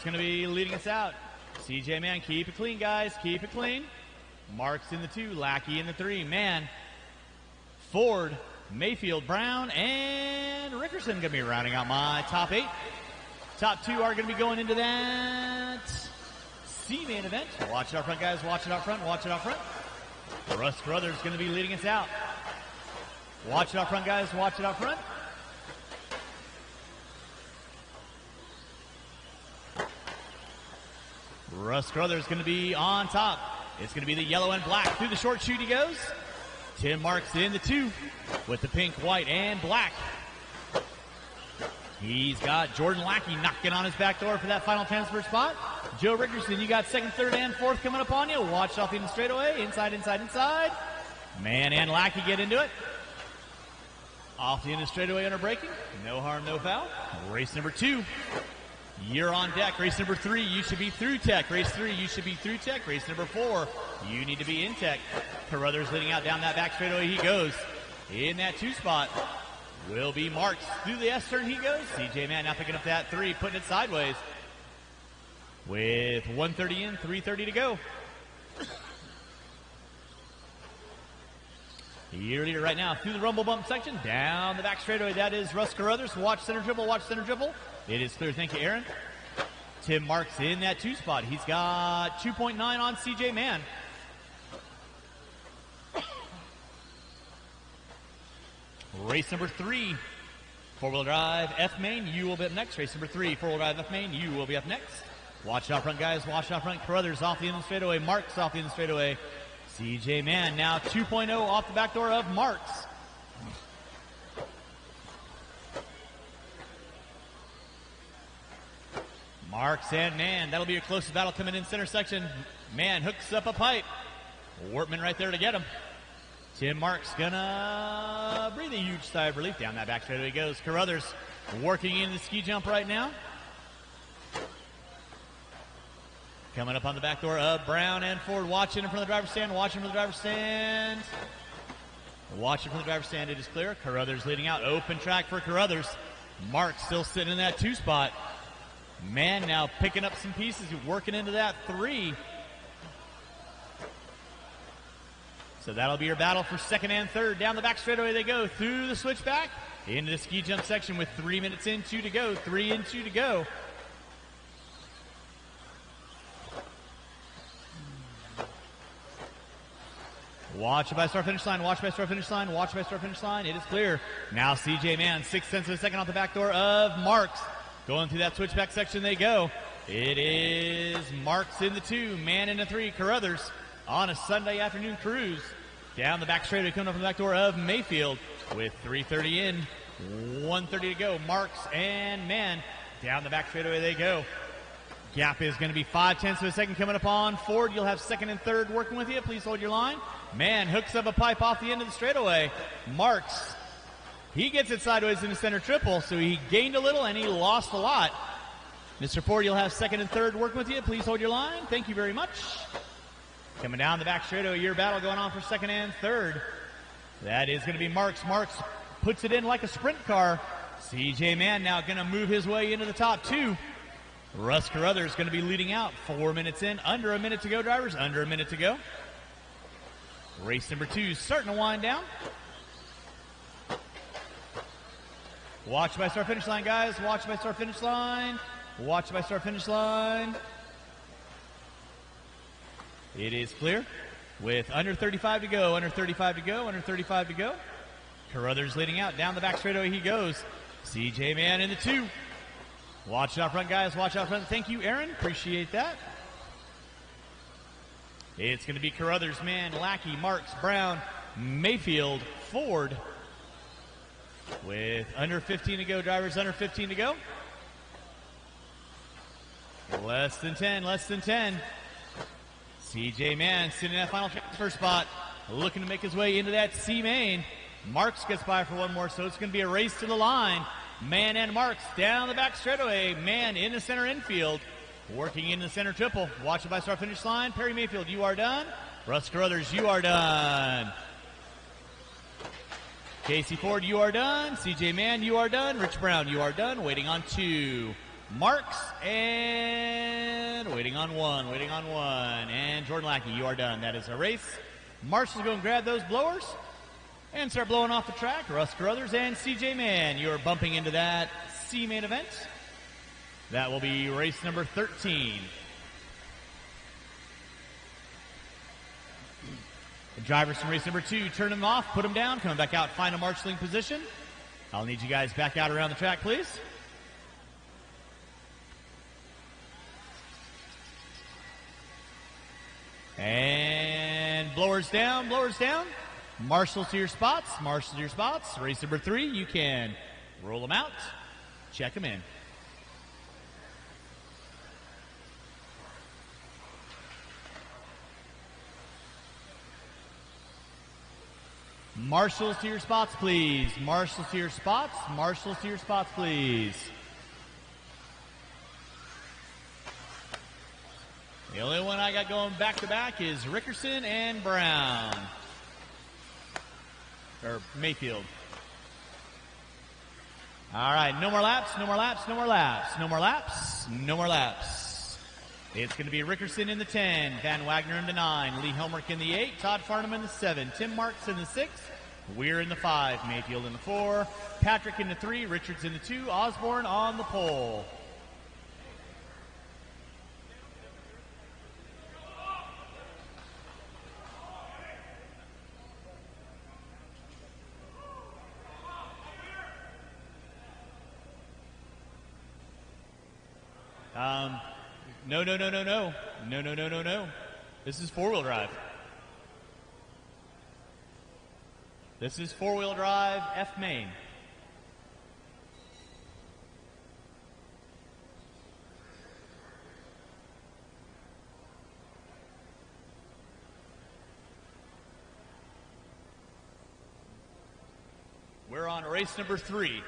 going to be leading us out. CJ Mann, keep it clean, guys. Keep it clean. Marks in the 2, Lackey in the 3. Mann, Ford, Mayfield, Brown, and Rickerson going to be rounding out my top 8. Top 2 are going to be going into that C-main event. Watch it out front, guys. Watch it out front. Watch it out front. Russ Carruthers going to be leading us out. Watch it out front, guys. Watch it out front. Russ Carruthers going to be on top. It's going to be the yellow and black. Through the short chute he goes. Tim Marks in the 2 with the pink, white, and black. He's got Jordan Lackey knocking on his back door for that final transfer spot. Joe Rickerson, you got 2nd, 3rd, and 4th coming up on you. Watch off the straightaway. Inside, inside, inside. Mann and Lackey get into it. Off the end of straightaway under braking. No harm, no foul. Race number 2. You're on deck. Race number 3, you should be through tech. Race 3, you should be through tech. Race number 4, you need to be in tech. Carruthers leading out down that back straightaway. He goes in that 2 spot. Will be Marks. Through the S turn he goes. CJ Mann now picking up that 3, putting it sideways. With 130 in, 330 to go. Your leader right now through the rumble bump section. Down the back straightaway. That is Russ Carruthers. Watch center triple. Watch center triple. It is clear. Thank you, Aaron. Tim Marks in that 2 spot. He's got 2.9 on CJ Mann. Race number 3, 4-wheel drive F main, you will be up next. Race number 3, 4-wheel drive F main, you will be up next. Watch out front, guys. Watch out front. Carruthers off the end of the straightaway. Marks off the end of the straightaway. CJ Mann now 2.0 off the back door of Marks. Marks and Mann. That'll be your closest battle coming in center section. Mann hooks up a pipe. Wortman right there to get him. Tim Marks gonna breathe a huge sigh of relief. Down that back straightaway goes. Carruthers working in the ski jump right now. Coming up on the back door of Brown and Ford. Watching in front of the driver's stand. Watching from the driver's stand. Watching from the driver's stand. It is clear. Carruthers leading out. Open track for Carruthers. Marks still sitting in that 2 spot. Mann now picking up some pieces. Working into that 3. So that'll be your battle for 2nd and 3rd. Down the back straightaway they go. Through the switchback. Into the ski jump section with 3 minutes in, 2 to go. 3 and 2 to go. Watch it by start finish line. Watch by start finish line. Watch by start finish line. It is clear. Now CJ Mann, 0.6 of a second off the back door of Marks. Going through that switchback section they go. It is Marks in the 2, Mann in the 3. Carruthers on a Sunday afternoon cruise. Down the back straightaway coming up from the back door of Mayfield with 3:30 in, 1:30 to go. Marks and Mann down the back straightaway they go. Gap is going to be 0.5 of a second coming up on Ford. You'll have 2nd and 3rd working with you. Please hold your line. Mann hooks up a pipe off the end of the straightaway. Marks, he gets it sideways in the center triple, so he gained a little and he lost a lot. Mr. Ford, you'll have 2nd and 3rd working with you. Please hold your line. Thank you very much. Coming down the back straightaway, your battle going on for 2nd and 3rd. That is going to be Marks. Marks puts it in like a sprint car. CJ Mann now going to move his way into the top 2. Russ Carruthers going to be leading out. 4 minutes in. Under a minute to go, drivers. Under a minute to go. Race number 2 starting to wind down. Watch by start finish line, guys. Watch by start finish line. Watch by start finish line. It is clear with under 35 to go. Under 35 to go. Under 35 to go. Carruthers leading out. Down the back straightaway he goes. CJ Mann in the 2. Watch out front, guys. Watch out front. Thank you, Aaron. Appreciate that. It's going to be Carruthers, Mann, Lackey, Marks, Brown, Mayfield, Ford. With under 15 to go, drivers under 15 to go. Less than 10, less than 10. CJ Mann sitting in that final transfer spot, looking to make his way into that C main. Marks gets by for one more, so it's going to be a race to the line. Mann and Marks down the back straightaway. Mann in the center infield, working in the center triple. Watch it by start finish line. Perry Mayfield, you are done. Russ Carruthers, you are done. Casey Ford, you are done. CJ Mann, you are done. Rich Brown, you are done. Waiting on 2. Marks, and waiting on one. And Jordan Lackey, you are done. That is a race. Marshall's going to grab those blowers and start blowing off the track. Russ Carruthers and CJ Mann, you're bumping into that C main event. That will be race number 13. The drivers from race number 2, turn them off, put them down, coming back out, final marshalling position. I'll need you guys back out around the track, please. And blowers down. Marshals to your spots. Race number 3, you can roll them out, check them in. Marshals to your spots, please. Marshals to your spots, please. The only one I got going back to back is Rickerson and Brown. Or Mayfield. All right, no more laps. It's going to be Rickerson in the 10, Van Wagner in the 9, Lee Helmerich in the 8, Todd Farnham in the 7, Tim Marks in the 6, Weir in the 5, Mayfield in the 4, Patrick in the 3, Richards in the 2, Osborne on the pole. No. This is four-wheel drive. This is four-wheel drive F main. We're on race number 3.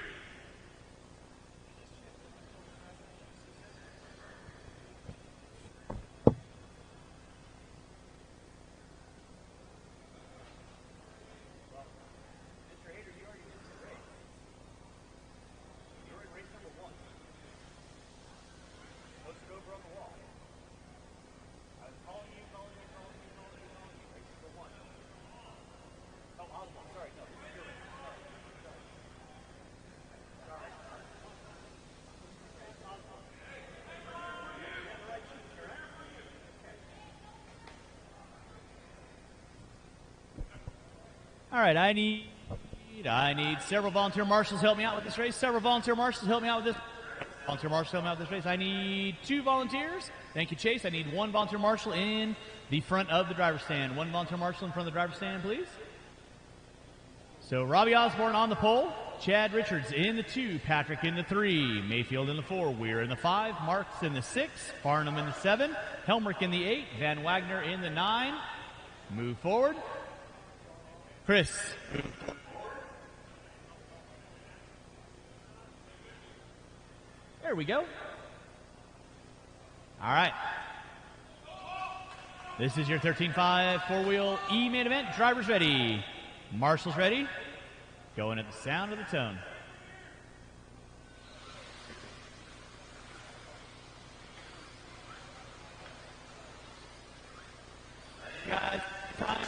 All right, I need several volunteer marshals to help me out with this race. I need 2 volunteers. Thank you, Chase. I need 1 volunteer marshal in the front of the driver's stand. 1 volunteer marshal in front of the driver's stand, please. So Robbie Osborne on the pole. Chad Richards in the 2. Patrick in the 3. Mayfield in the 4. Weir in the 5. Marks in the 6. Farnham in the 7. Helmerich in the 8. Van Wagner in the 9. Move forward. Chris. There we go. All right. This is your 13.5 four-wheel E main event. Drivers ready. Marshals ready. Going at the sound of the tone. Guys, time.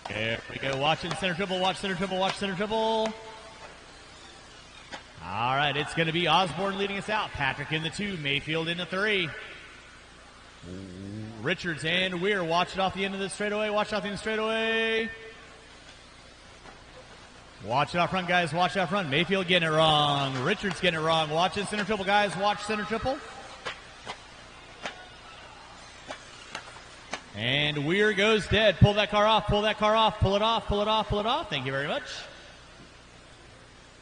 There we go. Watching center triple. Watch center triple. All right, it's going to be Osborne leading us out. Patrick in the 2, Mayfield in the 3. Richards and Weir. Watch it off the end of the straightaway. Watch it out front, guys. Watch out front. Mayfield getting it wrong. Richards getting it wrong. Watch it, center triple, guys. Watch center triple. And Weir goes dead. Pull that car off. Pull it off. Thank you very much.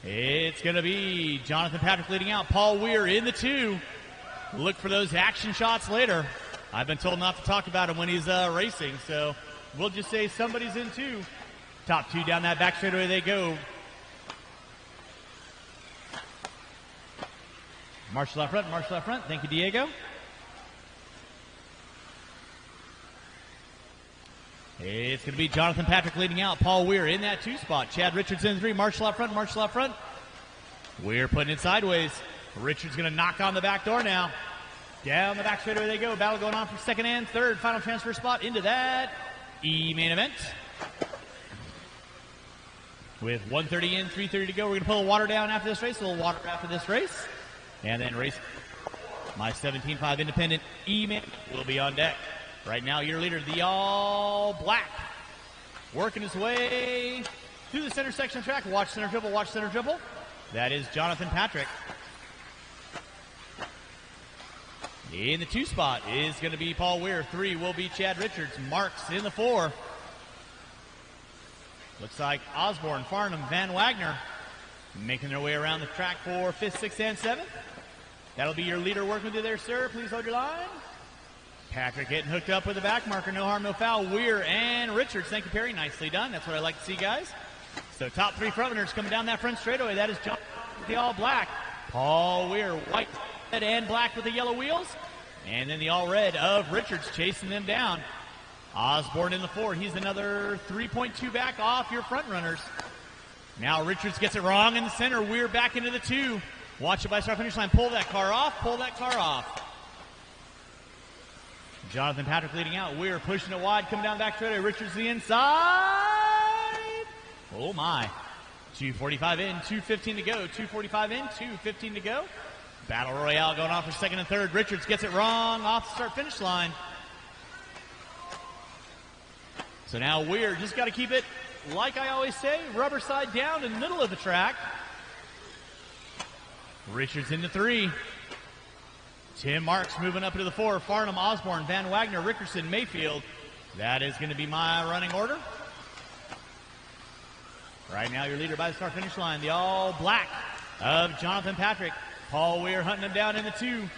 It's going to be Jonathan Patrick leading out. Paul Weir in the 2. Look for those action shots later. I've been told not to talk about him when he's racing, so we'll just say somebody's in 2. Top 2 down that back straightaway they go. Marshall out front. Thank you, Diego. It's going to be Jonathan Patrick leading out. Paul Weir in that 2 spot. Chad Richards in 3. Marshall out front. Marshall out front. Weir putting it sideways. Richards going to knock on the back door now. Down the back straightaway they go. Battle going on for 2nd and 3rd. Final transfer spot into that E-main event. With 1:30 in, 3:30 to go. We're going to pull a water down after this race. A little water after this race. And then race. My 17.5 independent E-main will be on deck. Right now, your leader, the all black, working his way through the center section of the track. Watch center triple, watch center triple. That is Jonathan Patrick. In the 2 spot is going to be Paul Weir. 3 will be Chad Richards. Marks in the 4. Looks like Osborne, Farnham, Van Wagner making their way around the track for 5th, 6th, and 7th. That'll be your leader working with you there, sir. Please hold your line. Patrick getting hooked up with the back marker. No harm, no foul. Weir and Richards. Thank you, Perry. Nicely done. That's what I like to see, guys. So top 3 frontrunners coming down that front straightaway. That is John with the all black. Paul Weir, white and black with the yellow wheels. And then the all red of Richards chasing them down. Osborne in the 4. He's another 3.2 back off your front runners. Now Richards gets it wrong in the center. Weir back into the 2. Watch it by start finish line. Pull that car off. Pull that car off. Jonathan Patrick leading out. Weir pushing it wide. Coming down back straightaway. Richards to the inside. Oh my. 2:45 in. 2:15 to go. 2:45 in. 2:15 to go. Battle Royale going on for 2nd and 3rd. Richards gets it wrong off the start finish line. So now Weir just got to keep it, like I always say, rubber side down in the middle of the track. Richards into 3. Tim Marks moving up into the 4. Farnham, Osborne, Van Wagner, Rickerson, Mayfield. That is going to be my running order. Right now your leader by the start finish line, the all black of Jonathan Patrick. Paul Weir hunting him down in the 2.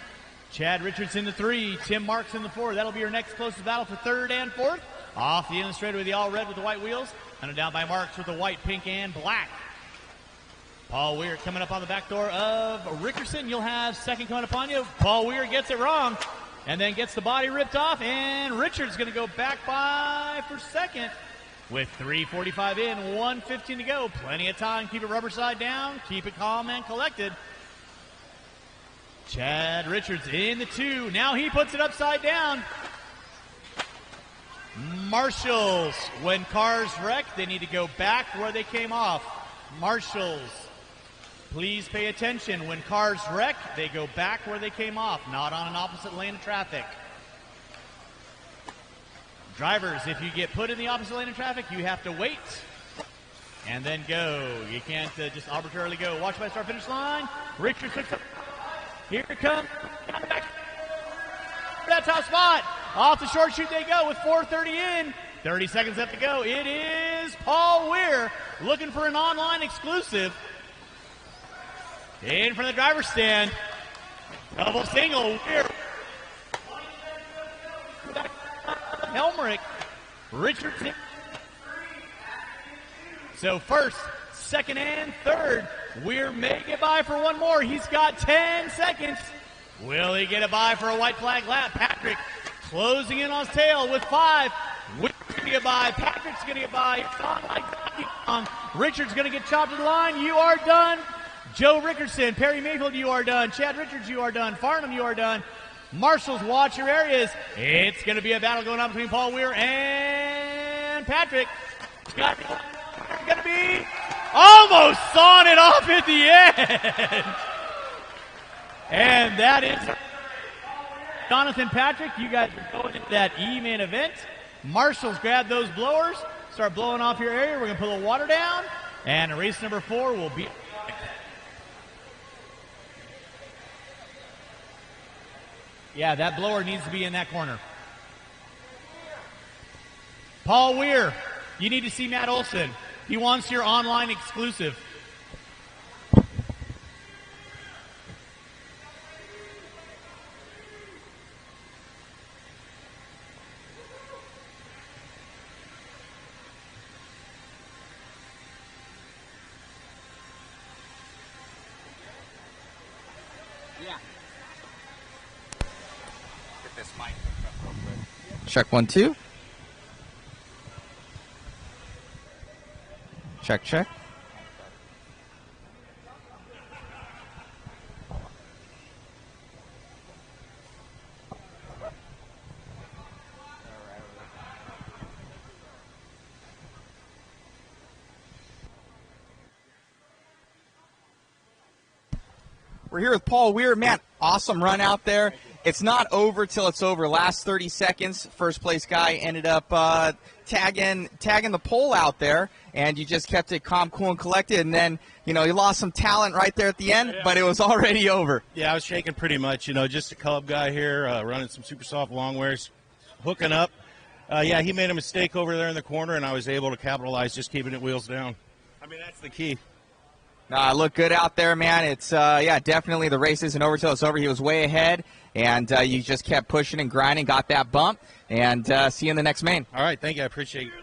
Chad Richards in the 3. Tim Marks in the 4. That'll be your next closest battle for 3rd and 4th. Off the inland straightaway, the all red with the white wheels. Hunted down by Marks with the white, pink, and black. Paul Weir coming up on the back door of Rickerson. You'll have 2nd coming upon you. Paul Weir gets it wrong and then gets the body ripped off. And Richards going to go back by for 2nd with 3:45 in, 1:15 to go. Plenty of time. Keep it rubber side down. Keep it calm and collected. Chad Richards in the 2. Now he puts it upside down. Marshals, when cars wreck, they need to go back where they came off. Marshals, please pay attention. When cars wreck, they go back where they came off, not on an opposite lane of traffic. Drivers, if you get put in the opposite lane of traffic, you have to wait and then go. You can't just arbitrarily go. Watch by start finish line. Richard picks up. Here it comes. That top spot. Off the short chute they go with 4:30 in. 30 seconds left to go. It is Paul Weir looking for an online exclusive. In front of the driver's stand. Double single. Weir. Helmrich. Richards. So 1st, 2nd, and 3rd. Weir may get by for one more. He's got 10 seconds. Will he get a by for a white flag lap? Patrick closing in on his tail with 5. Weir's going to get by. Patrick's going to get by. Richards going to get chopped to the line. You are done. Joe Rickerson, Perry Mayfield, you are done. Chad Richards, you are done. Farnham, you are done. Marshals, watch your areas. It's going to be a battle going on between Paul Weir and Patrick. It's going to be almost sawing it off at the end. And that is Jonathan Patrick. You guys are going into that E-main event. Marshals, grab those blowers. Start blowing off your area. We're going to pull the water down. And race number 4 will be... Yeah, that blower needs to be in that corner. Paul Weir, you need to see Matt Olson. He wants your online exclusive. Check 1, 2. Check, check. We're here with Paul Weir. Man, awesome run out there. It's not over till it's over. Last 30 seconds, first place guy ended up tagging the pole out there, and you just kept it calm, cool, and collected. And then, you lost some talent right there at the end, but it was already over. Yeah, I was shaking pretty much. Just a Cub guy here, running some super soft long wares, hooking up. Yeah, he made a mistake over there in the corner, and I was able to capitalize just keeping it wheels down. I mean, that's the key. Look good out there, man. It's, definitely the race isn't over till it's over. He was way ahead, and you just kept pushing and grinding, got that bump, and see you in the next main. All right, thank you. I appreciate it.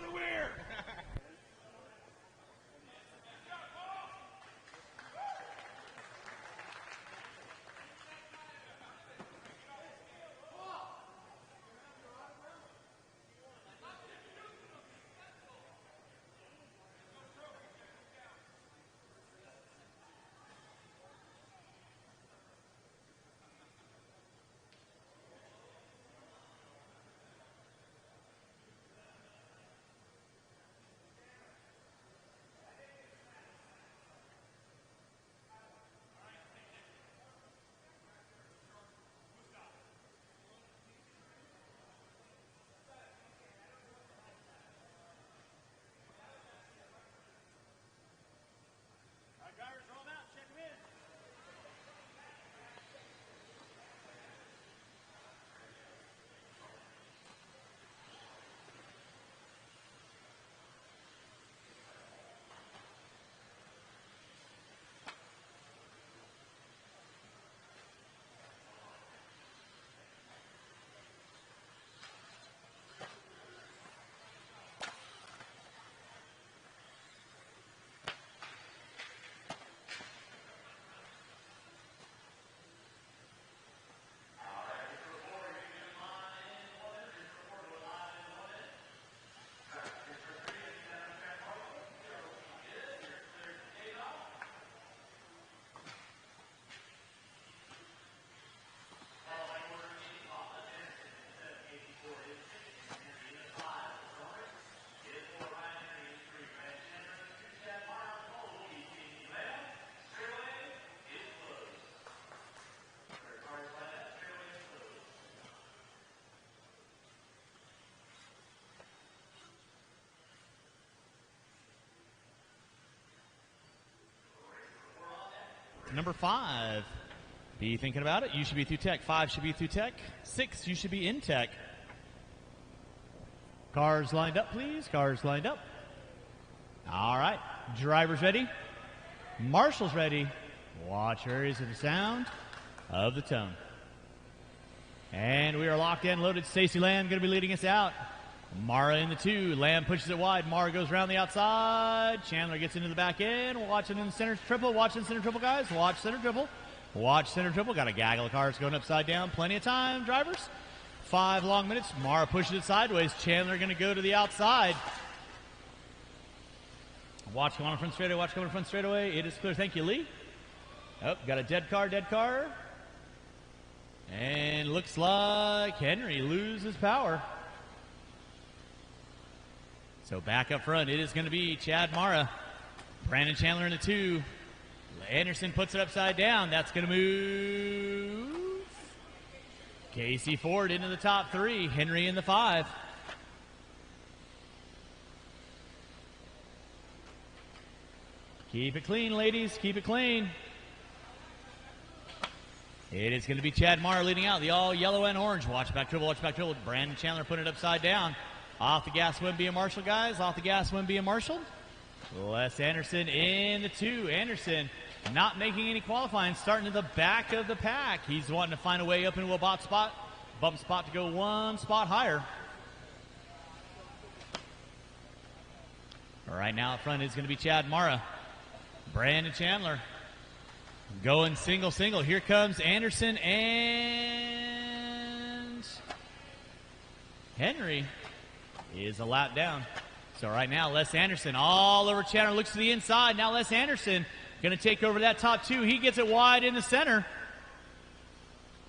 Number 5. Be thinking about it. You should be through tech. 5 should be through tech. 6, you should be in tech. Cars lined up, please. Cars lined up. All right. Drivers ready. Marshals ready. Watch areas of the sound of the tone. And we are locked in, loaded. Stacy Lamb going to be leading us out. Mara in the 2. Lamb pushes it wide. Mara goes around the outside. Chandler gets into the back end. Watching in the center triple. Watching center triple, guys. Watch center triple. Watch center triple. Got a gaggle of cars going upside down. Plenty of time, drivers. 5 long minutes. Mara pushes it sideways. Chandler going to go to the outside. Watch coming on front straightaway. Watch coming on front straightaway. It is clear. Thank you, Lee. Oh, got a dead car. Dead car. And looks like Henry loses power. So back up front, it is going to be Chad Mara. Brandon Chandler in the 2. Anderson puts it upside down. That's going to move Casey Ford into the top 3. Henry in the 5. Keep it clean, ladies. Keep it clean. It is going to be Chad Mara leading out. The all yellow and orange. Watch back triple. Watch back triple. Brandon Chandler putting it upside down. Off the gas, Wimby and Marshall, guys. Off the gas, Wimby and Marshall. Les Anderson in the 2. Anderson not making any qualifying, starting to the back of the pack. He's wanting to find a way up into a bump spot to go 1 spot higher. All right, now up front is going to be Chad Mara. Brandon Chandler going single. Here comes Anderson and Henry is a lap down. So right now, Les Anderson all over Chandler, looks to the inside. Now Les Anderson going to take over that top 2. He gets it wide in the center.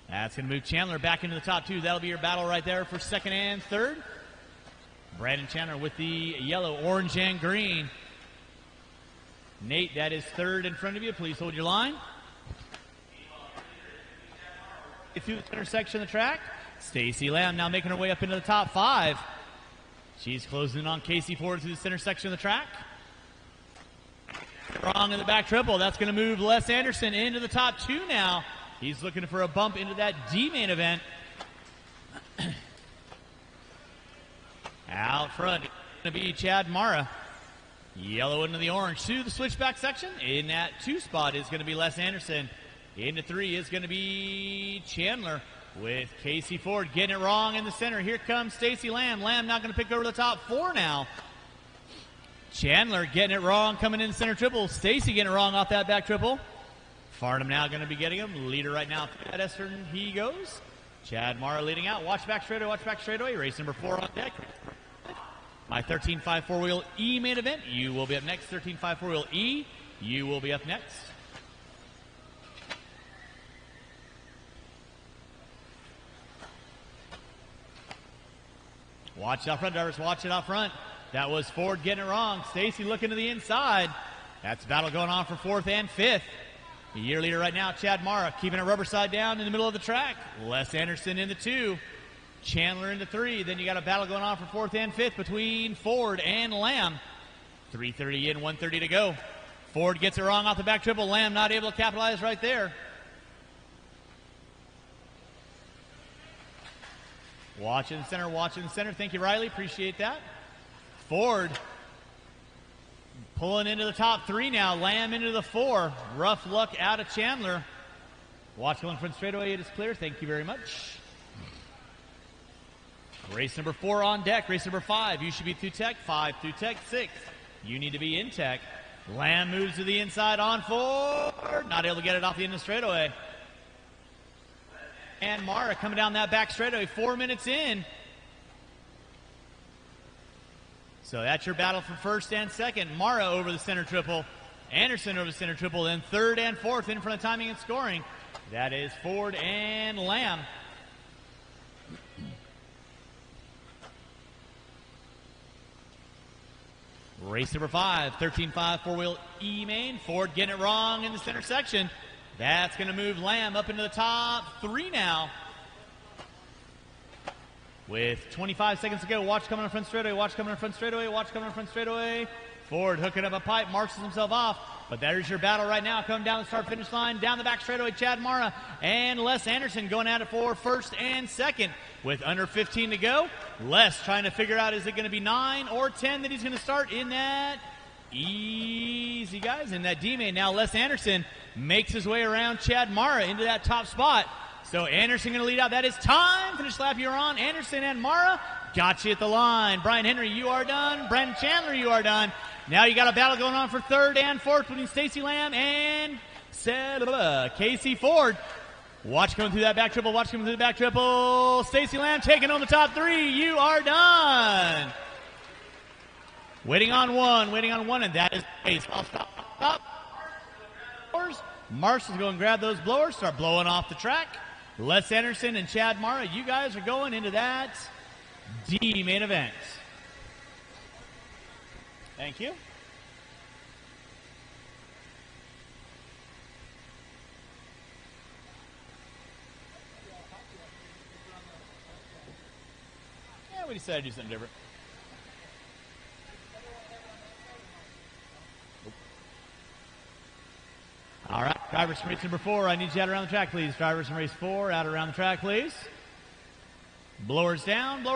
That's going to move Chandler back into the top 2. That'll be your battle right there for second and third. Brandon Chandler with the yellow, orange, and green. Nate, that is third in front of you. Please hold your line. Through the center section of the track. Stacy Lamb now making her way up into the top 5. She's closing in on Casey Ford through the center section of the track. Wrong in the back triple. That's going to move Les Anderson into the top 2 now. He's looking for a bump into that D main event. Out front, it's going to be Chad Mara. Yellow into the orange to the switchback section. In that 2 spot is going to be Les Anderson. Into 3 is going to be Chandler with Casey Ford getting it wrong in the center. Here comes Stacy Lamb. Lamb not going to pick over the top 4 now. Chandler getting it wrong coming in the center triple. Stacy getting it wrong off that back triple. Farnham now going to be getting him. Leader right now at Estern, he goes. Chad Mara leading out. Watch back straightaway. Race number 4 on deck. My 13.5 4-wheel E main event. You will be up next. 13.5 4-wheel E. You will be up next. Watch out front, drivers. Watch it out front. That was Ford getting it wrong. Stacy looking to the inside. That's a battle going on for 4th and 5th. The year leader right now, Chad Mara, keeping it rubber side down in the middle of the track. Les Anderson in the 2. Chandler in the 3. Then you got a battle going on for 4th and 5th between Ford and Lamb. 3:30 in, 1:30 to go. Ford gets it wrong off the back triple. Lamb not able to capitalize right there. Watch in the center. Thank you, Riley. Appreciate that. Ford pulling into the top 3 now. Lamb into the 4. Rough luck out of Chandler. Watch going front straightaway. It is clear. Thank you very much. Race number 4 on deck. Race number 5. You should be through tech. 5 through tech. 6. You need to be in tech. Lamb moves to the inside on Ford. Not able to get it off the end of the straightaway. And Mara coming down that back straightaway. 4 minutes in. So that's your battle for first and second. Mara over the center triple. Anderson over the center triple. Then 3rd and 4th in front of timing and scoring. That is Ford and Lamb. Race number 5, 13.5 4-wheel E main. Ford getting it wrong in the center section. That's going to move Lamb up into the top 3 now. With 25 seconds to go, watch coming in front straightaway. Ford hooking up a pipe, marshals himself off. But there's your battle right now. Coming down the start-finish line, down the back straightaway, Chad Mara and Les Anderson going at it for first and second. With under 15 to go, Les trying to figure out, is it going to be 9 or 10 that he's going to start in that easy, guys, in that D-main. Now Les Anderson makes his way around Chad Mara into that top spot. So Anderson going to lead out. That is time. Finish lap you're on. Anderson and Mara got you at the line. Brian Henry, you are done. Brandon Chandler, you are done. Now you got a battle going on for 3rd and 4th between Stacy Lamb and Casey Ford. Watch coming through that back triple. Stacy Lamb taking on the top 3. You are done. Waiting on one, and that is Case. I'll stop. Marshall's going to grab those blowers, start blowing off the track. Les Anderson and Chad Mara, you guys are going into that D main event. Thank you. Yeah, we decided to do something different. All right, drivers from race number 4, I need you out around the track, please. Drivers from race 4, out around the track, please. Blowers down.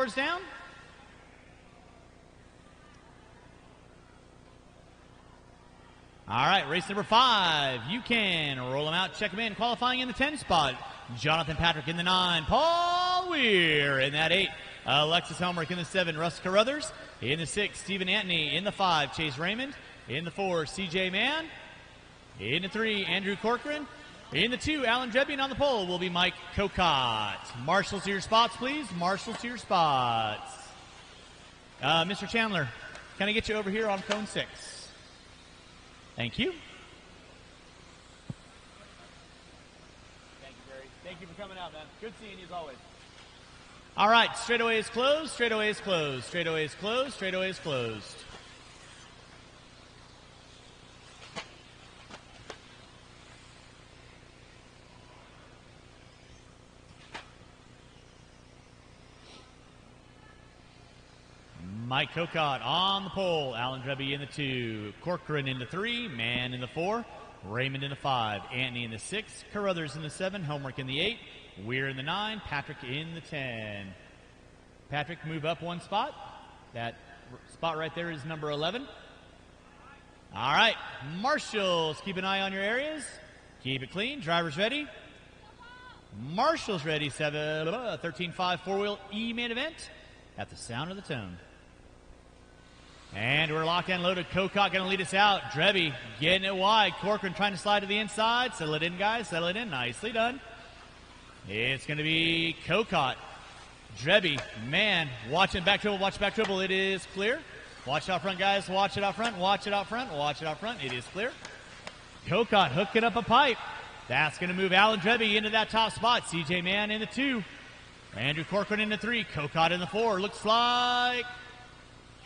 All right, race number 5. You can roll them out, check them in. Qualifying in the 10 spot, Jonathan Patrick in the 9. Paul Weir in that 8. Alexis Helmrich in the 7. Russ Carruthers in the 6. Stephen Antony in the 5. Chase Raymond in the 4. CJ Mann in the 3. Andrew Corcoran in the 2. Alan Drebian on the pole will be Mike Kokot. Marshals to your spots, please. Mr. Chandler, Can I get you over here on cone 6? Thank you. Thank you, Barry. Thank you for coming out, man. Good seeing you as always. All right, straightaway is closed, straightaway is closed, straightaway is closed, straightaway is closed. Mike Kokot on the pole. Alan Dreby in the 2. Corcoran in the 3. Mann in the 4. Raymond in the 5. Antony in the 6. Carruthers in the 7. Helmrich in the 8. Weir in the 9. Patrick in the 10. Patrick, move up one spot. That spot right there is number 11. All right. Marshals, keep an eye on your areas. Keep it clean. Drivers ready. Marshals ready. 13.5 four-wheel E-main event at the sound of the tone. And we're locked and loaded. Kokot going to lead us out. Dreby getting it wide. Corcoran trying to slide to the inside. Settle it in, guys. Settle it in. Nicely done. It's going to be Kokot. Dreby, man, watching back dribble, watch back dribble. It is clear. Watch it out front, guys. Watch it out front. Watch it out front. Watch it out front. It is clear. Kokot hooking up a pipe. That's going to move Alan Dreby into that top spot. CJ Mann in the 2. Andrew Corcoran in the 3. Kokot in the 4. Looks like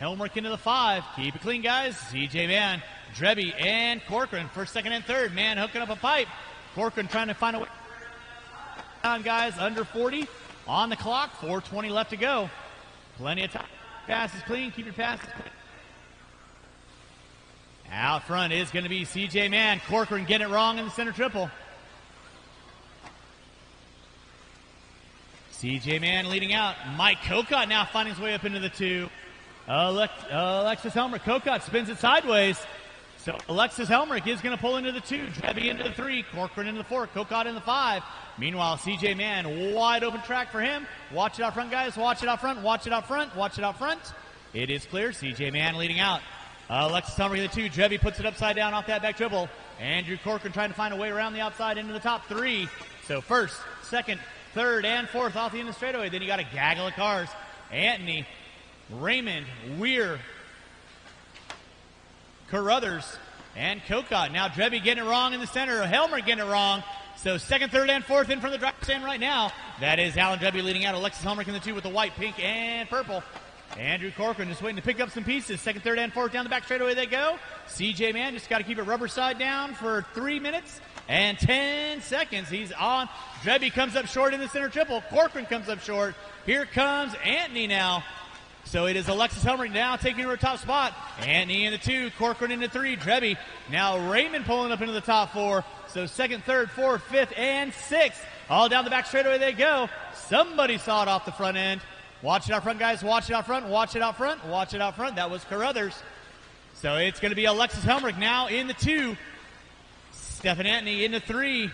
Helmrich into the 5. Keep it clean, guys. CJ Mann, Dreby, and Corcoran. First, second, and third. Mann hooking up a pipe. Corcoran trying to find a way down, guys. Under 40 on the clock. 4:20 left to go. Plenty of time. Pass is clean. Keep your passes clean. Out front is going to be CJ Mann. Corcoran getting it wrong in the center triple. CJ Mann leading out. Mike Kokot now finding his way up into the 2. Alexis Helmrich. Kokot spins it sideways. So Alexis Helmrich is going to pull into the 2. Dreby into the 3. Corcoran into the 4. Kokot in the 5. Meanwhile, CJ Mann, wide open track for him. Watch it out front, guys. Watch it out front. Watch it out front. Watch it out front. It is clear. CJ Mann leading out. Alexis Helmrich in the 2. Dreby puts it upside down off that back dribble. Andrew Corcoran trying to find a way around the outside into the top 3. So first, second, third, and fourth off the end of the straightaway. Then you got a gaggle of cars. Antony, Raymond, Weir, Carruthers, and Kokot. Now Dreby getting it wrong in the center. Helmrich getting it wrong. So second, third, and fourth in from the driver's stand right now. That is Alan Dreby leading out. Alexis Helmrich in the 2 with the white, pink, and purple. Andrew Corcoran just waiting to pick up some pieces. Second, third, and fourth down the back straightaway they go. CJ Mann just got to keep it rubber side down for 3 minutes and 10 seconds. He's on. Dreby comes up short in the center triple. Corcoran comes up short. Here comes Antony now. So it is Alexis Helmrich now taking her top spot. Antony in the 2, Corcoran in the 3, Dreby. Now Raymond pulling up into the top 4. So second, third, fourth, fifth, and sixth. All down the back straightaway they go. Somebody saw it off the front end. Watch it out front, guys. Watch it out front. Watch it out front. Watch it out front. That was Carruthers. So it's going to be Alexis Helmrich now in the 2. Stephen Antony in the 3.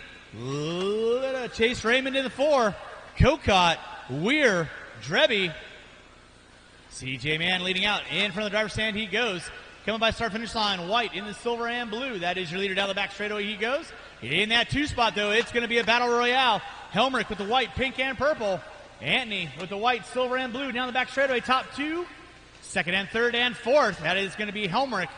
Chase Raymond in the 4. Kokot, Weir, Dreby. CJ Mann leading out. In front of the driver's stand he goes. Coming by start finish line. White in the silver and blue. That is your leader down the back straightaway he goes. In that 2 spot though, it's going to be a battle royale. Helmrich with the white, pink, and purple. Antony with the white, silver, and blue down the back straightaway. Top 2. Second and third and fourth. That is going to be Helmrich,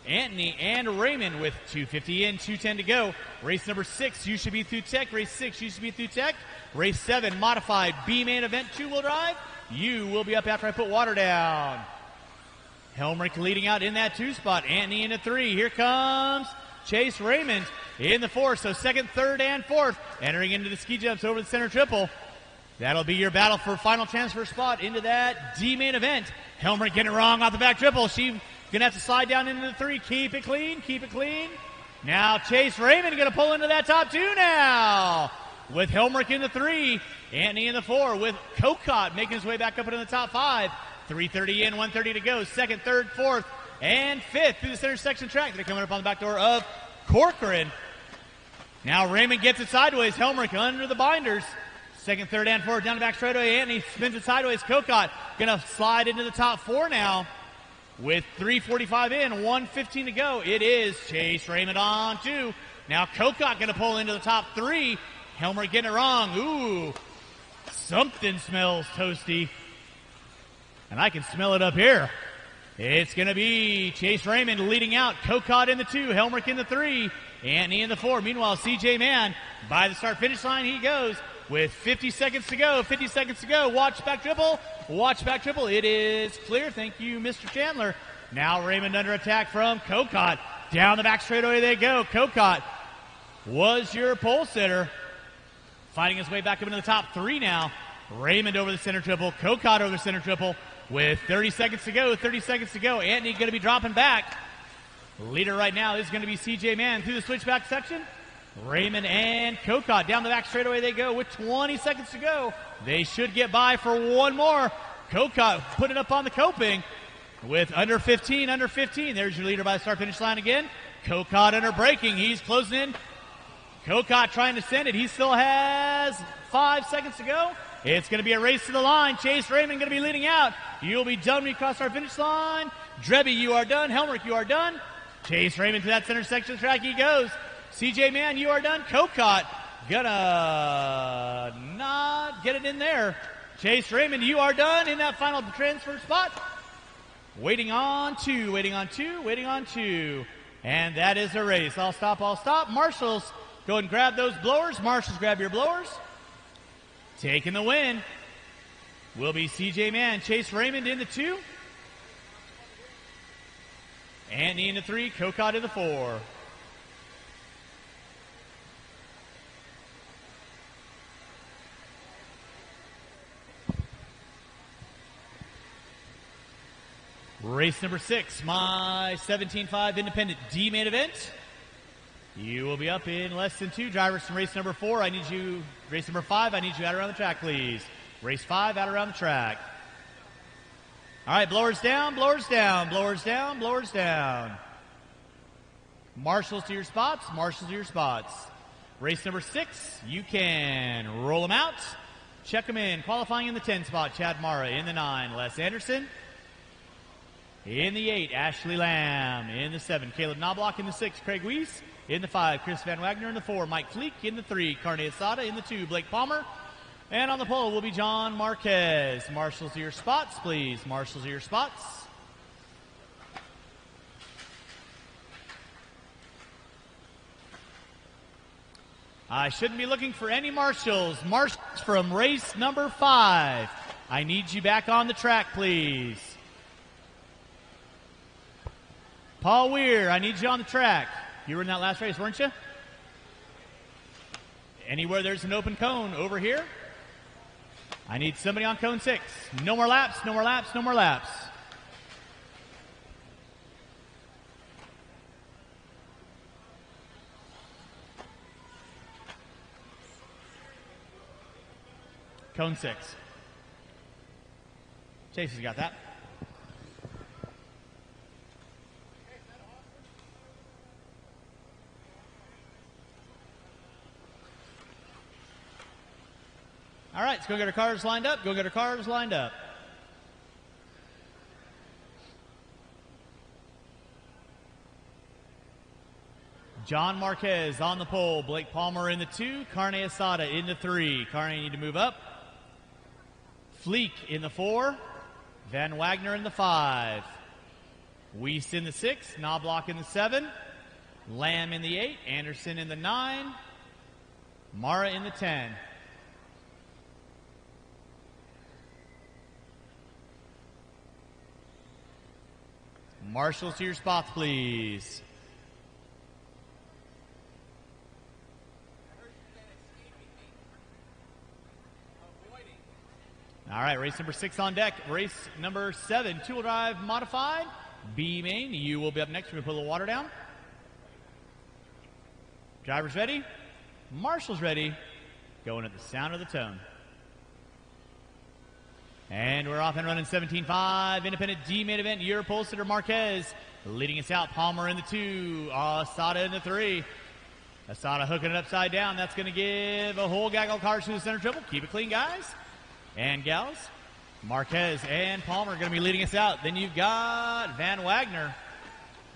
Antony, and Raymond with 2:50 in, 2:10 to go. Race number 6, you should be through tech. Race 6, you should be through tech. Race 7, modified B-main event, 2-wheel drive. You will be up after I put water down. Helmrich leading out in that 2 spot. Antony in the 3. Here comes Chase Raymond in the 4. So second, third, and fourth. Entering into the ski jumps over the center triple. That'll be your battle for final transfer spot into that D-main event. Helmrich getting it wrong off the back triple. She's going to have to slide down into the 3. Keep it clean. Keep it clean. Now Chase Raymond going to pull into that top 2 now. With Helmrich in the 3. Antony in the 4 with Kokot making his way back up into the top 5. 3:30 in, 1:30 to go. Second, third, fourth, and fifth through the center section track. They're coming up on the back door of Corcoran. Now Raymond gets it sideways. Helmrich under the binders. Second, third, and fourth down the back straightaway. Antony spins it sideways. Kokot going to slide into the top 4 now. With 3:45 in, 1:15 to go. It is Chase Raymond on 2. Now Kokot going to pull into the top 3. Helmrich getting it wrong. Ooh, something smells toasty. And I can smell it up here. It's going to be Chase Raymond leading out. Kokot in the 2, Helmrich in the 3, Anthony in the 4. Meanwhile, CJ Mann by the start-finish line, he goes with 50 seconds to go. 50 seconds to go. Watch back triple. Watch back triple. It is clear. Thank you, Mr. Chandler. Now Raymond under attack from Kokot. Down the back straightaway they go. Kokot was your pole sitter. Fighting his way back up into the top 3 now. Raymond over the center triple. Kokot over the center triple. With 30 seconds to go, 30 seconds to go. Anthony going to be dropping back. Leader right now is going to be CJ Mann through the switchback section. Raymond and Kokot down the back straightaway they go with 20 seconds to go. They should get by for one more. Kokot putting up on the coping with under 15, under 15. There's your leader by the start-finish line again. Kokot under braking. He's closing in. Kokot trying to send it. He still has 5 seconds to go. It's going to be a race to the line. Chase Raymond going to be leading out. You'll be done when you cross our finish line. Drebby, you are done. Helmrich, you are done. Chase Raymond to that center section of the track he goes. CJ Mann, you are done. Kokot gonna not get it in there. Chase Raymond, you are done in that final transfer spot. Waiting on 2, waiting on 2, waiting on 2. And that is a race. I'll stop, I'll stop. Marshals, go ahead and grab those blowers. Marshals, grab your blowers. Taking the win will be CJ Mann. Chase Raymond in the 2. Anthony in the 3. Kokot in the 4. Race number 6, my 17.5 independent D main event. You will be up in less than 2. Drivers from race number 4, I need you, race number 5, I need you out around the track, please. Race 5, out around the track. All right, blowers down, blowers down, blowers down, blowers down. Marshals to your spots, marshals to your spots. Race number 6, you can roll them out. Check them in. Qualifying in the 10 spot, Chad Mara. In the 9, Les Anderson. In the 8, Ashley Lamb. In the 7, Caleb Knobloch. In the 6, Craig Weiss. In the 5, Chris Van Wagner. In the 4, Mike Fleek. In the 3, Carne Asada. In the 2, Blake Palmer. And on the pole will be John Marquez. Marshals to your spots, please. Marshals to your spots. I shouldn't be looking for any marshals. Marshals from race number 5. I need you back on the track, please. Paul Weir, I need you on the track. You were in that last race, weren't you? Anywhere there's an open cone over here. I need somebody on cone 6. No more laps, no more laps, no more laps. Cone 6. Chase has got that. All right, let's go get our cars lined up. Go get our cars lined up. John Marquez on the pole. Blake Palmer in the 2. Carne Asada in the 3. Carne, you need to move up. Fleek in the 4. Van Wagner in the 5. Weiss in the 6. Knobloch in the 7. Lamb in the 8. Anderson in the 9. Mara in the 10. Marshals to your spots, please. All right, race number 6 on deck. Race number 7, two-wheel drive modified. B main, you will be up next. We're going to put a little water down. Drivers ready. Marshals ready. Going at the sound of the tone. And we're off and running 17.5. Independent D main event. Your pole sitter Marquez leading us out. Palmer in the 2. Asada in the 3. Asada hooking it upside down. That's going to give a whole gaggle of cars to the center triple. Keep it clean, guys and gals. Marquez and Palmer are going to be leading us out. Then you've got Van Wagner,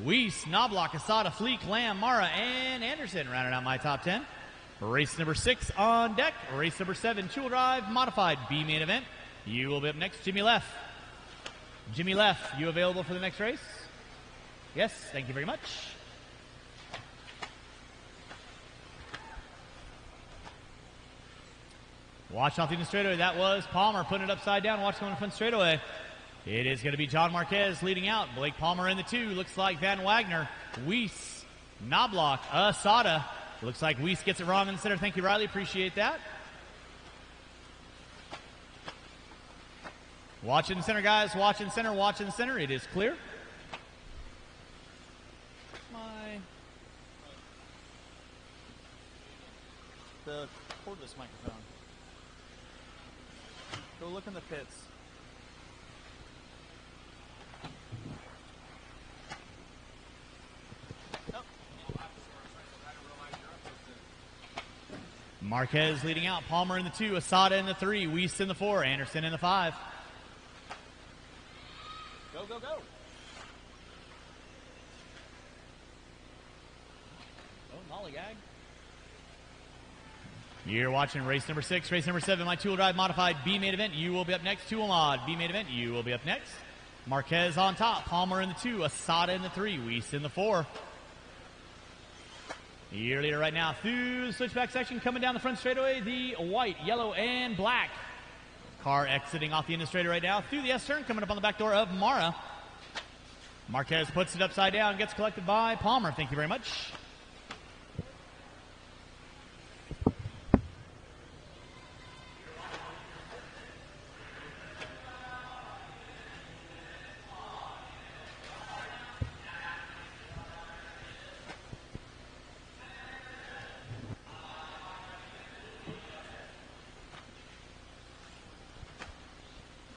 Weiss, Knobloch, Asada, Fleek, Lamb, Mara, and Anderson rounding out my top 10. Race number 6 on deck. Race number 7, two-wheel drive modified B main event. You will be up next, Jimmy Leff. Jimmy Leff, you available for the next race? Yes, thank you very much. Watch off the straightaway. That was Palmer putting it upside down. Watch going in front straightaway. It is going to be John Marquez leading out. Blake Palmer in the 2. Looks like Van Wagner, Weiss, Knobloch, Asada. Looks like Weiss gets it wrong in the center. Thank you, Riley. Appreciate that. Watch in the center, guys. Watch in the center. Watch in the center. It is clear. The cordless microphone. Go look in the pits. Nope. Marquez leading out. Palmer in the 2. Asada in the 3. Weiss in the 4. Anderson in the 5. Go, go, go. Oh, lollygag. You're watching race number 6, race number 7, my two-wheel drive modified B main event. You will be up next. 2 mod B main event. You will be up next. Marquez on top. Palmer in the 2. Asada in the 3. Weiss in the 4. Your leader right now through the switchback section, coming down the front straightaway. The white, yellow, and black car exiting off the end of the straightaway right now through the S turn, coming up on the back door of Mara. Marquez puts it upside down, gets collected by Palmer. Thank you very much.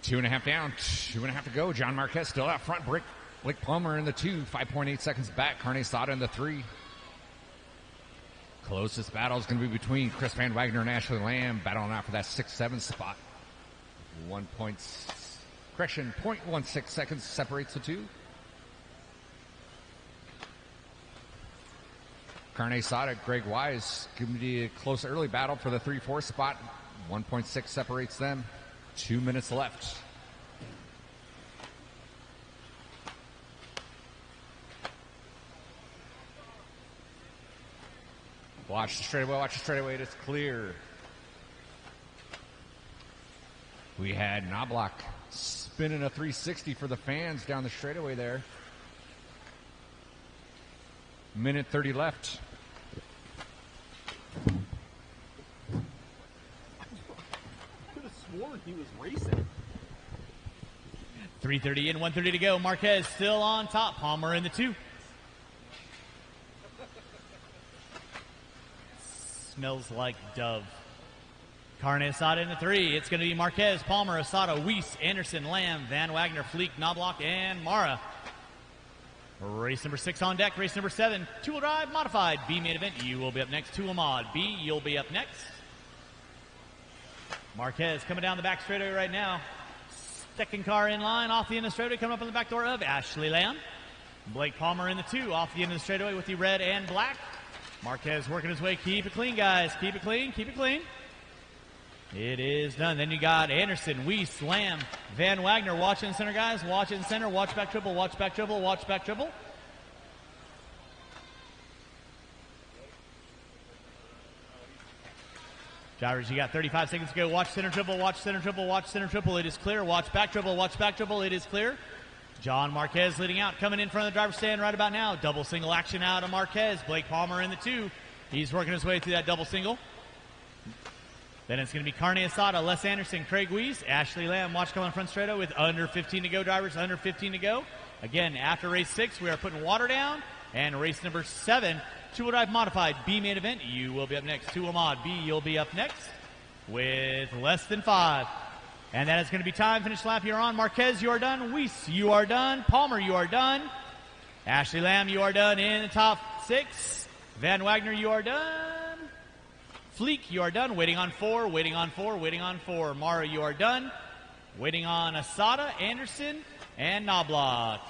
Two and a half down, 2.5 to go. John Marquez still out front. Blake Palmer in the 2, 5.8 seconds back. Carne Sada in the 3. Closest battle is going to be between Chris Van Wagner and Ashley Lamb, battling out for that 6-7 spot. 0.16 seconds separates the 2. Carne Sada, Greg Wise, giving me a close early battle for the 3-4 spot. 1.6 separates them. 2 minutes left. Watch the straightaway, it's clear. We had Knobloch spinning a 360 for the fans down the straightaway there. Minute 30 left. He was racing. 3:30 in, 1:30 to go. Marquez still on top. Palmer in the 2. Smells like Dove. Carne Asada in the 3. It's going to be Marquez, Palmer, Asada, Weiss, Anderson, Lamb, Van Wagner, Fleek, Knobloch, and Mara. Race number 6 on deck. Race number 7, 2-wheel drive modified B main event. You will be up next. 2-wheel mod B. You'll be up next. Marquez coming down the back straightaway right now. Second car in line off the end of the straightaway, coming up on the back door of Ashley Lamb. Blake Palmer in the 2 off the end of the straightaway with the red and black. Marquez working his way. Keep it clean, guys. Keep it clean. Keep it clean. It is done. Then you got Anderson, Weiss, Lamb, Van Wagner. Watch in the center, guys. Watch in the center. Watch back triple. Watch back triple. Watch back triple. Drivers, you got 35 seconds to go. Watch center triple, watch center triple, watch center triple. It is clear. Watch back triple, watch back triple. It is clear. John Marquez leading out, coming in front of the driver's stand right about now. Double single action out of Marquez. Blake Palmer in the 2. He's working his way through that double single. Then it's going to be Carne Asada, Les Anderson, Craig Weiss, Ashley Lamb. Watch coming front straight with under 15 to go, drivers. Under 15 to go. Again, after race 6, we are putting water down. And race number 7, 2-wheel drive modified B main event. You will be up next. 2-wheel mod B. You'll be up next with less than 5. And that is going to be time. Finish lap you're on. Marquez, you are done. Weiss, you are done. Palmer, you are done. Ashley Lamb, you are done in the top 6. Van Wagner, you are done. Fleek, you are done. Waiting on 4, waiting on 4, waiting on 4. Mara, you are done. Waiting on Asada, Anderson, and Knobloch.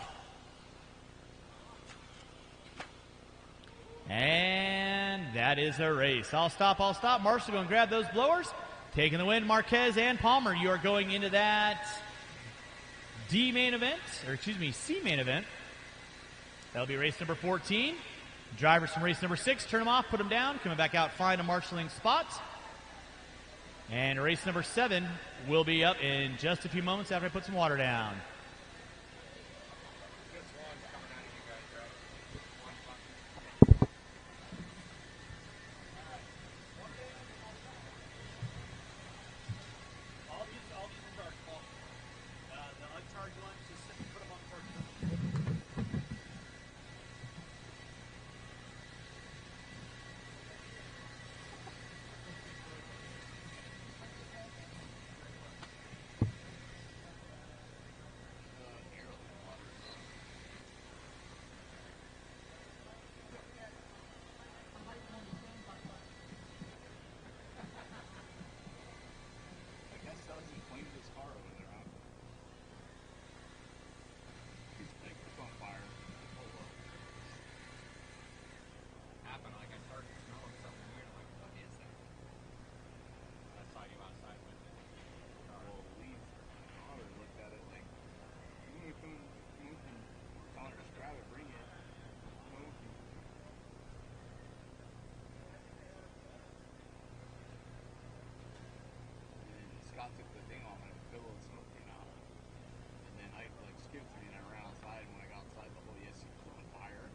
And that is a race. I'll stop. Marshall going to grab those blowers. Taking the win, Marquez and Palmer. You are going into that C main event. That'll be race number 14. Drivers from race number 6, turn them off, put them down, coming back out, find a marshalling spot. And race number 7 will be up in just a few moments after I put some water down. Took the thing off and a billow of smoke came out. And then I like skipped me and I ran outside, and when I got outside the whole ESC was on fire.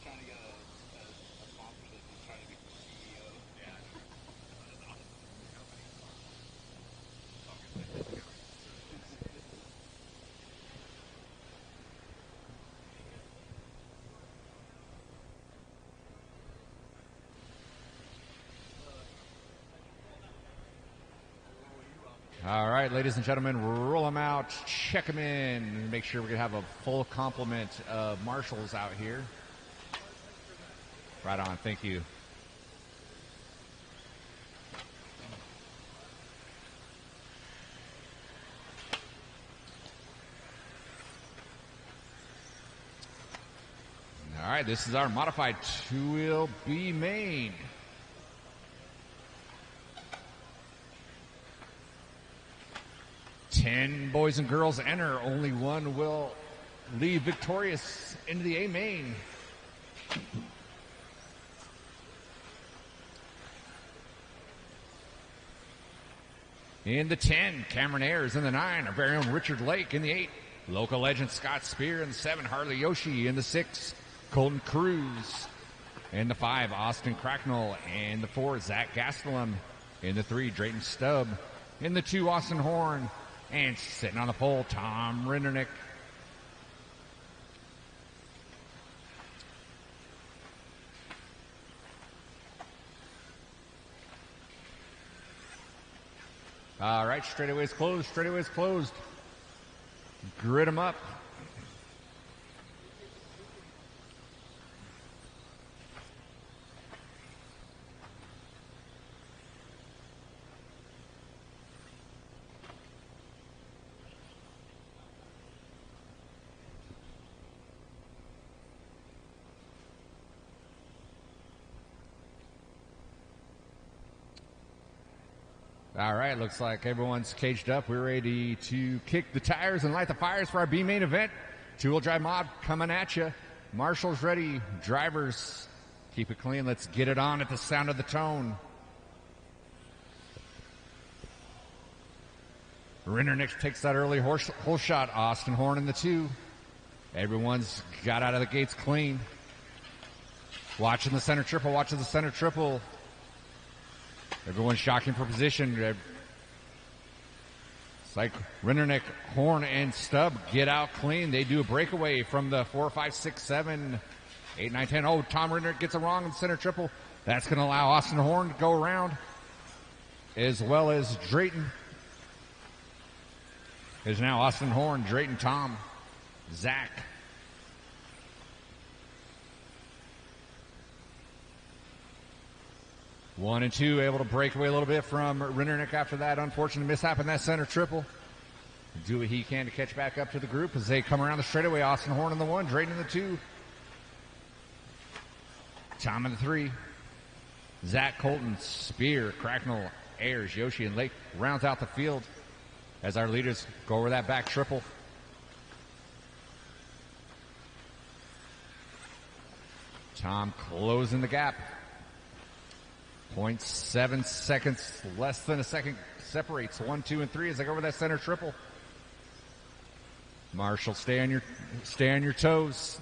Trying to get a sponsorship and trying to be the CEO. Yeah. All right, ladies and gentlemen, roll them out, check them in, make sure we can have a full complement of marshals out here. Right on, thank you. All right, this is our modified two-wheel B main. Ten boys and girls enter. Only one will leave victorious into the A main. In the 10, Cameron Ayers. In the 9, our very own Richard Lake. In the 8, local legend Scott Spear. In the 7, Harley Yoshi. In the 6, Colton Cruz. In the 5, Austin Cracknell. In the 4, Zach Gastelum. In the 3, Drayton Stubb. In the 2, Austin Horn. And sitting on the pole, Tom Rindernick. All right, straightaway's closed, straightaway's closed. Grid them up. All right, looks like everyone's caged up. We're ready to kick the tires and light the fires for our B main event. Two-wheel drive mod coming at you. Marshals ready. Drivers, keep it clean. Let's get it on at the sound of the tone. Rindernick takes that early hole shot. Austin Horn in the 2. Everyone's got out of the gates clean. Watching the center triple, watching the center triple. Everyone's shocking for position. It's like Rindernick, Horn, and Stubb get out clean. They do a breakaway from the 4, 5, 6, 7, 8, 9, 10. Oh, Tom Rindernick gets it wrong in the center triple. That's going to allow Austin Horn to go around, as well as Drayton. There's now Austin Horn, Drayton, Tom, Zach. One and two, able to break away a little bit from Rindernick after that unfortunate mishap in that center triple. Do what he can to catch back up to the group as they come around the straightaway. Austin Horn in the 1, Drayton in the 2. Tom in the 3. Zach, Colton, Spear, Cracknell, Ayers, Yoshi, and Lake rounds out the field as our leaders go over that back triple. Tom closing the gap. 0.7 seconds, less than a second separates 1, 2, and 3 as they go over that center triple. Marshall, stay on your toes.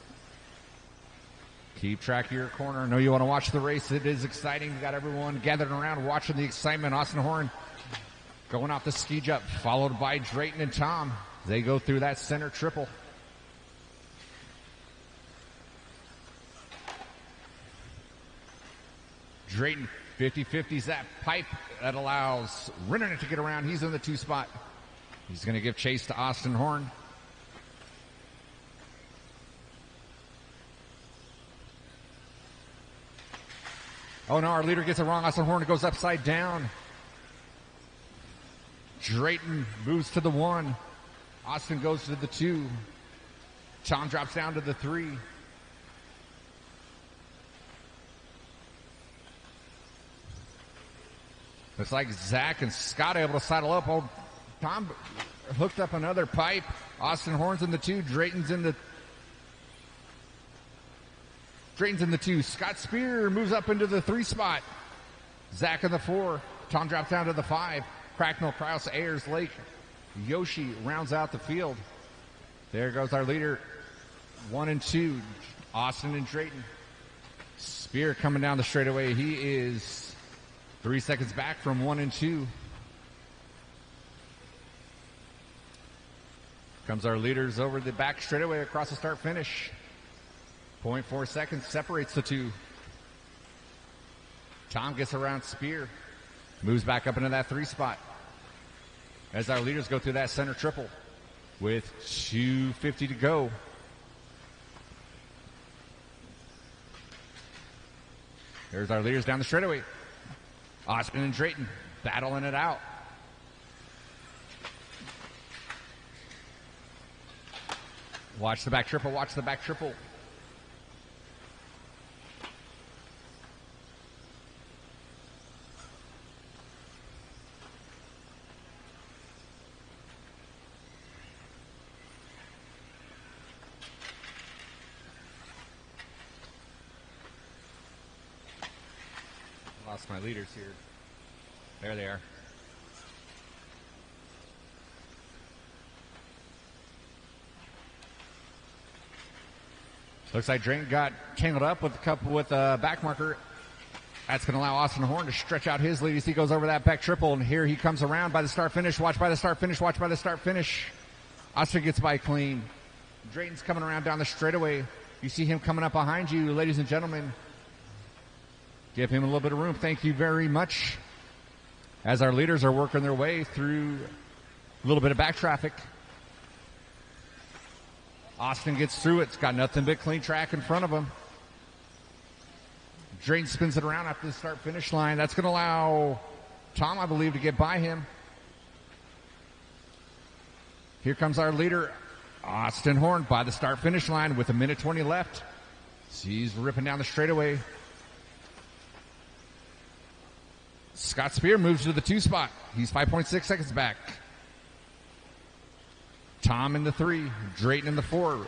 Keep track of your corner. I know you want to watch the race. It is exciting. You got everyone gathered around watching the excitement. Austin Horn going off the ski jump, followed by Drayton and Tom. They go through that center triple. Drayton 50-50s that pipe that allows Rindernick to get around. He's in the 2 spot. He's going to give chase to Austin Horn. Oh no, our leader gets it wrong. Austin Horn goes upside down. Drayton moves to the 1. Austin goes to the 2. Tom drops down to the 3. Looks like Zach and Scott able to saddle up. Oh, Tom hooked up another pipe. Austin Horn's in the 2. Drayton's in the 2. Scott Spear moves up into the 3 spot. Zach in the 4. Tom drops down to the 5. Cracknell, Krause, Ayers, Lake, Yoshi rounds out the field. There goes our leader. 1 and 2. Austin and Drayton. Spear coming down the straightaway. He is 3 seconds back from 1 and 2. Comes our leaders over the back straightaway across the start finish. 0.4 seconds separates the 2. Tom gets around Spear. Moves back up into that 3 spot. As our leaders go through that center triple with 2:50 to go. There's our leaders down the straightaway. Austin and Drayton battling it out. Watch the back triple, watch the back triple. Lost my leaders here. There they are. Looks like Drayton got tangled up with a back marker. That's going to allow Austin Horn to stretch out his lead as he goes over that back triple. And here he comes around by the start finish. Watch by the start finish. Watch by the start finish. Austin gets by clean. Drayton's coming around down the straightaway. You see him coming up behind you, ladies and gentlemen. Give him a little bit of room. Thank you very much. As our leaders are working their way through a little bit of back traffic. Austin gets through it. It's got nothing but clean track in front of him. Drayton spins it around after the start-finish line. That's going to allow Tom, I believe, to get by him. Here comes our leader, Austin Horn, by the start-finish line with 1:20 left. He's ripping down the straightaway. Scott Spear moves to the 2 spot. He's 5.6 seconds back. Tom in the 3. Drayton in the 4.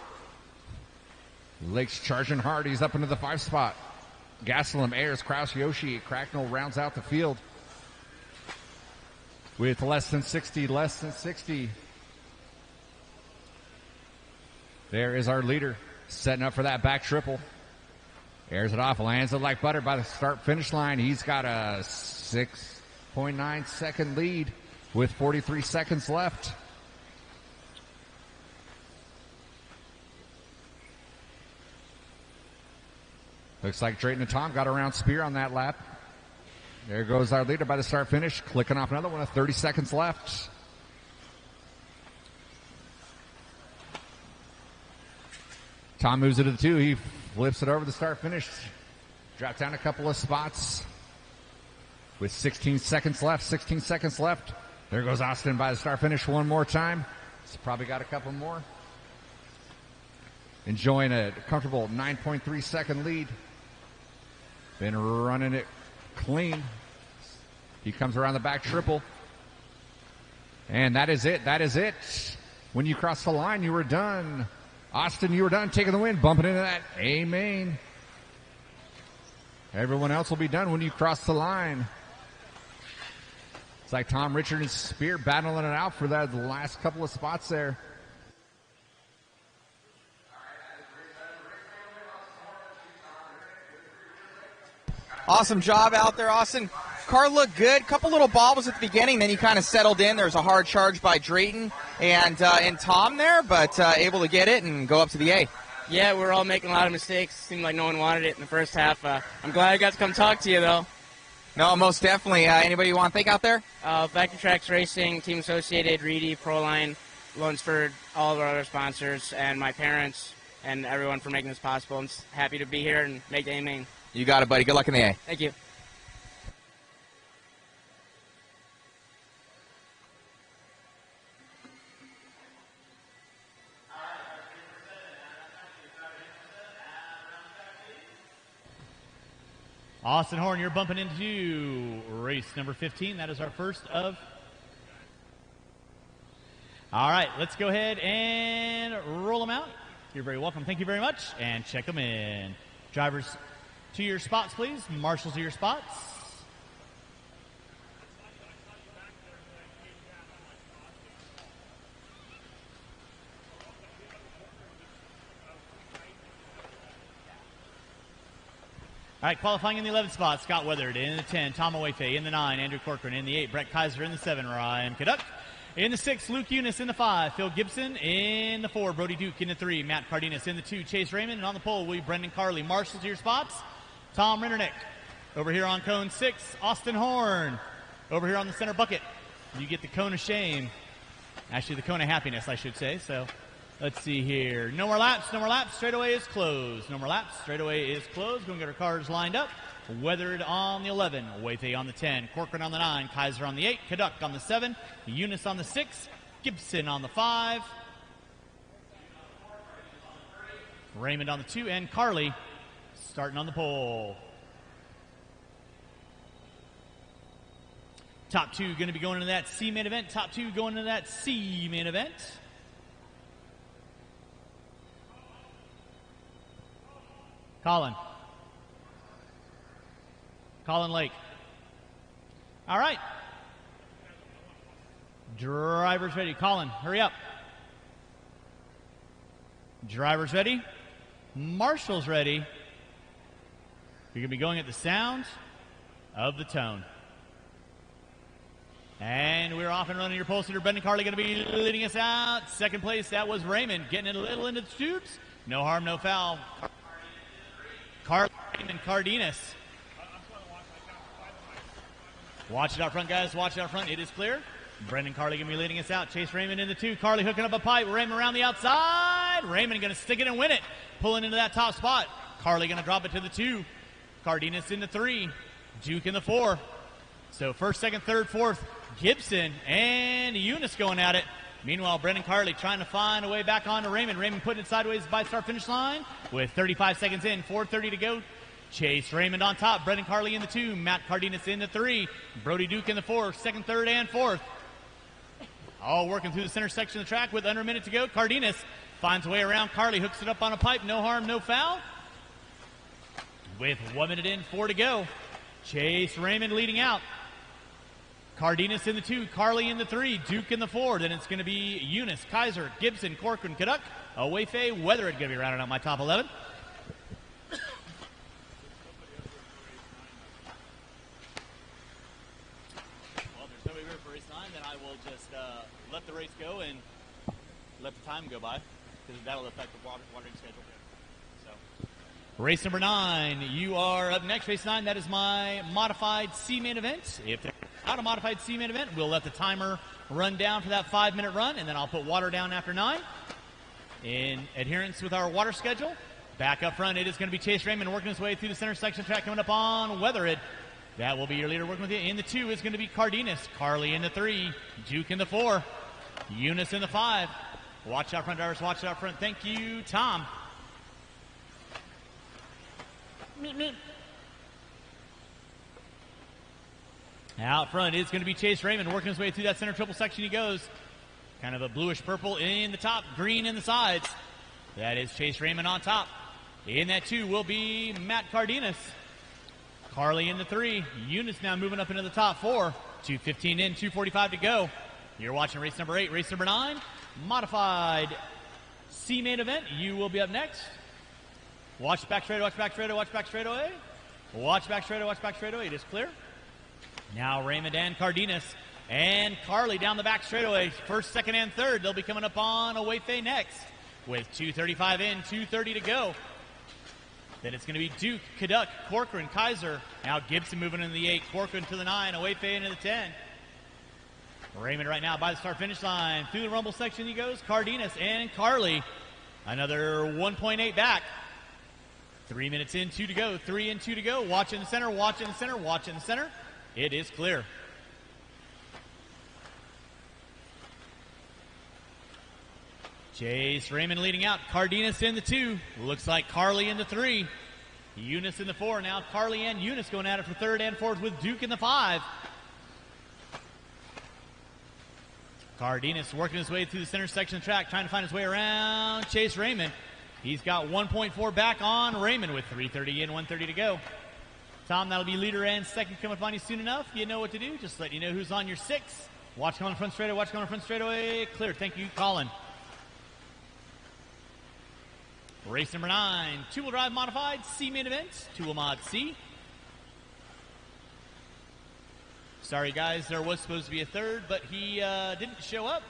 Lake's charging hard. He's up into the 5 spot. Gastelum, Ayers, Krause, Yoshi, Cracknell rounds out the field. with less than 60, less than 60. There is our leader setting up for that back triple. Airs it off, lands it like butter by the start-finish line. He's got a 6.9 second lead with 43 seconds left. Looks like Drayton and Tom got around Spear on that lap. There goes our leader by the start-finish, clicking off another one with 30 seconds left. Tom moves it to the 2. He flips it over the start-finish. Dropped down a couple of spots with 16 seconds left. 16 seconds left. There goes Austin by the start-finish one more time. He's probably got a couple more. Enjoying a comfortable 9.3 second lead. Been running it clean. He comes around the back triple. And that is it. That is it. When you cross the line, you were done. Austin, you were done taking the win, bumping into that A main. Everyone else will be done when you cross the line. It's like Tom, Richard, and Spear battling it out for that last couple of spots there. Awesome job out there, Austin. Car looked good. Couple little bobbles at the beginning, then he kind of settled in. There was a hard charge by Drayton and Tom there, but able to get it and go up to the A. Yeah, we're all making a lot of mistakes. Seemed like no one wanted it in the first half. I'm glad I got to come talk to you, though. No, most definitely. Anybody you want to thank out there? Back to Tracks Racing, Team Associated, Reedy, Proline, Lunsford, all of our other sponsors, and my parents, and everyone for making this possible. I'm just happy to be here and make the A main. You got it, buddy. Good luck in the A. Thank you. Austin Horn, you're bumping into race number 15. That is our first of. All right, let's go ahead and roll them out. You're very welcome. Thank you very much. And check them in. Drivers to your spots, please. Marshals to your spots. All right, qualifying in the 11th spot, Scott Weathered. In the 10, Tom Awefe. In the 9, Andrew Corcoran. In the 8, Brett Kaiser. In the 7, Ryan Caduck. In the 6, Luke Eunice. In the 5, Phil Gibson. In the 4, Brody Duke. In the 3, Matt Cardenas. In the 2, Chase Raymond. And on the pole, will be Brendan Carley. Marshals to your spots, Tom Rindernick. Over here on cone 6, Austin Horn. Over here on the center bucket, you get the cone of shame. Actually, the cone of happiness, I should say. So let's see here. No more laps. No more laps. Straightaway is closed. No more laps. Straightaway is closed. Going to get our cars lined up. Weathered on the 11. Waithe on the 10. Corcoran on the 9. Kaiser on the 8. Caduck on the 7. Eunice on the 6. Gibson on the 5. Raymond on the 2. And Carley starting on the pole. Top 2 going to be going into that C main event. Top 2 going into that C main event. Colin Lake. All right. Drivers ready. Colin, hurry up. Drivers ready. Marshals ready. You're going to be going at the sound of the tone. And we're off and running. Your pole sitter, Brendan Carley, going to be leading us out. Second place, that was Raymond, getting it a little into the shoots. No harm, no foul. Carley and Cardenas. Watch it out front, guys. Watch it out front. It is clear. Brendan Carley going to be leading us out. Chase Raymond in the 2. Carley hooking up a pipe. Raymond around the outside. Raymond going to stick it and win it. Pulling into that top spot. Carley going to drop it to the 2. Cardenas in the 3. Duke in the 4. So first, second, third, fourth. Gibson and Eunice going at it. Meanwhile, Brendan Carley trying to find a way back onto Raymond. Raymond putting it sideways by start finish line with 35 seconds in, 4:30 to go. Chase Raymond on top. Brendan Carley in the 2. Matt Cardenas in the 3. Brody Duke in the 4. Second, third, and fourth. All working through the center section of the track with under a minute to go. Cardenas finds a way around. Carley hooks it up on a pipe. No harm, no foul. With 1 minute in, 4 to go. Chase Raymond leading out. Cardenas in the 2, Carly in the 3, Duke in the 4. Then it's going to be Eunice, Kaiser, Gibson, Corcoran, Caduck, Awayfe, Weathered going to be rounding out my top 11. Well, if there's nobody here for race 9, then I will just let the race go and let the time go by, because that'll affect the watering schedule. So, race number 9, you are up next. Race 9, that is my modified C main event. If there's not a modified C main event, we'll let the timer run down for that 5-minute run, and then I'll put water down after 9. In adherence with our water schedule, back up front, it is going to be Chase Raymond working his way through the center section track, coming up on Weathered. That will be your leader working with you. In the 2 is going to be Cardenas, Carly in the 3, Duke in the 4, Eunice in the 5. Watch out front, drivers, watch out front. Thank you, Tom. Meep. Out front is going to be Chase Raymond working his way through that center triple section. He goes. Kind of a bluish purple in the top, green in the sides. That is Chase Raymond on top. In that 2 will be Matt Cardenas. Carly in the 3. Eunice now moving up into the top 4. 2:15 in, 2:45 to go. You're watching race number 8. Race number 9, modified C main event. You will be up next. Watch back straightaway, watch back straightaway, watch back straightaway. Watch back straightaway, watch back straightaway. It is clear. Now Raymond and Cardenas. And Carly down the back straightaway, first, second, and third. They'll be coming up on Awayfe next with 2:35 in, 2:30 to go. Then it's going to be Duke, Caduck, Corcoran, Kaiser. Now Gibson moving into the 8, Corcoran to the 9, Awayfe into the 10. Raymond right now by the start-finish line. Through the rumble section he goes. Cardenas and Carly. Another 1.8 back. 3 minutes in, 2 to go. 3 and 2 to go. Watch in the center, watch in the center, watch in the center. It is clear. Chase Raymond leading out. Cardenas in the 2. Looks like Carly in the 3. Eunice in the 4. Now Carly and Eunice going at it for third and fourth with Duke in the 5. Cardenas working his way through the center section of the track, trying to find his way around Chase Raymond. He's got 1.4 back on Raymond with 3:30 in, 1:30 to go. Tom, that'll be leader and second coming up on you soon enough. You know what to do. Just let you know who's on your 6. Watch coming front straightaway, watch coming front straightaway. Clear. Thank you, Colin. Race number 9, two-wheel drive modified C main event, two-wheel mod C. Sorry guys, there was supposed to be a third, but he didn't show up.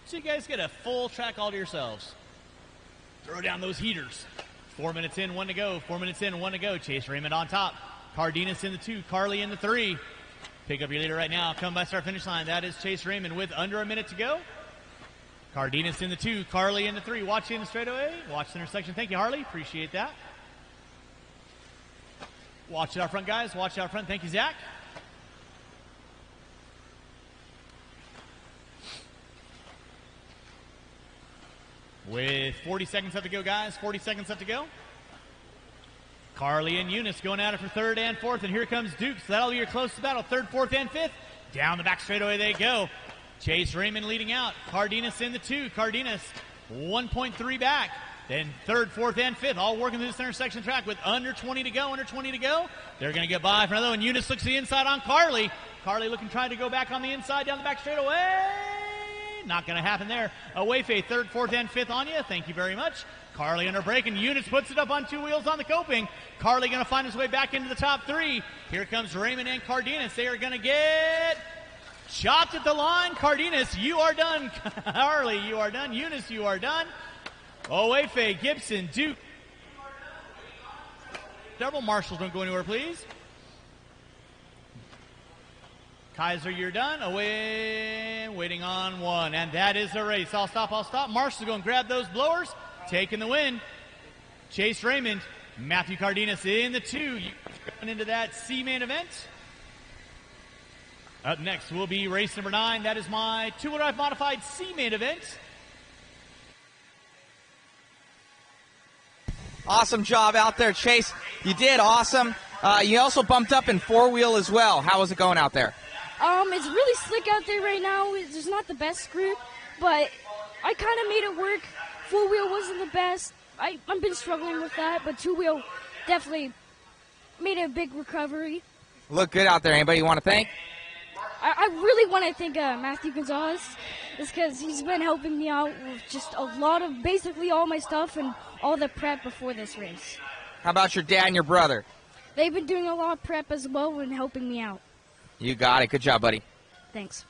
So you guys get a full track all to yourselves. Throw down those heaters. 4 minutes in, 1 to go. 4 minutes in, 1 to go. Chase Raymond on top. Cardenas in the 2, Carly in the 3. Pick up your leader right now. Come by start finish line. That is Chase Raymond with under a minute to go. Cardenas in the 2, Carly in the 3. Watch in the straightaway. Watch the intersection. Thank you, Harley. Appreciate that. Watch it out front, guys. Watch it out front. Thank you, Zach. With 40 seconds left to go, guys. 40 seconds left to go. Carly and Eunice going at it for third and fourth. And here comes Duke. So that'll be your closest battle. Third, fourth, and fifth. Down the back straightaway they go. Chase Raymond leading out. Cardenas in the 2. Cardenas 1.3 back. Then third, fourth, and fifth, all working through this intersection track with under 20 to go. Under 20 to go. They're going to get by for another one. Eunice looks to the inside on Carly. Carly looking, trying to go back on the inside down the back straightaway. Not going to happen there. Awayfe, third, fourth, and fifth on you. Thank you very much. Carly under brake, and Eunice puts it up on 2 wheels on the coping. Carly going to find his way back into the top 3. Here comes Raymond and Cardenas. They are going to get chopped at the line. Cardenas, you are done. Carly, you are done. Eunice, you are done. Awayfe, Gibson, Duke. Double marshals, don't go anywhere, please. Kaiser, you're done. Away, waiting on 1. And that is the race. I'll stop, I'll stop. Marshall's going to grab those blowers. Taking the win. Chase Raymond, Matthew Cardenas in the 2. Going into that C main event. Up next will be race number 9. That is my two-wheel drive modified C main event. Awesome job out there, Chase. You did awesome. You also bumped up in 4-wheel as well. How was it going out there? It's really slick out there right now. It's not the best grip, but I kind of made it work. 4-wheel wasn't the best. I've been struggling with that, but 2-wheel definitely made a big recovery. Look good out there. Anybody you want to thank? I really want to thank Matthew Gonzalez, because he's been helping me out with just a lot of basically all my stuff and all the prep before this race. How about your dad and your brother? They've been doing a lot of prep as well and helping me out. You got it. Good job, buddy. Thanks.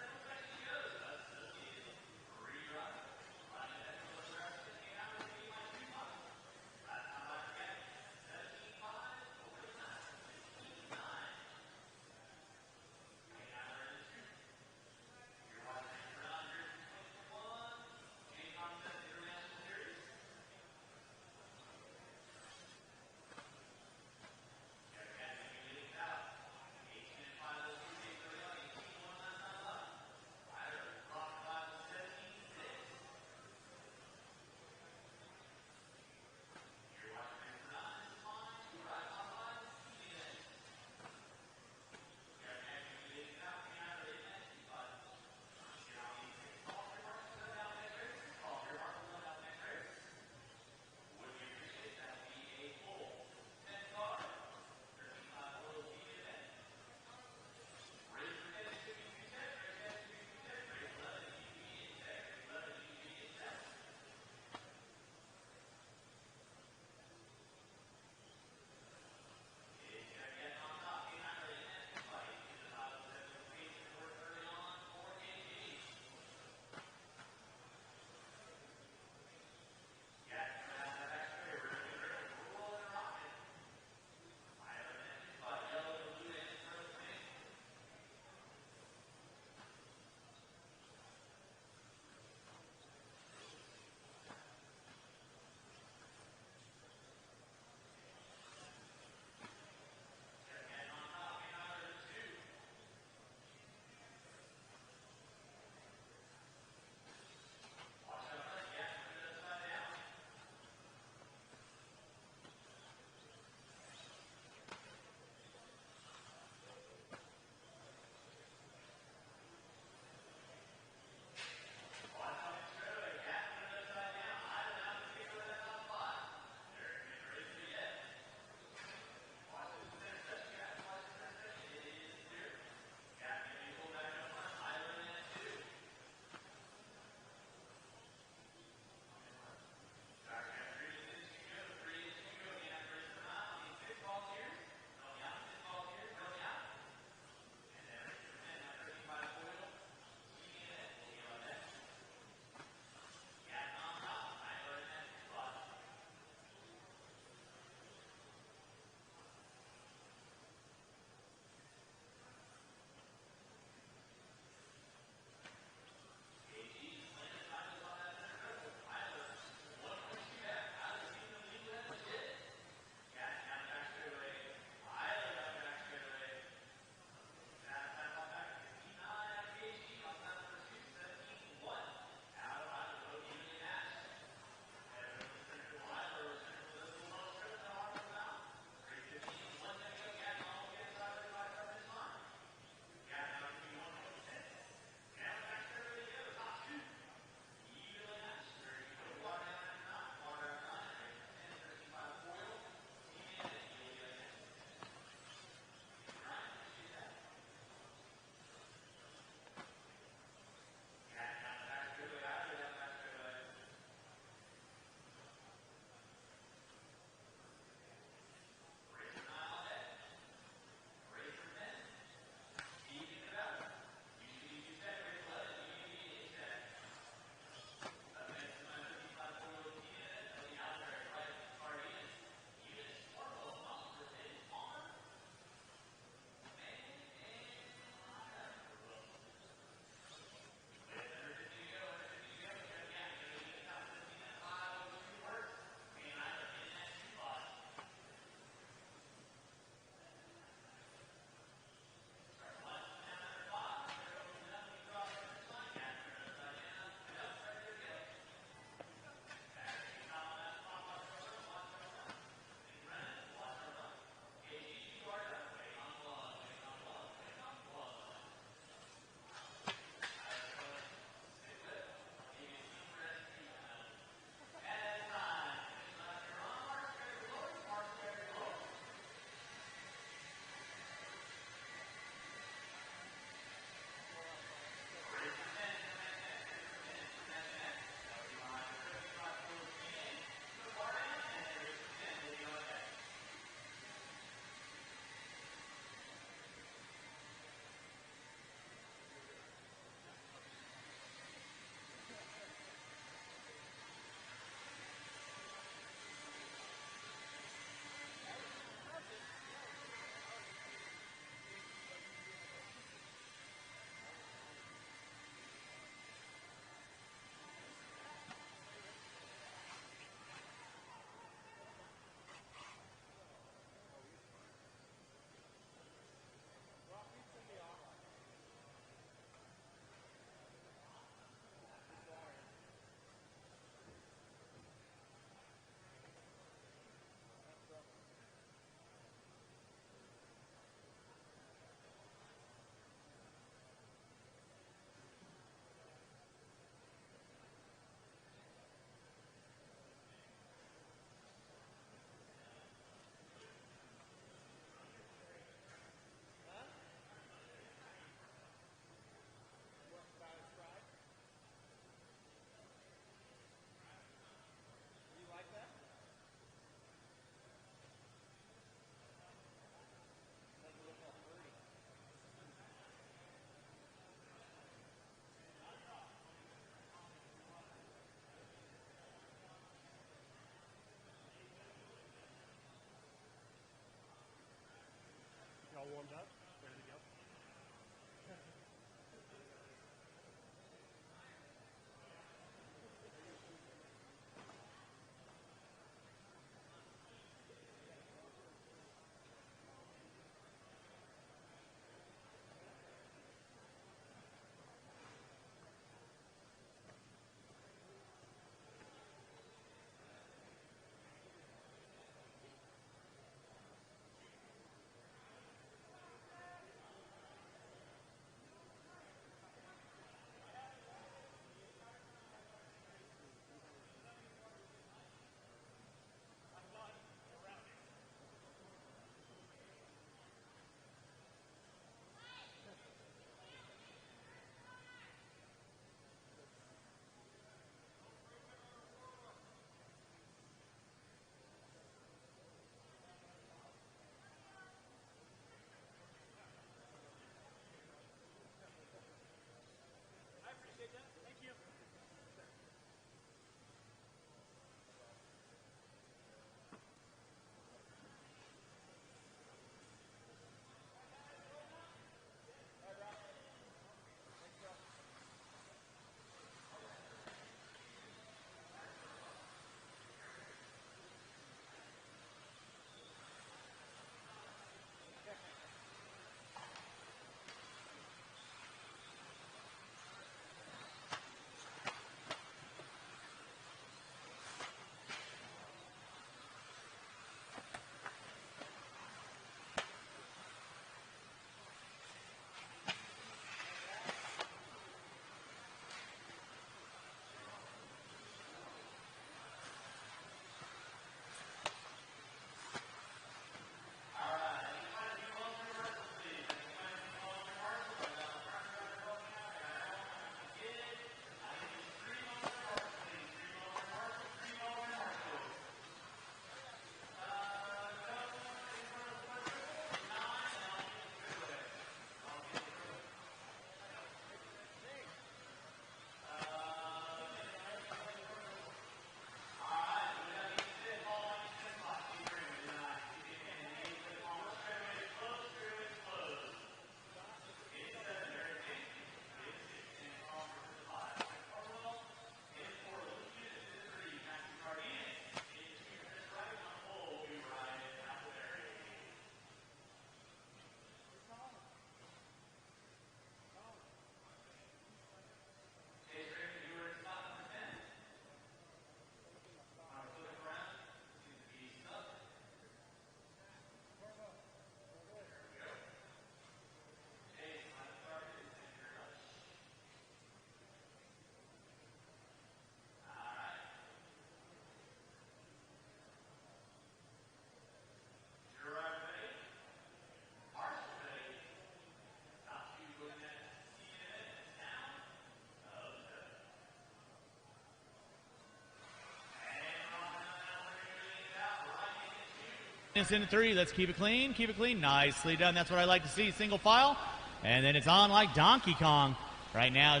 Cardenas into 3. Let's keep it clean. Keep it clean. Nicely done. That's what I like to see. Single file. And then it's on like Donkey Kong. Right now,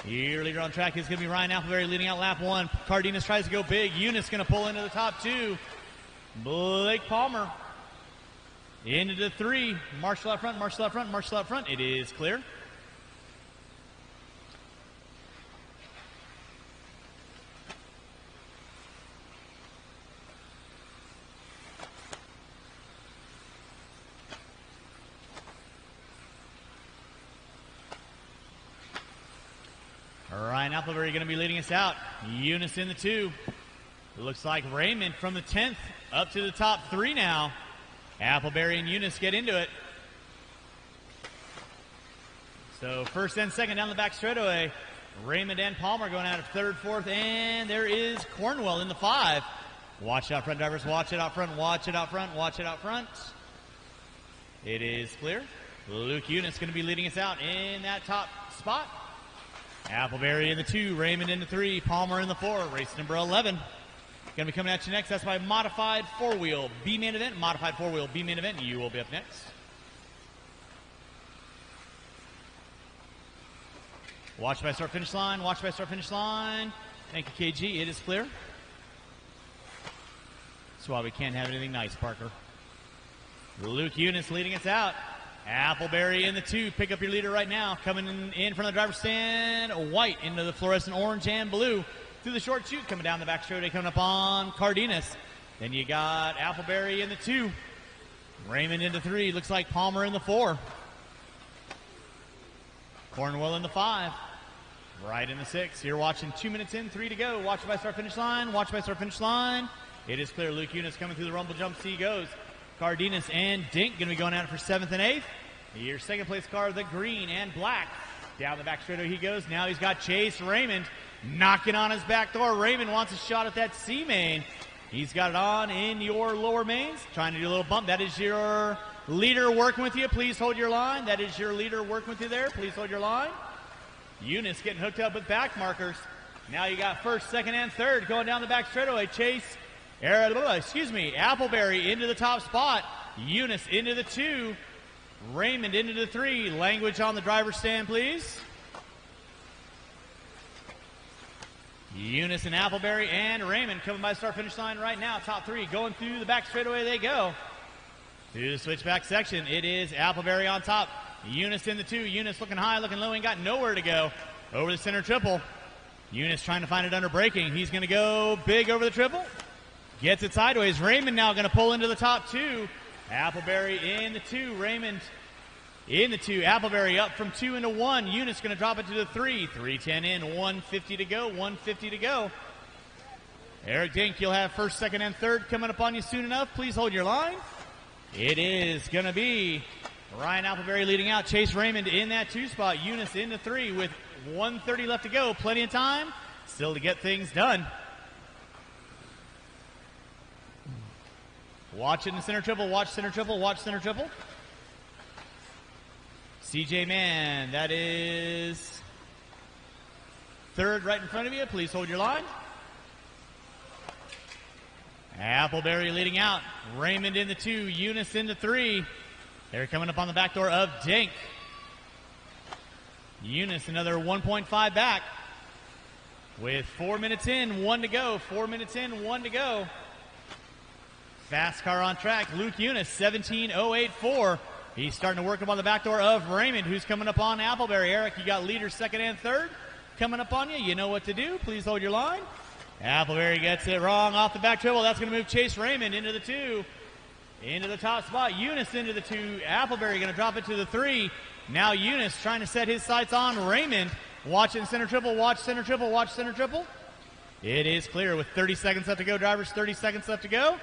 your leader on track is going to be Ryan Appleberry leading out lap 1. Cardenas tries to go big. Eunice going to pull into the top 2. Blake Palmer into the 3. Marshall out front, Marshall out front, Marshall out front. It is clear. Ryan Appleberry going to be leading us out. Eunice in the 2. Looks like Raymond from the 10th up to the top 3 now. Appleberry and Eunice get into it. So first and second down the back straightaway. Raymond and Palmer going out of 3rd, 4th, and there is Cornwell in the 5. Watch it out front, drivers. Watch it out front. Watch it out front. Watch it out front. It is clear. Luke Eunice going to be leading us out in that top spot. Appleberry in the 2, Raymond in the 3, Palmer in the 4. Race number 11. Going to be coming at you next. That's my modified 4-wheel B-main event. Modified 4-wheel B-main event. You will be up next. Watch by start finish line. Watch by start finish line. Thank you, KG. It is clear. That's why we can't have anything nice, Parker. Luke Eunice leading us out. Appleberry in the 2. Pick up your leader right now. Coming in front of the driver's stand. White into the fluorescent orange and blue. Through the short chute. Coming down the back straightaway. Coming up on Cardenas. Then you got Appleberry in the 2. Raymond in the 3. Looks like Palmer in the 4. Cornwell in the 5. Right in the 6. You're watching 2 minutes in, 3 to go. Watch by start finish line. Watch by start finish line. It is clear. Luke Eunice coming through the rumble jump. See goes. Cardenas and Dink going to be going out for 7th and 8th. Your second place car, the green and black. Down the back straightaway he goes. Now he's got Chase Raymond knocking on his back door. Raymond wants a shot at that C main. He's got it on in your lower mains. Trying to do a little bump. That is your leader working with you. Please hold your line. That is your leader working with you there. Please hold your line. Eunice getting hooked up with back markers. Now you got 1st, 2nd, and 3rd going down the back straightaway. Appleberry into the top spot. Eunice into the 2. Raymond into the 3. Language on the driver's stand, please. Eunice and Appleberry and Raymond coming by the start finish line right now. Top 3 going through the back straightaway they go. Through the switchback section, it is Appleberry on top. Eunice in the 2. Eunice looking high, looking low, ain't got nowhere to go. Over the center triple. Eunice trying to find it under braking. He's going to go big over the triple. Gets it sideways. Raymond now going to pull into the top 2. Appleberry in the 2. Raymond in the 2. Appleberry up from 2 into 1. Eunice going to drop it to the 3. 3:10 in. 1:50 to go. 1:50 to go. Eric Dink, you'll have 1st, 2nd, and 3rd coming up on you soon enough. Please hold your line. It is going to be Ryan Appleberry leading out. Chase Raymond in that 2 spot. Eunice in the 3 with 1:30 left to go. Plenty of time still to get things done. Watch it in the center triple. Watch center triple. Watch center triple. CJ Mann, that is 3rd right in front of you. Please hold your line. Appleberry leading out. Raymond in the 2. Eunice in the 3. They're coming up on the back door of Dink. Eunice another 1.5 back. With 4 minutes in, 1 to go. 4 minutes in, 1 to go. Fast car on track. Luke Eunice, 17.084. He's starting to work up on the back door of Raymond, who's coming up on Appleberry. Eric, you got leader 2nd and 3rd coming up on you. You know what to do. Please hold your line. Appleberry gets it wrong off the back triple. That's going to move Chase Raymond into the 2. Into the top spot. Eunice into the 2. Appleberry going to drop it to the 3. Now Eunice trying to set his sights on Raymond. Watching center triple. Watch center triple. Watch center triple. It is clear with 30 seconds left to go, drivers. 30 seconds left to go.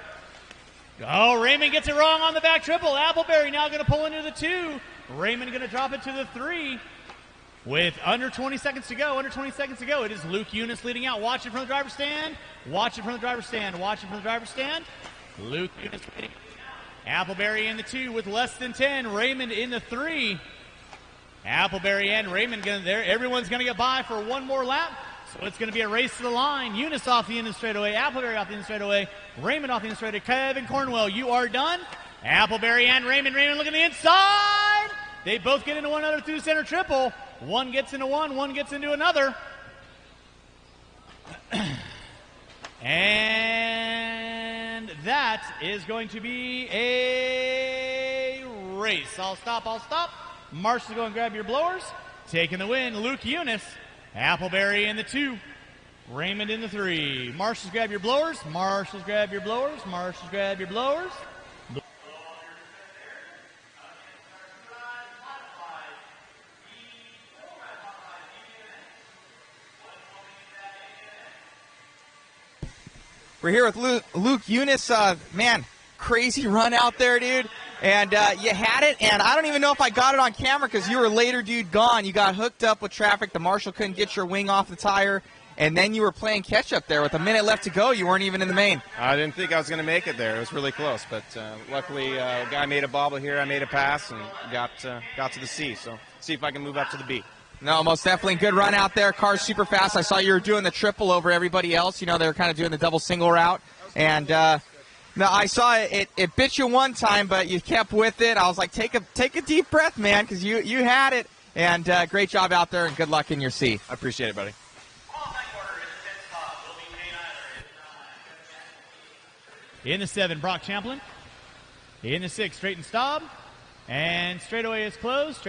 Oh, Raymond gets it wrong on the back triple. Appleberry now going to pull into the 2. Raymond going to drop it to the 3. With under 20 seconds to go. Under 20 seconds to go. It is Luke Eunice leading out. Watch it from the driver's stand. Watch it from the driver's stand. Watch it from the driver's stand. Luke Eunice leading out. Appleberry in the 2 with less than 10. Raymond in the 3. Appleberry and Raymond going there. Everyone's going to get by for one more lap. So it's going to be a race to the line. Eunice off the end of the straightaway. Appleberry off the end of the straightaway. Raymond off the end of the straightaway. Kevin Cornwell, you are done. Appleberry and Raymond. Raymond looking the inside. They both get into one another through the center triple. One gets into one gets into another. And that is going to be a race. I'll stop. Marshall, go and grab your blowers. Taking the win, Luke Eunice. Appleberry in the 2. Raymond in the 3. Marshalls, grab your blowers. Marshalls, grab your blowers. Marshalls, grab your blowers. We're here with Luke Eunice. Man, crazy run out there, dude. And you had it, and I don't even know if I got it on camera because you were later, dude, gone. You got hooked up with traffic. The marshal couldn't get your wing off the tire, and then you were playing catch-up there. With a minute left to go, you weren't even in the main. I didn't think I was going to make it there. It was really close, but luckily a guy made a bobble here. I made a pass and got to the C, so see if I can move up to the B. No, most definitely good run out there. Car's super fast. I saw you were doing the triple over everybody else. You know, they were kind of doing the double single route. And no, I saw it bit you one time, but you kept with it. I was like, take a deep breath, man, because you had it. And great job out there, and good luck in your C. I appreciate it, buddy. In the 7, Brock Champlin. In the 6, Straight and Staub. And straightaway is closed.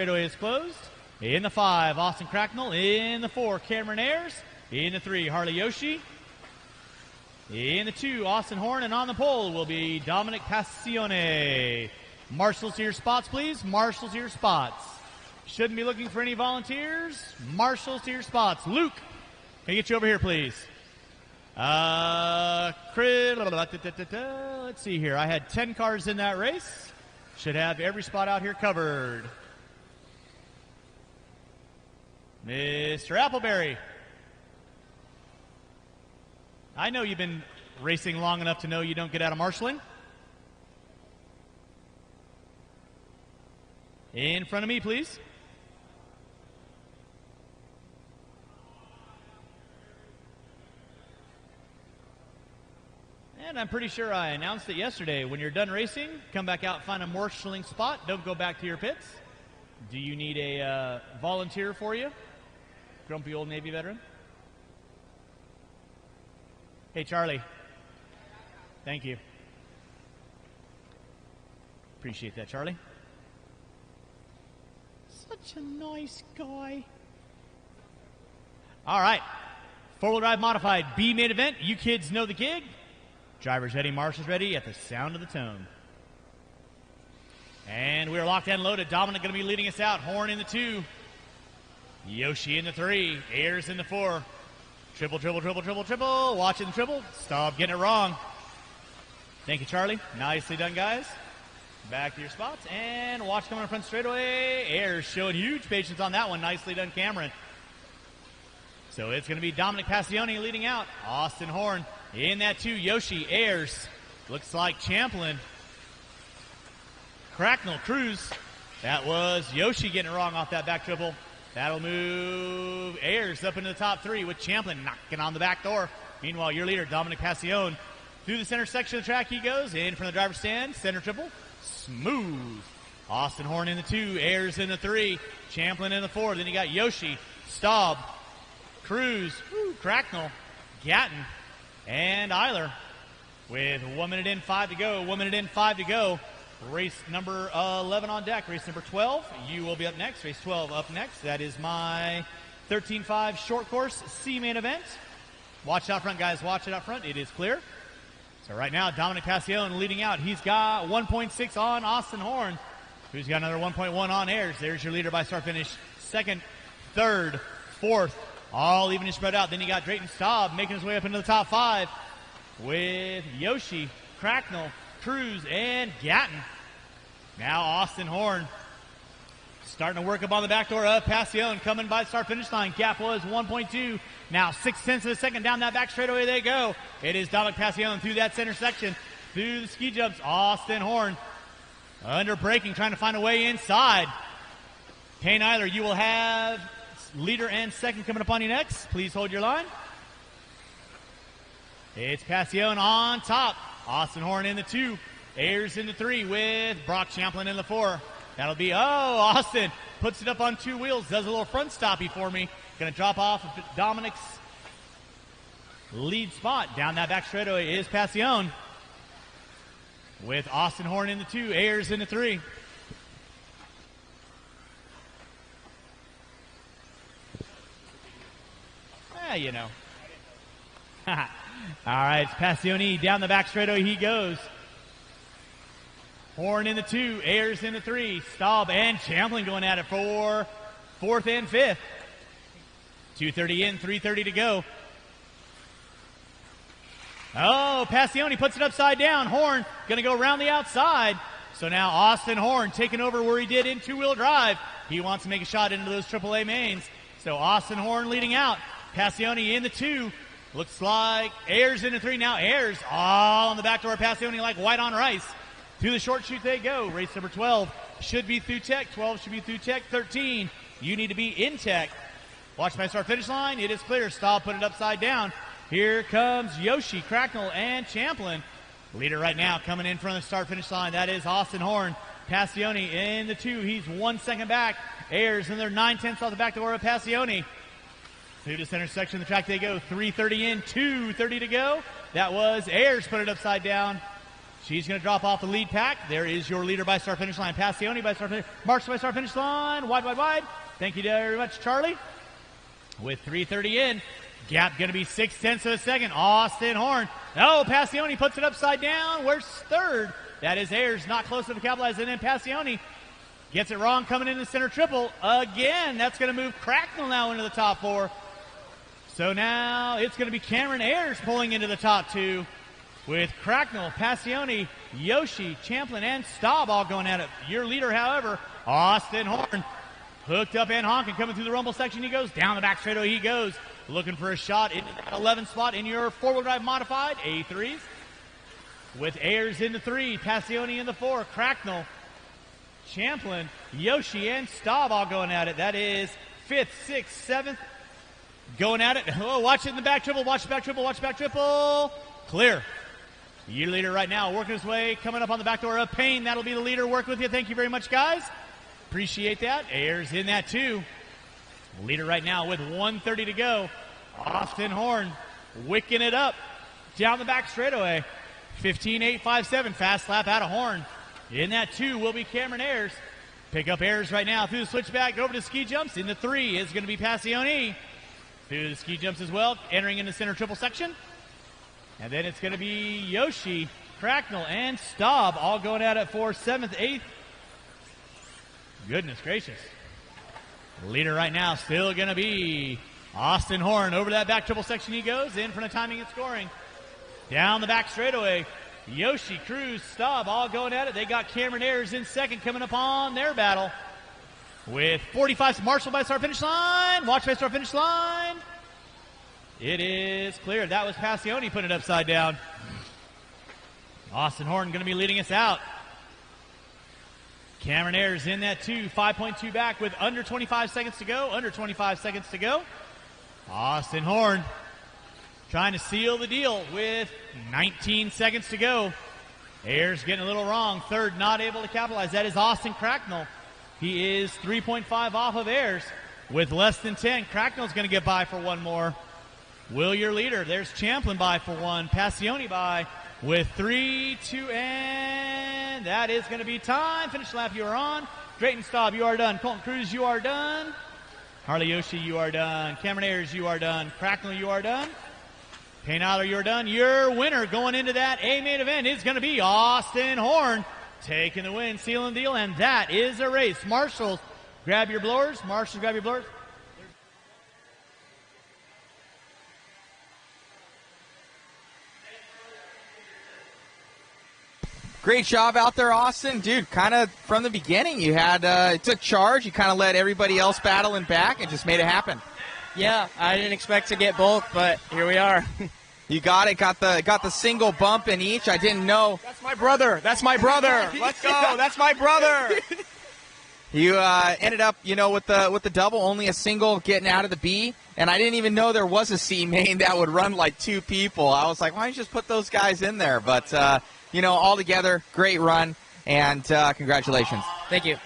In the 5, Austin Cracknell. In the 4, Cameron Ayers. In the 3, Harley Yoshi. In the 2, Austin Horn. And on the pole will be Dominic Passione. Marshals to your spots, please. Marshals to your spots. Shouldn't be looking for any volunteers. Marshals to your spots. Luke, can I get you over here, please? Let's see here. I had 10 cars in that race. Should have every spot out here covered. Mr. Appleberry. I know you've been racing long enough to know you don't get out of marshaling. In front of me, please. And I'm pretty sure I announced it yesterday. When you're done racing, come back out, find a marshaling spot. Don't go back to your pits. Do you need a volunteer for you? Grumpy old Navy veteran? Hey, Charlie. Thank you. Appreciate that, Charlie. Such a nice guy. All right. Four-wheel drive modified B main event. You kids know the gig. Drivers ready, marshals ready at the sound of the tone. And we're locked and loaded. Dominic going to be leading us out. Horn in the 2. Yoshi in the 3. Ayers in the 4. Triple. Watching the triple. Stop getting it wrong. Thank you, Charlie. Nicely done, guys. Back to your spots. And watch coming in front straightaway. Ayers showing huge patience on that one. Nicely done, Cameron. So it's going to be Dominic Passione leading out. Austin Horn in that 2. Yoshi, Ayers. Looks like Champlin. Cracknell, Cruz. That was Yoshi getting it wrong off that back triple. That'll move Ayers up into the top 3 with Champlin knocking on the back door. Meanwhile, your leader, Dominic Passione, through the center section of the track he goes. In from the driver's stand, center triple. Smooth. Austin Horn in the 2, Ayers in the 3, Champlin in the 4. Then you got Yoshi, Staub, Cruz, Cracknell, Gatton, and Eiler. With 1 minute in, 5 to go. 1 minute in, 5 to go. Race number 11 on deck. Race number 12, you will be up next. Race 12 up next. That is my 13.5 short course C main event. Watch it out front, guys. Watch it out front. It is clear. So right now, Dominic Passione leading out. He's got 1.6 on Austin Horn, who's got another 1.1 on Ayers. There's your leader by start finish. Second, third, fourth, all evenly spread out. Then you got Drayton Staub making his way up into the top 5 with Yoshi, Cracknell, Cruz, and Gatton. Now Austin Horn starting to work up on the back door of Passione, coming by the start-finish line. Gap was 1.2. Now 0.6 of a second down that back straightaway they go. It is Dominic Passione through that center section, through the ski jumps. Austin Horn under braking, trying to find a way inside. Payne Eiler, you will have leader and second coming up on you next. Please hold your line. It's Passione on top. Austin Horn in the 2. Ayers in the 3 with Brock Champlin in the 4. That'll be, Austin puts it up on 2 wheels. Does a little front stoppy for me. Going to drop off Dominic's lead spot. Down that back straightaway is Passione with Austin Horn in the 2. Ayers in the 3. You know. All right, it's Passione down the back straightaway. He goes. Horn in the 2, Ayers in the 3, Staub and Champlin going at it for 4th and 5th. 2:30 in, 3:30 to go. Passione puts it upside down. Horn going to go around the outside. So now Austin Horn taking over where he did in 2-wheel drive. He wants to make a shot into those AAA mains. So Austin Horn leading out. Passione in the 2. Looks like Ayers in the 3 now. Ayers all on the back door of Passione like white on rice. Through the short chute they go. Race number 12 should be through tech. 12 should be through tech. 13, you need to be in tech. Watch my start finish line. It is clear. Stahl put it upside down. Here comes Yoshi, Cracknell, and Champlin. Leader right now coming in front of the start finish line. That is Austin Horn. Passione in the 2. He's 1 second back. Ayers and they're 9/10 off the back door of Passione. Through the center section of the track they go. 3:30 in, 2:30 to go. That was Ayers put it upside down. She's going to drop off the lead pack. There is your leader by start finish line. Passione by start finish. Marks by start finish line. Wide, wide, wide. Thank you very much, Charlie. With 3:30 in, gap going to be 6/10 of a second. Austin Horn. Passione puts it upside down. Where's third? That is Ayers, not close enough to capitalize. And then Passione gets it wrong coming in the center triple. Again, that's going to move Cracknell now into the top 4. So now it's going to be Cameron Ayers pulling into the top 2 with Cracknell, Passione, Yoshi, Champlin, and Staub all going at it. Your leader, however, Austin Horn, hooked up and honking, coming through the rumble section. He goes down the back straightaway. He goes looking for a shot into that 11th spot in your 4-wheel drive modified A3s. With Ayers in the 3, Passione in the 4, Cracknell, Champlin, Yoshi, and Staub all going at it. That is 5th, 6th, 7th. Going at it. Watch it in the back triple. Watch the back triple. Watch the back triple. Clear. Your leader right now working his way. Coming up on the back door of Payne. That'll be the leader working with you. Thank you very much, guys. Appreciate that. Ayers in that too. Leader right now with 1:30 to go. Austin Horn wicking it up. Down the back straightaway. 15.857. Fast lap out of Horn. In that 2 will be Cameron Ayers. Pick up Ayers right now through the switchback over to ski jumps. In the 3 is going to be Passione. Through the ski jumps as well, entering in the center triple section. And then it's going to be Yoshi, Cracknell, and Staub all going at it for 7th, 8th. Goodness gracious. Leader right now still going to be Austin Horn. Over that back triple section he goes, in front of timing and scoring. Down the back straightaway, Yoshi, Cruz, Staub all going at it. They got Cameron Ayers in second coming up on their battle. With 45, Marshall by start finish line. Watch by start finish line. It is clear. That was Passione putting it upside down. Austin Horn going to be leading us out. Cameron Ayers in that 2, 5.2 back with under 25 seconds to go. Under 25 seconds to go. Austin Horn trying to seal the deal with 19 seconds to go. Ayers getting a little wrong. Third, not able to capitalize. That is Austin Cracknell. He is 3.5 off of Ayers with less than 10. Cracknell's going to get by for one more. Will your leader. There's Champlin by for 1. Passione by with 3, 2, and that is going to be time. Finish lap, you are on. Drayton Staub, you are done. Colton Cruz, you are done. Harley Yoshi, you are done. Cameron Ayers, you are done. Cracknell, you are done. Payne Eiler, you are done. Your winner going into that A main event is going to be Austin Horn. Taking the win, sealing the deal, and that is a race. Marshals, grab your blowers. Marshals, grab your blowers. Great job out there, Austin. Dude, kind of from the beginning, you had it took charge. You kind of let everybody else battle in back and just made it happen. Yeah, I didn't expect to get both, but here we are. You got it. Got the single bump in each. I didn't know. That's my brother. That's my brother. Let's go. That's my brother. You ended up, with the double, only a single getting out of the B, and I didn't even know there was a C main that would run like 2 people. I was like, why don't you just put those guys in there? But, all together, great run, and congratulations. Thank you.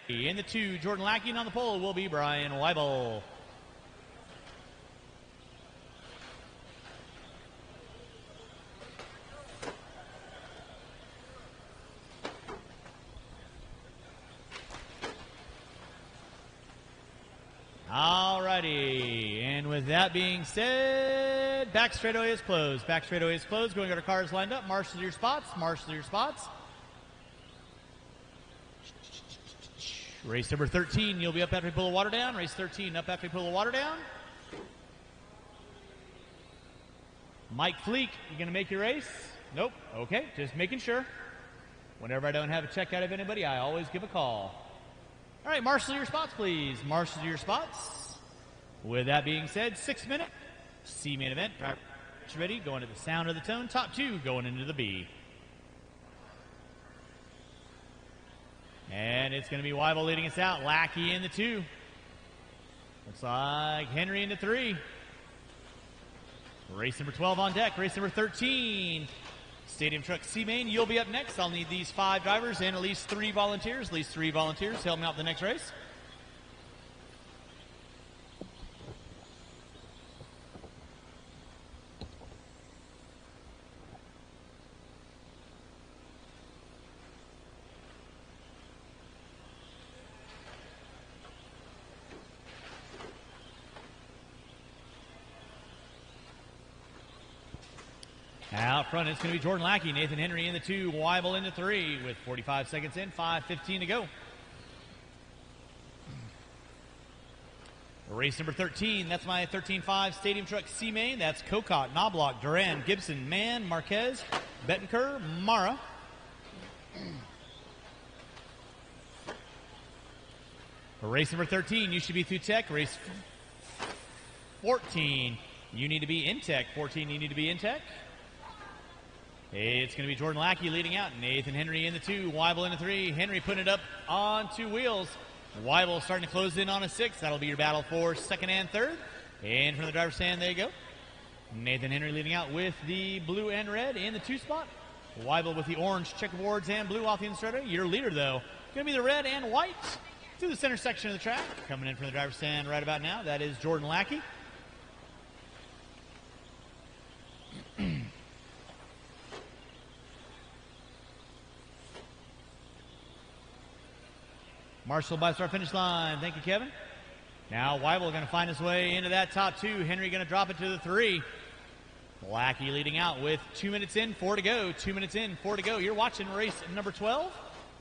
In the 2, Jordan Lackey, and on the pole will be Brian Weibel. Alrighty, and with that being said, back straightaway is closed. Back straightaway is closed. Going to our cars lined up. Marshal your spots. Marshal your spots. Race number 13, you'll be up after we pull the water down. Race 13, up after we pull the water down. Mike Fleek, you going to make your race? Nope. Okay, just making sure. Whenever I don't have a check out of anybody, I always give a call. All right, marshal your spots, please. Marshal your spots. With that being said, 6-minute C main event. Ready, going to the sound of the tone. Top 2 going into the B. And it's going to be Weibel leading us out. Lackey in the 2. Looks like Henry in the 3. Race number 12 on deck. Race number 13. Stadium Truck C-Main, you'll be up next. I'll need these 5 drivers and at least 3 volunteers. At least 3 volunteers. Help me out the next race. Out front, it's going to be Jordan Lackey, Nathan Henry in the 2, Weibel in the 3 with 45 seconds in, 5:15 to go. Race number 13, that's my 13-5 Stadium Truck C-Main. That's Kokot, Knobloch, Duran, Gibson, Mann, Marquez, Bettencourt, Mara. Race number 13, you should be through tech. Race 14, you need to be in tech. 14, you need to be in tech. It's going to be Jordan Lackey leading out. Nathan Henry in the 2, Weibel in the 3. Henry putting it up on 2 wheels. Weibel starting to close in on a 6. That'll be your battle for 2nd and 3rd. And from the driver's stand, there you go. Nathan Henry leading out with the blue and red in the 2 spot. Weibel with the orange checkerboards and blue off the instructor. Your leader, though, going to be the red and white through the center section of the track. Coming in from the driver's stand right about now, that is Jordan Lackey. Marshall by start finish line. Thank you, Kevin. Now Weibel going to find his way into that top 2. Henry going to drop it to the 3. Lackey leading out with 2 minutes in, 4 to go. 2 minutes in, 4 to go. You're watching race number 12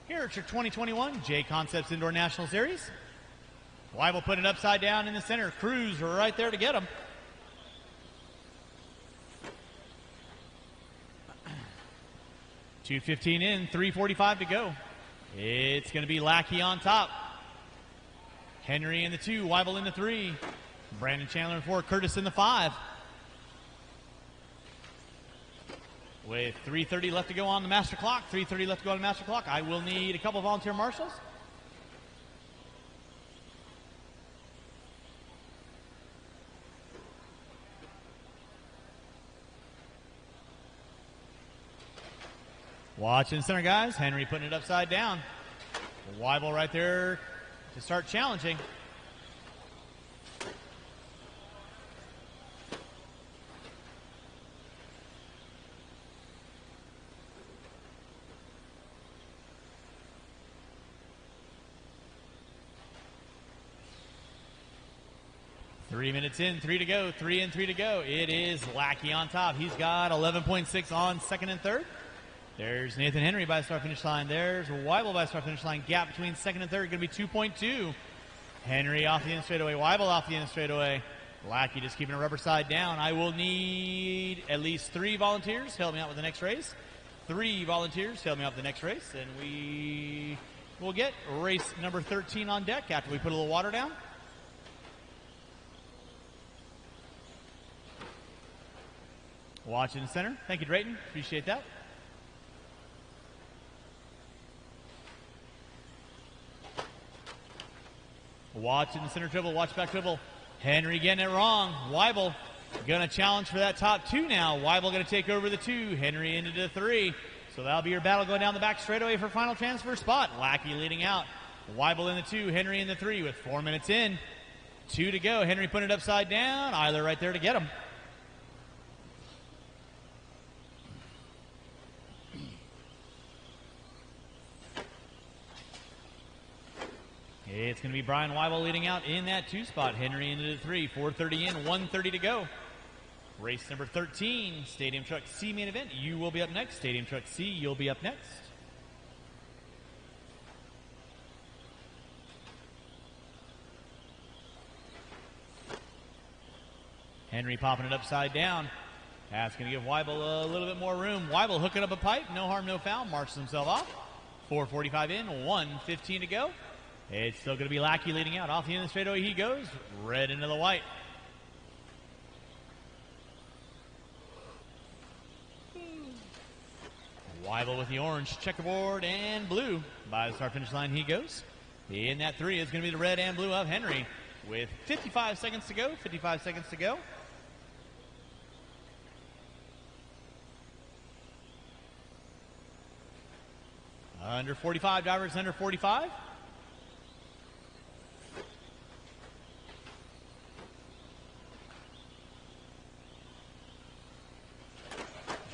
here at your 2021 JConcepts Indoor National Series. Weibel put it upside down in the center. Cruz right there to get him. .215 in, 3:45 to go. It's going to be Lackey on top. Henry in the 2, Weibel in the 3. Brandon Chandler in 4, Curtis in the 5. With 3:30 left to go on the master clock. 3:30 left to go on the master clock. I will need a couple of volunteer marshals. Watch in center, guys. Henry putting it upside down. Weibel right there to start challenging. Three minutes in, 3 to go, 3 and 3 to go. It is Lackey on top. He's got 11.6 on 2nd and 3rd. There's Nathan Henry by the start finish line. There's Weibel by the start finish line. Gap between 2nd and 3rd going to be 2.2. Henry off the end straightaway. Weibel off the end straightaway. Lackey just keeping a rubber side down. I will need at least 3 volunteers. Help me out with the next race. 3 volunteers. Help me out with the next race. And we we'll get race number 13 on deck after we put a little water down. Watch in the center. Thank you, Drayton. Appreciate that. Watch in the center triple. Watch back triple. Henry getting it wrong. Weibel going to challenge for that top 2 now. Weibel going to take over the 2. Henry into the 3. So that'll be your battle going down the back straightaway for final transfer spot. Lackey leading out. Weibel in the 2. Henry in the 3 with 4 minutes in. 2 to go. Henry putting it upside down. Eiler right there to get him. It's going to be Brian Weibel leading out in that 2 spot. Henry into the 3. 4:30 in, 1:30 to go. Race number 13, Stadium Truck C main event. You will be up next. Stadium Truck C, you'll be up next. Henry popping it upside down. That's going to give Weibel a little bit more room. Weibel hooking up a pipe. No harm, no foul. Marches himself off. 4:45 in, 1:15 to go. It's still going to be Lackey leading out. Off the end of the straightaway he goes. Red into the white. Weibel with the orange, checkerboard, and blue. By the start-finish line he goes. In that 3 is going to be the red and blue of Henry. With 55 seconds to go. 55 seconds to go. Under 45, drivers under 45.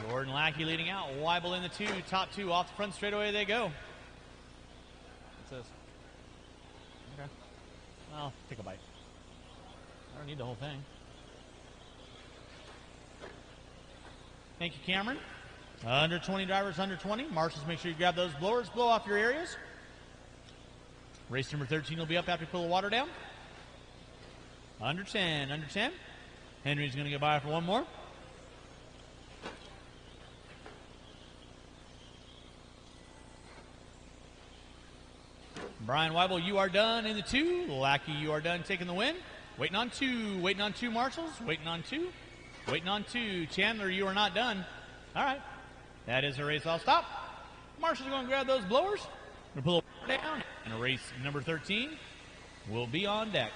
Jordan Lackey leading out. Weibel in the 2. Top 2 off the front straightaway they go. What's this? Okay. I'll take a bite. I don't need the whole thing. Thank you, Cameron. Under 20 drivers, under 20. Marshals, make sure you grab those blowers. Blow off your areas. Race number 13 will be up after we pull the water down. Under 10, under 10. Henry's going to get by for one more. Brian Weibel, you are done in the 2. Lackey, you are done taking the win. Waiting on 2. Waiting on 2, Marshals. Waiting on 2. Waiting on 2. Chandler, you are not done. All right. That is a race. I'll stop. Marshals are going to grab those blowers. We're going to pull it down. And race number 13 will be on deck.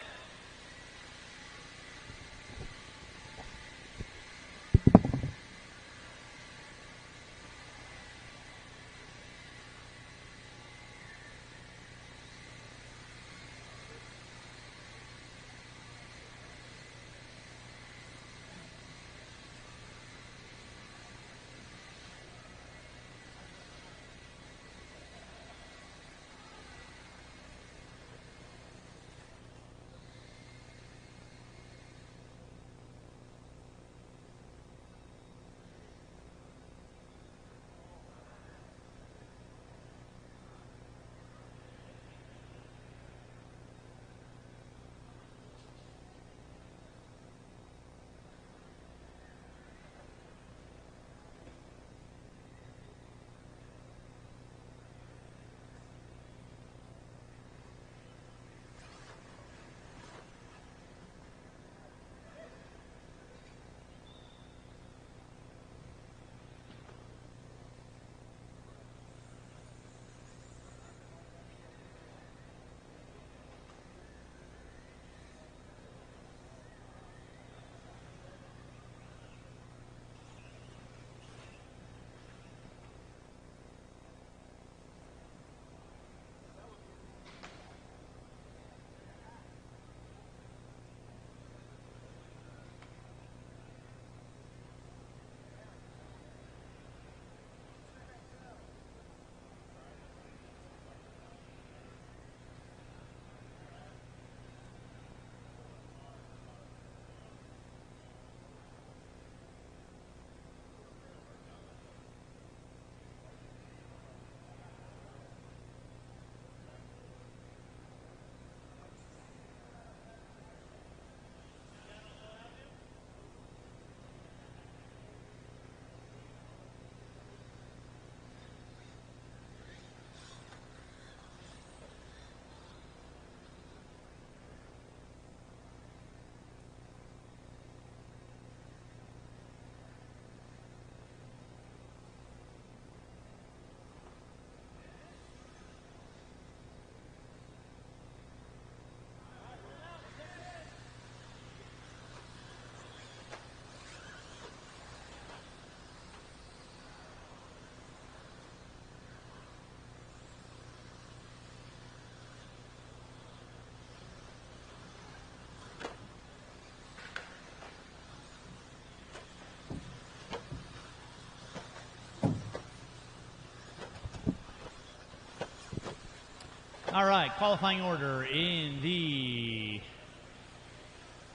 All right, qualifying order in the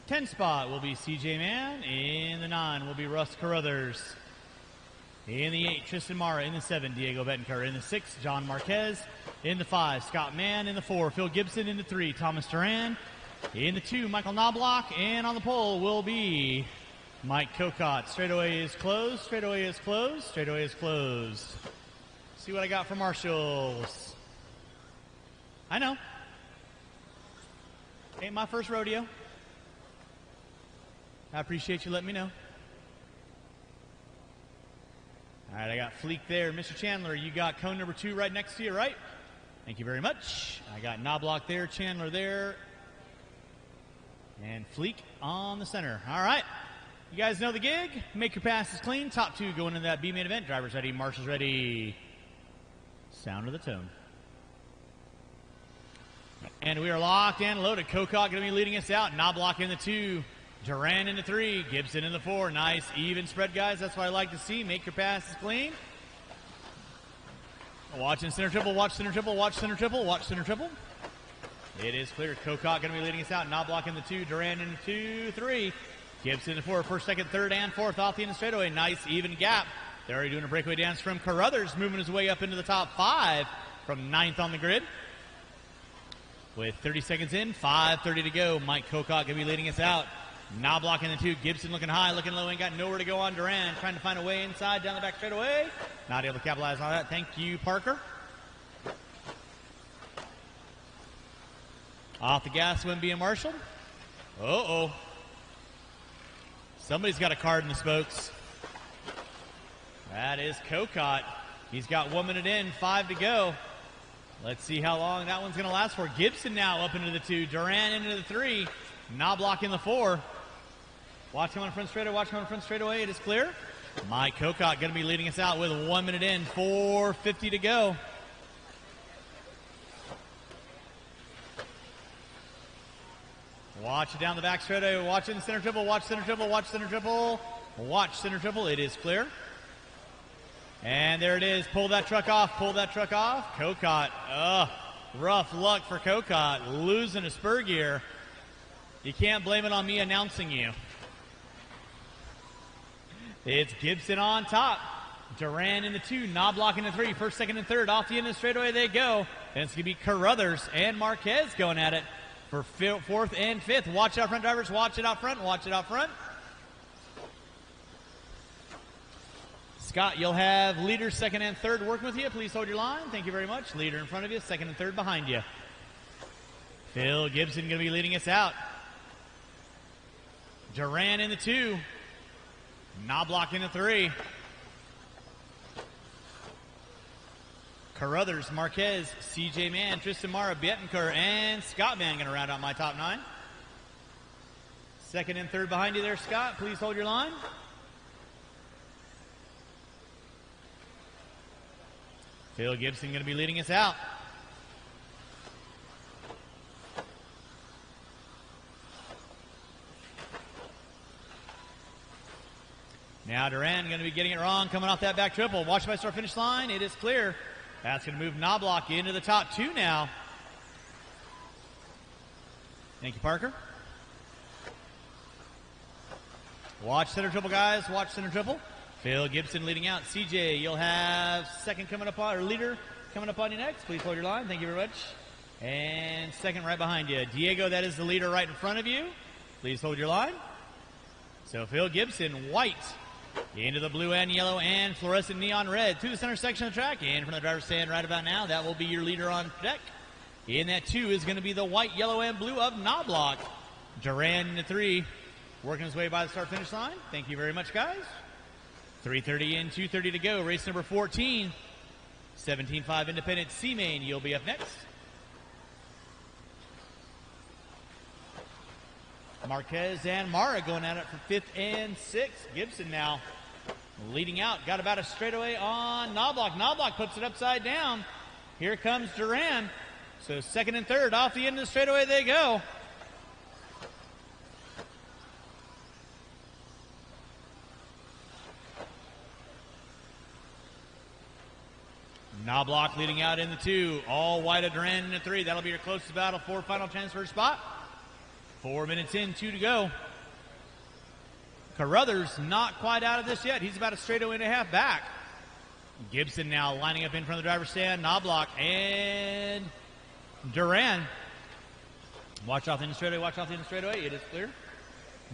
10 spot will be CJ Mann. In the 9 will be Russ Carruthers. In the 8, Tristan Mara. In the 7, Diego Betancourt. In the 6, John Marquez. In the 5, Scott Mann. In the 4, Phil Gibson. In the 3, Thomas Duran. In the 2, Michael Knobloch. And on the pole will be Mike Kokot. Straightaway is closed. Straightaway is closed. Straightaway is closed. See what I got for marshals. I know. Ain't my first rodeo. I appreciate you letting me know. All right, I got Fleek there. Mr. Chandler, you got cone number 2 right next to you, right? Thank you very much. I got Knobloch there, Chandler there, and Fleek on the center. All right. You guys know the gig. Make your passes clean. Top 2 going into that B main event. Drivers ready. Marshals ready. Sound of the tone. And we are locked and loaded. Kokot going to be leading us out. Knobloch in the 2. Duran in the 3. Gibson in the 4. Nice even spread, guys. That's what I like to see. Make your passes clean. Watching center triple. Watch center triple. Watch center triple. Watch center triple. It is clear. Kokot going to be leading us out. Knobloch in the 2. Duran in the 2, 3. Gibson in the 4. First, second, third, and fourth off the end of the straightaway. Nice even gap. They're already doing a breakaway dance from Carruthers, moving his way up into the top 5 from 9th on the grid. With 30 seconds in, 5:30 to go. Mike Kokot going to be leading us out. Knobloch in the 2. Gibson looking high, looking low, ain't got nowhere to go on Duran. Trying to find a way inside, down the back straightaway. Not able to capitalize on that. Thank you, Parker. Off the gas when being marshaled. Uh-oh. Somebody's got a card in the spokes. That is Kokot. He's got 1 minute in, 5 to go. Let's see how long that one's going to last for. Gibson now up into the 2. Duran into the 3. Knobloch in the 4. Watch him on front straightaway. Watch him on front straightaway. It is clear. Mike Kokot going to be leading us out with 1 minute in, 4:50 to go. Watch it down the back straightaway. Watch it in center triple. Watch center triple. Watch center triple. Watch center triple. It is clear. And there it is. Pull that truck off. Pull that truck off. Kokot. Rough luck for Kokot. Losing a spur gear. You can't blame it on me announcing you. It's Gibson on top. Duran in the 2. Knobloch in the 3. First, second, and third. Off the end of the straightaway they go. And it's going to be Carruthers and Marquez going at it for 4th and 5th. Watch it out front, drivers. Watch it out front. Watch it out front. Scott, you'll have leader, second, and third working with you. Please hold your line. Thank you very much. Leader in front of you, second and third behind you. Phil Gibson going to be leading us out. Duran in the 2. Knobloch in the 3. Carruthers, Marquez, CJ Mann, Tristan Mara, Betancourt, and Scott Mann going to round out my top 9. Second and third behind you there, Scott. Please hold your line. Phil Gibson going to be leading us out. Now Duran going to be getting it wrong, coming off that back triple. Watch by start finish line. It is clear. That's going to move Knobloch into the top 2 now. Thank you, Parker. Watch center triple, guys. Watch center triple. Phil Gibson leading out. CJ, you'll have second coming up on, or leader coming up on you next. Please hold your line. Thank you very much. And second right behind you. Diego, that is the leader right in front of you. Please hold your line. So Phil Gibson, white, into the blue and yellow and fluorescent neon red to the center section of the track. And from the driver's stand right about now, that will be your leader on deck. In that 2 is going to be the white, yellow, and blue of Knobloch. Duran in the 3, working his way by the start-finish line. Thank you very much, guys. 3:30 in, 2:30 to go. Race number 14. 17.5 Independent C-Main. You'll be up next. Marquez and Mara going at it for 5th and 6th. Gibson now leading out. Got about a straightaway on Knobloch. Knobloch puts it upside down. Here comes Duran. So second and third off the end of the straightaway they go. Knobloch leading out in the 2. All white of Duran in the 3. That'll be your closest battle for final chance for a spot. 4 minutes in, 2 to go. Carruthers not quite out of this yet. He's about a straightaway and a half back. Gibson now lining up in front of the driver's stand. Knobloch and Duran. Watch off in the straightaway, watch off in the straightaway. It is clear.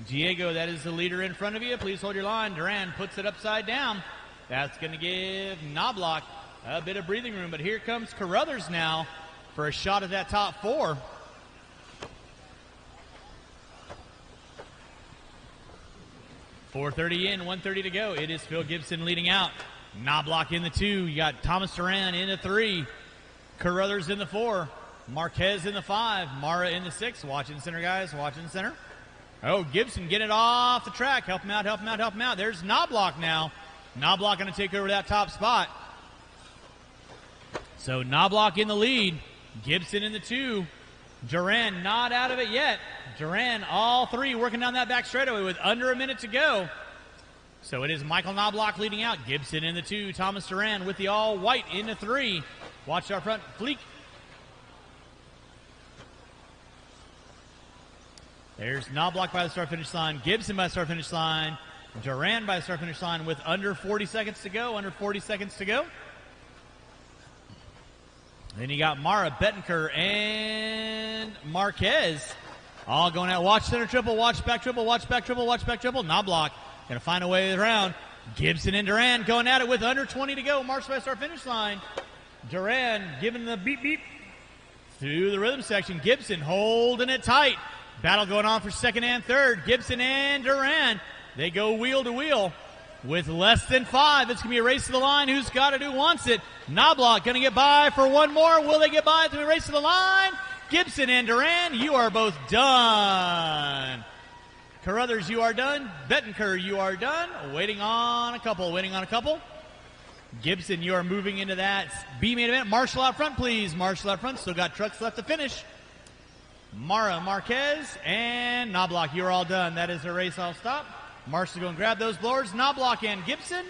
Diego, that is the leader in front of you. Please hold your line. Duran puts it upside down. That's going to give Knobloch a bit of breathing room. But here comes Carruthers now for a shot at that top 4. .430 in, 1:30 to go. It is Phil Gibson leading out. Knobloch in the 2. You got Thomas Duran in the 3. Carruthers in the 4. Marquez in the 5. Mara in the 6. Watching center, guys. Watching center. Oh, Gibson getting it off the track. Help him out, help him out, help him out. There's Knobloch now. Knobloch going to take over that top spot. So Knobloch in the lead. Gibson in the 2. Duran not out of it yet. Duran, all 3 working down that back straightaway with under a minute to go. So it is Michael Knobloch leading out. Gibson in the 2. Thomas Duran with the all white in the 3. Watch our front. Fleek. There's Knobloch by the start-finish line. Gibson by the start-finish line. Duran by the start-finish line with under 40 seconds to go. Under 40 seconds to go. Then you got Mara, Bettenker, and Marquez. All going out. Watch center triple, watch back triple, watch back triple, watch back triple. Knobloch going to find a way around. Gibson and Duran going at it with under 20 to go. March by start-finish line. Duran giving the beep beep through the rhythm section. Gibson holding it tight. Battle going on for second and third. Gibson and Duran. They go wheel to wheel with less than 5. It's going to be a race to the line. Who's got it? Who wants it? Knobloch going to get by for one more. Will they get by? It's going to be a race to the line. Gibson and Duran, you are both done. Carruthers, you are done. Bettenker, you are done. Waiting on a couple. Waiting on a couple. Gibson, you are moving into that B main event. Marshall out front, please. Marshall out front. Still got trucks left to finish. Mara, Marquez, and Knobloch, you're all done. That is a race. I'll stop. Marshall going to grab those blowers. Knobloch and Gibson,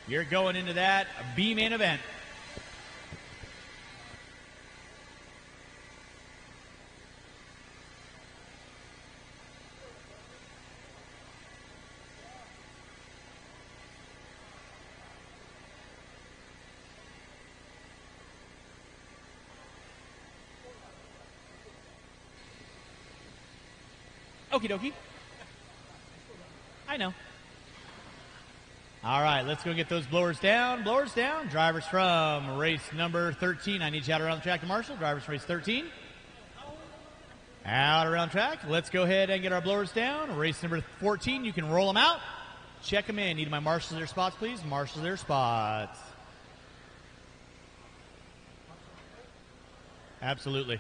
you're going into that B main event. Okie dokie. I know. All right, let's go get those blowers down. Blowers down. Drivers from race number 13. I need you out around the track to Marshall. Drivers from race 13. Out around track. Let's go ahead and get our blowers down. Race number 14. You can roll them out. Check them in. Need my marshals their spots, please. Marshals their spots. Absolutely.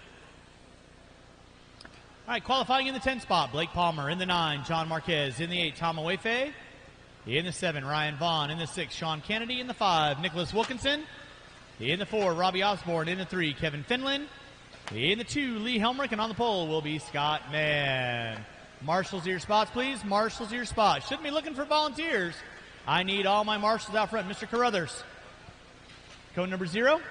All right, qualifying in the 10 spot, Blake Palmer. In the 9, John Marquez. In the 8, Tom Awefe. In the 7, Ryan Vaughn. In the 6, Sean Kennedy. In the 5, Nicholas Wilkinson. In the 4, Robbie Osborne. In the 3, Kevin Finland. In the 2, Lee Helmrich. And on the pole will be Scott Mann. Marshals to your spots, please. Marshals to your spots. Shouldn't be looking for volunteers. I need all my marshals out front. Mr. Carruthers. Code number 0.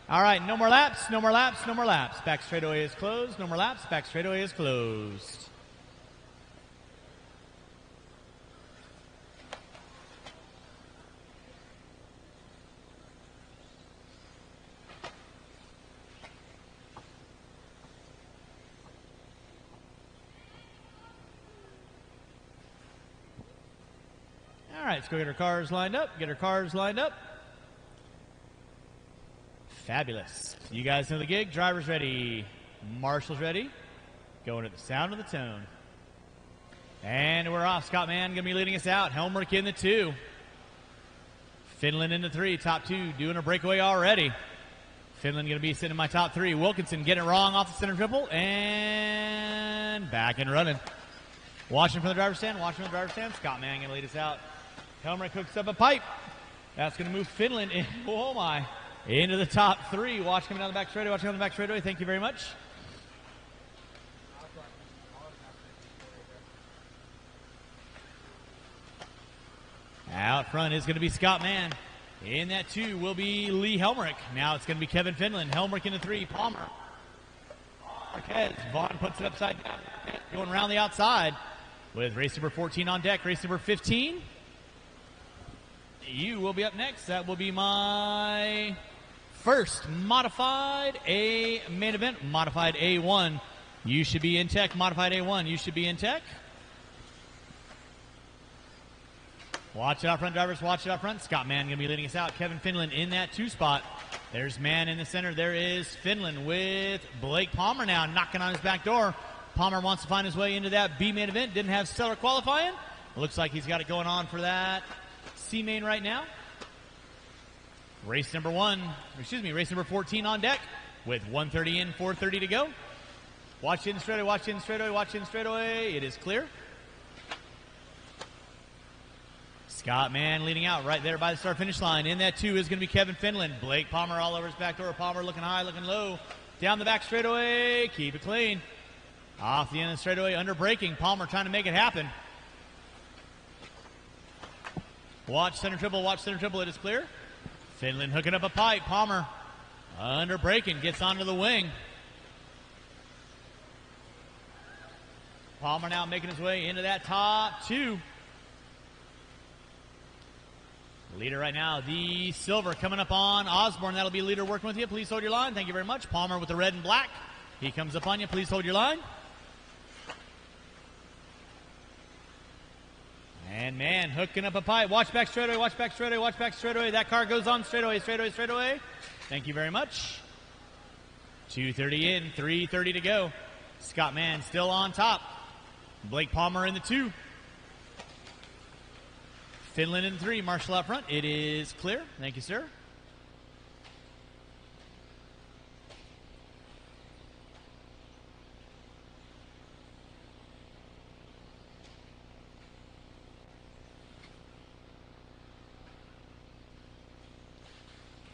All right, no more laps, no more laps, no more laps. Back straightaway is closed. No more laps. Back straightaway is closed. All right, let's go get our cars lined up. Get our cars lined up. Fabulous. You guys know the gig. Drivers ready. Marshall's ready. Going at the sound of the tone. And we're off. Scott Mann going to be leading us out. Helmrich in the 2. Finland in the 3. Top 2 doing a breakaway already. Finland going to be sitting in my top 3. Wilkinson getting it wrong off the center triple. And back and running. Watching from the driver's stand. Watching from the driver's stand. Scott Mann going to lead us out. Helmrich hooks up a pipe. That's going to move Finland in. Oh, my. Into the top 3. Watch coming down the back straightaway. Watch coming down the back straightaway. Thank you very much. Out front is going to be Scott Mann. In that 2 will be Lee Helmrich. Now it's going to be Kevin Finland. Helmrich in the 3. Palmer. Marquez. Vaughn puts it upside down. Going around the outside with race number 14 on deck. Race number 15. You will be up next. That will be my first modified A main event. Modified A1. You should be in tech. Modified A1. You should be in tech. Watch it out front, drivers. Watch it out front. Scott Mann going to be leading us out. Kevin Finland in that 2 spot. There's Mann in the center. There is Finland with Blake Palmer now knocking on his back door. Palmer wants to find his way into that B main event. Didn't have stellar qualifying. Looks like he's got it going on for that C main right now. Race number 14 on deck with 1:30 in, 4:30 to go. Watch in straightaway, watch in straightaway, watch in straightaway. It is clear. Scott Mann leading out right there by the start finish line. In that 2 is going to be Kevin Finland. Blake Palmer all over his back door. Palmer looking high, looking low. Down the back straightaway. Keep it clean. Off the end of the straightaway, under braking. Palmer trying to make it happen. Watch center triple, watch center triple. It is clear. Finland hooking up a pipe. Palmer under braking. Gets onto the wing. Palmer now making his way into that top 2. Leader right now, the silver coming up on Osborne. That'll be leader working with you. Please hold your line. Thank you very much. Palmer with the red and black. He comes up on you. Please hold your line. And Mann hooking up a pipe. Watch back straightaway, watch back straightaway, watch back straightaway. That car goes on straightaway, straightaway, straightaway. Thank you very much. 2:30 in, 3:30 to go. Scott Mann still on top. Blake Palmer in the 2. Finland in 3, Marshall out front. It is clear. Thank you, sir.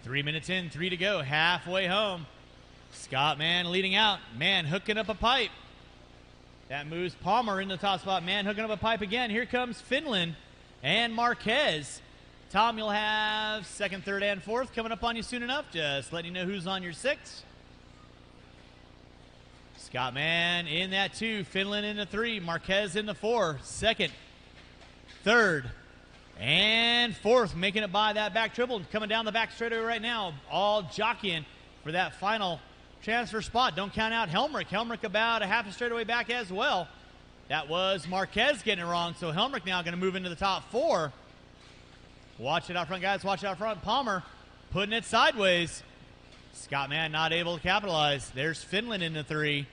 Three minutes in, 3 to go. Halfway home. Scott Mann leading out. Mann hooking up a pipe. That moves Palmer in the top spot. Mann hooking up a pipe again. Here comes Finland and Marquez. Tom, you'll have 2nd, 3rd, and 4th coming up on you soon enough. Just letting you know who's on your 6. Scott Mann in that 2. Finland in the 3. Marquez in the 4. 2nd, 3rd, and 4th. Making it by that back triple. Coming down the back straightaway right now. All jockeying for that final transfer spot. Don't count out Helmrich. Helmrich about a half a straightaway back as well. That was Marquez getting it wrong, so Helmrich now going to move into the top 4. Watch it out front, guys. Watch it out front. Palmer putting it sideways. Scott Mann not able to capitalize. There's Finland in the 3.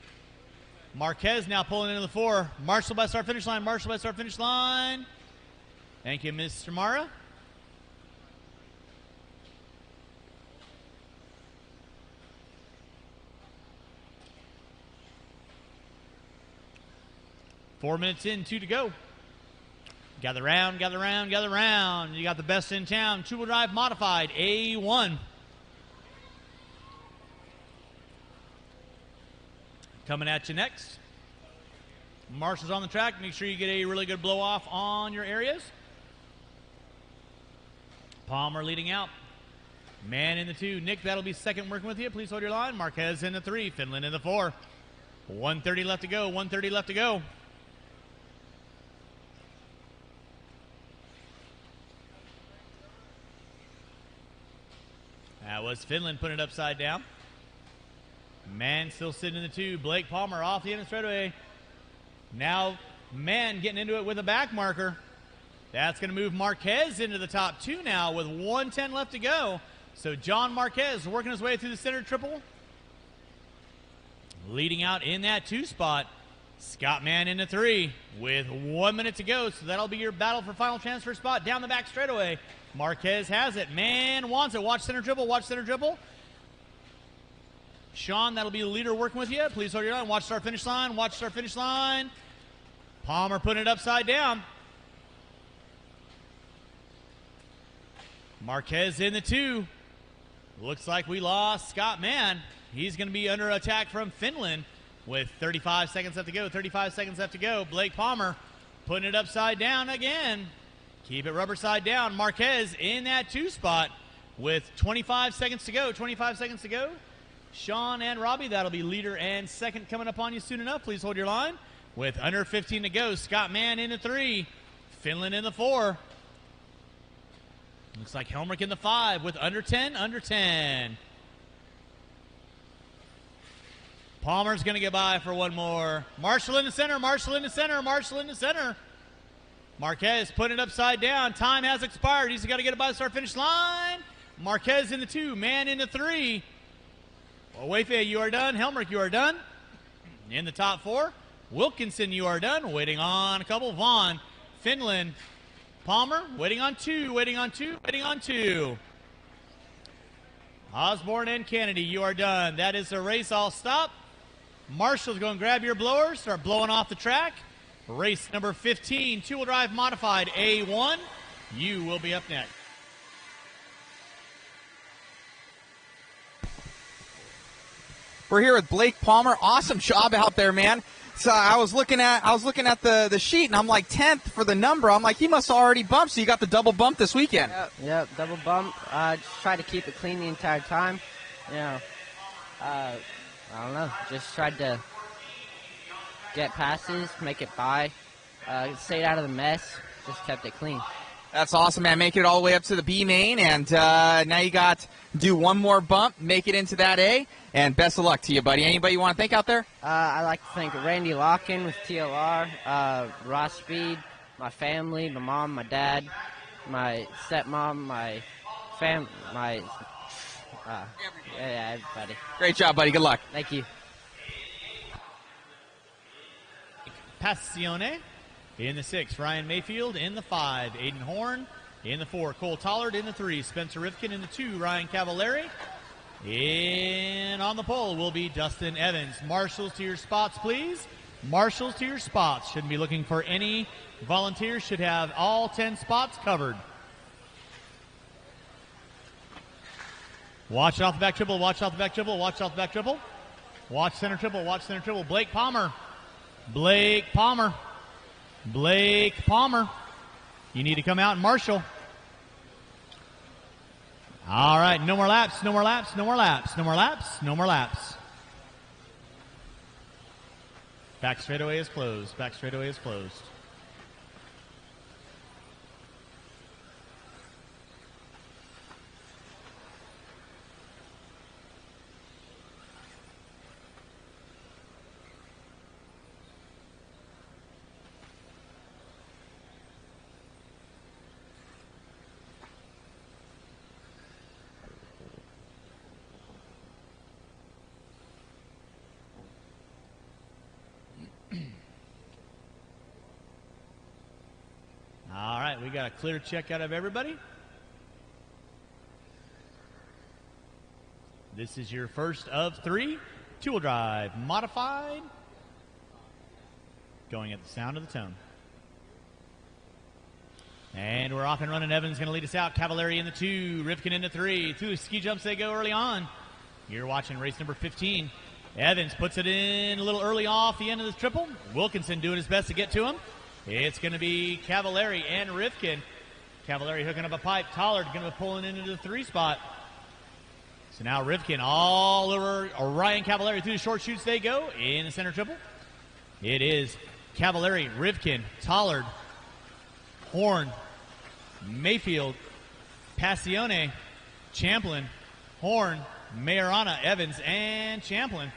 Marquez now pulling into the 4. Marshall by start finish line. Marshall by start finish line. Thank you, Mr. Mara. Four minutes in, 2 to go. Gather round, gather round, gather round. You got the best in town. 2-wheel drive modified, A1. Coming at you next. Marshall's on the track. Make sure you get a really good blow off on your areas. Palmer leading out. Mann in the 2. Nick, that'll be 2nd working with you. Please hold your line. Marquez in the 3. Finland in the 4. 1:30 left to go. 1:30 left to go. That was Finland putting it upside down. Mann still sitting in the 2. Blake Palmer off the end of the straightaway. Now Mann getting into it with a back marker. That's going to move Marquez into the top 2 now with 1:10 left to go. So John Marquez working his way through the center triple. Leading out in that 2 spot. Scott Mann in the 3 with 1 minute to go. So that'll be your battle for final transfer spot down the back straightaway. Marquez has it. Mann wants it. Watch center triple. Watch center triple. Sean, that'll be the leader working with you. Please hold your line. Watch start finish line. Watch start finish line. Palmer putting it upside down. Marquez in the 2. Looks like we lost Scott Mann. He's going to be under attack from Finland with 35 seconds left to go. 35 seconds left to go. Blake Palmer putting it upside down again. Keep it rubber side down. Marquez in that 2 spot with 25 seconds to go. 25 seconds to go. Sean and Robbie, that'll be leader and second coming up on you soon enough. Please hold your line. With under 15 to go, Scott Mann in the 3. Finland in the 4. Looks like Helmrich in the 5 with under 10, under 10. Palmer's going to get by for one more. Marshall in the center, Marshall in the center, Marshall in the center. Marquez putting it upside down. Time has expired. He's got to get it by the start-finish line. Marquez in the 2, Mann in the 3. Owefe, you are done. Helmrich, you are done. In the top 4. Wilkinson, you are done. Waiting on a couple. Vaughn, Finland, Palmer, waiting on 2, waiting on 2, waiting on 2. Osborne and Kennedy, you are done. That is the race. All stop. Marshall's going to grab your blower, start blowing off the track. Race number 15, 2-wheel drive modified A1. You will be up next. We're here with Blake Palmer. Awesome job out there, man. So I was looking at the sheet, and I'm like 10th for the number. I'm like, he must have already bumped. So you got the double bump this weekend. Yep, double bump. Just tried to keep it clean the entire time. I don't know. Just tried to get passes, make it by. Stayed out of the mess. Just kept it clean. That's awesome, man. Make it all the way up to the B main, and now you got to do one more bump, make it into that A, and best of luck to you, buddy. Anybody you want to thank out there? I'd like to thank Randy Locken with TLR, Ross Speed, my family, my mom, my dad, my stepmom, my everybody. Great job, buddy. Good luck. Thank you. Passione in the 6. Ryan Mayfield in the 5. Aiden Horn in the 4. Cole Tollard in the 3. Spencer Rifkin in the 2. Ryan Cavallari. And on the pole will be Dustin Evans. Marshals to your spots, please. Marshals to your spots. Shouldn't be looking for any volunteers. Should have all 10 spots covered. Watch off the back triple. Watch off the back triple. Watch off the back triple. Watch center triple. Watch center triple. Blake Palmer. Blake Palmer. Blake Palmer. You need to come out and marshal. All right, no more laps, no more laps, no more laps, no more laps, no more laps. Back straightaway is closed. Back straightaway is closed. All right, we got a clear check out of everybody. This is your first of 3. 2-wheel drive modified. Going at the sound of the tone. And we're off and running. Evans going to lead us out. Cavallari in the 2. Rifkin in the 3. 2 ski jumps they go early on. You're watching race number 15. Evans puts it in a little early off the end of the triple. Wilkinson doing his best to get to him. It's going to be Cavallari and Rifkin. Cavallari hooking up a pipe. Tollard going to be pulling into the 3 spot. So now Rifkin all over Ryan Cavallari. Through the short chutes they go in the center triple. It is Cavallari, Rifkin, Tollard, Horn, Mayfield, Passione, Champlin, Horn, Majorana, Evans, and Champlin.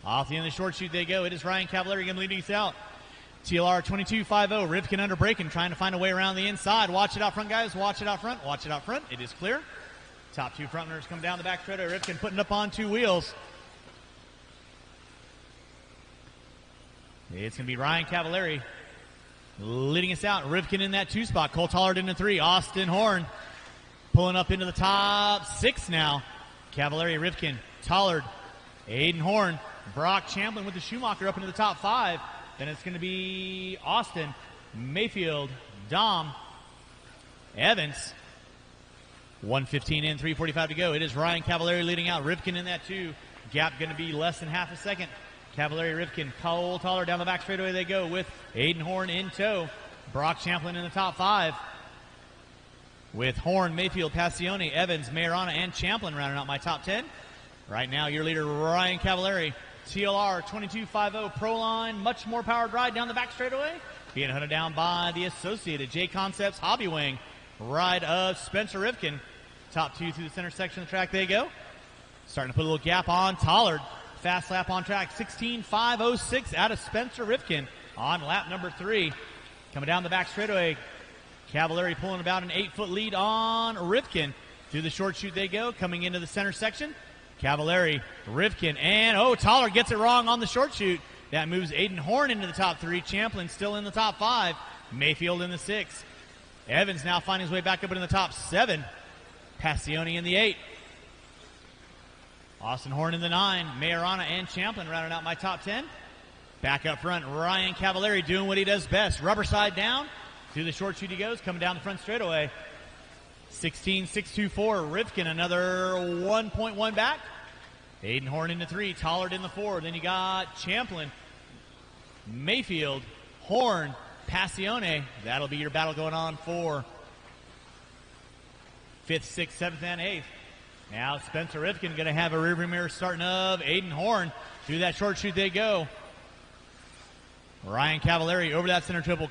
Off the end of the short chute they go. It is Ryan Cavallari again leading us out. TLR 22.50, Rifkin under braking, trying to find a way around the inside. Watch it out front, guys. Watch it out front. Watch it out front. It is clear. Top 2 front runners come down the back straightaway. Rifkin putting up on 2 wheels. It's going to be Ryan Cavallari leading us out. Rifkin in that 2 spot. Cole Tollard in the 3. Austin Horn pulling up into the top 6 now. Cavallari, Rifkin, Tollard, Aiden Horn, Brock Champlin with the Schumacher up into the top 5. Then it's going to be Austin, Mayfield, Dom, Evans. 1:15 in, 3:45 to go. It is Ryan Cavallari leading out. Rifkin in that 2. Gap going to be less than half a second. Cavallari, Rifkin, Cole Tollard down the back straightaway they go with Aiden Horn in tow. Brock Champlin in the top 5. with Horn, Mayfield, Passione, Evans, Majorana, and Champlin rounding out my top 10. Right now, your leader, Ryan Cavallari, TLR 2250 Pro Line, much more powered ride down the back straightaway, being hunted down by the Associated JConcepts Hobby Wing ride of Spencer Rifkin. Top 2 through the center section of the track they go. Starting to put a little gap on Tollard. Fast lap on track, 16.506 out of Spencer Rifkin on lap number 3. Coming down the back straightaway, Cavallari pulling about an 8-foot lead on Rifkin. Through the short chute they go, coming into the center section. Cavallari, Rifkin, and Tollard gets it wrong on the short chute. That moves Aiden Horn into the top 3. Champlin still in the top 5. Mayfield in the 6. Evans now finding his way back up into the top 7. Passione in the 8. Austin Horn in the 9. Majorana and Champlin rounding out my top 10. Back up front, Ryan Cavallari doing what he does best. Rubber side down. Through the short chute he goes, coming down the front straightaway. 16.624. Rifkin another 1.1 back. Aiden Horn in the 3. Tollard in the 4. Then you got Champlin, Mayfield, Horn, Passione. That'll be your battle going on for 5th, 6th, 7th, and 8th. Now Spencer Rifkin going to have a rearview mirror starting of Aiden Horn. Through that short chute they go. Ryan Cavallari over that center triple.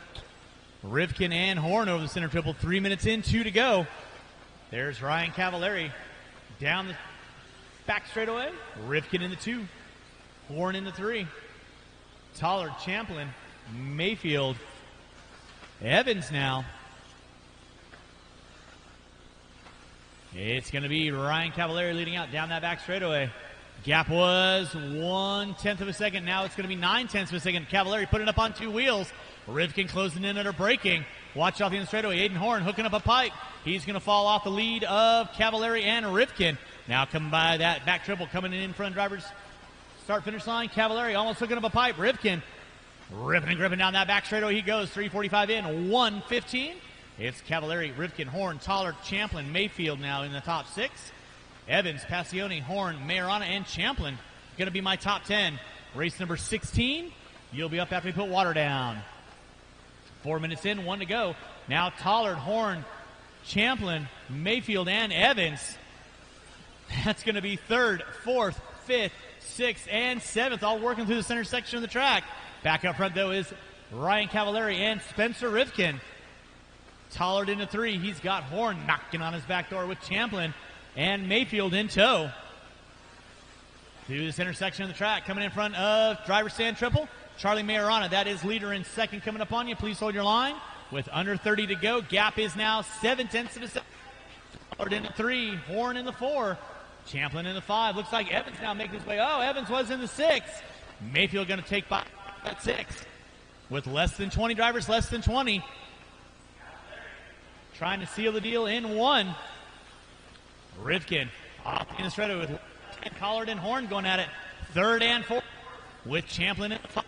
Rifkin and Horn over the center triple. 3 minutes in, 2 to go. There's Ryan Cavallari down the back straightaway. Rifkin in the 2. Horn in the 3. Tollard, Champlin, Mayfield, Evans now. It's going to be Ryan Cavallari leading out down that back straightaway. Gap was 1/10 of a second. Now it's going to be 9/10 of a second. Cavallari putting it up on 2 wheels. Rifkin closing in under braking. Watch out the end straightaway. Aiden Horn hooking up a pipe. He's going to fall off the lead of Cavallari and Rifkin. Now coming by that back triple, coming in front of drivers. Start-finish line. Cavallari almost hooking up a pipe. Rifkin ripping and gripping down that back straightaway. He goes 3:45 in, 1:15. It's Cavallari, Rifkin, Horn, Tollard, Champlin, Mayfield now in the top 6. Evans, Passione, Horn, Majorana, and Champlin going to be my top 10. Race number 16. You'll be up after we put water down. 4 minutes in, 1 to go. Now Tollard, Horn, Champlin, Mayfield, and Evans. That's going to be 3rd, 4th, 5th, 6th, and 7th, all working through the center section of the track. Back up front, though, is Ryan Cavallari and Spencer Rifkin. Tollard into 3. He's got Horn knocking on his back door with Champlin and Mayfield in tow. Through this intersection of the track, coming in front of driver stand triple, Charlie Majorana. That is leader in 2nd coming up on you. Please hold your line. With under 30 to go, gap is now 7/10 of a second. Tollard in the 3, Horn in the 4, Champlin in the 5. Looks like Evans now making his way. Evans was in the 6. Mayfield going to take by at 6. With less than 20 drivers, less than 20. Trying to seal the deal in 1. Rifkin off in the straightaway with Tollard and Horn going at it. 3rd and 4th with Champlin in the 5.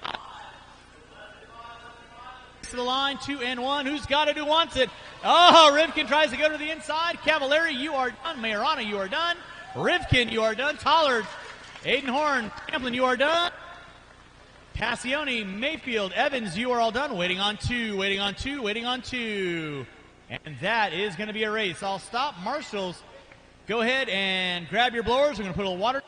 To the line, 2 and 1. Who's got it? Who wants it? Rifkin tries to go to the inside. Cavallari, you are done. Majorana, you are done. Rifkin, you are done. Tollard, Aiden Horn, Champlin, you are done. Passione, Mayfield, Evans, you are all done. Waiting on 2, waiting on 2, waiting on 2. And that is going to be a race. I'll stop. Marshals, go ahead and grab your blowers. We're going to put a little water.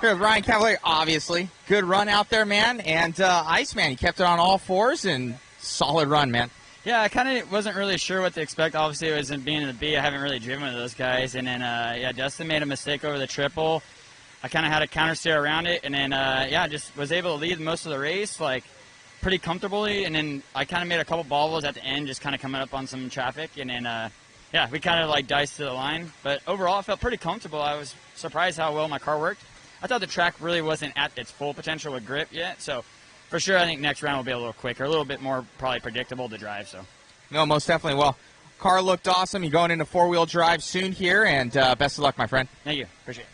Here with Ryan Cavallari, obviously. Good run out there, man. And Iceman, he kept it on all 4s and solid run, man. Yeah, I kind of wasn't really sure what to expect. Obviously, it was in being in the B. I haven't really driven with those guys. And then, Dustin made a mistake over the triple. I kind of had a counter steer around it. And then, just was able to lead most of the race, pretty comfortably. And then I kind of made a couple bobbles at the end, just kind of coming up on some traffic. And then, we kind of, diced to the line. But overall, I felt pretty comfortable. I was surprised how well my car worked. I thought the track really wasn't at its full potential with grip yet. So, for sure, I think next round will be a little quicker, a little bit more probably predictable to drive. So, no, most definitely. Well, car looked awesome. You're going into 4-wheel drive soon here, and best of luck, my friend. Thank you. Appreciate it.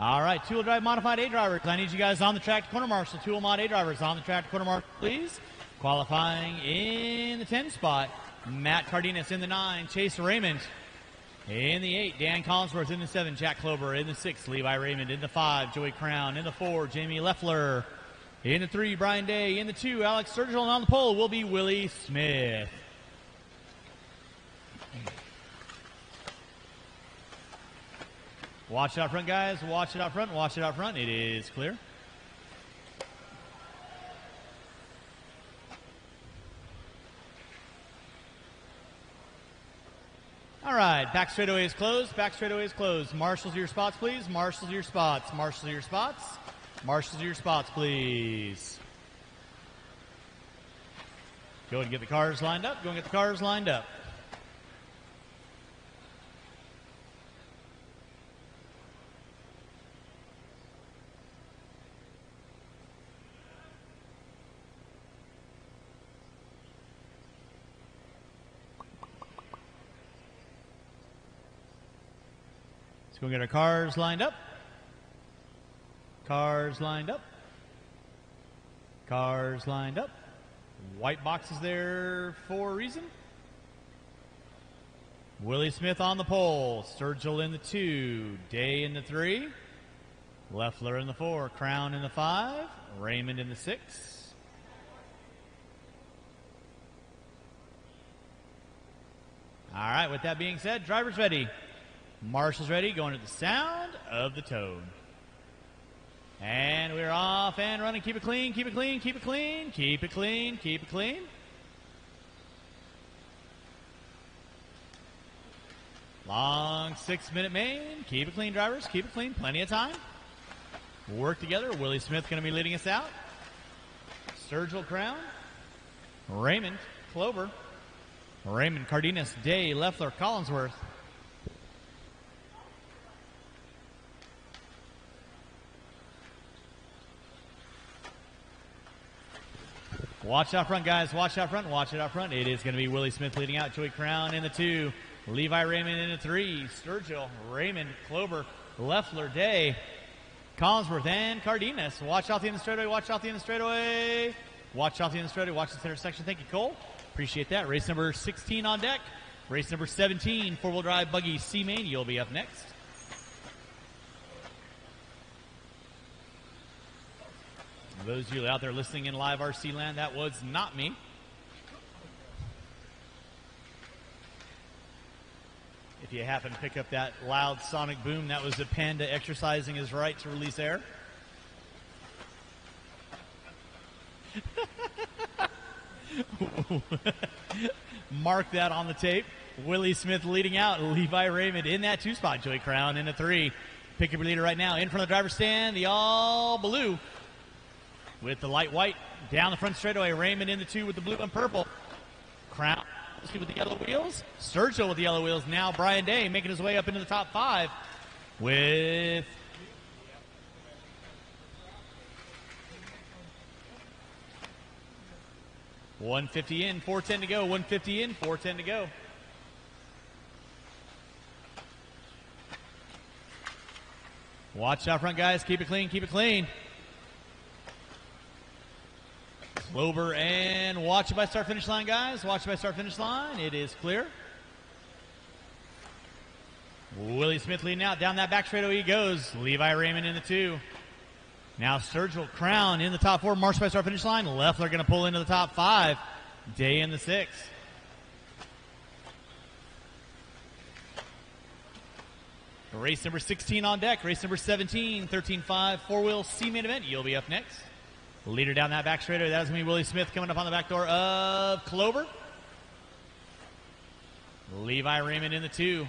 All right, two-wheel drive modified A drivers. I need you guys on the track to corner marshal. Two-wheel mod A drivers on the track to corner marshal, please. Qualifying in the 10 spot, Matt Cardenas. In the 9, Chase Raymond. In the 8, Dan Collinsworth. In the 7, Jack Klober. In the 6, Levi Raymond. In the 5, Joey Crown. In the 4, Jamie Leffler. In the 3, Brian Day. In the 2, Alex Sturgill. And on the pole will be Willie Smith. Watch it out front, guys. Watch it out front. Watch it out front. It is clear. All right, back straightaway is closed. Back straightaway is closed. Marshals, your spots, please. Marshals, your spots. Marshals, your spots. Marshals, your spots, please. Go and get the cars lined up. Go and get the cars lined up. Go get our cars lined up. Cars lined up. Cars lined up. White box is there for a reason. Willie Smith on the pole. Sturgill in the 2. Day in the 3. Leffler in the 4. Crown in the 5. Raymond in the 6. All right, with that being said, drivers ready. Marshall's ready, going to the sound of the tone. And we're off and running. Keep it clean, keep it clean, keep it clean, keep it clean, keep it clean. Long 6-minute main. Keep it clean, drivers. Keep it clean. Plenty of time. Work together. Willie Smith going to be leading us out. Sturgill, Crown. Raymond, Klober. Raymond, Cardenas, Day, Leffler, Collinsworth. Watch out front, guys. Watch out front. Watch it out front. It is going to be Willie Smith leading out. Joey Crown in the 2. Levi Raymond in the 3. Sturgill, Raymond, Klober, Leffler, Day, Collinsworth, and Cardenas. Watch out the end of the straightaway. Watch out the end of the straightaway. Watch out the end of the straightaway. Watch the center section. Thank you, Cole. Appreciate that. Race number 16 on deck. Race number 17, four-wheel drive buggy C-Main. You'll be up next. Those of you out there listening in live RC land, that was not me. If you happen to pick up that loud sonic boom, that was a panda exercising his right to release air. Mark that on the tape. Willie Smith leading out. Levi Raymond in that 2 spot. Joey Crown in the 3. Pick up your leader right now. In front of the driver's stand, the all blue. With the light white down the front straightaway. Raymond in the 2 with the blue and purple. Crown with the yellow wheels. Sturgill with the yellow wheels. Now Brian Day making his way up into the top 5 with $150 in, $410 to go. $150 in, $410 to go. Watch out front, guys. Keep it clean. Keep it clean. Klober and watch it by start finish line, guys. Watch it by start finish line. It is clear. Willie Smith leading out. Down that back straightaway he goes. Levi Raymond in the 2. Now Sturgill, Crown in the top 4. March by start finish line. Leffler going to pull into the top 5. Day in the 6. Race number 16 on deck. Race number 17, 13-5, 4-wheel C-Main event. You'll be up next. Leader down that back straightaway. That's going to be Willie Smith coming up on the back door of Klober. Levi Raymond in the 2.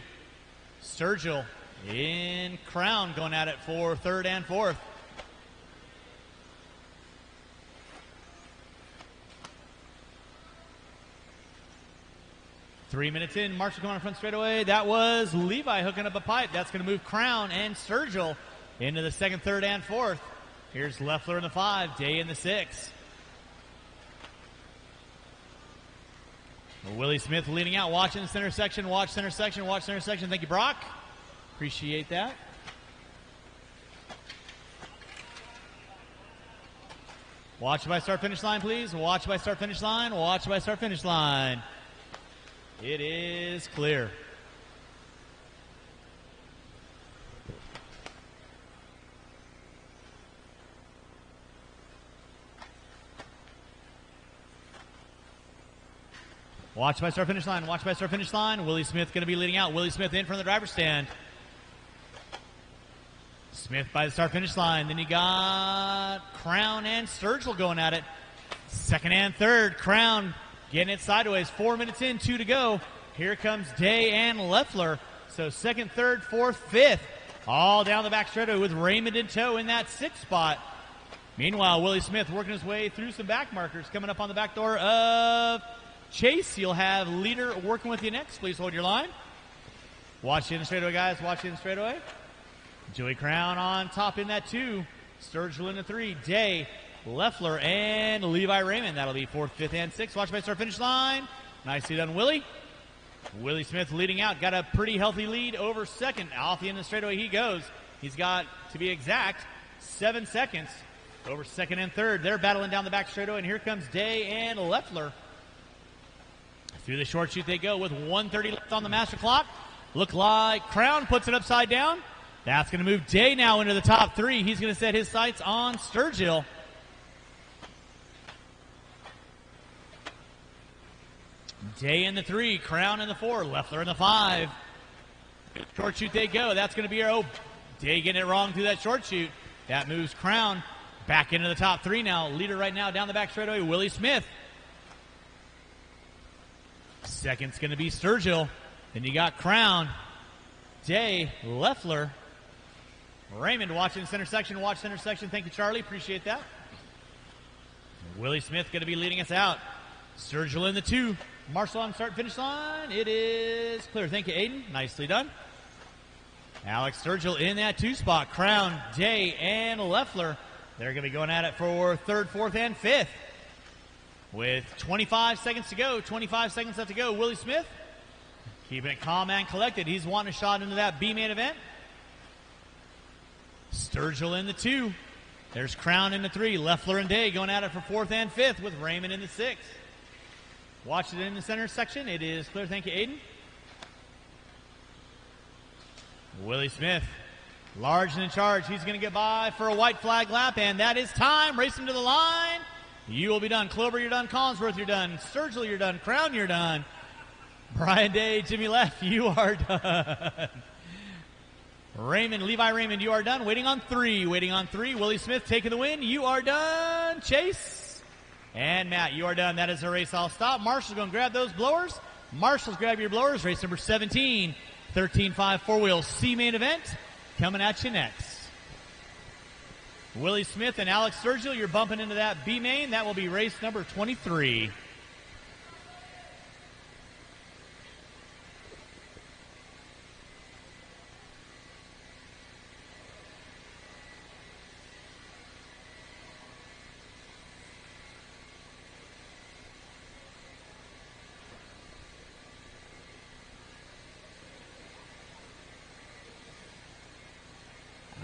Sturgill in Crown going at it for 3rd and 4th. Three minutes in, Marshall coming on front straightaway. That was Levi hooking up a pipe. That's going to move Crown and Sturgill into the 2nd, 3rd, and 4th. Here's Leffler in the 5, Day in the 6. Willie Smith leading out, watching the center section. Watch center section, watch center section. Thank you, Brock. Appreciate that. Watch by start finish line, please. Watch by start finish line. Watch by start finish line. It is clear. Watch by start finish line. Watch by start finish line. Willie Smith going to be leading out. Willie Smith in from the driver's stand. Smith by the start finish line. Then you got Crown and Sturgill going at it. Second and third. Crown getting it sideways. 4 minutes in, 2 to go. Here comes Day and Leffler. So second, third, fourth, fifth. All down the back straightaway with Raymond in tow in that 6th spot. Meanwhile, Willie Smith working his way through some back markers. Coming up on the back door of Chase. You'll have leader working with you next. Please hold your line. Watch in straightaway, guys. Watch in straightaway. Joey Crown on top in that 2. Sturgill in the 3. Day, Leffler, and Levi Raymond. That'll be 4th, 5th, and 6th. Watch by start finish line. Nicely done, Willie. Willie Smith leading out. Got a pretty healthy lead over second. Off the end of the straightaway he goes. He's got, to be exact, 7 seconds over second and third. They're battling down the back straightaway, and here comes Day and Leffler. Through the short chute they go with 1:30 left on the master clock. Look like Crown puts it upside down. That's going to move Day now into the top 3. He's going to set his sights on Sturgill. Day in the 3, Crown in the 4, Leffler in the 5. Short chute they go. That's going to be Day getting it wrong through that short chute. That moves Crown back into the top 3 now. Leader right now down the back straightaway, Willie Smith. Second's going to be Sturgill. Then you got Crown, Day, Leffler, Raymond watching center section. Watch center section. Thank you, Charlie. Appreciate that. Willie Smith going to be leading us out. Sturgill in the 2. Marshall on start finish line. It is clear. Thank you, Aiden. Nicely done. Alex Sturgill in that 2 spot. Crown, Day, and Leffler. They're going to be going at it for 3rd, 4th, and 5th. With 25 seconds to go. 25 seconds left to go. Willie Smith keeping it calm and collected. He's wanting a shot into that B main event. Sturgill in the 2. There's Crown in the 3. Leffler and Day going at it for 4th and 5th with Raymond in the 6th. Watch it in the center section. It is clear. Thank you, Aiden. Willie Smith, large and in charge. He's going to get by for a white flag lap, and that is time. Racing to the line. You will be done. Clover, you're done. Collinsworth, you're done. Sturgill, you're done. Crown, you're done. Brian Day, Jimmy Leff, you are done. Raymond, Levi Raymond, you are done. Waiting on 3. Waiting on 3. Willie Smith taking the win. You are done. Chase and Matt, you are done. That is a race. I'll stop. Marshall's going to grab those blowers. Marshall's grab your blowers. Race number 17. 13-5 4-wheel C main event coming at you next. Willie Smith and Alex Sturgill, you're bumping into that B main. That will be race number 23.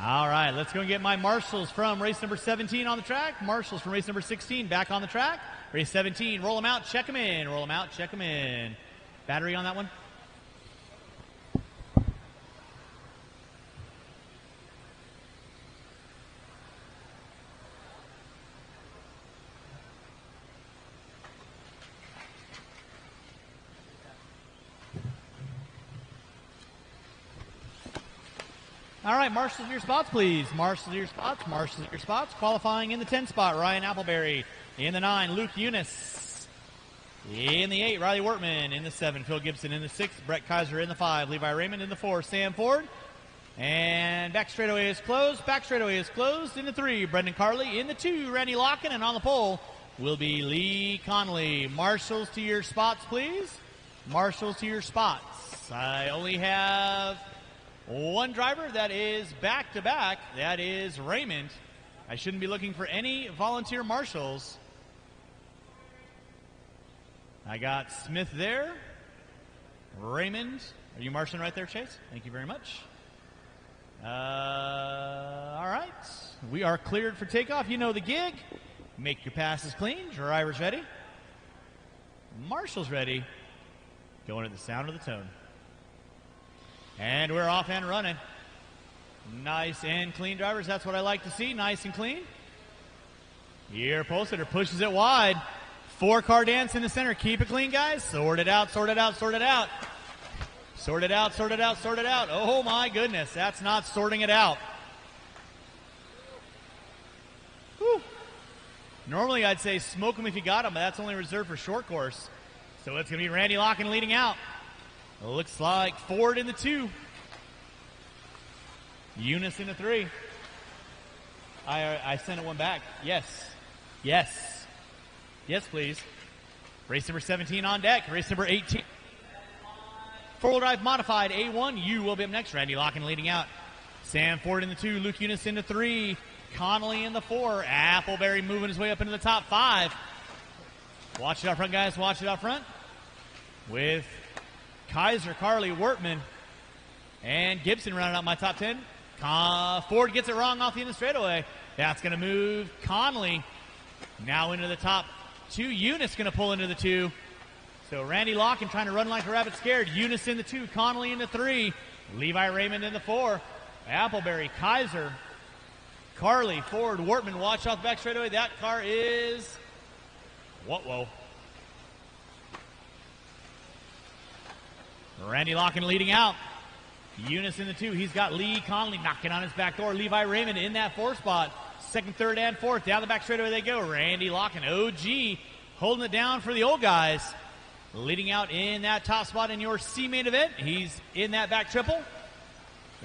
All right, let's go and get my marshals from race number 17 on the track. Marshals from race number 16 back on the track. Race 17, roll them out, check them in. Roll them out, check them in. Battery on that one? All right, marshals to your spots, please. Marshals to your spots. Marshals to your spots. Qualifying in the 10 spot, Ryan Appleberry. In the 9, Luke Eunice. In the 8, Riley Wortman. In the 7, Phil Gibson. In the 6, Brett Kaiser. In the 5, Levi Raymond. In the 4, Sam Ford. And back straightaway is closed. Back straightaway is closed. In the 3, Brendan Carley. In the 2, Randy Locken. And on the pole will be Lee Connolly. Marshals to your spots, please. Marshals to your spots. I only have one driver that is back-to-back. That is Raymond. I shouldn't be looking for any volunteer marshals. I got Smith there. Raymond. Are you marshaling right there, Chase? Thank you very much. All right. We are cleared for takeoff. You know the gig. Make your passes clean. Driver's ready. Marshall's ready. Going to the sound of the tone. And we're off and running. Nice and clean, drivers. That's what I like to see. Nice and clean. Here, pole sitter pushes it wide. 4-car dance in the center. Keep it clean, guys. Sort it out, sort it out, sort it out. Sort it out, sort it out, sort it out. Oh, my goodness. That's not sorting it out. Whew. Normally, I'd say smoke them if you got them, but that's only reserved for short course. So it's going to be Randy Locken leading out. Looks like Ford in the 2. Eunice in the 3. I sent it one back. Yes. Yes. Yes, please. Race number 17 on deck. Race number 18. Four-wheel drive modified A1. You will be up next. Randy Locken leading out. Sam Ford in the 2. Luke Eunice in the 3. Connolly in the 4. Appleberry moving his way up into the top 5. Watch it out front, guys. Watch it out front. With Kaiser, Carly, Wortman, and Gibson rounding out my top 10. Ford gets it wrong off the end of the straightaway. That's going to move Connolly now into the top 2. Eunice going to pull into the 2. So Randy Locken trying to run like a rabbit scared. Eunice in the 2. Connolly in the 3. Levi Raymond in the 4. Appleberry, Kaiser, Carly, Ford, Wortman. Watch off the back straightaway. That car is... Whoa. Randy Locken leading out. Eunice in the 2. He's got Lee Connolly knocking on his back door. Levi Raymond in that 4 spot. Second, third, and 4th. Down the back straightaway they go. Randy Locken, OG, holding it down for the old guys. Leading out in that top spot in your C main event. He's in that back triple.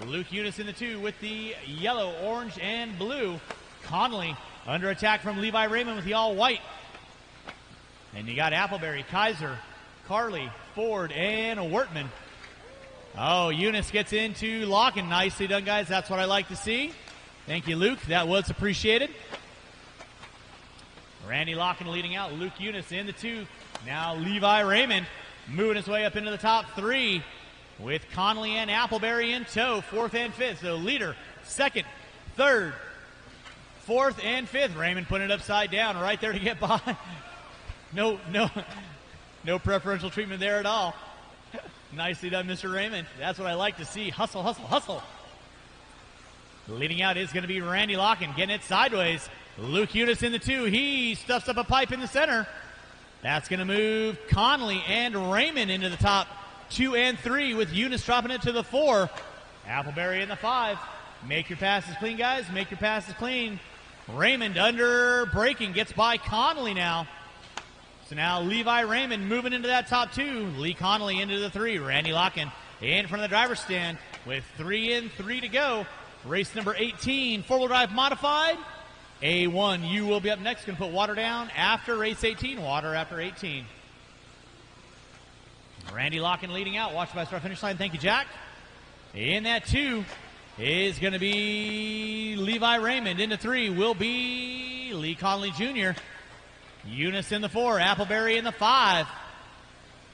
Luke Eunice in the 2 with the yellow, orange, and blue. Connolly under attack from Levi Raymond with the all white. And you got Appleberry, Kaiser, Carly, Ford, and Wortman. Oh, Eunice gets into Locken. Nicely done, guys. That's what I like to see. Thank you, Luke. That was appreciated. Randy Locken leading out. Luke Eunice in the 2. Now Levi Raymond moving his way up into the top 3 with Connolly and Appleberry in tow. 4th and 5th. So leader, 2nd, 3rd, 4th, and 5th. Raymond putting it upside down right there to get by. No preferential treatment there at all. Nicely done, Mr. Raymond. That's what I like to see. Hustle, hustle, hustle. Leading out is going to be Randy Locken. Getting it sideways. Luke Eunice in the 2. He stuffs up a pipe in the center. That's going to move Connolly and Raymond into the top 2 and 3 with Eunice dropping it to the 4. Appleberry in the 5. Make your passes clean, guys. Make your passes clean. Raymond under braking. Gets by Connolly now. So now Levi Raymond moving into that top 2. Lee Connolly into the 3. Randy Locken in front of the driver's stand with 3 and 3 to go. Race number 18, four-wheel drive modified. A1, you will be up next. Going to put water down after race 18. Water after 18. Randy Locken leading out. Watch by start finish line. Thank you, Jack. In that 2 is going to be Levi Raymond. Into 3 will be Lee Connolly Jr. Eunice in the 4, Appleberry in the 5,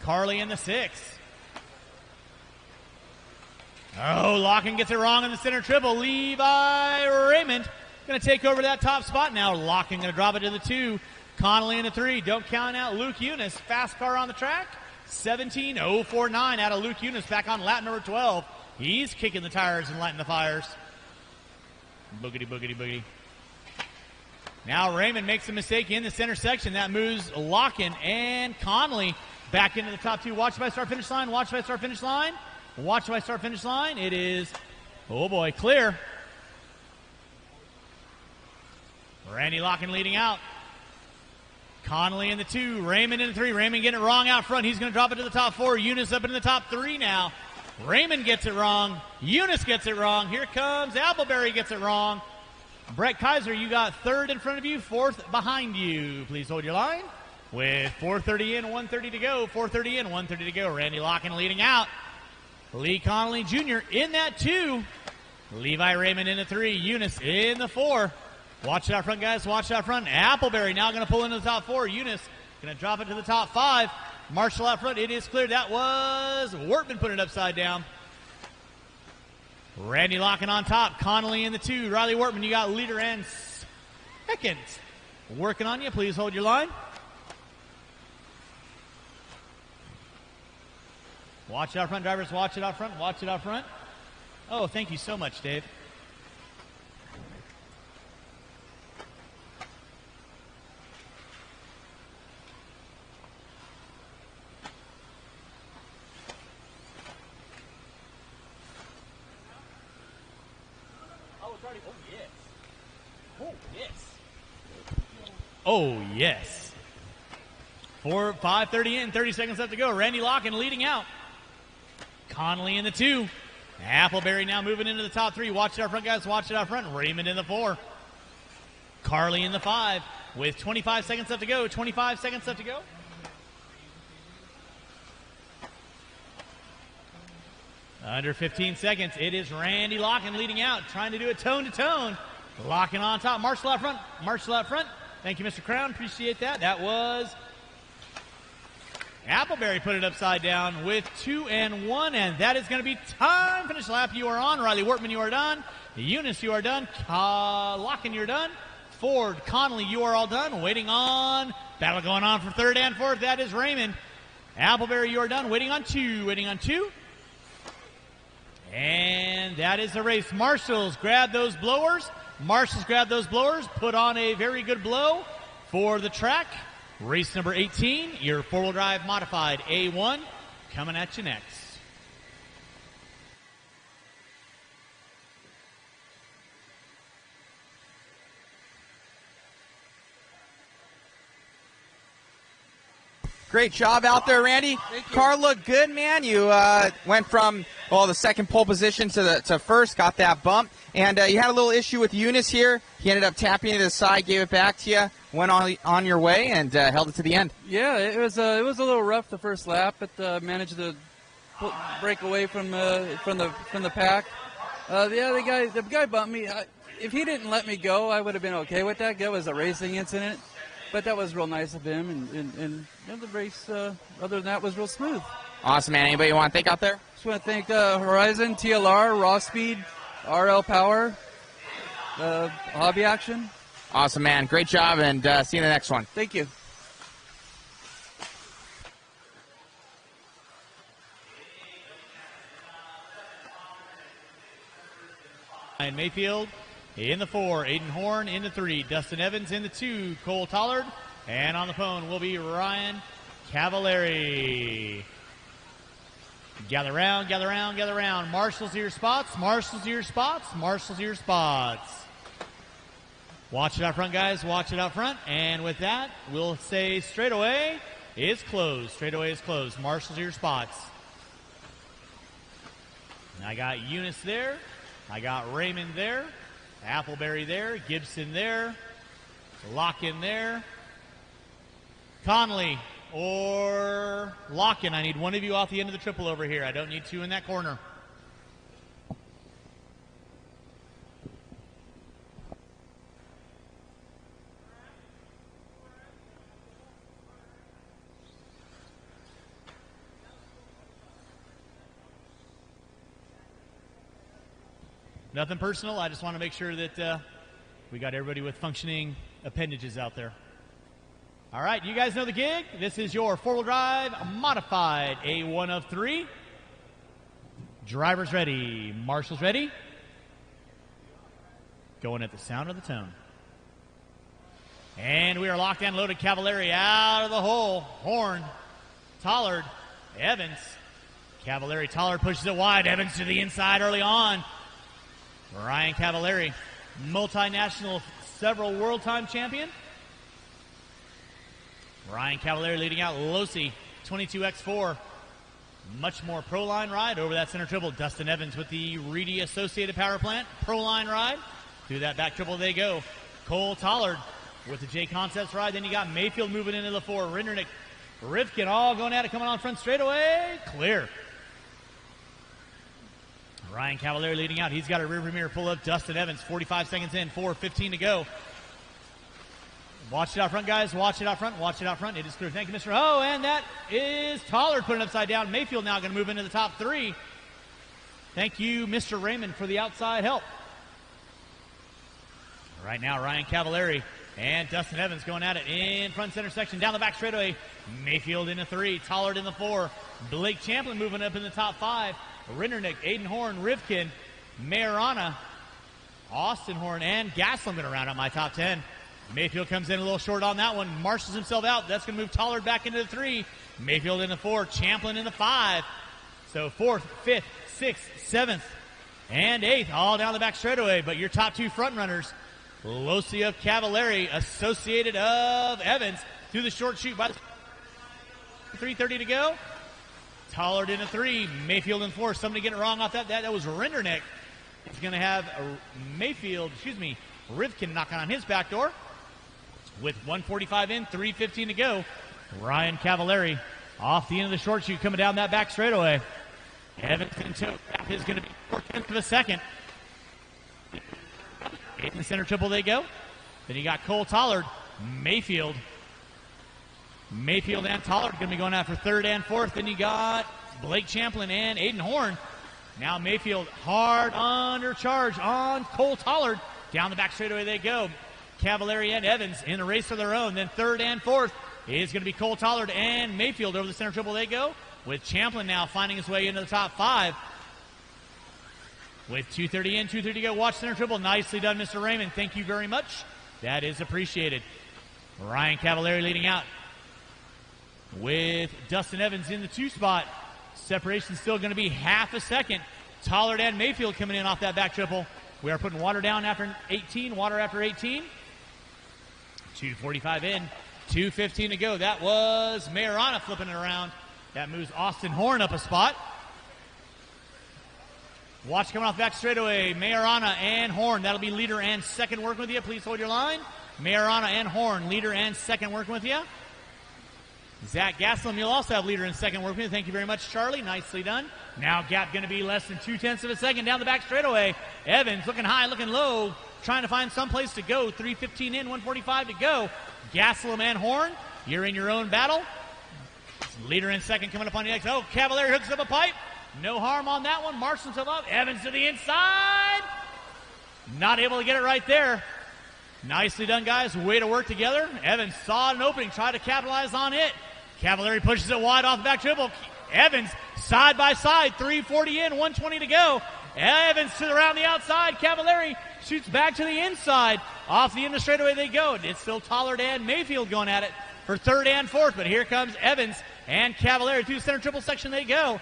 Carly in the 6. Oh, Locken gets it wrong in the center triple. Levi Raymond going to take over that top spot now. Locken going to drop it to the 2. Connolly in the 3. Don't count out Luke Eunice. Fast car on the track. 17.049 out of Luke Eunice back on lap number 12. He's kicking the tires and lighting the fires. Boogity, boogity, boogity. Now Raymond makes a mistake in the center section. That moves Locken and Connolly back into the top 2. Watch by start finish line. Watch by start finish line. Watch by start finish line. It is, oh boy, clear. Randy Locken leading out. Connolly in the 2. Raymond in the 3. Raymond getting it wrong out front. He's going to drop it to the top 4. Eunice up in the top 3 now. Raymond gets it wrong. Eunice gets it wrong. Here comes Appleberry gets it wrong. Brett Kaiser, you got 3rd in front of you, 4th behind you. Please hold your line. With 4:30 in, 1:30 to go. 4:30 in, 1:30 to go. Randy Locken leading out. Lee Connolly Jr. in that 2. Levi Raymond in the 3. Eunice in the 4. Watch it out front, guys. Watch it out front. Appleberry now going to pull into the top 4. Eunice going to drop it to the top 5. Marshall out front. It is clear. That was Wortman putting it upside down. Randy Locken on top. Connolly in the 2. Riley Wortman, you got leader and second. working on you. Please hold your line. Watch it out front, drivers. Watch it out front. Watch it out front. Oh, thank you so much, Dave. Oh, yes. 5:30 in, 30 seconds left to go. Randy Locken leading out. Connolly in the 2. Appleberry now moving into the top 3. Watch it out front, guys. Watch it out front. Raymond in the 4. Carly in the 5 with 25 seconds left to go. 25 seconds left to go. Under 15 seconds. It is Randy Locken leading out, trying to do it tone to tone. Locken on top. Marshall out front. Marshall out front. Thank you, Mr. Crown. Appreciate that. That was Appleberry put it upside down with 2 and 1, and that is going to be time. Finish lap. You are on. Riley Wortman, you are done. Eunice, you are done. Locken, you're done. Ford, Connolly, you are all done. Waiting on. Battle going on for 3rd and 4th. That is Raymond. Appleberry, you are done. Waiting on 2. Waiting on 2. And that is the race. Marshall's grab those blowers. Marshall's grab those blowers. Put on a very good blow for the track. Race number 18, your 4-wheel drive modified A1, coming at you next. Great job out there, Randy. Car looked good, man. You went from the second pole position to first, got that bump, and you had a little issue with Eunice here. He ended up tapping it to the side, gave it back to you, went on your way, and held it to the end. Yeah, it was a little rough the first lap, but managed to break away from the pack. The guy bumped me. If he didn't let me go, I would have been okay with that. That was a racing incident. But that was real nice of him, and the race, other than that, was real smooth. Awesome, man. Anybody you want to thank out there? Just want to thank Horizon, TLR, Raw Speed, RL Power, Hobby Action. Awesome, man. Great job, and see you in the next one. Thank you. Ryan Mayfield in the 4, Aiden Horn in the 3, Dustin Evans in the 2, Cole Tollard, and on the phone will be Ryan Cavallari. Gather round, gather round, gather round. Marshals to your spots, marshals to your spots, marshals to your spots. Watch it out front, guys. Watch it out front. And with that, we'll say straightaway is closed. Straightaway is closed. Marshals to your spots. I got Eunice there. I got Raymond there. Appleberry there, Gibson there, Locken there, Conley or Locken. I need one of you off the end of the triple over here. I don't need 2 in that corner. Nothing personal. I just want to make sure that we got everybody with functioning appendages out there. All right, you guys know the gig. This is your 4-wheel drive modified A1 of 3. Drivers ready. Marshals ready. Going at the sound of the tone. And we are locked and loaded. Cavallari out of the hole. Horn, Tollard, Evans. Cavallari, Tollard pushes it wide. Evans to the inside early on. Ryan Cavallari, multinational, several world time champion. Ryan Cavallari leading out. Losi, 22X4. Much more pro line ride over that center triple. Dustin Evans with the Reedy Associated Power Plant pro line ride. Through that back triple they go. Cole Tollard with the JConcepts ride. Then you got Mayfield moving into the 4. Rindernick, Rivkin all going at it, coming on front straightaway. Clear. Ryan Cavallari leading out. He's got a rear mirror full of Dustin Evans. 45 seconds in, 4:15 to go. Watch it out front, guys. Watch it out front. Watch it out front. It is clear. Thank you, Mr. Ho. And that is Tollard putting it upside down. Mayfield now going to move into the top 3. Thank you, Mr. Raymond, for the outside help. Right now, Ryan Cavallari and Dustin Evans going at it in front center section. Down the back straightaway, Mayfield in the 3, Tollard in the 4. Blake Champlin moving up in the top 5. Rindernick, Aiden Horn, Rivkin, Majorana, Austin Horn, and Gaslam going to round out my top 10. Mayfield comes in a little short on that one, marshals himself out. That's going to move Tollard back into the 3. Mayfield in the 4, Champlin in the 5. So 4th, 5th, 6th, 7th, and 8th, all down the back straightaway. But your top 2 front runners, Locia of Cavallari, Associated of Evans, through the short chute by the 3:30 to go. Tollard in a 3, Mayfield in 4. Somebody getting it wrong off that. That was Rindernick. He's going to have Rivkin knocking on his back door. With 1:45 in, 3:15 to go. Ryan Cavallari off the end of the short chute coming down that back straightaway. Evans in tow. Gap is going to be 4/10 of a second. In the center triple they go. Then you got Cole Tollard, Mayfield and Tollard going to be going out for 3rd and 4th. Then you got Blake Champlin and Aiden Horn. Now Mayfield hard under charge on Cole Tollard. Down the back straightaway they go. Cavallari and Evans in a race of their own. Then 3rd and 4th is going to be Cole Tollard and Mayfield over the center triple they go. With Champlin now finding his way into the top 5. With 2:30 in, 2:30 to go. Watch center triple. Nicely done, Mr. Raymond. Thank you very much. That is appreciated. Ryan Cavallari leading out. With Dustin Evans in the 2 spot. Separation still going to be half a second. Tollard and Mayfield coming in off that back triple. We are putting water down after 18. Water after 18. 2:45 in. 2:15 to go. That was Majorana flipping it around. That moves Austin Horn up a spot. Watch coming off back straightaway. Majorana and Horn. That'll be leader and second working with you. Please hold your line. Majorana and Horn, leader and second working with you. Zach Gaslam, you'll also have leader and second working with you. Thank you very much, Charlie. Nicely done. Now gap going to be less than 0.2 of a second down the back straightaway. Evans looking high, looking low, trying to find some place to go. 3:15 in, 1:45 to go. Gaslam and Horn, you're in your own battle. Leader in second coming up on the exit. Oh, Cavallari hooks up a pipe. No harm on that one. Marshals himself up. Evans to the inside. Not able to get it right there. Nicely done, guys. Way to work together. Evans saw an opening, tried to capitalize on it. Cavallari pushes it wide off the back triple. Evans side by side. 3:40 in, 1:20 to go. Evans to around the outside. Cavallari shoots back to the inside. Off the end of straightaway they go. It's still Tollard and Mayfield going at it for 3rd and 4th. But here comes Evans and Cavallari through the center triple section they go.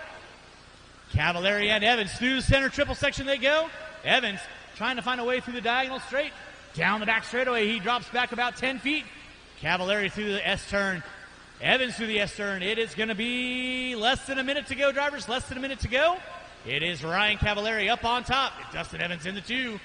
Cavallari and Evans through the center triple section they go. Evans trying to find a way through the diagonal straight. Down the back straightaway, he drops back about 10 feet. Cavallari through the S-turn. Evans through the S-turn. It is going to be less than a minute to go, drivers. Less than a minute to go. It is Ryan Cavallari up on top. Dustin Evans in the 2.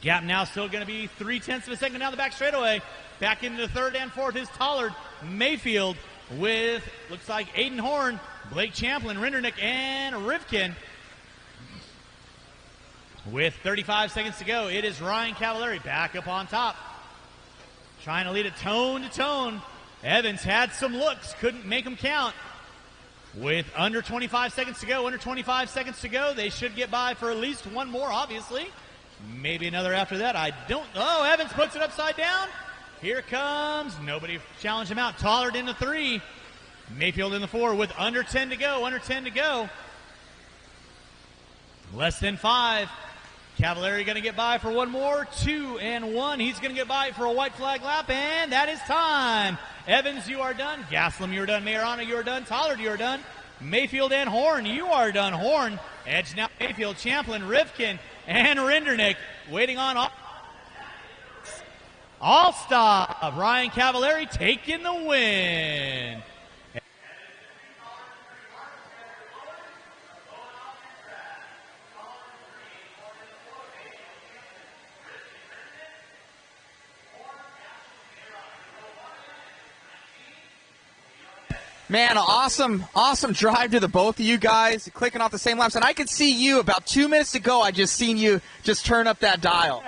Gap now still going to be 0.3 of a second down the back straightaway. Back into the 3rd and 4th is Tollard. Mayfield with, looks like Aiden Horn, Blake Champlin, Rindernick, and Rivkin. With 35 seconds to go, it is Ryan Cavallari back up on top. Trying to lead it tone to tone. Evans had some looks, couldn't make them count. With under 25 seconds to go, they should get by for at least one more, obviously. Maybe another after that. I don't know. Evans puts it upside down. Here comes, nobody challenged him out. Tollard in the 3. Mayfield in the 4 with under 10 to go. Less than 5. Cavallari going to get by for one more. 2 and 1. He's going to get by for a white flag lap, and that is time. Evans, you are done. Gaslam, you are done. Majorana, you are done. Tollard, you are done. Mayfield and Horn, you are done. Horn, edge now. Mayfield, Champlin, Rivkin, and Rindernick waiting on all stop. Ryan Cavallari taking the win. Man, awesome drive to the both of you guys, clicking off the same laps. And I could see you about 2 minutes ago. I just seen you just turn up that dial.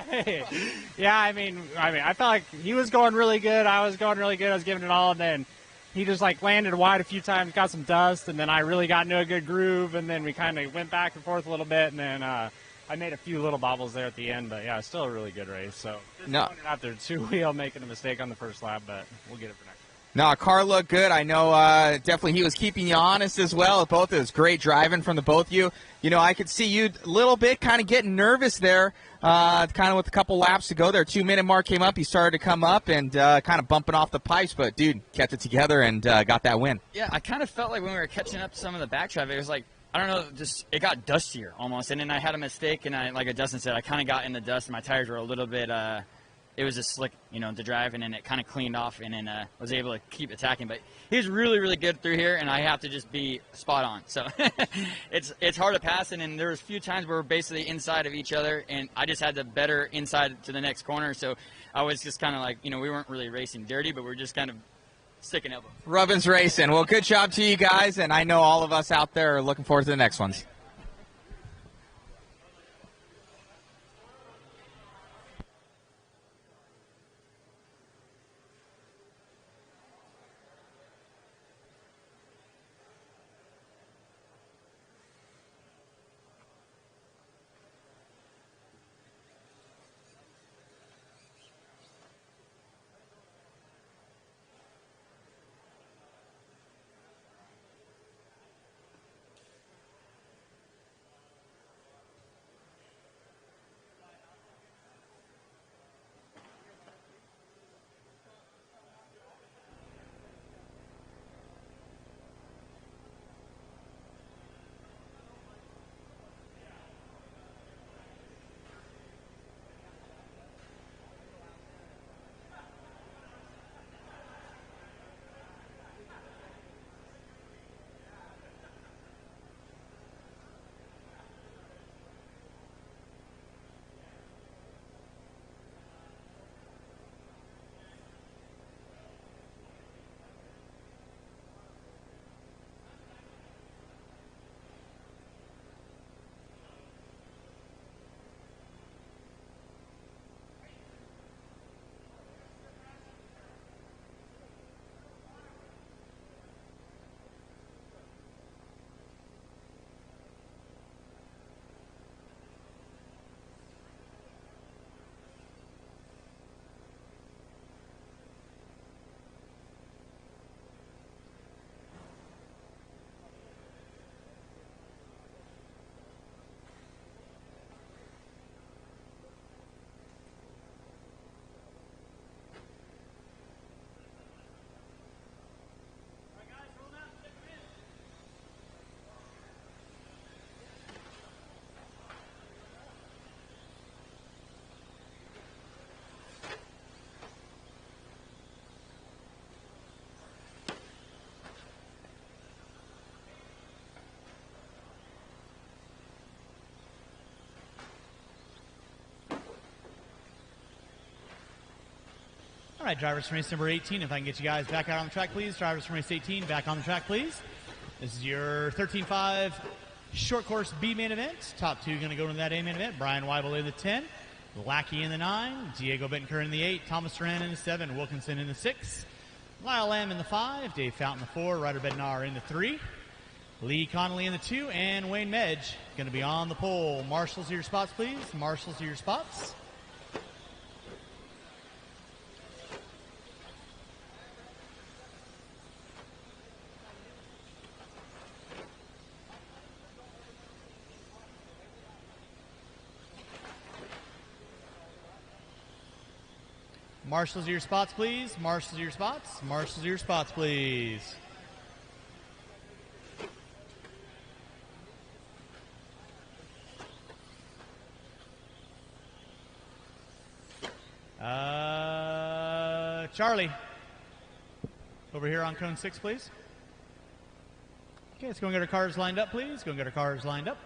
Yeah, I mean, I felt like he was going really good. I was going really good. I was giving it all, and then he just like landed wide a few times, got some dust, and then I really got into a good groove, and then we kind of went back and forth a little bit, and then I made a few little bobbles there at the end, but yeah, still a really good race. So No. out there, two-wheel making a mistake on the first lap, but we'll get it for next. No, car looked good. I know definitely he was keeping you honest as well. Both it was great driving from the both of you. You know, I could see you a little bit kind of getting nervous there, kind of with a couple laps to go there. 2-minute mark came up. He started to come up and kind of bumping off the pipes, but, dude, kept it together and got that win. Yeah, I kind of felt like when we were catching up to some of the back traffic, it was like, I don't know, just it got dustier almost. And then I had a mistake, and like Dustin said, I kind of got in the dust, and my tires were a little bit it was just slick, you know, to drive, and then it kind of cleaned off, and then was able to keep attacking. But he was really, really good through here, and I have to just be spot on. So it's hard to pass, and then there was a few times where we're basically inside of each other, and I just had the better inside to the next corner. So I was just kind of like, you know, we weren't really racing dirty, but we're just kind of sticking elbows. Rubbin's racing. Well, good job to you guys, and I know all of us out there are looking forward to the next ones. All right, drivers from race number 18, if I can get you guys back out on the track, please. Drivers from race 18, back on the track, please. This is your 13.5 short course B main event. Top two going to go to that A main event. Brian Weibel in the 10, Lackey in the 9, Diego Betancourt in the 8, Thomas Duran in the 7, Wilkinson in the 6, Lyle Lamb in the 5, Dave Fountain in the 4, Ryder Bednar in the 3, Lee Connolly in the 2, and Wayne Medge going to be on the pole. Marshals to your spots, please. Marshals to your spots. Marshals to your spots, please. Marshals to your spots. Marshals to your spots, please. Charlie, over here on cone 6, please. Okay, let's go and get our cars lined up, please. Go and get our cars lined up.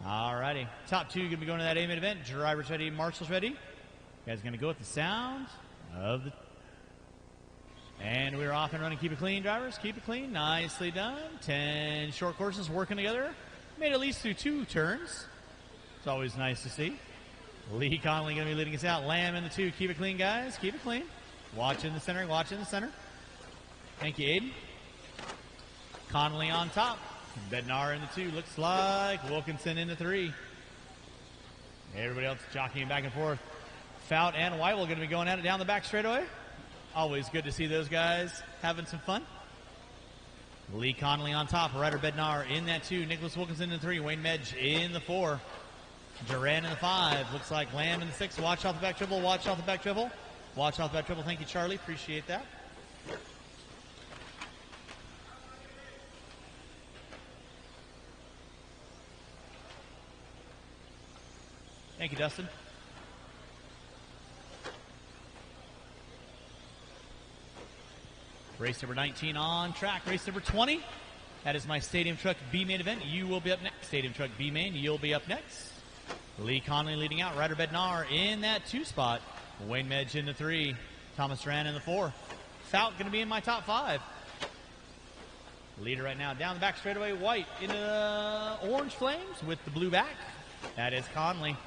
All righty. Top two going to be going to that A main event. Drivers ready, marshals ready. You guys are going to go with the sound of the... And we're off and running. Keep it clean, drivers. Keep it clean. Nicely done. 10 short courses working together. Made at least through 2 turns. It's always nice to see. Lee Connolly going to be leading us out. Lamb in the 2. Keep it clean, guys. Keep it clean. Watch in the center. Watch in the center. Thank you, Aiden. Connolly on top. Bednar in the 2. Looks like Wilkinson in the 3. Everybody else jockeying back and forth. Fout and White will going to be going at it down the back straightaway. Always good to see those guys having some fun. Lee Connolly on top. Ryder Bednar in that 2. Nicholas Wilkinson in the 3. Wayne Medge in the 4. Duran in the 5. Looks like Lamb in the 6. Watch off the back triple. Watch off the back triple. Watch off the back triple. Thank you, Charlie. Appreciate that. Thank you, Dustin. Race number 19 on track. Race number 20. That is my Stadium Truck B main event. You will be up next. Stadium Truck B main. You'll be up next. Lee Connolly leading out. Ryder Bednar in that 2 spot. Wayne Medge in the 3. Thomas Duran in the 4. Fout going to be in my top 5. Leader right now down the back straightaway. White into the orange flames with the blue back. That is Connolly.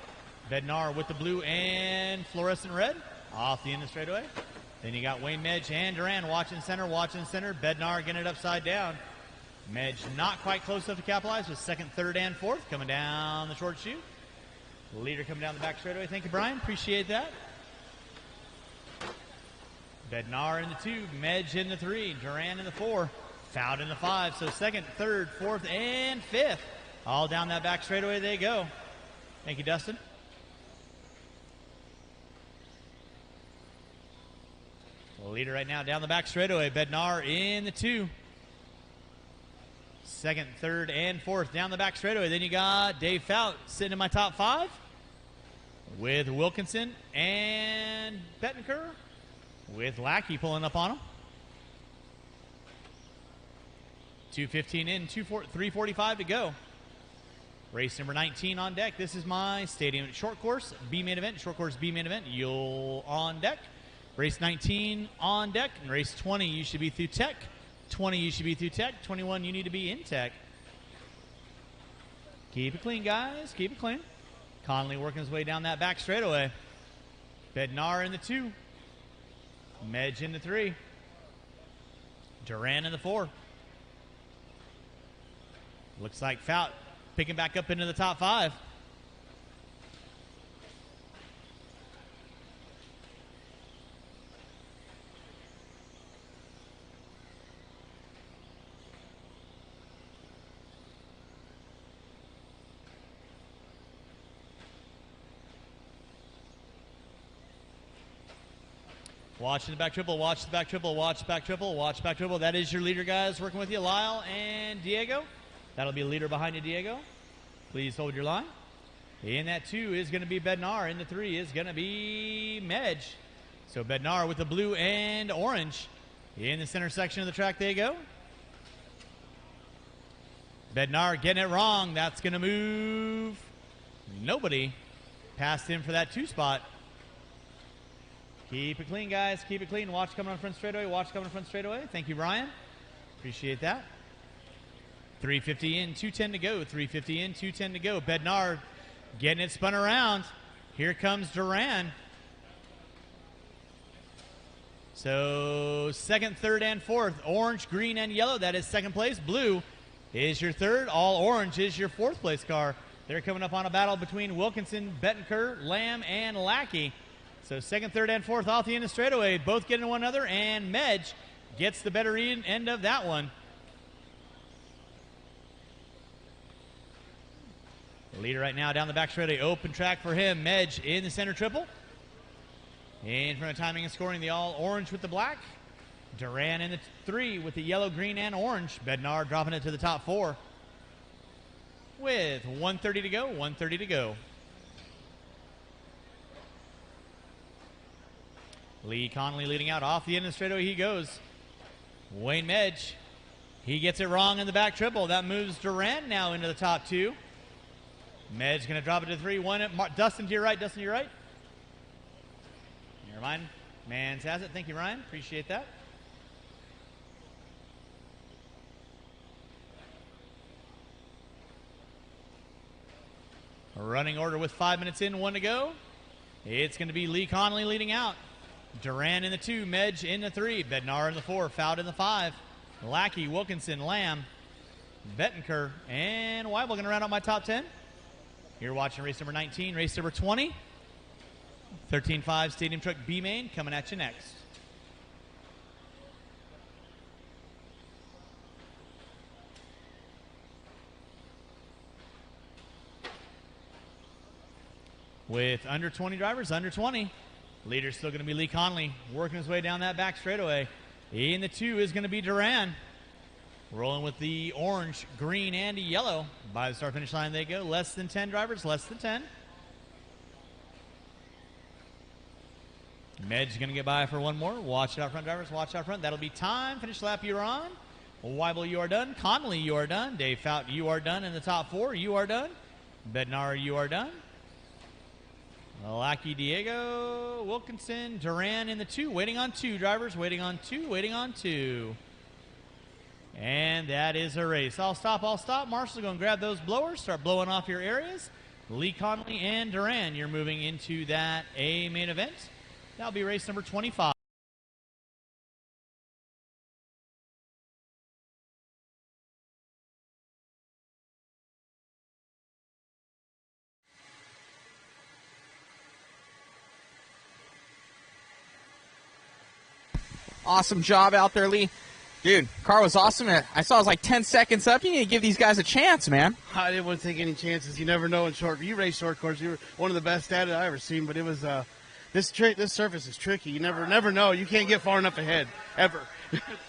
Bednar with the blue and fluorescent red off the end of the straightaway. Then you got Wayne Medge and Duran watching center. Bednar getting it upside down. Medge not quite close enough to capitalize with 2nd, 3rd, and 4th coming down the short chute. Leader coming down the back straightaway. Thank you, Brian. Appreciate that. Bednar in the 2. Medge in the 3. Duran in the 4. Fout in the 5. So 2nd, 3rd, 4th, and 5th. All down that back straightaway they go. Thank you, Dustin. Leader right now down the back straightaway. Bednar in the 2. 2nd, 3rd, and 4th down the back straightaway. Then you got Dave Fout sitting in my top 5 with Wilkinson and Bettenker with Lackey pulling up on him. 2:15 in, 3:45 to go. Race number 19 on deck. This is my Stadium Short Course B main event. Short Course B main event. You'll on deck. Race 19 on deck. And race 20, you should be through tech. 20, you should be through tech. 21, you need to be in tech. Keep it clean, guys. Keep it clean. Connolly working his way down that back straightaway. Bednar in the 2. Medge in the 3. Duran in the 4. Looks like Fout picking back up into the top 5. Watch the back triple, watch the back triple, watch the back triple, watch the back triple. That is your leader, guys, working with you, Lyle and Diego. That'll be a leader behind you, Diego. Please hold your line. In that 2 is going to be Bednar. In the 3 is going to be Medge. So Bednar with the blue and orange. In the center section of the track they go. Bednar getting it wrong. That's going to move nobody past him for that 2 spot. Keep it clean, guys. Keep it clean. Watch coming on front straightaway. Watch coming on front straightaway. Thank you, Ryan. Appreciate that. 3:50 in, 2:10 to go. 3:50 in, 2:10 to go. Bednar getting it spun around. Here comes Duran. So 2nd, 3rd, and 4th. Orange, green, and yellow. That is 2nd place. Blue is your 3rd. All orange is your 4th place car. They're coming up on a battle between Wilkinson, Bettenker, Lamb, and Lackey. So 2nd, 3rd, and 4th off the end of straightaway. Both getting one another, and Medge gets the better end of that one. The leader right now down the back straightaway. Open track for him. Medge in the center triple. In front of timing and scoring, the all orange with the black. Duran in the 3 with the yellow, green, and orange. Bednar dropping it to the top 4. With 1:30 to go, 1:30 to go. Lee Connolly leading out. Off the end of the straightaway he goes. Wayne Medge. He gets it wrong in the back triple. That moves Duran now into the top 2. Medge going to drop it to 3. Dustin to your right. Dustin to your right. Never mind. Mans has it. Thank you, Ryan. Appreciate that. A running order with 5 minutes in, 1 to go. It's going to be Lee Connolly leading out. Duran in the 2, Medge in the 3, Bednar in the 4, Fout in the 5, Lackey, Wilkinson, Lamb, Bettenker, and Weibel going to round out my top 10. You're watching race number 19, race number 20. 13.5 Stadium Truck B main coming at you next. With under 20 drivers, under 20. Leader's still going to be Lee Conley, working his way down that back straightaway. In the 2 is going to be Duran. Rolling with the orange, green, and yellow. By the start-finish line they go. Less than 10 drivers, less than 10. Med's going to get by for one more. Watch it out front, drivers. Watch out front. That'll be time. Finish lap, you're on. Weibel, you are done. Conley, you are done. Dave Fout, you are done in the top 4. You are done. Bednar, you are done. Lackey, Diego, Wilkinson, Duran in the 2. Waiting on 2 drivers. Waiting on 2. Waiting on 2. And that is a race. I'll stop. Marshall's going to grab those blowers, start blowing off your areas. Lee Conley and Duran, you're moving into that A main event. That'll be race number 25. Awesome job out there, Lee. Dude, car was awesome. I saw it was like 10 seconds up. You need to give these guys a chance, man. I didn't want to take any chances. You never know in short. You race short course. You were one of the best at it I ever seen. But it was this surface is tricky. You never know. You can't get far enough ahead ever.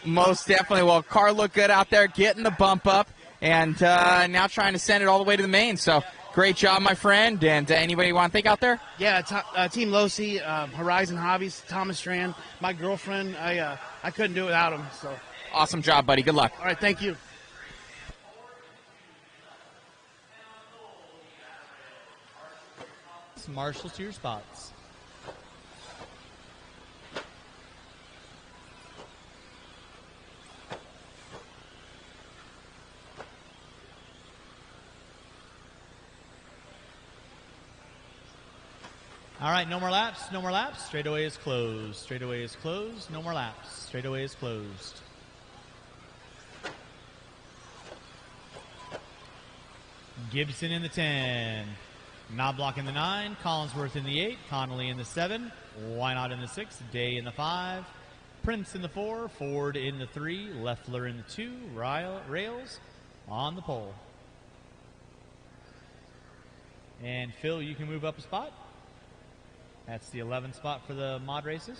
Most definitely. Well, car looked good out there, getting the bump up, and now trying to send it all the way to the main. So great job, my friend. And anybody you want to thank out there? Yeah, Team Losi, Horizon Hobbies, Thomas Strand, my girlfriend. I couldn't do it without him. So. Awesome job, buddy. Good luck. All right, thank you. Marshall to your spots. All right, no more laps, no more laps. Straightaway is closed. Straightaway is closed. No more laps. Straightaway is closed. Gibson in the 10. Knobloch in the 9. Collinsworth in the 8. Connolly in the 7. Wynot in the 6. Day in the 5. Prince in the 4. Ford in the 3. Leffler in the 2. Rails on the pole. And Phil, you can move up a spot. That's the 11th spot for the mod races.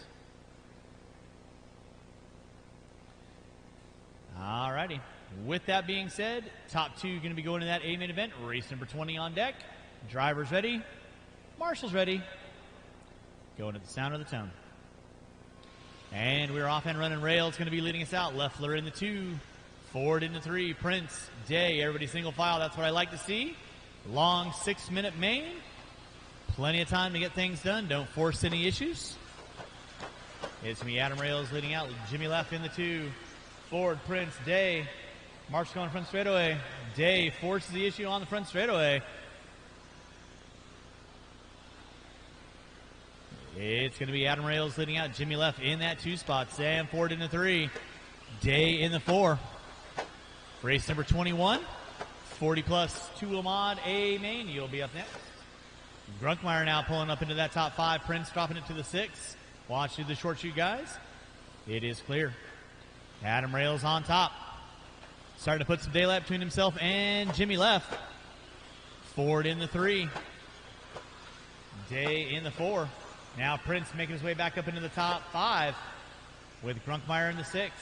All righty. With that being said, top 2 going to be going to that A main event. Race number 20 on deck. Drivers ready. Marshall's ready. Going at the sound of the tone. And we're off and running. Rails going to be leading us out. Leffler in the 2. Ford in the 3. Prince, Day, everybody single file. That's what I like to see. Long 6-minute main. Plenty of time to get things done. Don't force any issues. It's me, Adam Rails leading out. Jimmy Leff in the 2. Ford, Prince, Day. Mark's going front straightaway. Day forces the issue on the front straightaway. It's going to be Adam Rails leading out. Jimmy Leff in that 2 spot. Sam Ford in the 3. Day in the 4. Race number 21. 40 plus 2 mod A main. You'll be up next. Grunkmeyer now pulling up into that top 5. Prince dropping it to the 6. Watch through the short shoot, guys. It is clear. Adam Rails on top. Starting to put some daylight between himself and Jimmy Leff. Ford in the 3. Day in the 4. Now Prince making his way back up into the top 5 with Grunkmeyer in the 6.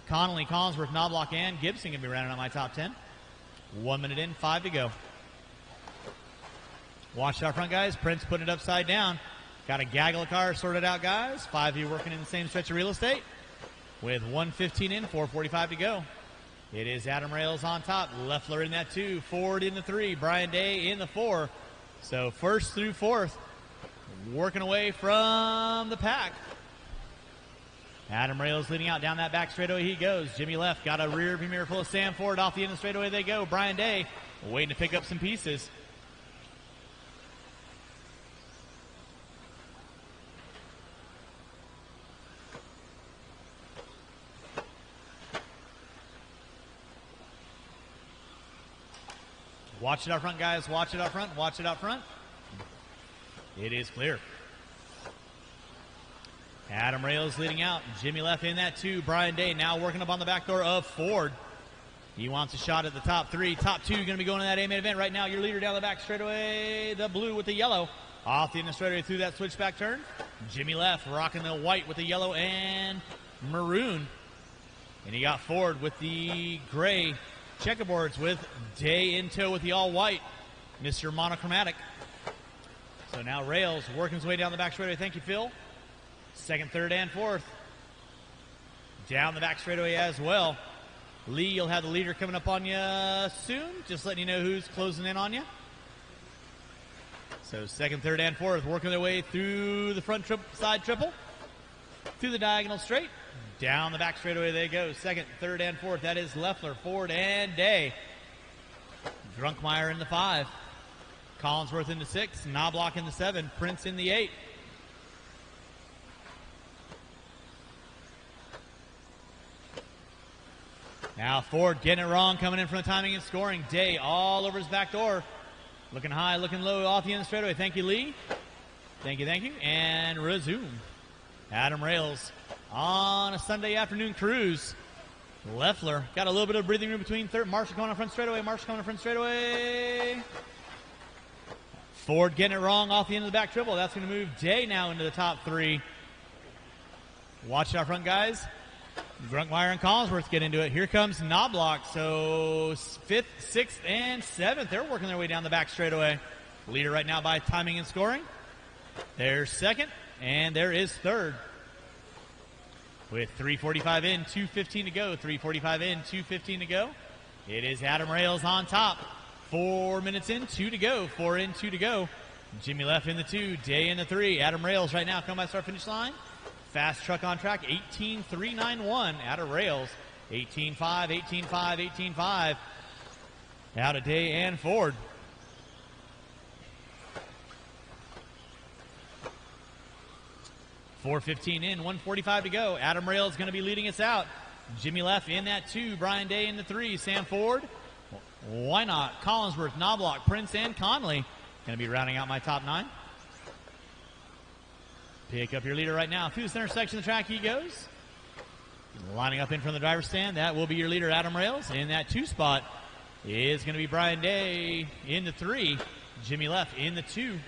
Connolly, Collinsworth, Knobloch, and Gibson going to be rounding out my top 10. 1 minute in, 5 to go. Watch out front, guys. Prince putting it upside down. Got a gaggle of cars sorted out, guys. 5 of you working in the same stretch of real estate. With 1:15 in, 4:45 to go. It is Adam Rails on top. Leffler in that 2. Ford in the 3. Brian Day in the 4. So first through 4th, working away from the pack. Adam Rails leading out down that back straightaway he goes. Jimmy Leff got a rear view mirror full of Sam Ford. Off the end of the straightaway they go. Brian Day waiting to pick up some pieces. Watch it out front, guys. Watch it out front. Watch it out front. It is clear. Adam Rails leading out. Jimmy Leff in that 2. Brian Day now working up on the back door of Ford. He wants a shot at the top 3. Top 2 going to be going to that A-main event right now. Your leader down the back straightaway, the blue with the yellow. Off the end of straightaway through that switchback turn. Jimmy Leff rocking the white with the yellow and maroon. And he got Ford with the gray checkerboards with Day in tow with the all-white. Mr. Monochromatic. So now Rails working his way down the back straightaway. Thank you, Phil. Second, third, and fourth. Down the back straightaway as well. Lee, you'll have the leader coming up on you soon. Just letting you know who's closing in on you. So second, third, and fourth working their way through the front side triple. Through the diagonal straight. Down the back straightaway they go. Second, third, and fourth. That is Leffler, Ford, and Day. Drunkmeyer in the 5. Collinsworth in the 6. Knobloch in the 7. Prince in the 8. Now Ford getting it wrong, coming in from the timing and scoring. Day all over his back door. Looking high, looking low, off the end of the straightaway. Thank you, Lee. Thank you, thank you. And resume. Adam Rails on a Sunday afternoon cruise. Leffler got a little bit of breathing room between third. Marshall coming on front straightaway. Marshall coming on front straightaway. Ford getting it wrong off the end of the back triple. That's going to move Day now into the top 3. Watch it out front, guys. Grunkmeyer and Collinsworth get into it. Here comes Knobloch. So 5th, 6th, and 7th. They're working their way down the back straightaway. Leader right now by timing and scoring. There's second, and there is third. With 3:45 in, 2:15 to go. 3:45 in, 2:15 to go. It is Adam Rails on top. 4 minutes in, 2 to go. 4 in, 2 to go. Jimmy Leff in the 2, Day in the 3. Adam Rails right now coming by start-finish line. Fast truck on track, 18.391 out of Rails. 18.5, 18.5, 18.5 out of Day and Ford. .415 in, 1:45 to go. Adam Rails going to be leading us out. Jimmy Leff in that 2, Brian Day in the 3, Sam Ford. Why not? Collinsworth, Knobloch, Prince, and Conley going to be rounding out my top 9. Pick up your leader right now. Through the center section of the track he goes. Lining up in front of the driver's stand. That will be your leader, Adam Rails. In that 2 spot is going to be Brian Day in the 3. Jimmy Leff in the 2.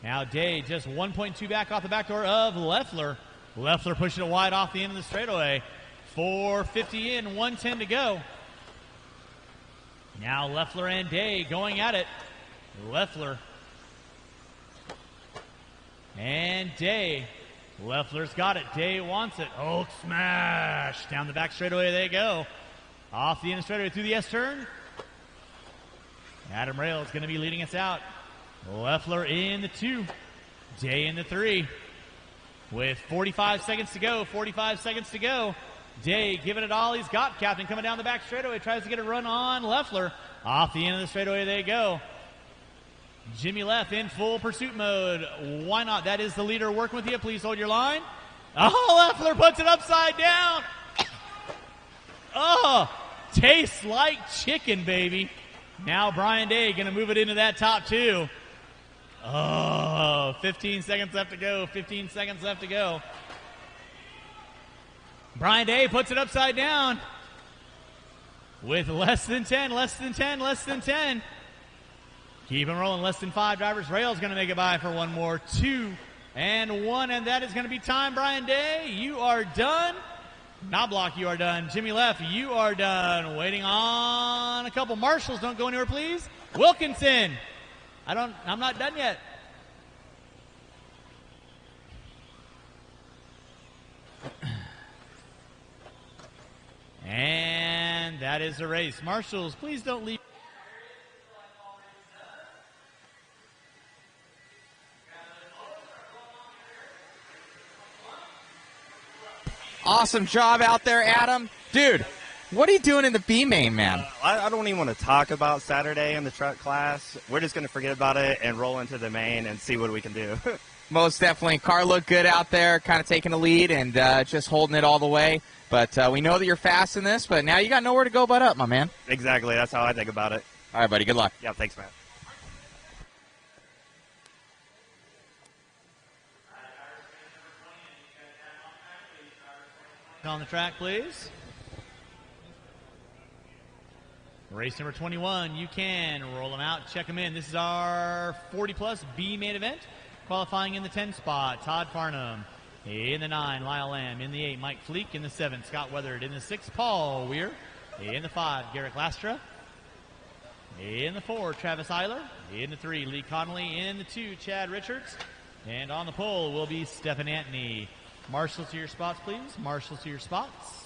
Now Day just 1.2 back off the back door of Leffler. Leffler pushing it wide off the end of the straightaway. 4:50 in, 1:10 to go. Now Leffler and Day going at it. Leffler and Day. Leffler's got it. Day wants it. Oak smash. Down the back straightaway they go. Off the end of straightaway through the S turn. Adam Rails going to be leading us out. Leffler in the 2. Day in the 3. With 45 seconds to go. 45 seconds to go. Day giving it all he's got. Captain coming down the back straightaway. Tries to get a run on Leffler. Off the end of the straightaway they go. Jimmy Leff in full pursuit mode. Why not? That is the leader working with you. Please hold your line. Oh, Leffler puts it upside down. Oh, tastes like chicken, baby. Now Brian Day going to move it into that top 2. Oh, 15 seconds left to go. 15 seconds left to go. Brian Day puts it upside down with less than 10, less than 10, less than 10. Keep him rolling. Less than 5 drivers. Rail's going to make it by for one more. 2 and 1, and that is going to be time. Brian Day, you are done. Knobloch, you are done. Jimmy Leff, you are done. Waiting on a couple marshals. Don't go anywhere, please. Wilkinson. I'm not done yet. And that is the race. Marshals, please don't leave. Awesome job out there, Adam. Dude, what are you doing in the B main, man? I don't even want to talk about Saturday in the truck class. We're just going to forget about it and roll into the main and see what we can do. Most definitely. Car looked good out there, kind of taking a lead and just holding it all the way. But we know that you're fast in this, but now you got nowhere to go but up, my man. Exactly. That's how I think about it. All right, buddy. Good luck. Yeah, thanks, man. On the track, please. Race number 21, you can roll them out, check them in. This is our 40-plus B main event. Qualifying in the 10 spot, Todd Farnham. In the 9, Lyle Lamb. In the 8, Mike Fleek. In the 7, Scott Weathered. In the 6, Paul Weir. In the 5, Garrett Lastra. In the 4, Travis Eiler. In the 3, Lee Connolly. In the 2, Chad Richards. And on the pole will be Stephen Antony. Marshals to your spots, please. Marshals to your spots.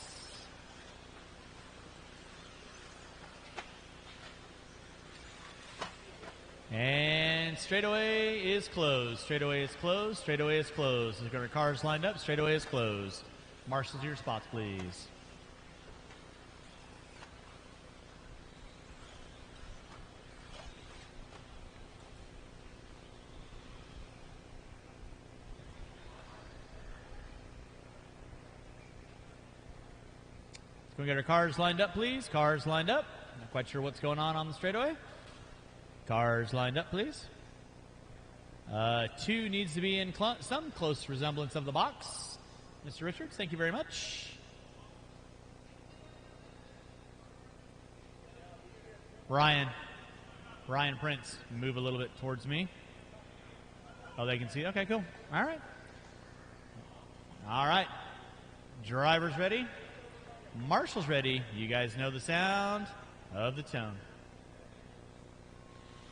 And straightaway is closed. Straightaway is closed. Straightaway is closed. There's going to be cars lined up. Straightaway is closed. Marshals to your spots, please. Can we get our cars lined up, please? Cars lined up. Not quite sure what's going on the straightaway. Cars lined up, please. 2 needs to be in some close resemblance of the box. Mr. Richards, thank you very much. Ryan Prince, move a little bit towards me. Oh, they can see. Okay, cool. All right. All right. Drivers ready. Marshall's ready. You guys know the sound of the tone.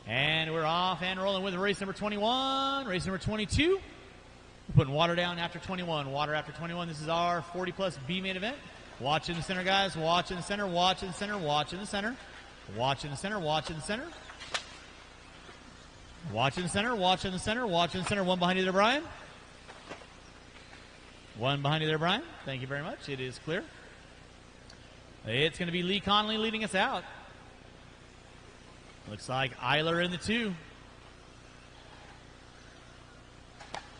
And we're off and rolling with race number 21, race number 22. We're putting water down after 21. Water after 21. This is our 40-plus B main event. Watch in the center, guys. Watch in the center. Watch in the center. Watch in the center. Watch in the center. Watch in the center. Watch in the center. Watch in the center. Watch in the center. One behind you there, Brian. One behind you there, Brian. Thank you very much. It is clear. It's going to be Lee Connolly leading us out. Looks like Eiler in the 2.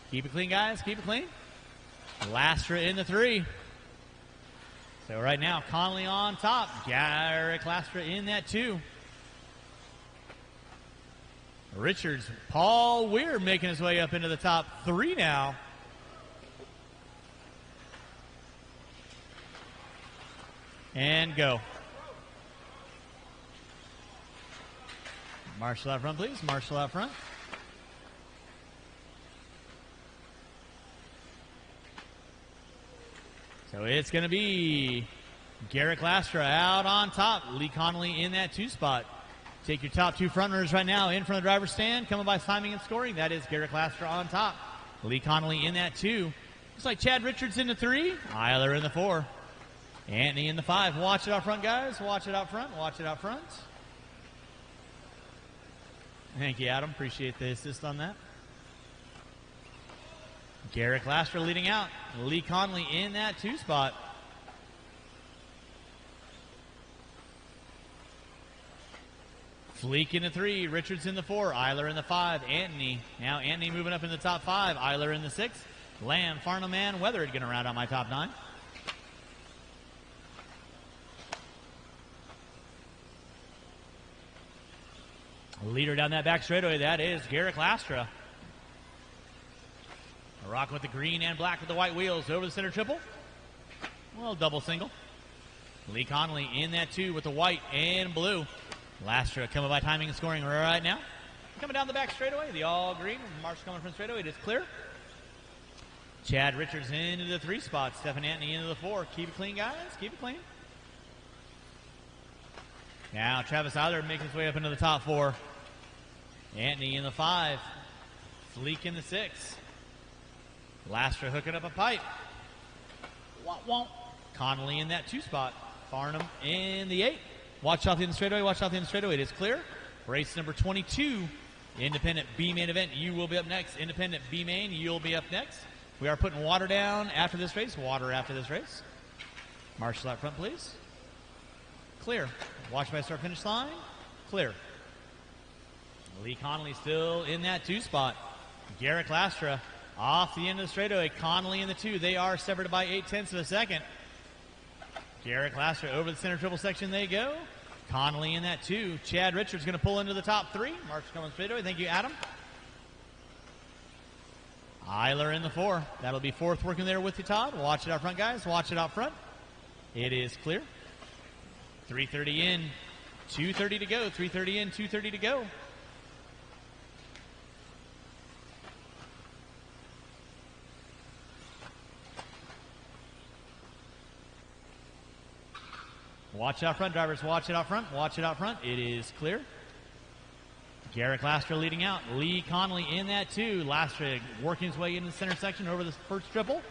Keep it clean, guys. Keep it clean. Lastra in the 3. So right now, Connolly on top. Garrett Lastra in that 2. Richards, Paul Weir making his way up into the top 3 now. And go. Marshall out front, please. Marshall out front. So it's going to be Garrett Lastra out on top. Lee Connolly in that 2 spot. Take your top 2 front runners right now in front of the driver's stand. Coming by timing and scoring. That is Garrett Lastra on top. Lee Connolly in that 2. Looks like Chad Richards in the 3. Eiler in the 4. Antony in the 5. Watch it out front, guys. Watch it out front. Watch it out front. Thank you, Adam. Appreciate the assist on that. Garrett Lastra leading out. Lee Connolly in that 2 spot. Fleek in the 3. Richards in the 4. Eiler in the 5. Antony. Now Antony moving up in the top 5. Eiler in the 6. Lamb, Farnham, and Weathered going to round out my top 9. Leader down that back straightaway, that is Garrett Lastra. Rocking with the green and black with the white wheels over the center triple. Well, double single. Lee Connolly in that 2 with the white and blue. Lastra coming by timing and scoring right now. Coming down the back straightaway, the all green. Marsh coming from straightaway, it is clear. Chad Richards into the 3 spot. Stephen Antony into the 4. Keep it clean, guys. Keep it clean. Now Travis Eiler making his way up into the top 4. Antony in the 5. Fleek in the 6. Lastra hooking up a pipe. Won't. Connolly in that 2 spot. Farnham in the 8. Watch out in the straightaway. Watch out in the straightaway. It is clear. Race number 22. Independent B main event. You will be up next. Independent B main. You'll be up next. We are putting water down after this race. Water after this race. Marshall out front, please. Clear. Watch by start finish line. Clear. Lee Connolly still in that 2 spot. Garrett Lastra off the end of the straightaway. Connolly in the 2. They are separated by 0.8 of a second. Garrett Lastra over the center triple section they go. Connolly in that 2. Chad Richards going to pull into the top 3. Marks coming straight away. Thank you, Adam. Eiler in the 4. That'll be 4th working there with you, Todd. Watch it out front, guys. Watch it out front. It is clear. 3:30 in, 2:30 to go. 3:30 in, 2:30 to go. Watch out front, drivers. Watch it out front. Watch it out front. It is clear. Garrett Lastra leading out. Lee Connolly in that 2. Lastra working his way into the center section over the first triple.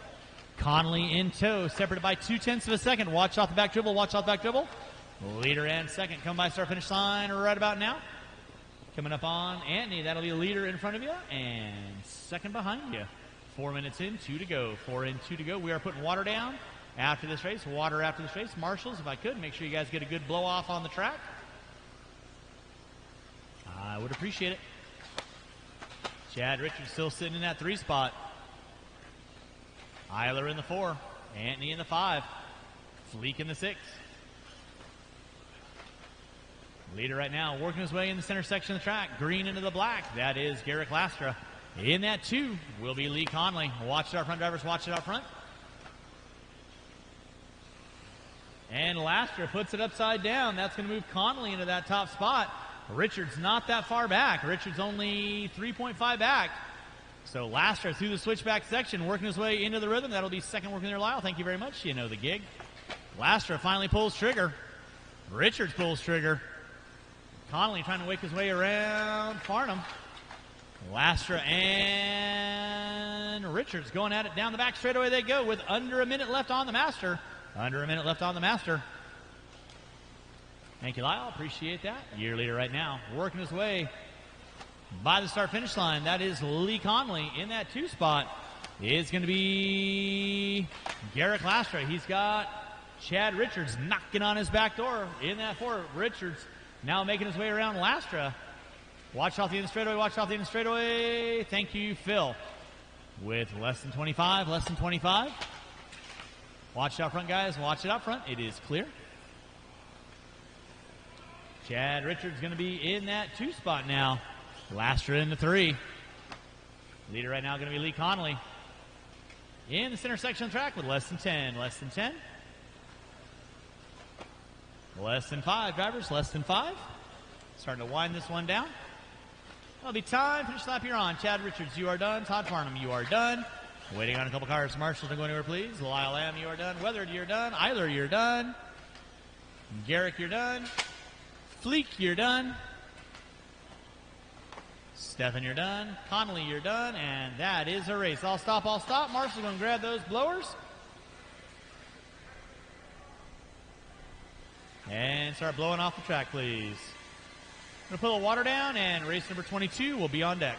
Connolly in tow, separated by 0.2 of a second. Watch off the back dribble. Watch off the back dribble. Leader and second come by start finish line right about now. Coming up on Anthony. That'll be a leader in front of you and second behind you. 4 minutes in, 2 to go. 4 in, 2 to go. We are putting water down after this race. Water after this race. Marshals, if I could, make sure you guys get a good blow off on the track. I would appreciate it. Chad Richards still sitting in that 3 spot. Eiler in the 4. Anthony in the 5. Fleek in the 6. Leader right now working his way in the center section of the track. Green into the black. That is Garrett Lastra. In that 2 will be Lee Conley. Watch it out front, drivers. Watch it out front. And Lastra puts it upside down. That's going to move Conley into that top spot. Richards not that far back. Richards only 3.5 back. So Lastra through the switchback section, working his way into the rhythm. That'll be second working there, Lyle. Thank you very much. You know the gig. Lastra finally pulls trigger. Richards pulls trigger. Connolly trying to wake his way around Farnham. Lastra and Richards going at it down the back straightaway they go with under a minute left on the master. Under a minute left on the master. Thank you, Lyle. Appreciate that. Year leader right now working his way by the start-finish line. That is Lee Conley. In that 2 spot is going to be Garrett Lastra. He's got Chad Richards knocking on his back door. In that 4, Richards now making his way around Lastra. Watch off the end straightaway. Watch off the end straightaway. Thank you, Phil. With less than 25. Less than 25. Watch it out front, guys. Watch it out front. It is clear. Chad Richards going to be in that 2 spot now. Lastra in the 3. Leader right now going to be Lee Connolly. In the center section of the track with less than 10. Less than 10. Less than 5, drivers. Less than 5. Starting to wind this one down. That'll be time. Finish lap you're on. Chad Richards, you are done. Todd Farnham, you are done. Waiting on a couple cars. Marshall, don't go anywhere, please. Lyle Lamb, you are done. Weathered, you're done. Eiler, you're done. Garrick, you're done. Fleek, you're done. Stephan, you're done. Connolly, you're done. And that is a race. I'll stop. Marshall's going to grab those blowers. And start blowing off the track, please. Going to put a little water down, and race number 22 will be on deck.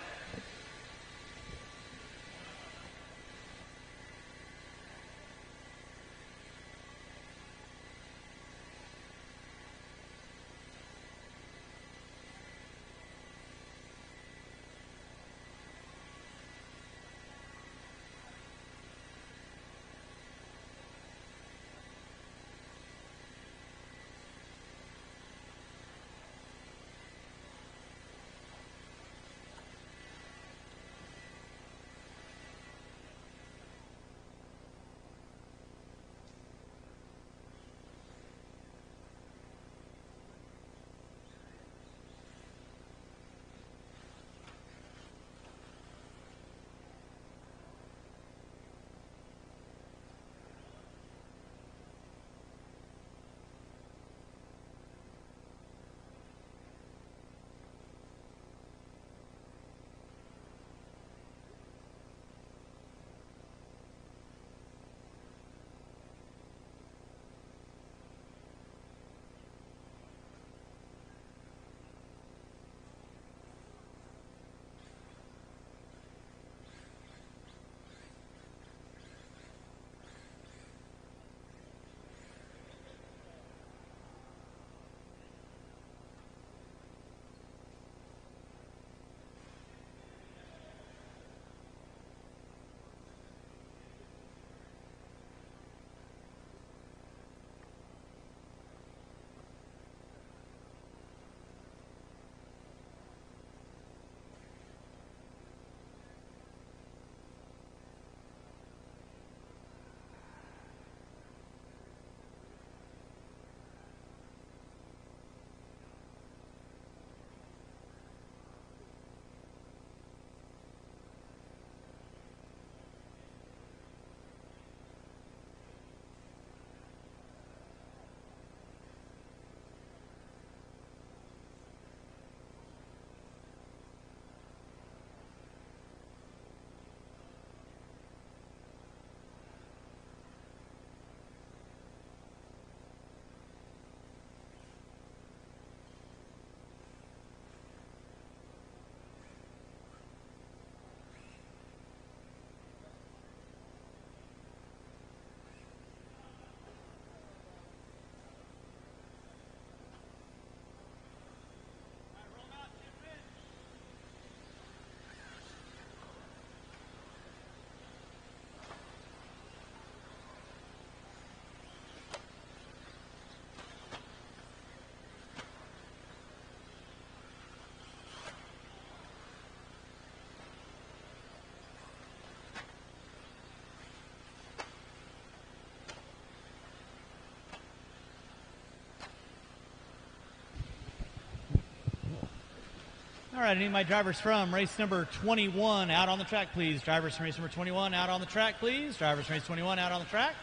All right, I need my drivers from race number 21 out on the track, please. Drivers from race number 21 out on the track, please. Drivers from race 21 out on the track.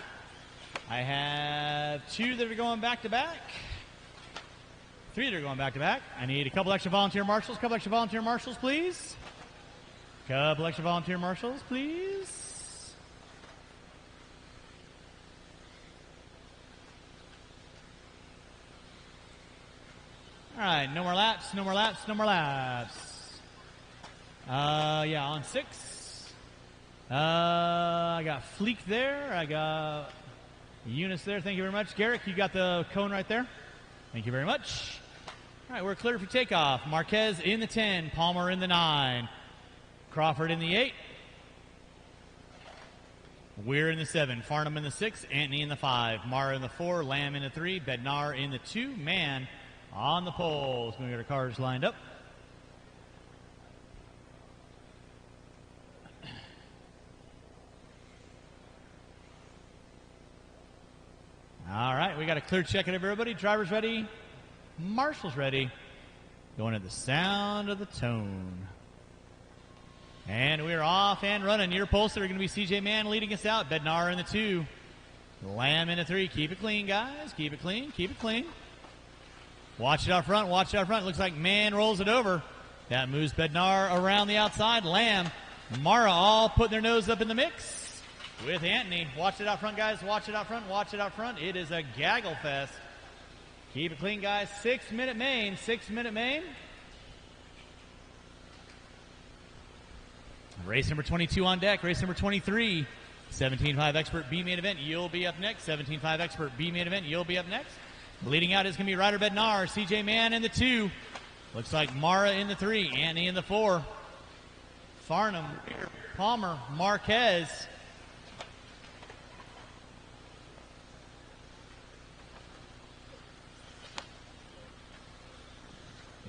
I have 2 that are going back-to-back. 3 that are going back-to-back. I need a couple extra volunteer marshals. Couple extra volunteer marshals, please. Couple extra volunteer marshals, please. All right, no more laps, no more laps, no more laps. Yeah, on 6. I got Fleek there. I got Eunice there. Thank you very much. Garrick, you got the cone right there. Thank you very much. All right, we're clear for takeoff. Marquez in the 10, Palmer in the 9, Crawford in the 8, Weir in the 7, Farnham in the 6, Antony in the 5, Mara in the 4, Lamb in the 3, Bednar in the 2, Mann on the poles. We're going to get our cars lined up. All right, we got a clear check of everybody. Drivers ready. Marshals ready. Going to the sound of the tone. And we're off and running. Near posts are going to be CJ Mann leading us out. Bednar in the 2. Lamb in the 3. Keep it clean, guys. Keep it clean. Keep it clean. Watch it out front. Watch it out front. Looks like Mann rolls it over. That moves Bednar around the outside. Lamb, Mara all putting their nose up in the mix with Antony. Watch it out front, guys. Watch it out front. Watch it out front. It is a gaggle fest. Keep it clean, guys. 6-minute main. 6-minute main. Race number 22 on deck. Race number 23. 17.5 Expert B main event. You'll be up next. 17.5 Expert B main event. You'll be up next. Leading out is going to be Ryder Bednar. CJ Mann in the 2. Looks like Mara in the 3. Antony in the 4. Farnham, Palmer, Marquez.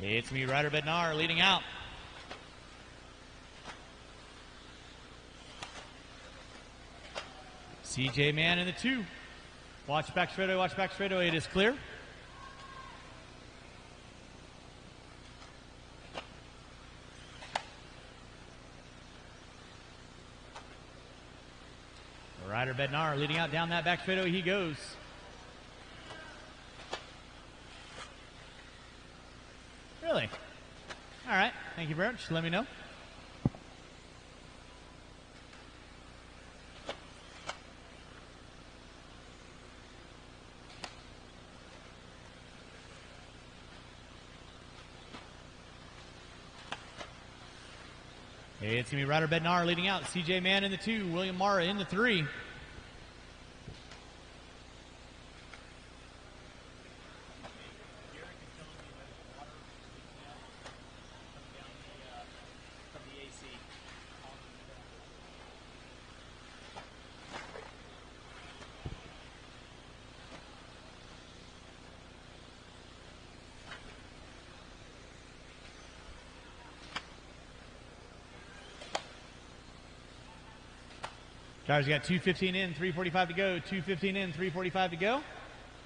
It's me, Ryder Bednar, leading out. CJ Mann in the 2. Watch back straightaway, watch back straightaway. It is clear. Ryder Bednar leading out down that back straightaway. He goes. Really? All right. Thank you very much. Let me know. It's going to be Ryder Bednar leading out. CJ Mann in the 2. William Mara in the 3. Drivers got 2:15 in, 3:45 to go. 2:15 in, 3:45 to go.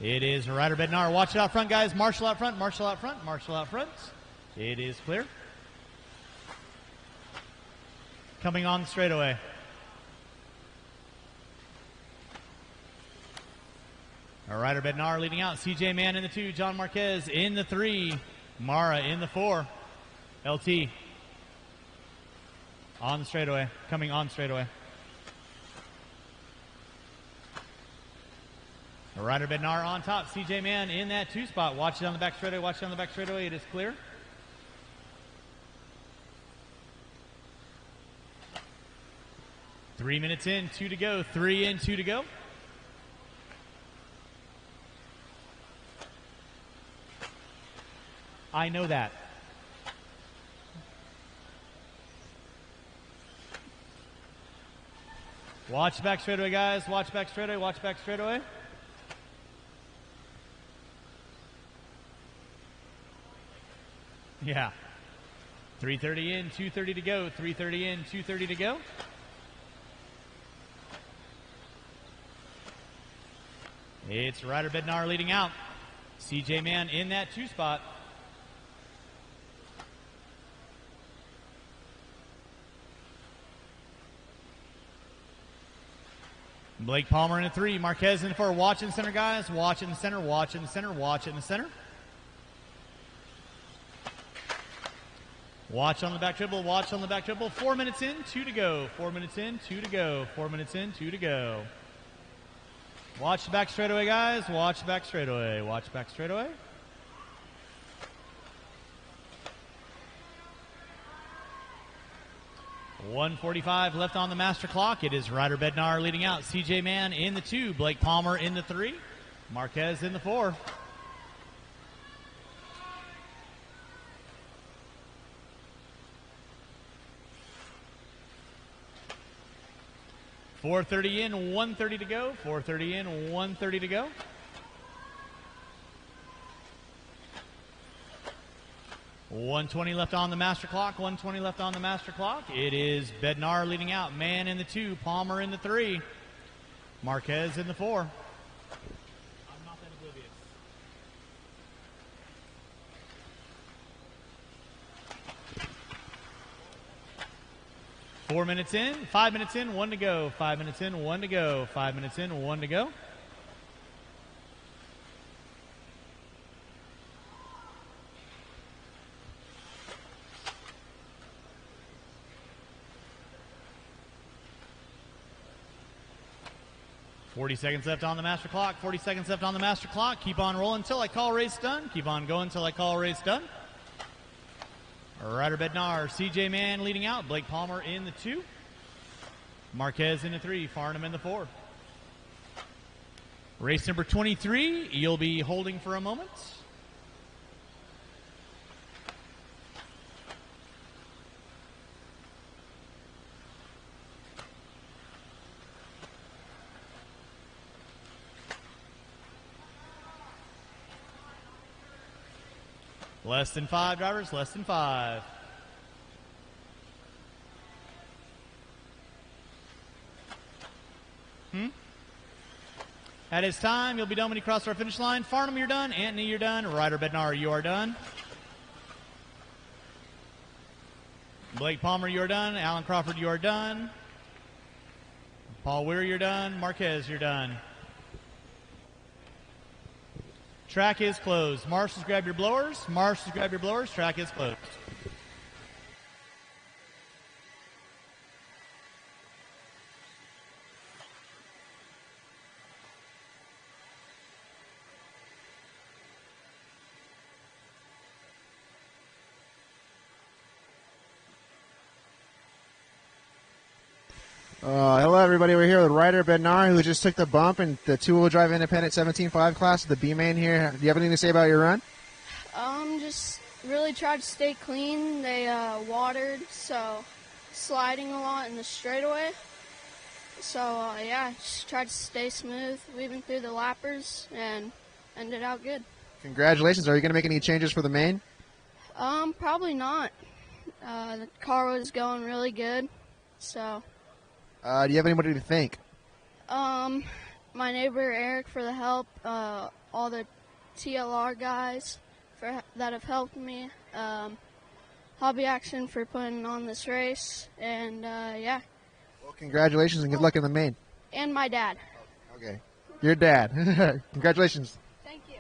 It is Ryder Bednar. Watch it out front, guys. Marshall out front, Marshall out front, Marshall out front. It is clear. Coming on the straightaway. Ryder Bednar leading out. CJ Mann in the 2. John Marquez in the 3. Mara in the 4. LT on the straightaway. Coming on straightaway. Ryder Bednar on top. CJ Mann in that 2 spot. Watch it on the back straightaway. Watch it on the back straightaway. It is clear. Three minutes in, 2 to go. 3 in, 2 to go. I know that. Watch back straightaway, guys. Watch back straightaway. Watch back straightaway. Yeah. 3:30 in, 2:30 to go. 3:30 in, 2:30 to go. It's Ryder Bednar leading out. CJ Mann in that 2 spot. Blake Palmer in the 3. Marquez in the 4. Watch in the center, guys. Watch in the center. Watch in the center. Watch in the center. Watch on the back dribble. Watch on the back dribble. 4 minutes in, 2 to go. 4 minutes in, 2 to go. 4 minutes in, 2 to go. Watch the back straightaway, guys. Watch back straightaway. Watch back straightaway. .145 left on the master clock. It is Ryder Bednar leading out. CJ Mann in the 2. Blake Palmer in the 3. Marquez in the 4. .430 in, 1:30 to go. 4:30 in, 1:30 to go. .120 left on the master clock. 1:20 left on the master clock. It is Bednar leading out. Mann in the 2. Palmer in the 3. Marquez in the 4. I'm not that oblivious. 4 minutes in, 5 minutes in, 1 to go. 5 minutes in, 1 to go. 5 minutes in, 1 to go. .40 seconds left on the master clock. 40 seconds left on the master clock. Keep on rolling until I call race done. Keep on going until I call race done. Ryder Bednar, CJ Mann leading out. Blake Palmer in the 2. Marquez in the 3. Farnham in the 4. Race number 23. You'll be holding for a moment. Less than 5 drivers, less than 5. At his time, you'll be done when you cross our finish line. Farnham, you're done. Anthony, you're done. Ryder Bednar, you are done. Blake Palmer, you're done. Alan Crawford, you are done. Paul Weir, you're done. Marquez, you're done. Track is closed. Marshals, grab your blowers. Marshals, grab your blowers. Track is closed. Hello, everybody. We're here with Ryder Bednar, who just took the bump in the two-wheel drive independent 17.5 class, the B main here. Do you have anything to say about your run? Just really tried to stay clean. They watered, so sliding a lot in the straightaway. So, yeah, just tried to stay smooth, weaving through the lappers, and ended out good. Congratulations. Are you going to make any changes for the main? Probably not. The car was going really good, so... Do you have anybody to thank? My neighbor Eric for the help, all the TLR guys that have helped me, Hobby Action for putting on this race, and yeah. Well, congratulations and good luck in the main. And my dad. Okay. Your dad. Congratulations. Thank you.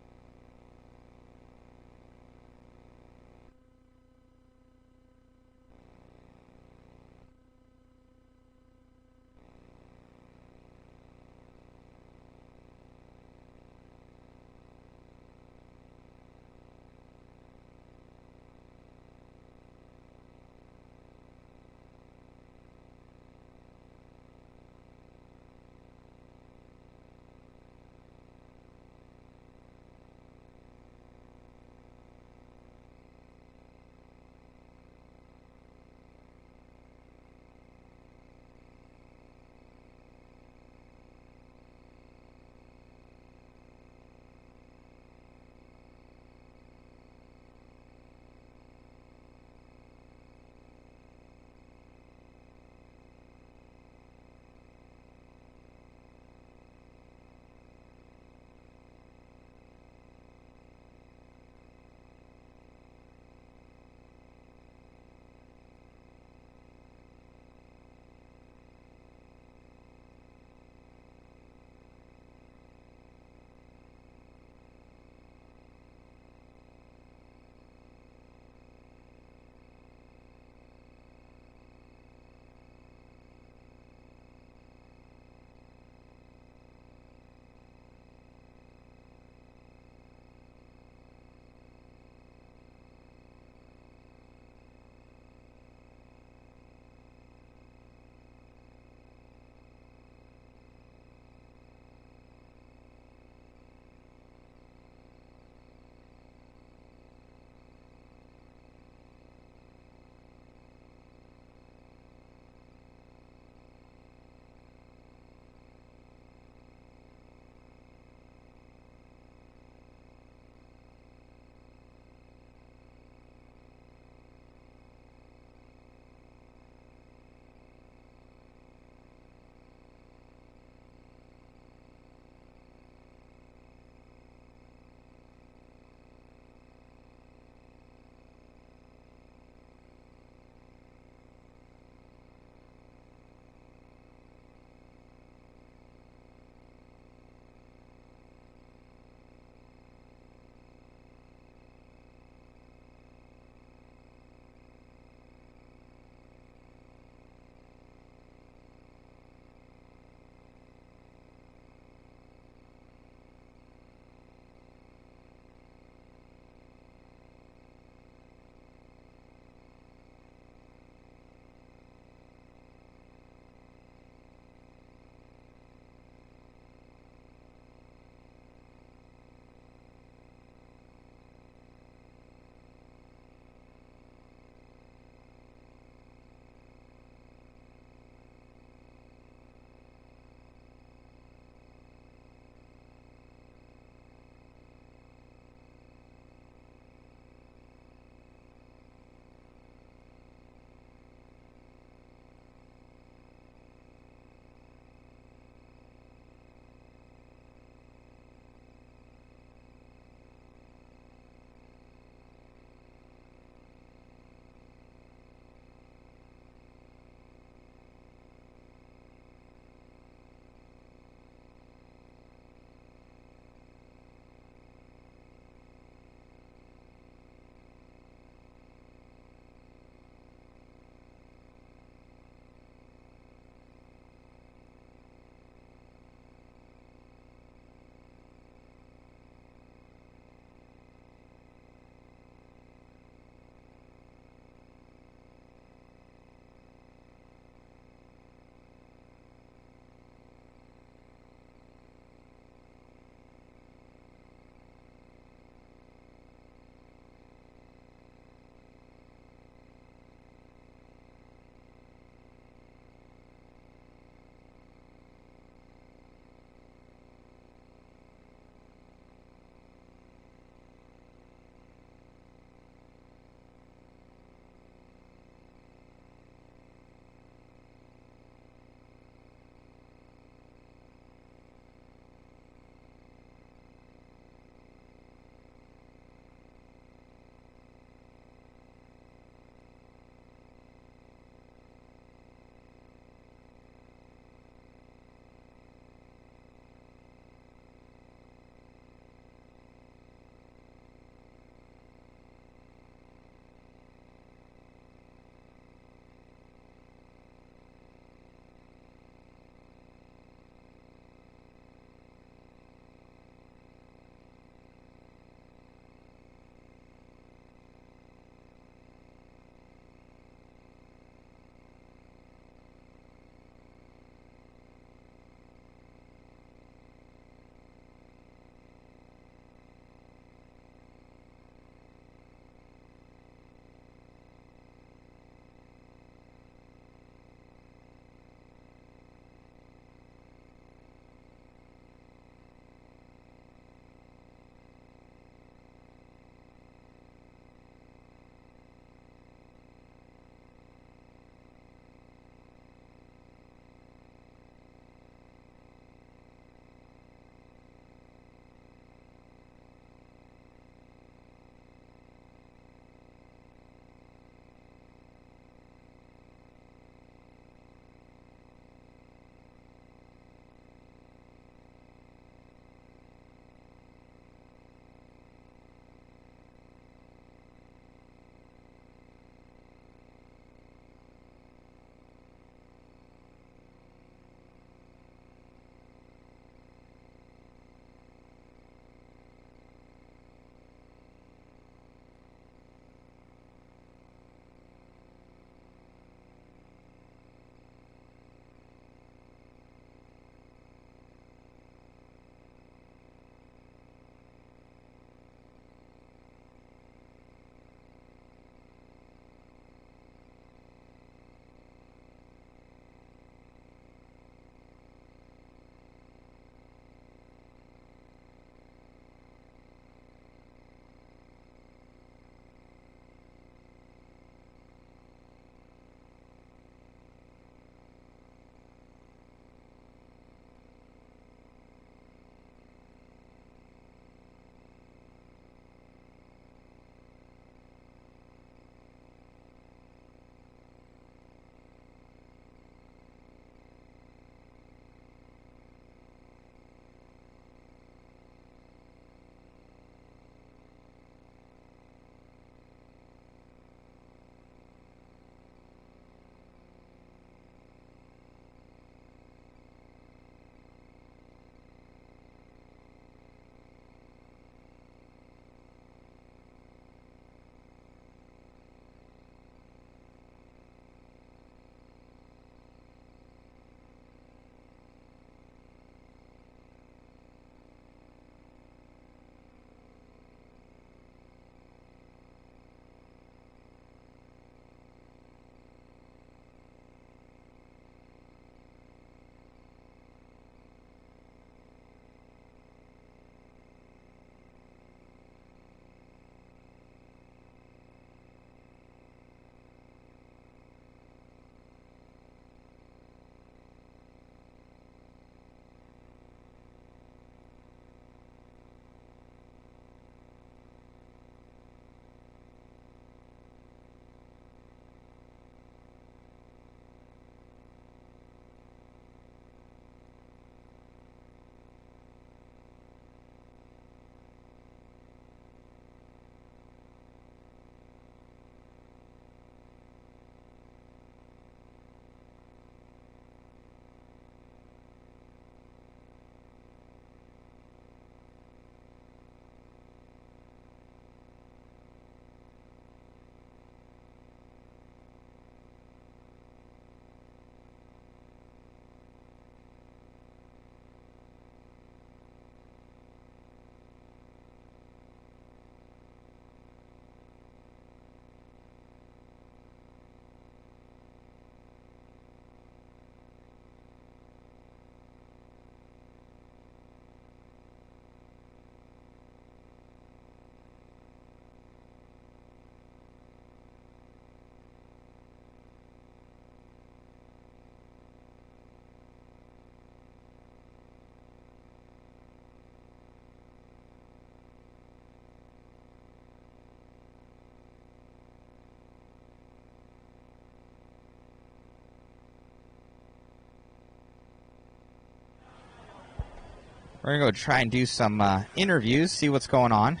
We're going to go try and do some interviews, see what's going on.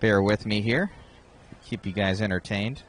Bear with me here. Keep you guys entertained.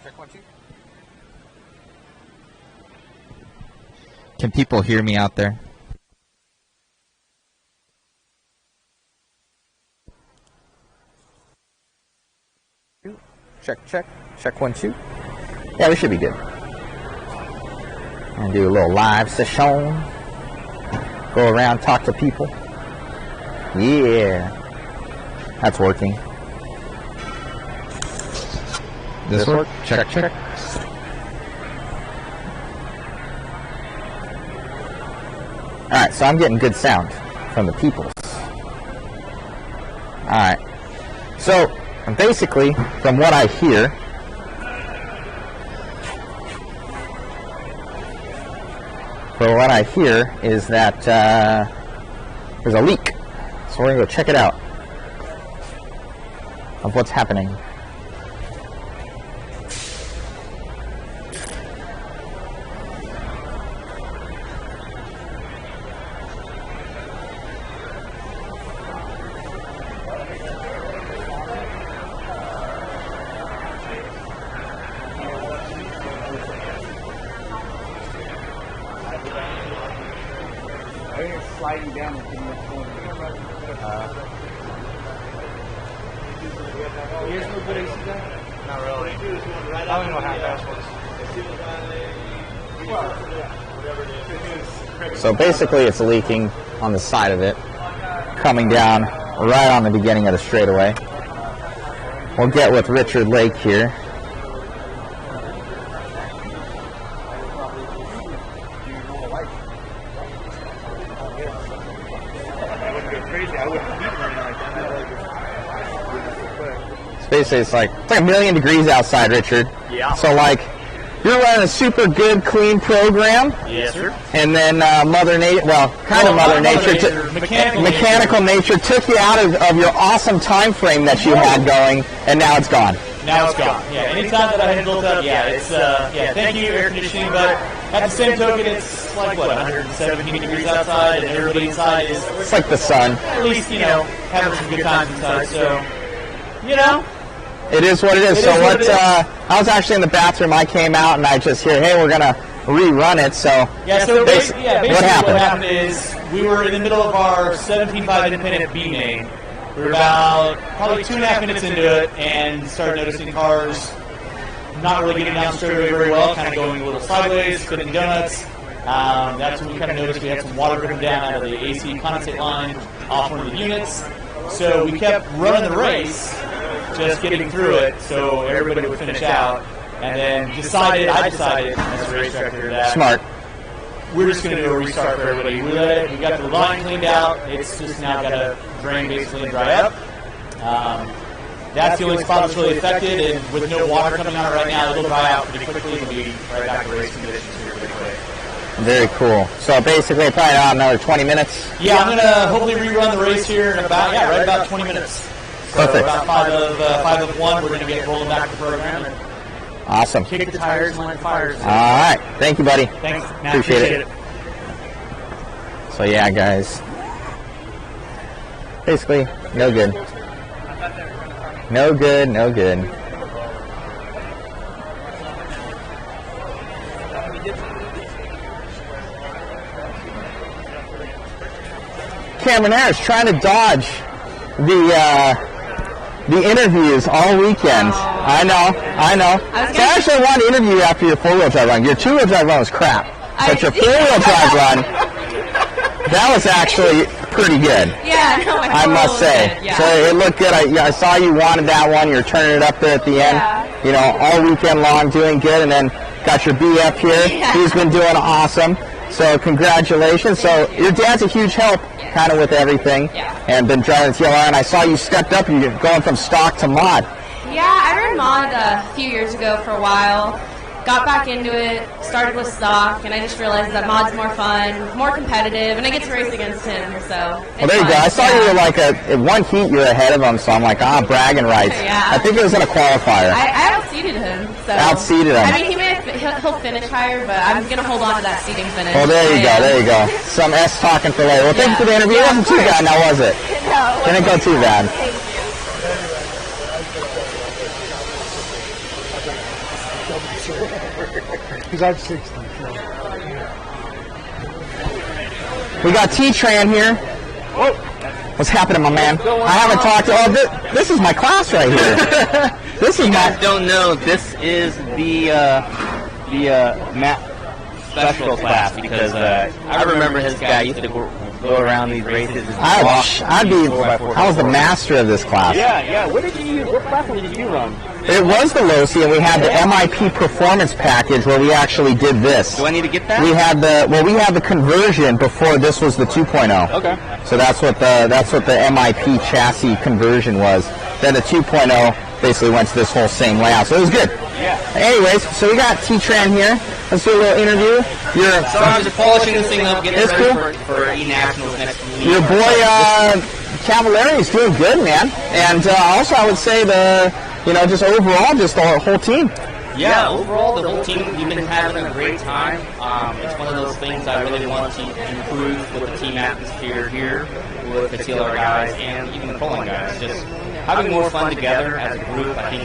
Check 1, 2. Can people hear me out there? Check 1, 2. Yeah, we should be good. And do a little live session. Go around, talk to people. Yeah. That's working. This work? Check. Alright, so I'm getting good sound from the peoples. Alright. So, basically, from what I hear, is that there's a leak. So we're going to go check it out of what's happening. Sliding down and getting that corner. You guys know good AC guy? Not really. I don't know how fast was. So basically it's leaking on the side of it, coming down right on the beginning of the straightaway. We'll get with Richard Lake here. basically it's like a million degrees outside, Richard. Yeah. So like you're running a super good, clean program. Yes, sir. And then Mother Nature, Mother Nature, mechanical nature took you out of your awesome time frame that you had going, and now it's gone. Now it's gone. Yeah, anytime that I had built up, it's thank you, air conditioning, but at the same token, it's like, 117 degrees outside, and everybody inside is... It's like the sun. At least, having some good times inside, so, It is what it is. So I was actually in the bathroom, I came out, and I just hear, hey, we're going to rerun it, so... Basically what happened is we were in the middle of our 17.5 independent B main. We were about probably 2.5 minutes into it and started noticing cars not really getting down straightaway very well, kind of going a little sideways, spinning donuts. That's when we kind of noticed we had some water dripping down out of the AC condensate line off one of the units. So we kept running the race, just getting through it so everybody would finish out. And then I decided as a race director that smart. We're just going to do a restart for everybody. We got the line cleaned out. It's just now got to drain basically and dry up. That's the only spot that's really affected, and with no water coming out right now, it'll dry out pretty quickly and we'll be right back to race conditions here pretty quick. Very cool. So basically probably another 20 minutes? Yeah, I'm going to hopefully rerun the race here in right about 20 minutes. So perfect. About 5 of 1, we're going to get rolling back to the program. And awesome. Kick the tires and light the fires. All right. Thank you, buddy. Thanks, Matt. Appreciate it. So yeah, guys. Basically, no good. No good, no good. Cameron Harris trying to dodge the interviews all weekend. I know. So I actually wanted to interview you after your four-wheel drive run. Your two-wheel drive run was crap. But your four-wheel drive run, that was actually pretty good. Yeah, no, I must say. Yeah. So it looked good. I saw you wanted that one. You're turning it up there at the end. All weekend long, doing good. And then got your BF here. Yeah. He's been doing awesome. So congratulations. So your dad's a huge help, kind of with everything, and been driving TLR. And I saw you stepped up. You're going from stock to mod. Yeah, I ran mod a few years ago for a while. Got back into it, started with stock, and I just realized that mod's more fun, more competitive, and I get to race against him, so Well, there you go. I saw you were like at one heat you were ahead of him, so I'm like, bragging rights. Yeah. I think it was in a qualifier. I outseated him. So. Outseated him. I mean, he'll finish higher, but I'm going to hold on to that seating finish. Well, there you go. Some S talking for later. Well, thank you for the interview. It wasn't too bad now, was it? No. Didn't go too bad. Because I'm 60. We got T-Tran here. What's happening, my man? I haven't talked to... this is my class right here. This is you guys don't know, this is the Matt special class because I remember his guy used to go around these races. I was the master of this class. Yeah. What platform did you run? It was the Losi, and we had the MIP performance package where we actually did this. Do I need to get that? We had the conversion before this was the 2.0. Okay. So that's what the MIP chassis conversion was. Then the 2.0 basically went to this whole same layout. So it was good. Yeah. Anyways, so we got T-Tran here. Let's do a little interview. So I'm just polishing this thing up, getting it ready for E-Nationals next week. Your boy Cavallari is doing good, man. And also I would say just overall, just the whole team. Yeah, overall, the whole team, we've been having a great time. It's one of those things I really want to improve with the team atmosphere here, with the TLR guys, and even the Proline guys. Just having more fun together as a group, I think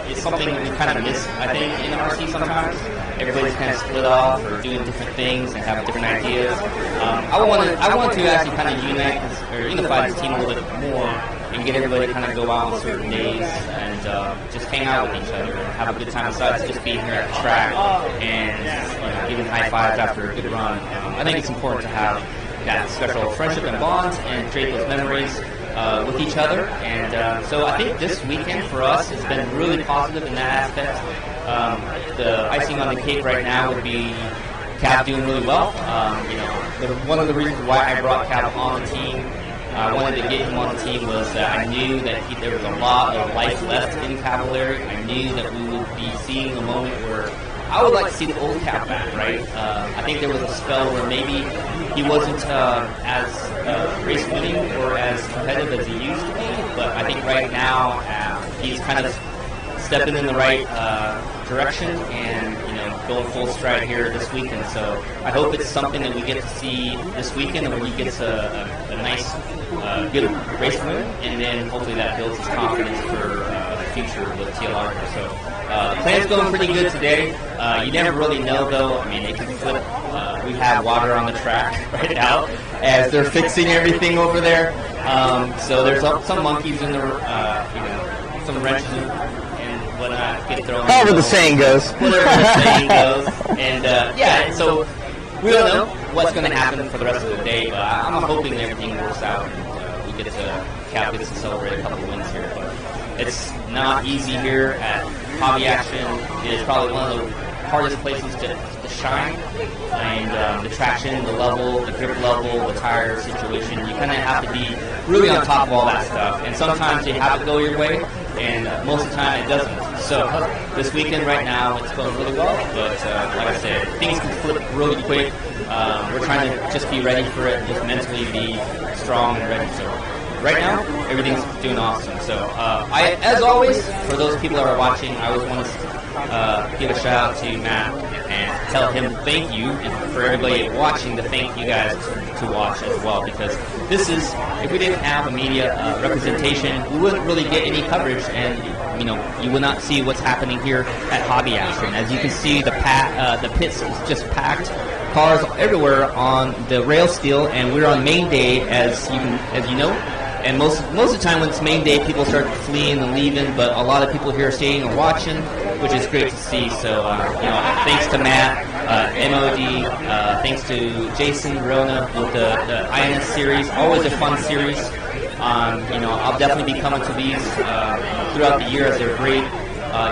it's something we kind of miss, I think, in the RC sometimes. Everybody's kind of split off or doing different things and have different ideas. I want to actually kind of unify this team a little bit more and get everybody to kind of go out on certain days and just hang out with each other and have a good time besides just being here at the track and giving high fives after a good run. I think it's important to have that special friendship and bonds and create those memories with each other. And so I think this weekend for us has been really positive in that aspect. The icing on the cake right now would be Cav doing really well. One of the reasons why I brought Cav on the team I wanted to get him on the team was that I knew that there was a lot of life left in Cavallari. I knew that we would be seeing a moment where I would like to see the old Cav back, right? I think there was a spell where maybe he wasn't as race winning or as competitive as he used to be, but I think right now he's kind of stepping in the right direction and going full stride here this weekend. So I hope it's something that we get to see this weekend, where he gets a nice, good race win, and then hopefully that builds his confidence for the future with TLR. So the plan's going pretty good today. You never really know, though. I mean, it can flip. We have water on the track right now as they're fixing everything over there. So there's some monkeys in the, some wrenches and whatnot get thrown. However the saying goes. Whatever the saying goes. And so we don't know what's going to happen for the rest of the day, but I'm hoping everything works out and we get to Cav gets to celebrate a couple of wins here. But it's not easy here at Hobby Action. It is probably one of the hardest places to shine, and the traction, the level, the grip level, the tire situation, you kind of have to be really on top of all that stuff, and sometimes you have to go your way, and most of the time it doesn't. So this weekend right now it's going really well, but like I said, things can flip really quick. We're trying to just be ready for it, just mentally be strong and ready. So right now everything's doing awesome. So as always, for those people that are watching, I always want to give a shout out to Matt and tell him thank you, and for everybody watching to thank you guys to watch as well, because this is, if we didn't have a media representation, we wouldn't really get any coverage, and you would not see what's happening here at Hobby Action. As you can see, the pits is just packed, cars everywhere on the rail steel, and we're on main day, as you know. And most of the time when it's main day, people start fleeing and leaving, but a lot of people here are staying and watching, which is great to see. So, thanks to Matt, MOD, thanks to Jason Rona with the INS series, always a fun series. I'll definitely be coming to these throughout the year, as they're great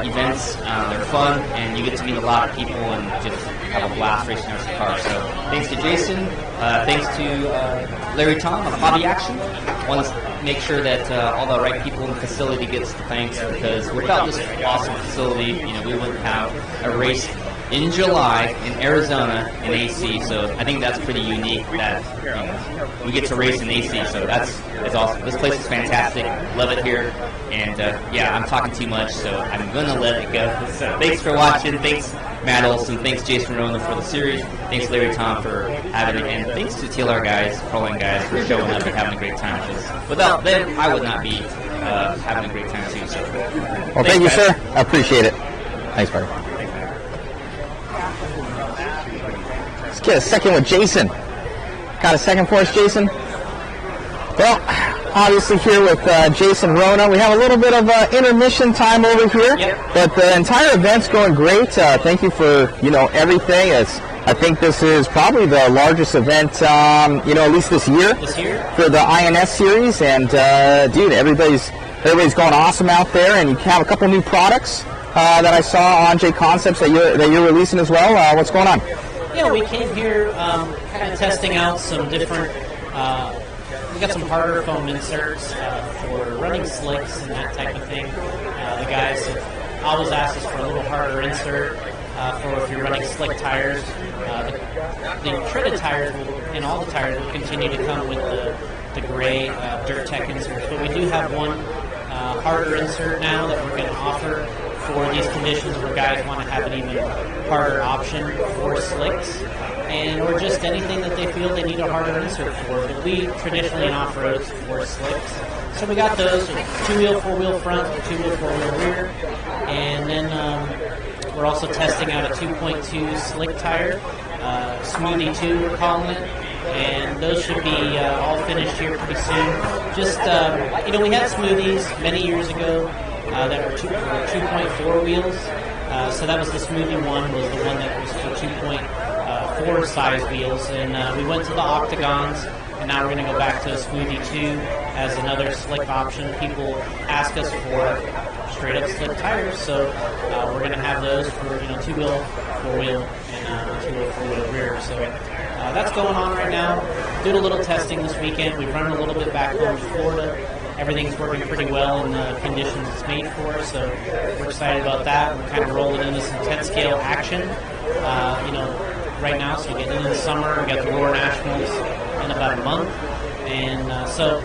events. They're fun, and you get to meet a lot of people and just have a blast racing our cars. So thanks to Jason, thanks to Larry Tom of Hobby Action. Want to make sure that all the right people in the facility gets the thanks, because without this awesome facility, we wouldn't have a race in July in Arizona in AC. So I think that's pretty unique that we get to race in AC. So that's awesome. This place is fantastic. Love it here. And I'm talking too much, so I'm gonna let it go. So thanks for watching. Thanks Matt Olson. Thanks Jason Rona for the series. Thanks Larry Tom for having it, and thanks to TLR guys, Proline guys, for showing up and having a great time. Because without them, I would not be having a great time too. So, well, thank you, sir. I appreciate it. Thanks, buddy. Let's get a second with Jason. Got a second for us, Jason? Well, obviously here with Jason Rona. We have a little bit of intermission time over here, but the entire event's going great. Thank you for everything. I think this is probably the largest event, at least this year for the INS series. And dude, everybody's going awesome out there, and you have a couple new products that I saw on JConcepts that you're releasing as well. What's going on? Yeah, we came here kind of testing out some different. We got some harder foam inserts for running slicks and that type of thing. The guys have always asked us for a little harder insert for if you're running slick tires. The treaded tires and all the tires will continue to come with the gray Dirt Tech inserts, but we do have one harder insert now that we're going to offer for these conditions where guys want to have an even harder option for slicks, or just anything that they feel they need a harder insert for. But we traditionally in off-road for slicks. So we got those with 2-wheel, 4-wheel front, 2-wheel, 4-wheel rear, and then we're also testing out a 2.2 slick tire, Smoothie 2 we're calling it, and those should be all finished here pretty soon. Just, we had Smoothies many years ago that were 2.4 wheels, so that was the Smoothie 1, was the one that was for 2.4 size wheels, and we went to the Octagons, and now we're going to go back to a Smoothie 2 as another slick option. People ask us for straight up slick tires, so we're going to have those for 2-wheel, 4-wheel, and 2-wheel, 4-wheel rear. So that's going on right now. doing a little testing this weekend. We've run a little bit back home to Florida. Everything's working pretty well in the conditions it's made for, so we're excited about that. We're kind of rolling into some 10-scale action, right now. So getting into the summer, we got the Roar Nationals in about a month, and so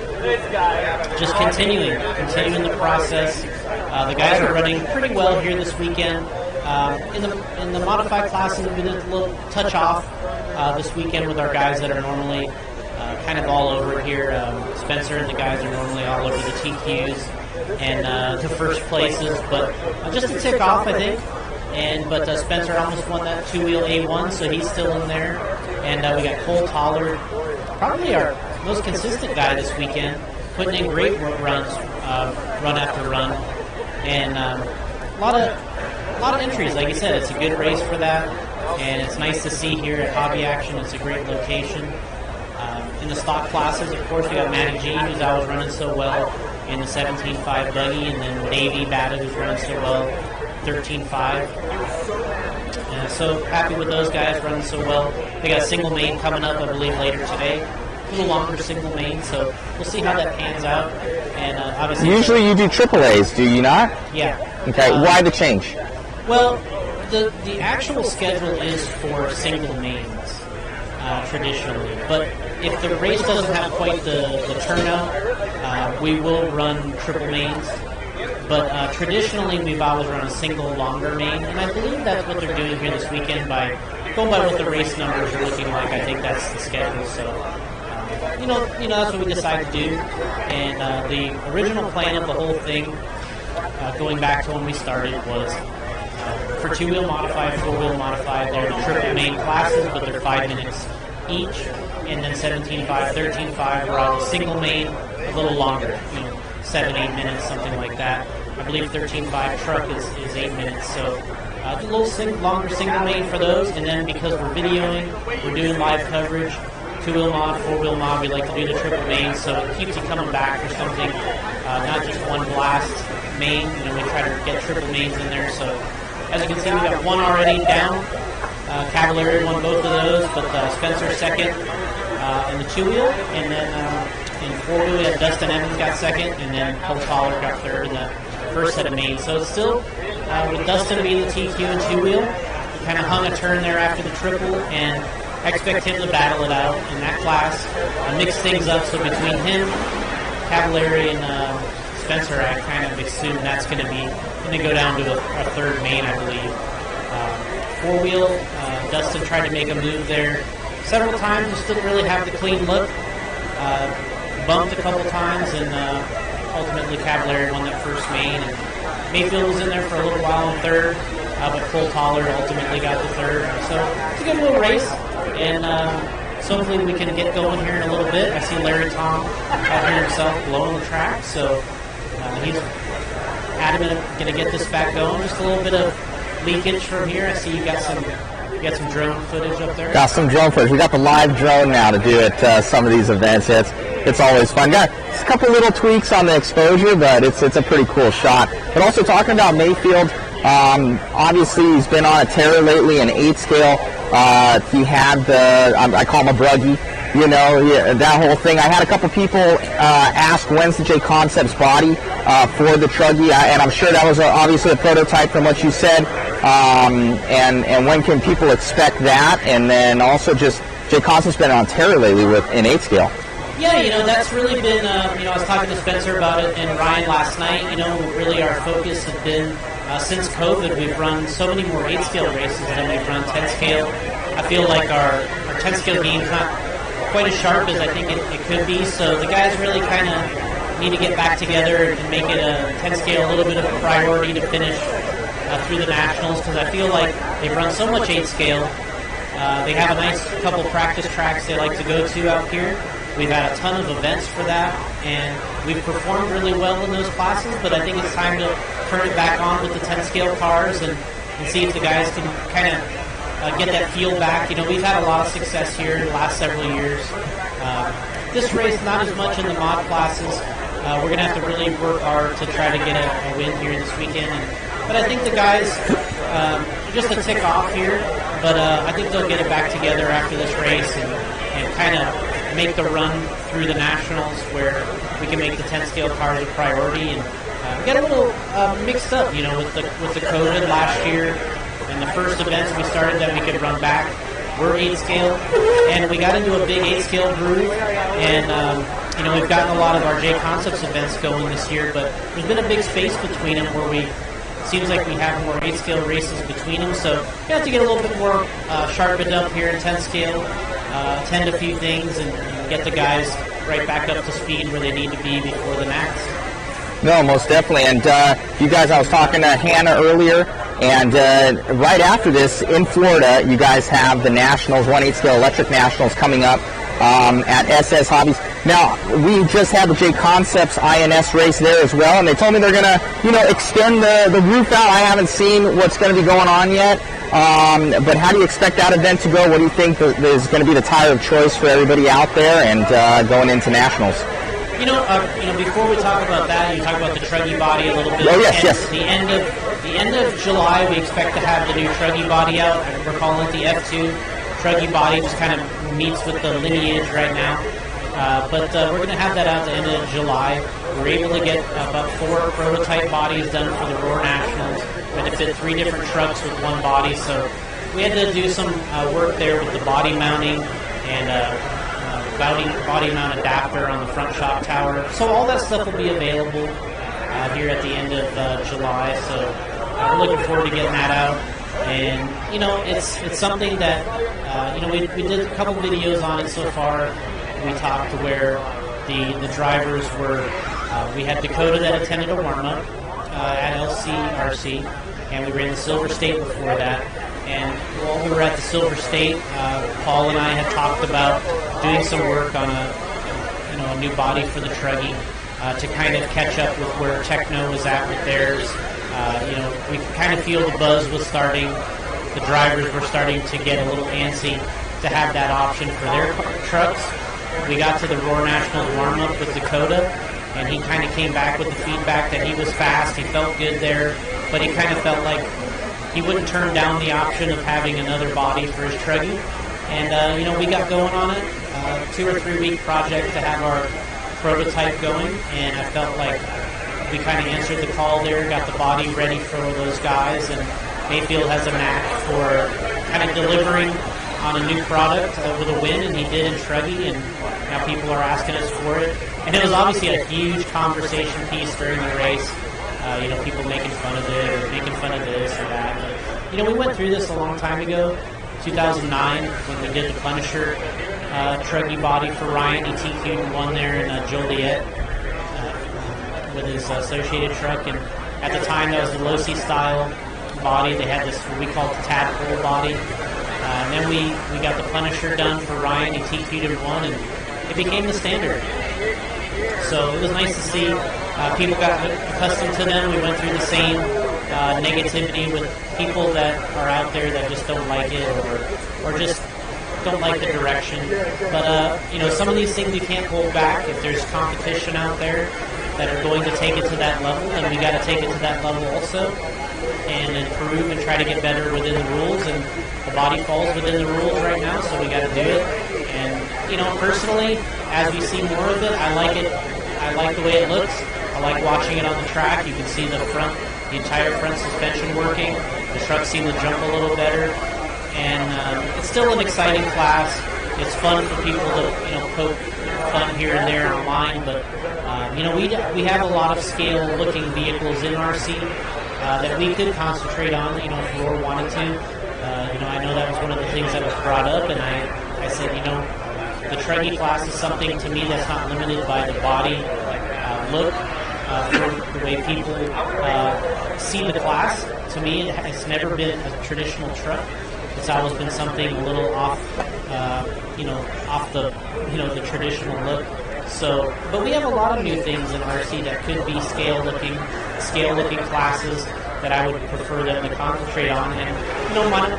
just continuing the process. The guys are running pretty well here this weekend. In the modified classes, we've been a little touch off this weekend with our guys that are normally kind of all over here. Spencer and the guys are normally all over the TQs and the first places, but just a tick off, I think. But Spencer almost won that two-wheel A1, so he's still in there. And we got Cole Tollard, probably our most consistent guy this weekend, putting in great runs, run after run, and a lot of entries. Like you said, it's a good race for that, and it's nice to see here at Hobby Action. It's a great location. In the stock classes, of course, we got Matty G, who's always running so well in the 17.5 buggy, and then Davey Batta, who's running so well 13.5. So happy with those guys running so well. They got a single main coming up, I believe, later today. A little longer single main, so we'll see how that pans out. And obviously, usually you do AAAs, do you not? Yeah. Okay. Why the change? Well, the actual schedule is for single mains traditionally, but if the race doesn't have quite the turnout, we will run triple mains. But traditionally, we've always run a single longer main, and I believe that's what they're doing here this weekend by going by what the race numbers are looking like. I think that's the schedule. So, that's what we decided to do. And the original plan of the whole thing, going back to when we started, was for two-wheel modified, four-wheel modified. They're the triple main classes, but they're 5 minutes each. And then 17.5, 13.5 are all single main, a little longer, 7-8 minutes, something like that. I believe 13.5 truck is 8 minutes, so a little longer single main for those. And then because we're videoing, we're doing live coverage, two-wheel mod, four-wheel mod, we like to do the triple main, so it keeps you coming back for something, not just one blast main. We try to get triple mains in there. So as you can see, we got one already down. Cavalieri won both of those, but Spencer second in the two-wheel, and then in four-wheel, we had Dustin Evans got second, and then Cole Tollard got third in the first set of mains. So it's still, with Dustin being the TQ and two-wheel, we kind of hung a turn there after the triple, and I expect him to battle it out in that class, mix things up. So between him, Cavalieri, and Spencer, I kind of assume that's going to go down to a third main, I believe. Four-wheel, Dustin tried to make a move there several times, just didn't really have the clean look. Bumped a couple times, and ultimately Cavalieri won that first main. And Mayfield was in there for a little while in third, but Cole Tollard ultimately got the third. So it's a good little race, and so hopefully we can get going here in a little bit. I see Larry Tom out here himself blowing the track, so he's adamant going to get this back going. Just a little bit of leakage from here. I see you got some drone footage up there. Got some drone footage. We got the live drone now to do at some of these events. It's always fun. Got a couple little tweaks on the exposure, but it's a pretty cool shot. But also talking about Mayfield, obviously he's been on a tear lately in 8 scale. He had I call him a bruggy, that whole thing. I had a couple people ask when's the JConcepts body for the truggy, and I'm sure that was obviously a prototype from what you said. And when can people expect that? And then also just JConcepts been on tear lately in 8 scale. Yeah, that's really been, I was talking to Spencer about it and Ryan last night. Really our focus has been, since COVID, we've run so many more 8-scale races than we've run 10-scale. I feel like our 10-scale game's not quite as sharp as I think it could be, so the guys really kind of need to get back together and make it a 10-scale a little bit of a priority to finish through the Nationals, because I feel like they've run so much 8-scale. They have a nice couple practice tracks they like to go to out here. We've had a ton of events for that, and we've performed really well in those classes, but I think it's time to turn it back on with the 10-scale cars and see if the guys can kind of get that feel back. We've had a lot of success here in the last several years. This race, not as much in the mod classes. We're going to have to really work hard to try to get a win here this weekend. But I think the guys, just a tick off here, but I think they'll get it back together after this race and kind of make the run through the nationals where we can make the 10 scale cars a priority. And we got a little mixed up, with the COVID last year. And the first events we started that we could run back were 8 scale, and we got into a big 8 scale groove. And we've gotten a lot of our JConcepts events going this year, but there's been a big space between them where seems like we have more 8 scale races between them, so we have to get a little bit more sharpened up here in 10 scale, attend a few things, and get the guys right back up to speed where they need to be before the Nats. No, most definitely. And you guys, I was talking to Hannah earlier, and right after this in Florida, you guys have the Nationals, 1/8 scale electric Nationals coming up at SS Hobbies. Now, we just had the JConcepts INS race there as well, and they told me they're going to, extend the roof out. I haven't seen what's going to be going on yet, but how do you expect that event to go? What do you think is going to be the tire of choice for everybody out there and going into Nationals? Before we talk about that, you talk about the truggy body a little bit. Oh, yes. The end of July, we expect to have the new truggy body out. We're calling it the F2. Truggy body just kind of meets with the lineage right now. But we're going to have that out at the end of July. We're able to get about 4 prototype bodies done for the Roar Nationals. We had to fit 3 different trucks with one body, so we had to do some work there with the body mounting and body mount adapter on the front shock tower. So all that stuff will be available here at the end of July. So we're looking forward to getting that out. And it's something that we did a couple videos on it so far. We talked to where the drivers were. We had Dakota that attended a warm up at LiveRC, and we ran the Silver State before that. And while we were at the Silver State, Paul and I had talked about doing some work on a new body for the truggy to kind of catch up with where Techno was at with theirs. We could kind of feel the buzz was starting. The drivers were starting to get a little antsy to have that option for their trucks. We got to the Roar National warm-up with Dakota, and he kind of came back with the feedback that he was fast, he felt good there, but he kind of felt like he wouldn't turn down the option of having another body for his truggy. And, we got going on it, 2 or 3 week project to have our prototype going, and I felt like we kind of answered the call there, got the body ready for those guys, and Mayfield has a knack for kind of delivering on a new product with a win, and he did in truggy, and now people are asking us for it. And it was obviously a huge conversation piece during the race. People making fun of it or making fun of this or that. But, we went through this a long time ago, 2009, when we did the Punisher truggy body for Ryan. He TQ'd and won there in Joliet with his associated truck. And at the time, that was the Losi style body. They had this, what we call the tadpole body. And then we got the Punisher done for Ryan. He TQ'd and won, and it became the standard. So it was nice to see people got accustomed to them. We went through the same negativity with people that are out there that just don't like it or just don't like the direction. But, some of these things we can't hold back. If there's competition out there that are going to take it to that level, then we got to take it to that level also and improve and try to get better within the rules. And the body falls within the rules right now, so we got to do it. And, personally, as we see more of it, I like it. I like the way it looks. I like watching it on the track. You can see the entire front suspension working. The trucks seem to jump a little better. And it's still an exciting class. It's fun for people to, poke fun here and there online. But, we have a lot of scale-looking vehicles in RC that we could concentrate on, if Roar wanted to. I know that was one of the things that was brought up, and I said, the truggy class is something to me that's not limited by the body look, for the way people see the class. To me, it's never been a traditional truck. It's always been something a little off, off the traditional look. So, but we have a lot of new things in RC that could be scale-looking classes that I would prefer them to concentrate on. And,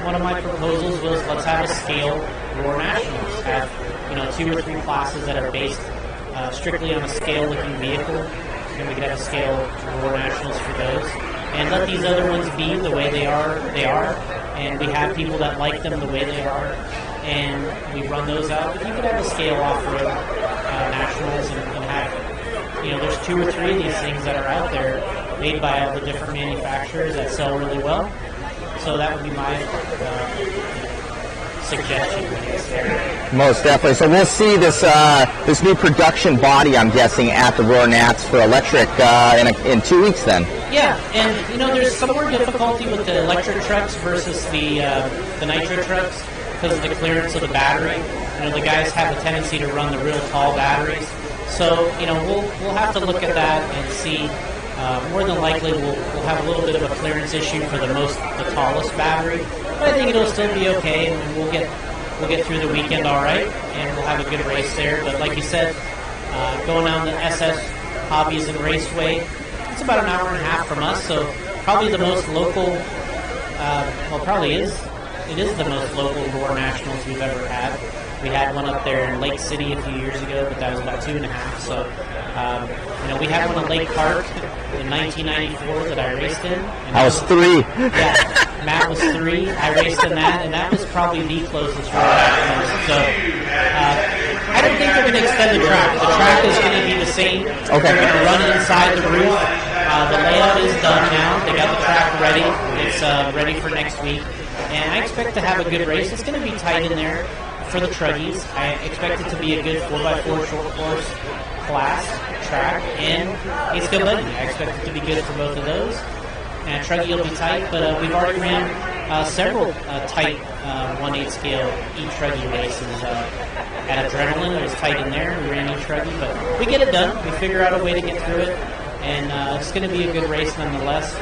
one of my proposals was let's have a scale Roar Nationals, have, 2 or 3 classes that are based strictly on a scale-looking vehicle, and we could have a scale Roar Nationals for those. And let these other ones be the way they are, and we have people that like them the way they are. and we run those out. But you could have a scale off-road nationals and have, there's 2 or 3 of these things that are out there made by all the different manufacturers that sell really well. So that would be my suggestion. Most definitely. So we'll see this new production body, I'm guessing, at the Roar Nats for electric in 2 weeks then. Yeah, and there's some more difficulty with the electric trucks versus the nitro trucks because of the clearance of the battery. The guys have a tendency to run the real tall batteries. So, we'll have to look at that and see. More than likely, we'll have a little bit of a clearance issue for the tallest battery, but I think it'll still be okay, and we'll get through the weekend all right, and we'll have a good race there. But like you said, going on the SS Hobbies and Raceway, it's about an hour and a half from us, so probably the most local. It is the most local Roar Nationals we've ever had. We had one up there in Lake City a few years ago, but that was about 2.5. So, we had one at Lake Park in 1994 that I raced in. And I was 3. Yeah, Matt was 3. I raced in that, and that was probably the closest Roar Nationals. So, I don't think they're going to extend the track. The track is going to be the same. Okay. They're going to run inside the roof. The layout is done now. They got the track ready. It's ready for next week. And I expect to have a good race. It's going to be tight in there for the truggies. I expect it to be a good 4x4 short course class track, and it's good legend. I expect it to be good for both of those. And truggy will be tight, but we've already ran several tight 1/8 scale e-truggy races at Adrenaline. It was tight in there. We ran e-truggy, but we get it done. We figure out a way to get through it, and it's going to be a good race nonetheless.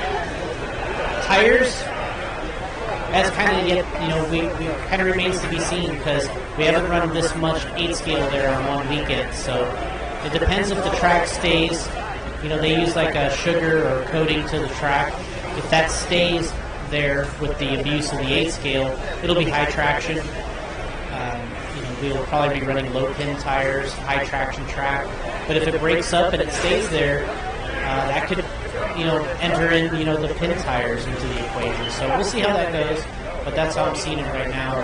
Tires. That's kind of yet, we kind of remains to be seen because we haven't run this much 8 scale there on one weekend. So it depends if the track stays. They use like a sugar or coating to the track. If that stays there with the abuse of the 8 scale, it'll be high traction. We'll probably be running low pin tires, high traction track. But if it breaks up and it stays there, that could enter in, the pin tires into the equation. So we'll see how that goes, but that's how I'm seeing it right now.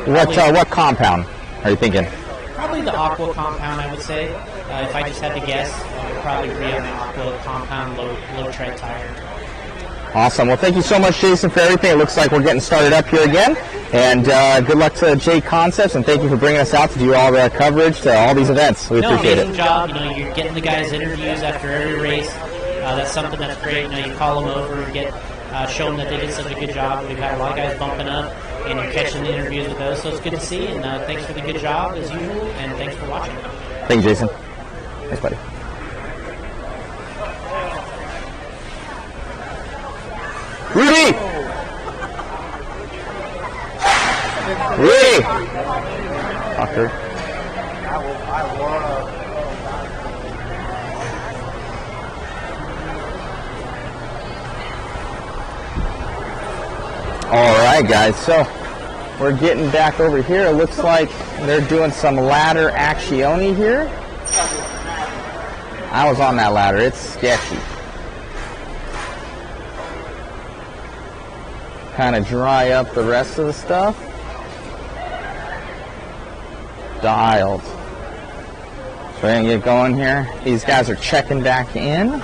What compound are you thinking? Probably the aqua compound, I would say. If I just had to guess, I would probably be on the aqua compound low tread tire. Awesome. Well, thank you so much, Jason, for everything. It looks like we're getting started up here again. And good luck to JConcepts, and thank you for bringing us out to do all the coverage to all these events. We appreciate it. Amazing job. You're getting the guys interviews after every race. That's something that's great. You call them over and get show them that they did such a good job. We've had a lot of guys bumping up, and you're catching the interviews with those. So it's good to see, and thanks for the good job as usual, and thanks for watching. Thank you, Jason. Thanks, buddy. Rudy! Rudy! Doctor. All right, guys, so we're getting back over here. It looks like they're doing some ladder actione here. I was on that ladder. It's sketchy. Kind of dry up the rest of the stuff. Dialed. So we're going to get going here. These guys are checking back in.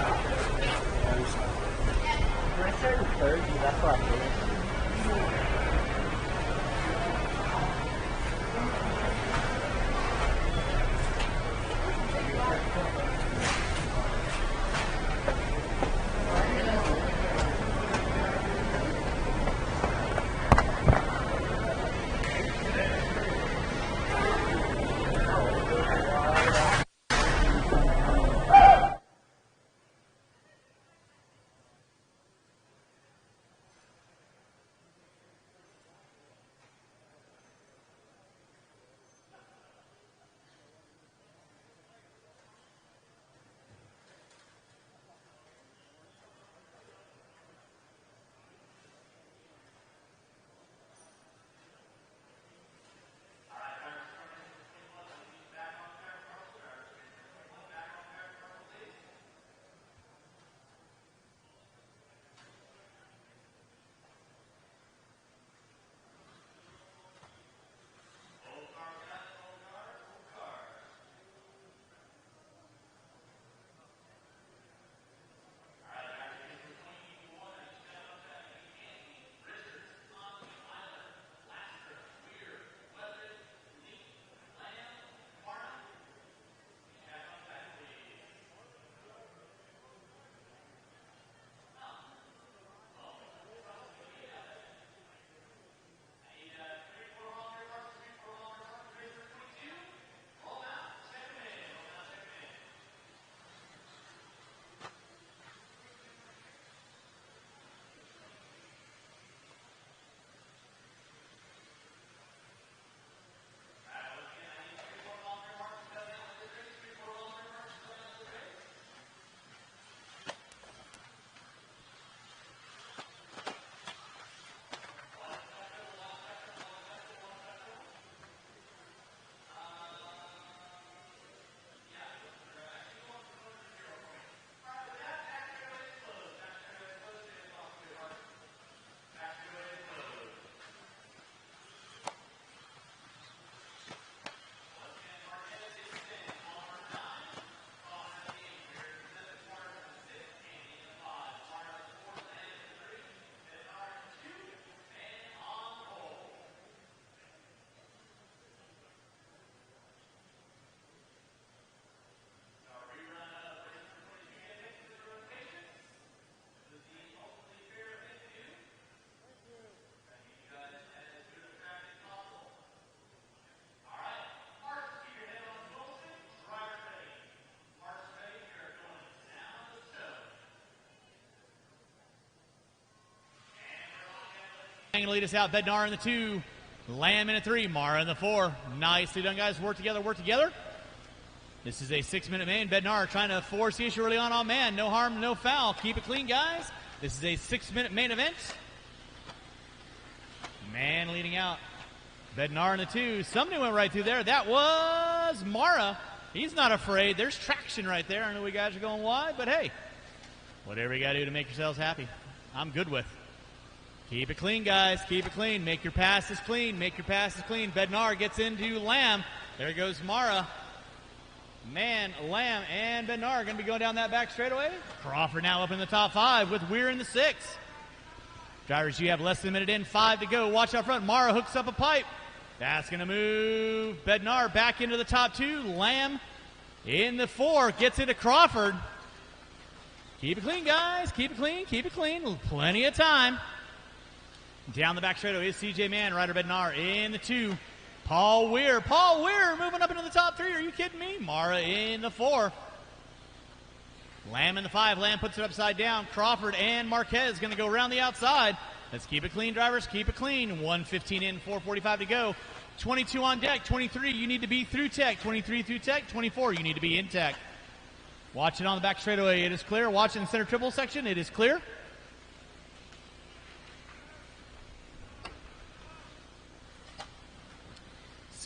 Going to lead us out. Bednar in the 2. Lamb in a 3. Mara in the 4. Nicely done, guys. Work together, work together. This is a 6-minute main. Bednar trying to force the issue early on. Oh, man. No harm, no foul. Keep it clean, guys. This is a 6-minute main event. Man leading out. Bednar in the 2. Somebody went right through there. That was Mara. He's not afraid. There's traction right there. I know we guys are going wide, but hey, whatever you got to do to make yourselves happy, I'm good with. Keep it clean, guys. Keep it clean. Make your passes clean. Make your passes clean. Bednar gets into Lamb. There goes Mara. Man, Lamb and Bednar are going to be going down that back straightaway. Crawford now up in the top 5 with Weir in the 6. Drivers, you have less than a minute in, 5 to go. Watch out front. Mara hooks up a pipe. That's going to move Bednar back into the top 2. Lamb in the 4. Gets into Crawford. Keep it clean, guys. Keep it clean. Keep it clean. Plenty of time. Down the back straightaway is CJ Mann. Ryder Bednar in the 2. Paul Weir. Paul Weir moving up into the top 3. Are you kidding me? Mara in the 4. Lamb in the 5. Lamb puts it upside down. Crawford and Marquez going to go around the outside. Let's keep it clean, drivers. Keep it clean. 1:15 in, 4:45 to go. 22 on deck. 23, you need to be through tech. 23 through tech. 24, you need to be in tech. Watch it on the back straightaway. It is clear. Watch it in the center triple section. It is clear.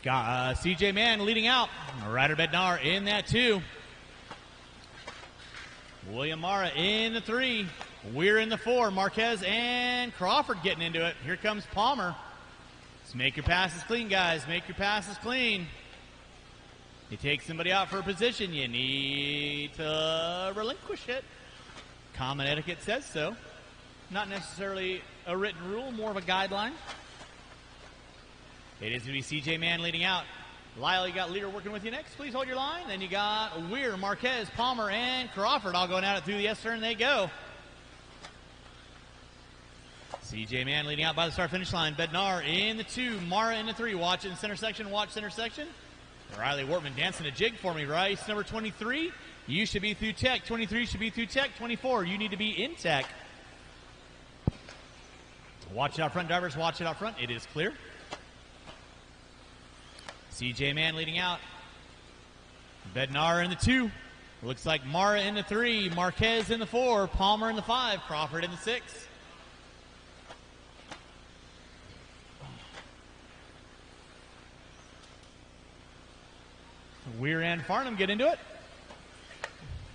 CJ Mann leading out. Ryder Bednar in that 2. William Mara in the 3. Weir in the 4. Marquez and Crawford getting into it. Here comes Palmer. Let's make your passes clean, guys. Make your passes clean. You take somebody out for a position, you need to relinquish it. Common etiquette says so. Not necessarily a written rule, more of a guideline. It is going to be CJ Mann leading out. Lyle, you got leader working with you next. Please hold your line. Then you got Weir, Marquez, Palmer, and Crawford all going at it through the S-turn. They go. CJ Mann leading out by the start-finish line. Bednar in the 2. Mara in the 3. Watch in center section. Watch center section. Riley Wortman dancing a jig for me. Rice, number 23. You should be through tech. 23 should be through tech. 24, you need to be in tech. Watch it out front, drivers. Watch it out front. It is clear. CJ Mann leading out. Bednar in the 2. Looks like Mara in the 3. Marquez in the 4. Palmer in the 5. Crawford in the 6. Weir and Farnham get into it.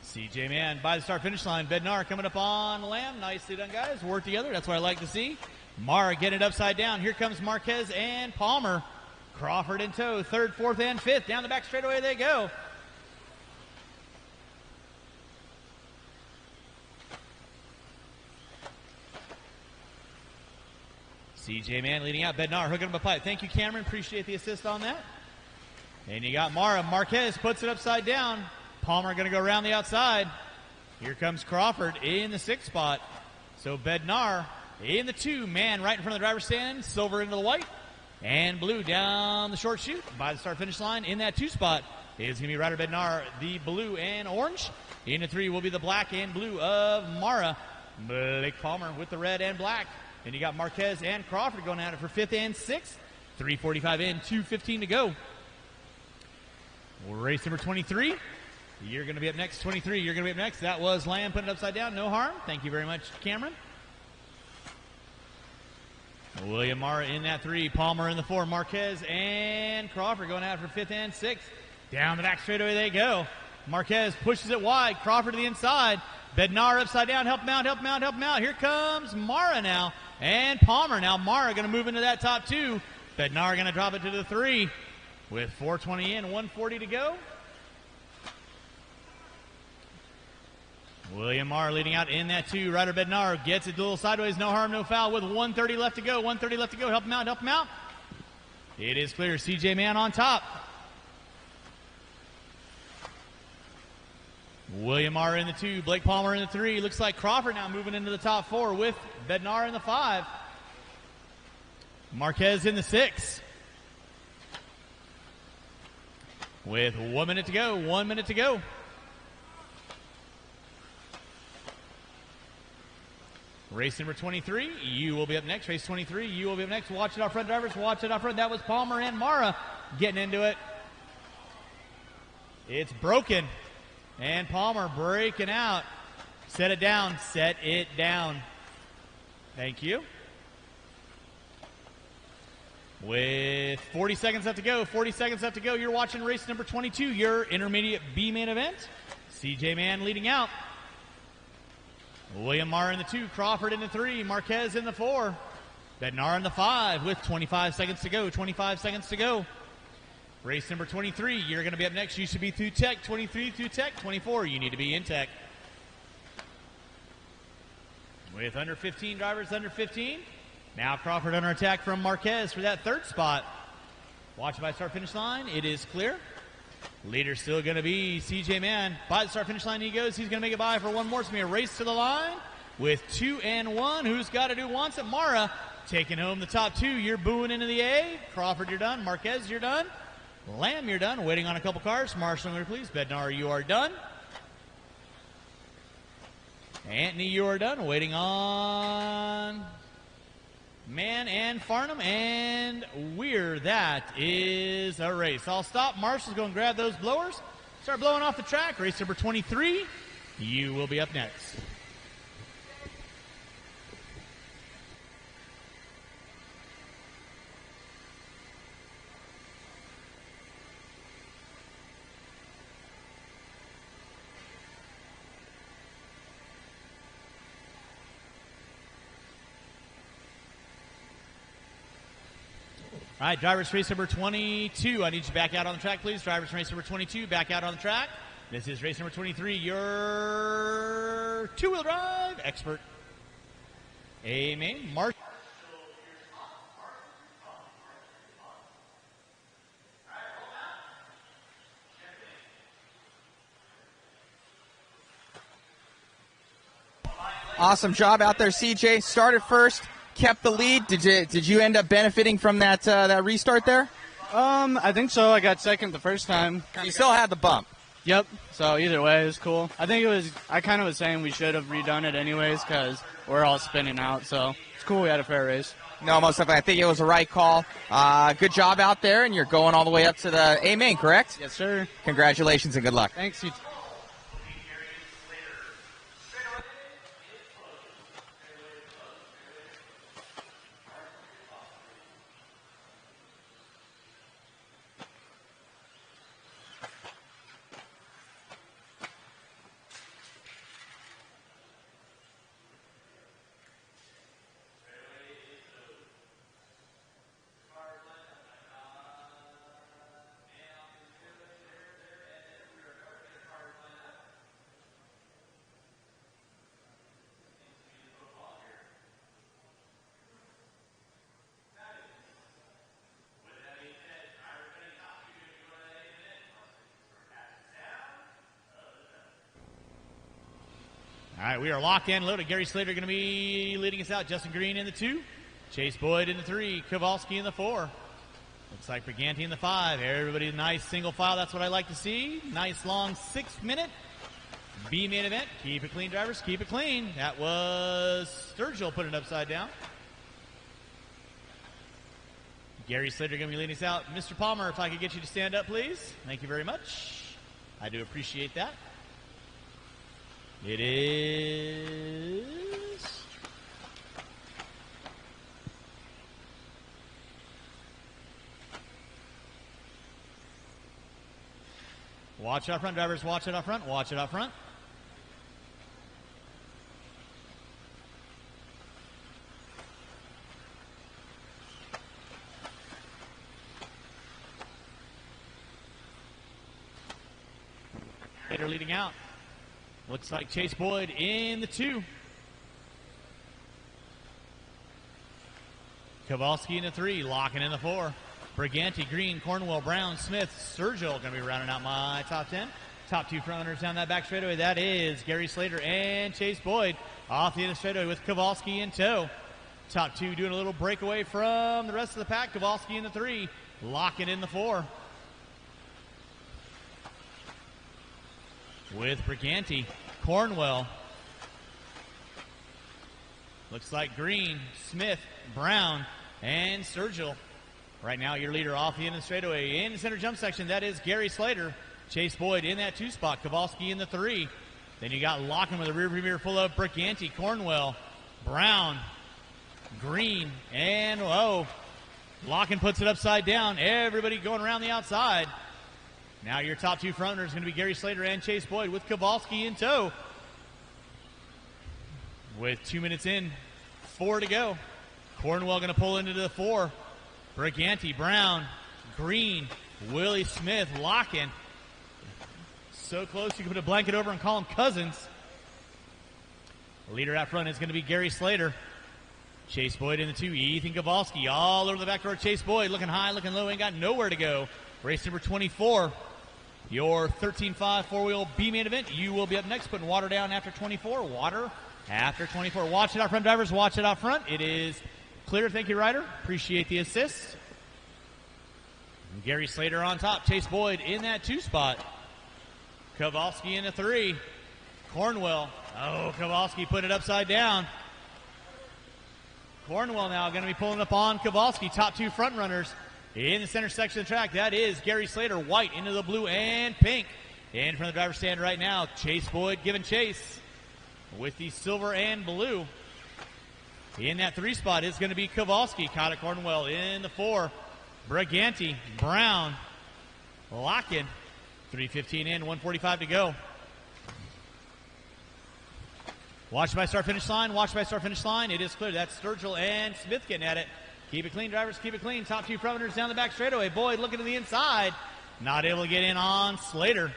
CJ Mann by the start-finish line. Bednar coming up on Lamb. Nicely done, guys. Work together. That's what I like to see. Mara getting it upside down. Here comes Marquez and Palmer. Crawford in tow. 3rd, 4th, and 5th. Down the back straightaway they go. CJ Mann leading out. Bednar hooking up a pipe. Thank you, Cameron. Appreciate the assist on that. And you got Mara. Marquez puts it upside down. Palmer going to go around the outside. Here comes Crawford in the 6th spot. So Bednar in the 2. Man right in front of the driver's stand. Silver into the white. And blue down the short chute by the start-finish line in that 2 spot. Is going to be Ryder Bednar, the blue and orange. In the 3 will be the black and blue of Mara. Blake Palmer with the red and black. And you got Marquez and Crawford going at it for 5th and 6th. 3:45 in, 2:15 to go. Race number 23. You're going to be up next. 23, you're going to be up next. That was Lamb putting it upside down. No harm. Thank you very much, Cameron. William Mara in that 3. Palmer in the 4. Marquez and Crawford going out for 5th and 6th. Down the back straightaway they go. Marquez pushes it wide. Crawford to the inside. Bednar upside down. Help him out, help him out, help him out. Here comes Mara now. And Palmer. Now Mara going to move into that top 2. Bednar going to drop it to the 3. With 4:20 in, 1:40 to go. William Mara leading out in that 2. Ryder Bednar gets it a little sideways. No harm, no foul with 1:30 left to go. 1:30 left to go. Help him out, help him out. It is clear. CJ Mann on top. William Mara in the 2. Blake Palmer in the 3. Looks like Crawford now moving into the top 4 with Bednar in the 5. Marquez in the 6. With 1 minute to go. 1 minute to go. Race number 23, you will be up next. Race 23, you will be up next. Watch it out front, drivers. Watch it out front. That was Palmer and Mara getting into it. It's broken. And Palmer breaking out. Set it down. Set it down. Thank you. With 40 seconds left to go, 40 seconds left to go, you're watching race number 22, your intermediate B main event. CJ Mann leading out. William Marr in the 2, Crawford in the 3, Marquez in the 4, Bednar in the 5 with 25 seconds to go, 25 seconds to go. Race number 23, you're going to be up next. You should be through tech. 23 through tech. 24, you need to be in tech. With under 15 drivers, under 15. Now Crawford under attack from Marquez for that third spot. Watch by start-finish line. It is clear. Leader still going to be CJ Mann. By the start-finish line he goes. He's going to make it by for one more. It's going to be a race to the line with 2 and 1. Who's got to do wants it? Mara taking home the top 2. You're booing into the A. Crawford, you're done. Marquez, you're done. Lamb, you're done. Waiting on a couple cars. Marshall, please. Bednar, you are done. Anthony, you are done. Waiting on Mann and Farnham and Weir. That is a race. I'll stop. Marshall's going to grab those blowers. Start blowing off the track. Race number 23. You will be up next. All right, drivers race number 22. I need you back out on the track, please. Drivers race number 22, back out on the track. This is race number 23, your two-wheel drive expert. Amen. Mark. Awesome job out there, CJ. Started first. Kept the lead. Did you end up benefiting from that restart there? I think so. I got second the first time. You still had the bump. Yep. So either way, it was cool. I think I kind of was saying we should have redone it anyways because we're all spinning out. So it's cool we had a fair race. No, most definitely. I think it was the right call. Good job out there, and you're going all the way up to the A main, correct? Yes, sir. Congratulations and good luck. Thanks. You All right, we are locked in, loaded. Gary Slater going to be leading us out. Justin Green in the 2. Chase Boyd in the 3. Kowalski in the 4. Looks like Briganti in the 5. Everybody nice single file. That's what I like to see. Nice long 6-minute B main event. Keep it clean, drivers. Keep it clean. That was Sturgill putting it upside down. Gary Slater going to be leading us out. Mr. Palmer, if I could get you to stand up, please. Thank you very much. I do appreciate that. It is watch out front, drivers. Watch it out front. Watch it out front. Later leading out. Looks like Chase Boyd in the 2. Kowalski in the 3, locking in the 4. Briganti, Green, Cornwell, Brown, Smith, Sturgill going to be rounding out my top 10. Top 2 front runners down that back straightaway. That is Gary Slater and Chase Boyd off the end of straightaway with Kowalski in tow. Top 2 doing a little breakaway from the rest of the pack. Kowalski in the 3, locking in the 4. With Briganti, Cornwell, Looks like Green, Smith, Brown, and Sturgill. Right now, your leader off the end of the straightaway. In the center jump section, that is Gary Slater. Chase Boyd in that 2 spot. Kowalski in the 3. Then you got Locken with a rear mirror full of Briganti, Cornwell, Brown, Green, and Locken puts it upside down. Everybody going around the outside. Now your top 2 front runners are going to be Gary Slater and Chase Boyd with Kowalski in tow. With 2 minutes in, 4 to go. Cornwell going to pull into the 4. Briganti, Brown, Green, Willie Smith, Locken. So close you can put a blanket over and call him Cousins. The leader out front is going to be Gary Slater. Chase Boyd in the 2. Ethan Kowalski all over the back door. Chase Boyd looking high, looking low, ain't got nowhere to go. Race number 24. Your 13.5 four-wheel B-main event. You will be up next, putting water down after 24. Water after 24. Watch it out front, drivers. Watch it out front. It is clear. Thank you, Ryder. Appreciate the assist. And Gary Slater on top. Chase Boyd in that 2 spot. Kowalski in the 3. Cornwell. Kowalski put it upside down. Cornwell now going to be pulling up on Kowalski. Top 2 front runners in the center section of the track. That is Gary Slater, white into the blue and pink. In front of the driver's stand right now, Chase Boyd giving chase with the silver and blue. In that 3 spot is going to be Kowalski. Kyler Cornwell in the 4. Briganti, Brown, Locken. 3:15 in, 1:45 to go. Watch by start finish line. Watch by start finish line. It is clear. That's Sturgill and Smith getting at it. Keep it clean, drivers. Keep it clean. Top 2 front runners down the back straightaway. Boyd looking to the inside. Not able to get in on Slater.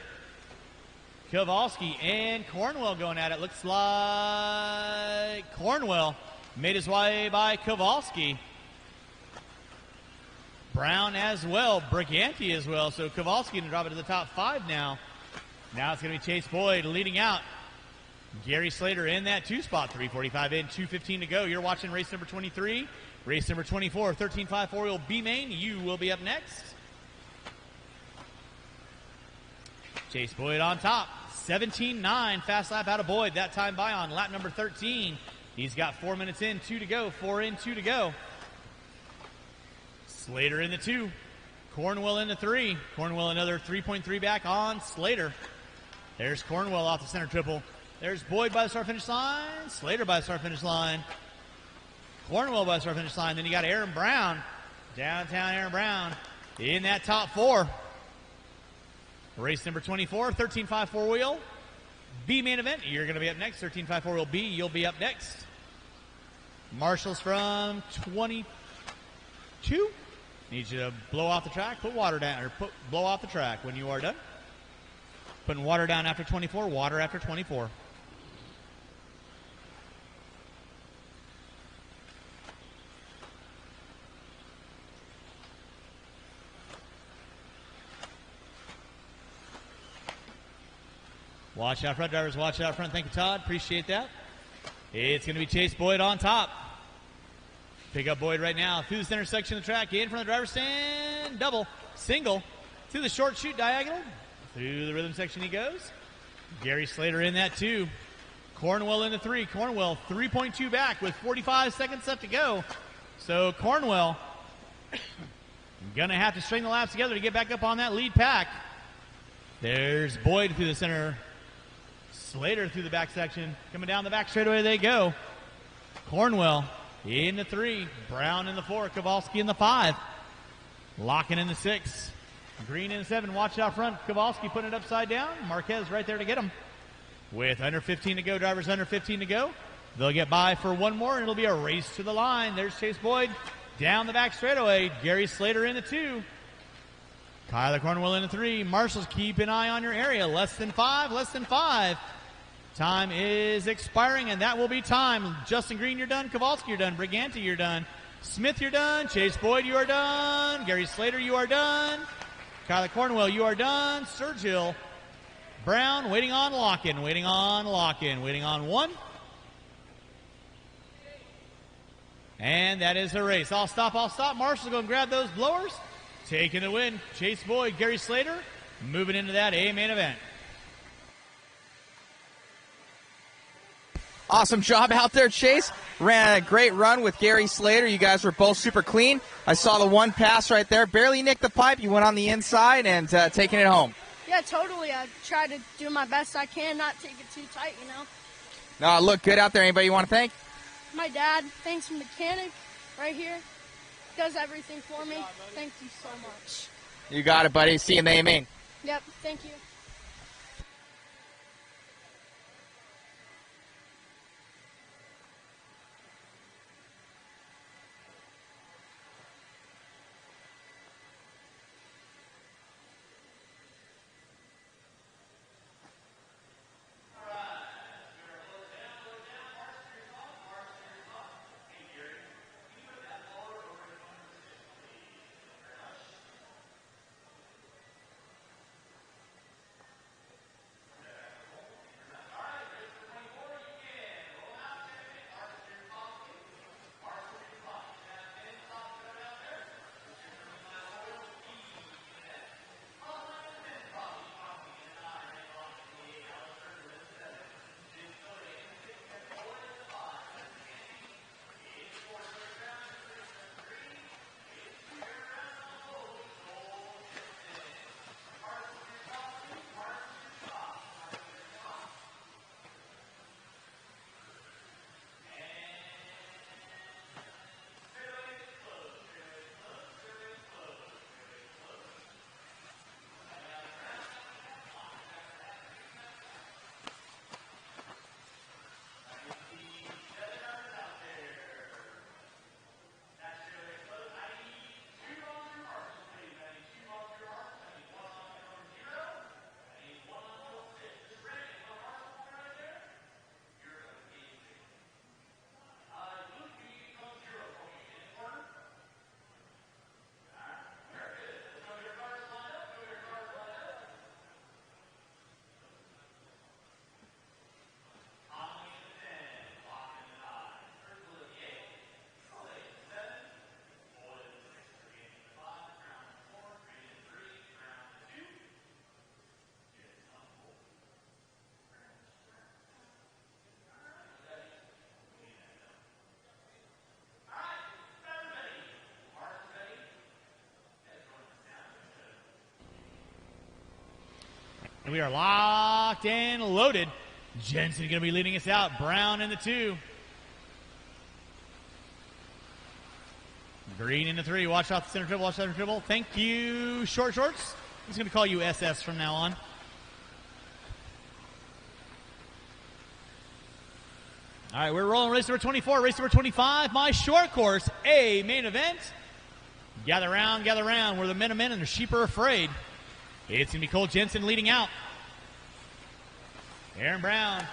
Kowalski and Cornwell going at it. Looks like Cornwell made his way by Kowalski. Brown as well. Briganti as well. So Kowalski going to drop it to the top 5 now. Now it's going to be Chase Boyd leading out. Gary Slater in that 2 spot. 3:45 in, 2:15 to go. You're watching race number 23. Race number 24, 13.5 four-wheel B-main. You will be up next. Chase Boyd on top. 17.9 fast lap out of Boyd. That time by on lap number 13. He's got 4 minutes in, 2 to go. 4 in, 2 to go. Slater in the 2. Cornwell in the 3. Cornwell another 3.3 back on Slater. There's Cornwell off the center triple. There's Boyd by the start finish line. Slater by the start finish line. Cornwell by the start finish line. Then you got Aaron Brown. Downtown Aaron Brown in that top 4. Race number 24, 13.5 four-wheel B main event. You're going to be up next. 13.5 four-wheel B, you'll be up next. Marshals from 22. Need you to blow off the track, put water down, or blow off the track when you are done. Putting water down after 24, water after 24. Watch out front, drivers. Watch out front. Thank you, Todd. Appreciate that. It's going to be Chase Boyd on top. Pick up Boyd right now through the center section of the track. In front of the driver's stand. Double. Single. Through the short chute diagonal. Through the rhythm section he goes. Gary Slater in that 2. Cornwell in the 3. Cornwell 3.2 back with 45 seconds left to go. So Cornwell going to have to string the laps together to get back up on that lead pack. There's Boyd through the center. Slater through the back section. Coming down the back straightaway they go. Cornwell in the 3. Brown in the 4. Kowalski in the 5. Locken in the 6. Green in the 7. Watch out front. Kowalski putting it upside down. Marquez right there to get him. With under 15 to go. Drivers under 15 to go. They'll get by for one more, and it'll be a race to the line. There's Chase Boyd down the back straightaway. Gary Slater in the 2. Kyler Cornwell in the 3. Marshals, keep an eye on your area. Less than 5. Less than 5. Time is expiring, and that will be time. Justin Green, you're done. Kowalski, you're done. Briganti, you're done. Smith, you're done. Chase Boyd, you are done. Gary Slater, you are done. Kyler Cornwell, you are done. Sturgill, Brown, waiting on Locken. Waiting on Locken. Waiting on 1. And that is the race. I'll stop. Marshall's going to grab those blowers. Taking the win. Chase Boyd, Gary Slater, moving into that A main event. Awesome job out there, Chase. Ran a great run with Gary Slater. You guys were both super clean. I saw the one pass right there. Barely nicked the pipe. You went on the inside and taking it home. Yeah, totally. I tried to do my best I can, not take it too tight, No, look good out there. Anybody you want to thank? My dad, thanks mechanic right here, does everything for me. Thank you so much. You got it, buddy. See you in the main. Yep, thank you. And we are locked and loaded. Jensen going to be leading us out. Brown in the 2. Green in the 3. Watch out the center dribble. Watch out the center dribble. Thank you, Short Shorts. I'm just going to call you SS from now on. All right, we're rolling race number 24, race number 25, my short course, A main event. Gather round, where the men are men and the sheep are afraid. It's going to be Cole Jensen leading out. Aaron Brown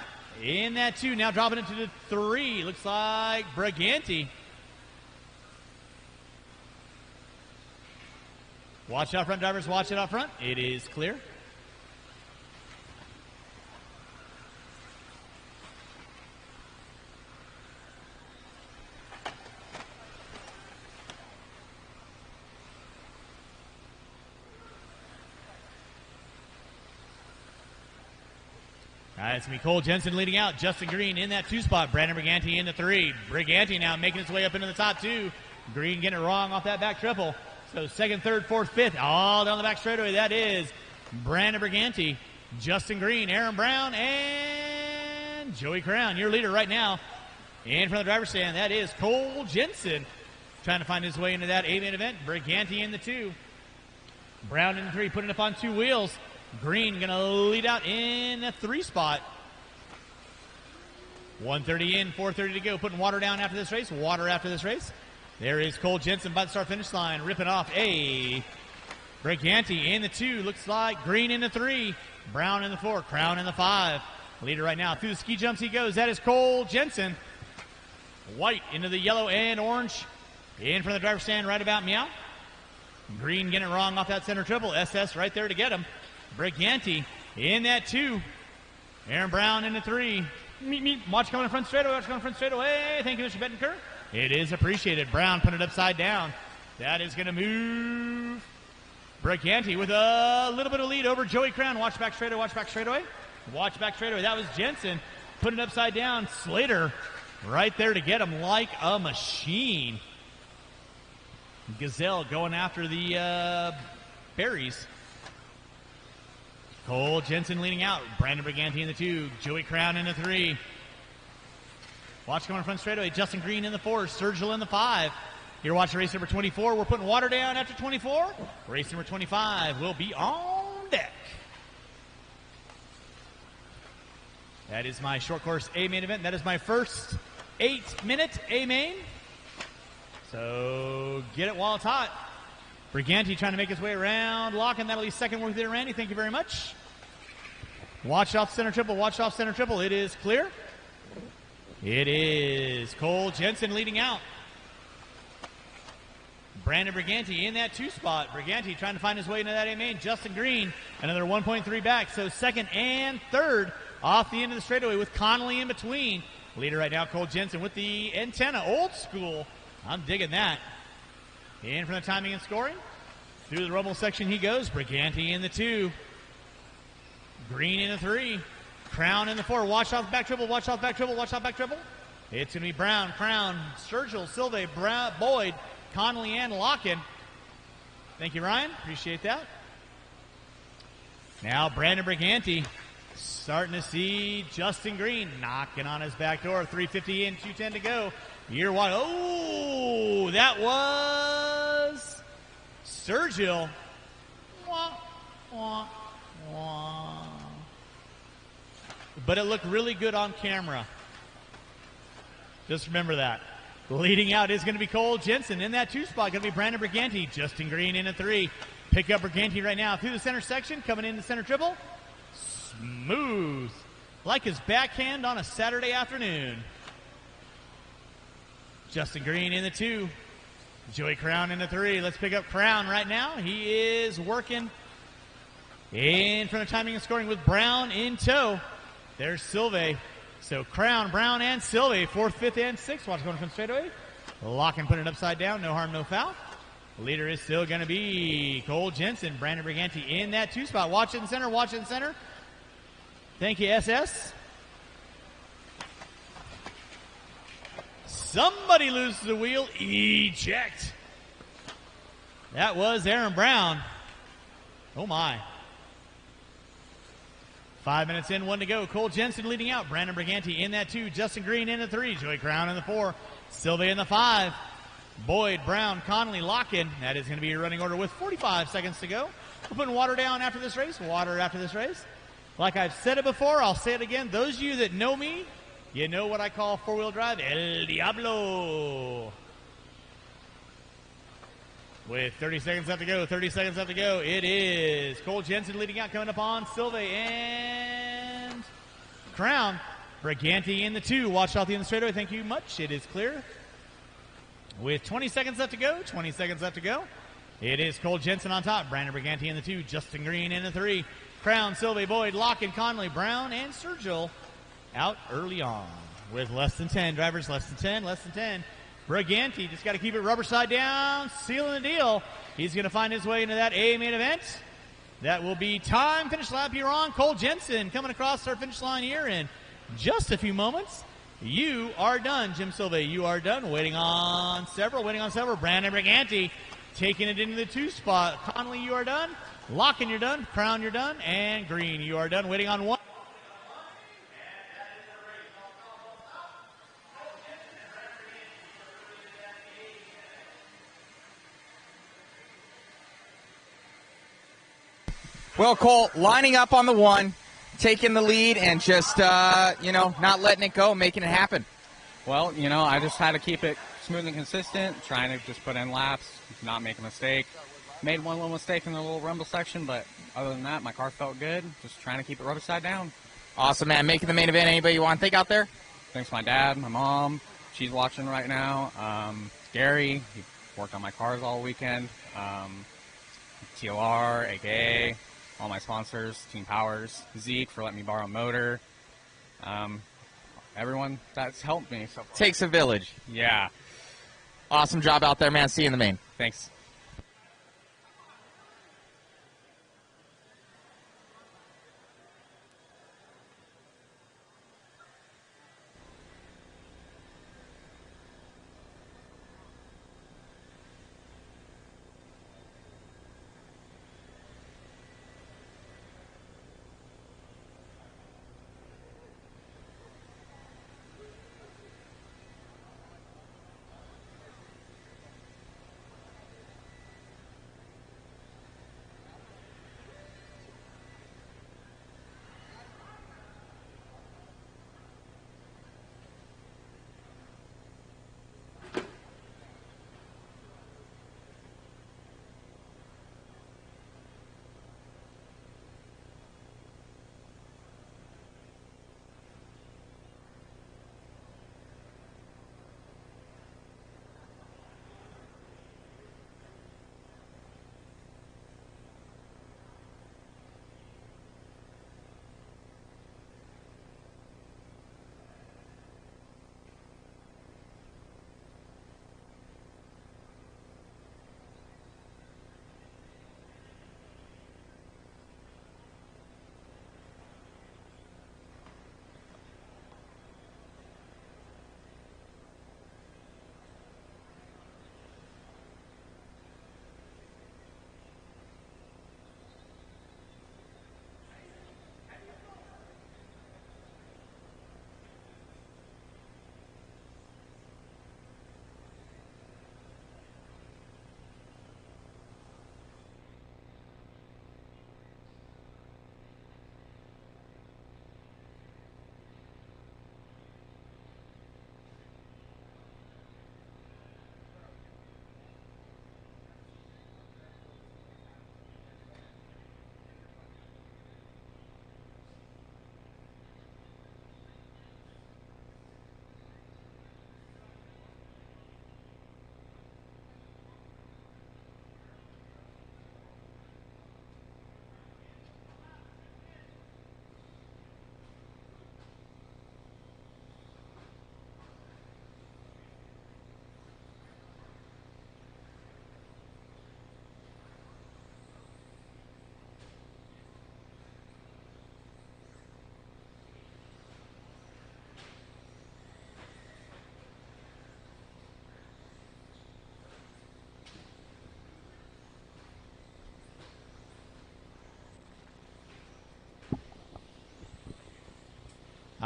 in that 2, now dropping into the 3. Looks like Briganti. Watch out front, drivers, watch it out front. It is clear. All right, it's going to be Cole Jensen leading out. Justin Green in that 2 spot. Brandon Briganti in the 3. Briganti now making his way up into the top 2. Green getting it wrong off that back triple. So 2nd, 3rd, 4th, 5th, all down the back straightaway. That is Brandon Briganti, Justin Green, Aaron Brown, and Joey Crown. Your leader right now in front of the driver's stand. That is Cole Jensen trying to find his way into that A-main event. Briganti in the 2. Brown in the 3, putting it up on 2 wheels. Green going to lead out in the 3 spot. 1:30 in, 4:30 to go. Putting water down after this race. Water after this race. There is Cole Jensen by the start-finish line, ripping off a Briganti in the 2. Looks like Green in the 3. Brown in the 4. Crown in the 5. Leader right now. Through the ski jumps he goes. That is Cole Jensen. White into the yellow and orange. In front of the driver's stand right about meow. Green getting it wrong off that center triple. SS right there to get him. Briganti in that 2. Aaron Brown in the 3. Meet. Watch coming in front straightaway. Watch coming in front straightaway. Thank you, Mr. Bettenker. It is appreciated. Brown put it upside down. That is going to move Briganti with a little bit of lead over Joey Crown. Watch back straightaway. Watch back straightaway. Watch back straightaway. That was Jensen put it upside down. Slater right there to get him like a machine. Gazelle going after the berries. Cole Jensen leading out. Brandon Briganti in the 2. Joey Crown in the 3. Watch coming front straightaway. Justin Green in the 4. Sergio in the 5. Here, watch race number 24. We're putting water down after 24. Race number 25 will be on deck. That is my short course A main event. That is my first 8-minute A main. So get it while it's hot. Briganti trying to make his way around. Locking, that'll be second work there, Randy. Thank you very much. Watch off center triple. Watch off center triple. It is clear. It is Cole Jensen leading out. Brandon Briganti in that 2 spot. Briganti trying to find his way into that A main. Justin Green, another 1.3 back. So second and third off the end of the straightaway with Connolly in between. Leader right now, Cole Jensen with the antenna. Old school. I'm digging that. In from the timing and scoring. Through the rumble section he goes. Briganti in the 2. Green in the 3. Crown in the 4. Watch off back triple. Watch off back triple. Watch off back triple. It's going to be Brown, Crown, Sturgill, Silve, Boyd, Connolly, and Locken. Thank you, Ryan. Appreciate that. Now Brandon Briganti. Starting to see Justin Green knocking on his back door. 3:50 in, 2:10 to go. Year one. Oh, that was Sergio. Wah, wah, wah. But it looked really good on camera. Just remember that. Leading out is going to be Cole Jensen. In that 2 spot, going to be Brandon Briganti. Justin Green in a 3. Pick up Briganti right now through the center section. Coming in the center triple. Smooth. Like his backhand on a Saturday afternoon. Justin Green in the 2. Joey Crown in the 3. Let's pick up Crown right now. He is working in front of timing and scoring with Brown in tow. There's Silve. So Crown, Brown, and Silve, 4th, 5th, and 6th. Watch going from straightaway. Lock and put it upside down. No harm, no foul. The leader is still going to be Cole Jensen. Brandon Briganti in that 2 spot. Watch it in center. Watch it in center. Thank you, SS. Somebody loses the wheel. Eject. That was Aaron Brown. Oh, my. 5 minutes in, 1 to go. Cole Jensen leading out. Brandon Briganti in that 2. Justin Green in the 3. Joey Crown in the 4. Silve in the 5. Boyd, Brown, Connolly, Locken. That is going to be your running order with 45 seconds to go. We're putting water down after this race. Water after this race. Like I've said it before, I'll say it again. Those of you that know me, you know what I call four-wheel drive, El Diablo. With 30 seconds left to go, 30 seconds left to go. It is Cole Jensen leading out, coming up on Silve and Crown. Briganti in the 2. Watch out the end of the straightaway. Thank you much. It is clear. With 20 seconds left to go, 20 seconds left to go. It is Cole Jensen on top. Brandon Briganti in the 2. Justin Green in the 3. Crown, Silve, Boyd, Locken, Connolly, Brown, and Sergio out early on. With less than 10 drivers, less than 10, less than 10. Briganti just got to keep it rubber side down, sealing the deal. He's going to find his way into that A main event. That will be time finish lap here on Cole Jensen coming across our finish line here in just a few moments. You are done, Jim Silve. You are done. Waiting on several. Brandon Briganti taking it into the 2 spot. Connolly, you are done. Locken, you're done. Crown, you're done. And Green, you are done. Waiting on 1. Well, Cole, lining up on the 1, taking the lead, and just, not letting it go, making it happen. Well, I just had to keep it smooth and consistent, trying to just put in laps, not make a mistake. Made one little mistake in the little rumble section, but other than that, my car felt good. Just trying to keep it rubber side down. Awesome, man. Making the main event. Anybody you want to thank out there? Thanks my dad, my mom. She's watching right now. Gary, he worked on my cars all weekend. TOR, AKA. All my sponsors, Team Powers, Zeke for letting me borrow a motor. Everyone that's helped me. So far. Takes a village. Yeah. Awesome job out there, man. See you in the main. Thanks.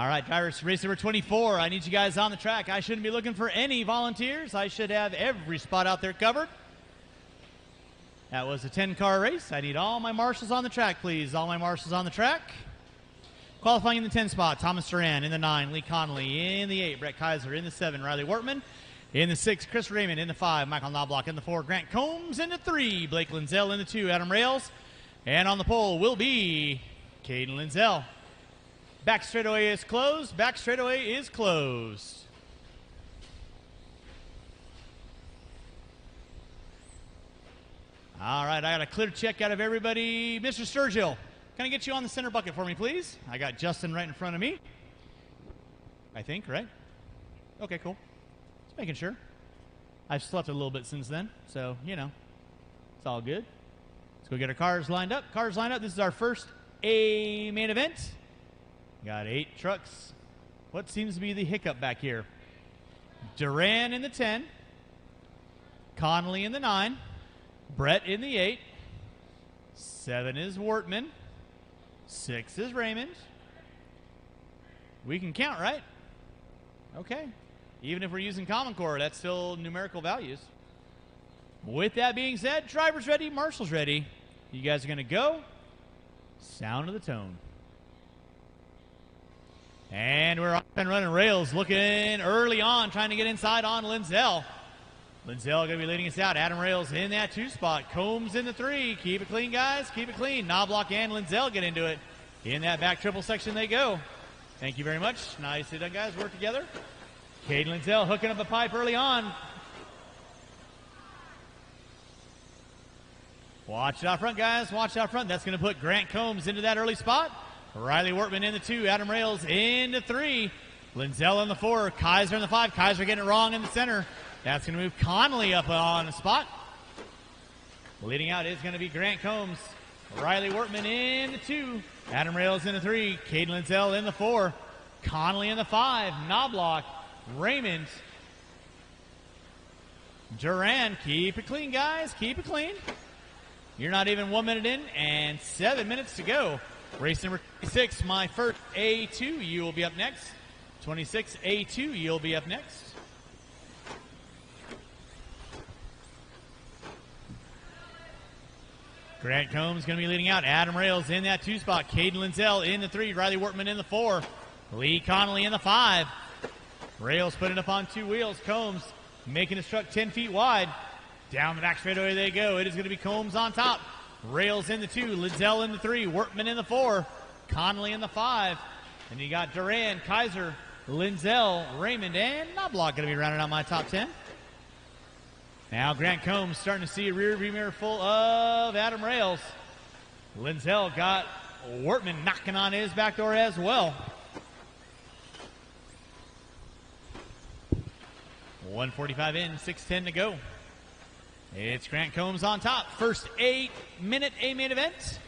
All right, drivers, race number 24. I need you guys on the track. I shouldn't be looking for any volunteers. I should have every spot out there covered. That was a 10-car race. I need all my marshals on the track, please. All my marshals on the track. Qualifying in the 10 spot, Thomas Duran. In the 9, Lee Connolly. In the 8, Brett Kaiser. In the 7, Riley Wortman. In the 6, Chris Raymond. In the 5, Michael Knobloch. In the 4, Grant Combs. In the 3, Blake Lindsell. In the 2, Adam Rails. And on the pole will be Caden Lindsell. Back straightaway is closed. Back straightaway is closed. All right, I got a clear check out of everybody. Mr. Sturgill, can I get you on the center bucket for me, please? I got Justin right in front of me. I think, right? Okay, cool. Just making sure. I've slept a little bit since then, so, you know, it's all good. Let's go get our cars lined up. Cars lined up. This is our first A main event. Got 8 trucks. What seems to be the hiccup back here? Duran in the 10. Connolly in the 9. Brett in the 8. 7 is Wortman. 6 is Raymond. We can count, right? Okay. Even if we're using Common Core, that's still numerical values. With that being said, drivers ready, marshals ready. You guys are going to go. Sound of the tone. And we're off and running. Rails looking early on, trying to get inside on Lindsell. Lindsell going to be leading us out. Adam Rails in that 2 spot. Combs in the 3. Keep it clean, guys. Keep it clean. Knobloch and Lindsell get into it. In that back triple section they go. Thank you very much. Nicely done, guys. Work together. Caden Lindsell hooking up a pipe early on. Watch it out front, guys. Watch it out front. That's going to put Grant Combs into that early spot. Riley Wortman in the 2. Adam Rails in the 3. Lindsell in the 4. Kaiser in the 5. Kaiser getting it wrong in the center. That's going to move Connolly up on the spot. Leading out is going to be Grant Combs. Riley Wortman in the 2. Adam Rails in the 3. Caden Lindsell in the 4. Connolly in the 5. Knobloch. Raymond. Duran. Keep it clean, guys. Keep it clean. You're not even 1 minute in and 7 minutes to go. Race number 26, my first A2. You will be up next. 26 A2, you'll be up next. Grant Combs going to be leading out. Adam Rails in that 2 spot. Caden Lindsell in the 3. Riley Wortman in the 4. Lee Connolly in the 5. Rails putting up on 2 wheels. Combs making his truck 10 feet wide. Down the back straightaway they go. It is going to be Combs on top. Rails in the 2. Lindsell in the 3. Wortman in the 4. Connolly in the 5. And you got Duran, Kaiser, Lindsell, Raymond, and Knobloch going to be rounding out my top 10. Now Grant Combs starting to see a rear view mirror full of Adam Rails. Lindsell got Wortman knocking on his back door as well. 1:45 in, 6:10 to go. It's Grant Combs on top. First 8-minute A main event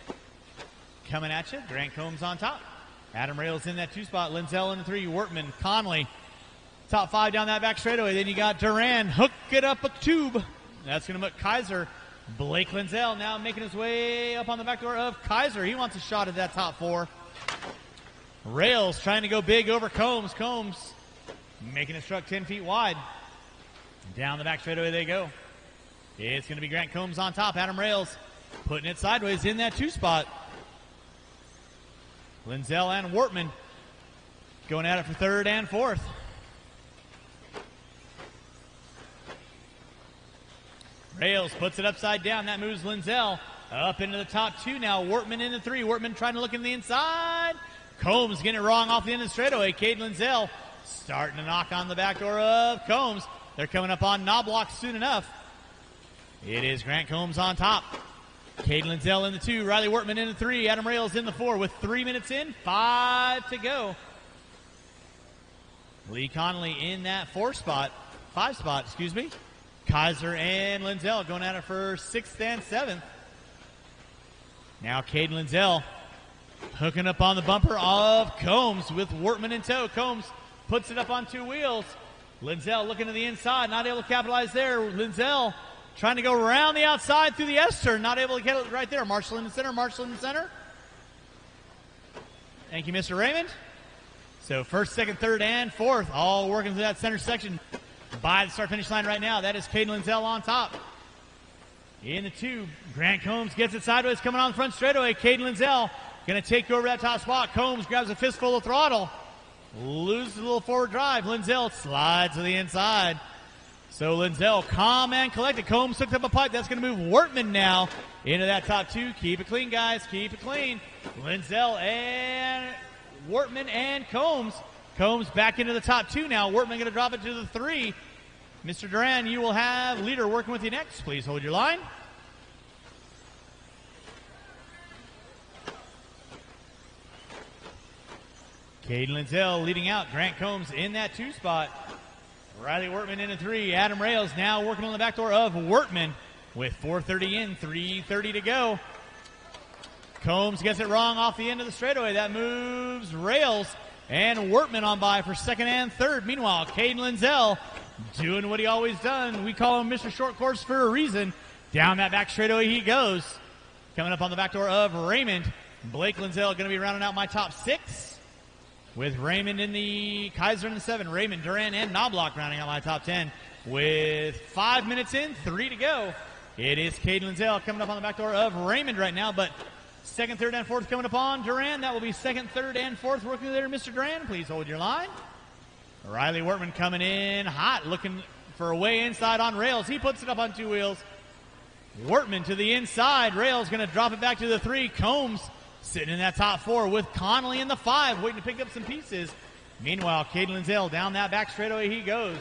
coming at you. Grant Combs on top. Adam Rails in that 2 spot. Lindsell in the 3. Wortman, Connolly. Top 5 down that back straightaway. Then you got Duran. Hook it up a tube. That's going to put Kaiser. Blake Lindsell now making his way up on the back door of Kaiser. He wants a shot at that top 4. Rails trying to go big over Combs. Combs making his truck 10 feet wide. Down the back straightaway they go. It's going to be Grant Combs on top. Adam Rails putting it sideways in that 2 spot. Lindsell and Wortman going at it for 3rd and 4th. Rails puts it upside down. That moves Lindsell up into the top 2 now. Wortman in the 3. Wortman trying to look in the inside. Combs getting it wrong off the end of the straightaway. Caden Lindsell starting to knock on the back door of Combs. They're coming up on Knobloch soon enough. It is Grant Combs on top. Caden Lindsell in the 2. Riley Wortman in the 3. Adam Rails in the 4 with 3 minutes in. 5 to go. Lee Connolly in that 5 spot, excuse me. Kaiser and Lindsell going at it for 6th and 7th. Now Caden Lindsell hooking up on the bumper of Combs with Wortman in tow. Combs puts it up on 2 wheels. Lindsell looking to the inside, not able to capitalize there. Lindsell trying to go around the outside through the S-turn, not able to get it right there. Marshall in the center, Marshall in the center. Thank you, Mr. Raymond. So first, second, third, and fourth all working through that center section by the start-finish line right now. That is Caden Lindsell on top. In the 2, Grant Combs gets it sideways coming on the front straightaway. Caden Lindsell going to take over that top spot. Combs grabs a fistful of throttle. Loses a little forward drive. Lindsell slides to the inside. So Lindsell calm and collected. Combs hooked up a pipe. That's going to move Wortman now into that top 2. Keep it clean, guys. Keep it clean. Lindsell and Wortman and Combs. Combs back into the top 2 now. Wortman going to drop it to the 3. Mr. Duran, you will have leader working with you next. Please hold your line. Caden Lindsell leading out. Grant Combs in that 2 spot. Riley Wortman in a 3. Adam Rails now working on the back door of Wortman with 4:30 in, 3:30 to go. Combs gets it wrong off the end of the straightaway. That moves Rails and Wortman on by for second and third. Meanwhile, Caden Lindsell doing what he always done. We call him Mr. Short Course for a reason. Down that back straightaway he goes. Coming up on the back door of Raymond. Blake Lindsell going to be rounding out my top 6. With Raymond in the Kaiser in the 7. Raymond, Duran, and Knobloch rounding out my top 10. With 5 minutes in, 3 to go. It is Caden Lindsell coming up on the back door of Raymond right now. But second, third, and fourth coming up on Duran. That will be second, third, and fourth working there. Mr. Duran, please hold your line. Riley Wortman coming in hot, looking for a way inside on Rails. He puts it up on 2 wheels. Wortman to the inside. Rails going to drop it back to the 3. Combs sitting in that top 4 with Connolly in the 5, waiting to pick up some pieces. Meanwhile, Caden Lindsell down that back straightaway he goes.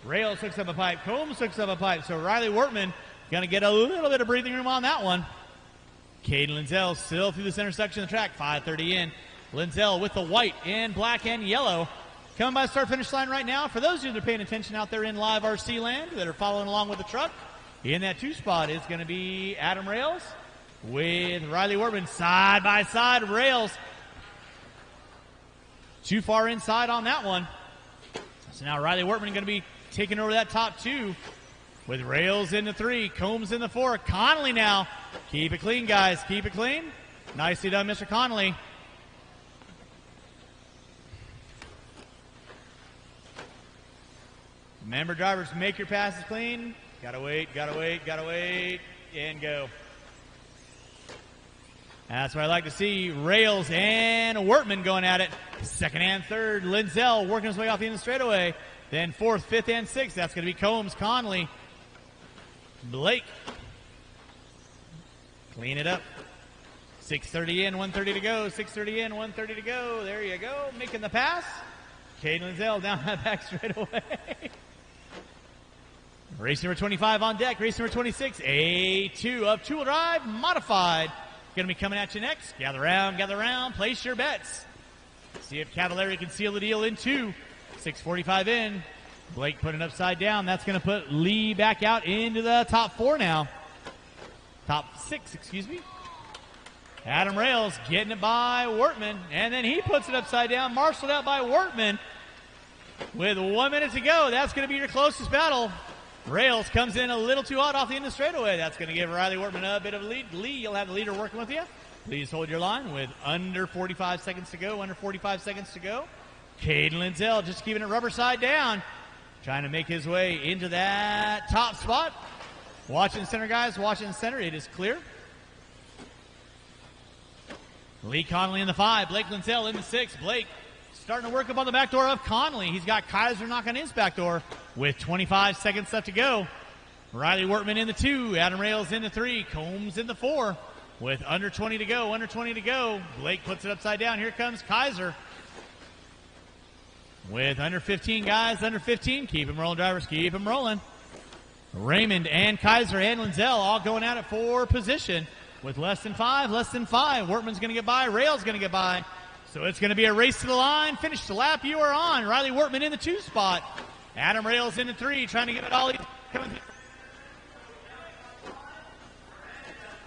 Rails hooks up a pipe. Combs hooks up a pipe. So Riley Wortman going to get a little bit of breathing room on that one. Caden Lindsell still through the center section of the track. 5:30 in. Lindsell with the white and black and yellow. Coming by the start-finish line right now. For those of you that are paying attention out there in live RC land that are following along with the truck, in that 2 spot is going to be Adam Rails with Riley Wortman side by side. Rails too far inside on that one. So now Riley Wortman going to be taking over that top 2 with Rails in the 3, Combs in the 4. Connolly now. Keep it clean, guys. Keep it clean. Nicely done, Mr. Connolly. Remember, drivers, make your passes clean. Gotta wait, and go. That's what I like to see. Rails and Wortman going at it. Second and third. Lindsell working his way off the end of the straightaway. Then fourth, fifth, and sixth. That's going to be Combs, Connolly, Blake. Clean it up. 6:30 in, 1:30 to go. 6:30 in, 1:30 to go. There you go. Making the pass. Caden Lindsell down that back straightaway. Race number 25 on deck. Race number 26. A2 of two-wheel drive modified. Going to be coming at you next. Gather round, place your bets. See if Cavallari can seal the deal in 2. 6:45 in. Blake putting it upside down. That's going to put Lee back out into the top 4 now. Top 6, excuse me. Adam Rails getting it by Wortman. And then he puts it upside down. Marshaled out by Wortman. With 1 minute to go, that's going to be your closest battle. Rails comes in a little too hot off the end of the straightaway. That's going to give Riley Wortman a bit of a lead. Lee, you'll have the leader working with you. Please hold your line with under 45 seconds to go. Caden Lindsell just keeping it rubber side down. Trying to make his way into that top spot. Watching center, guys. Watching center. It is clear. Lee Connolly in the 5. Blake Lindsell in the 6. Blake starting to work up on the back door of Connolly. He's got Kaiser knocking his back door with 25 seconds left to go. Riley Wortman in the 2. Adam Rails in the 3. Combs in the 4 with under 20 to go. Blake puts it upside down. Here comes Kaiser with under 15, guys. Under 15. Keep him rolling, drivers. Keep him rolling. Raymond and Kaiser and Lindsell all going at it for position with less than 5. Wortman's going to get by. Rails going to get by. So it's going to be a race to the line. Finish the lap. You are on. Riley Wortman in the 2 spot. Adam Rails in the 3, trying to get it all.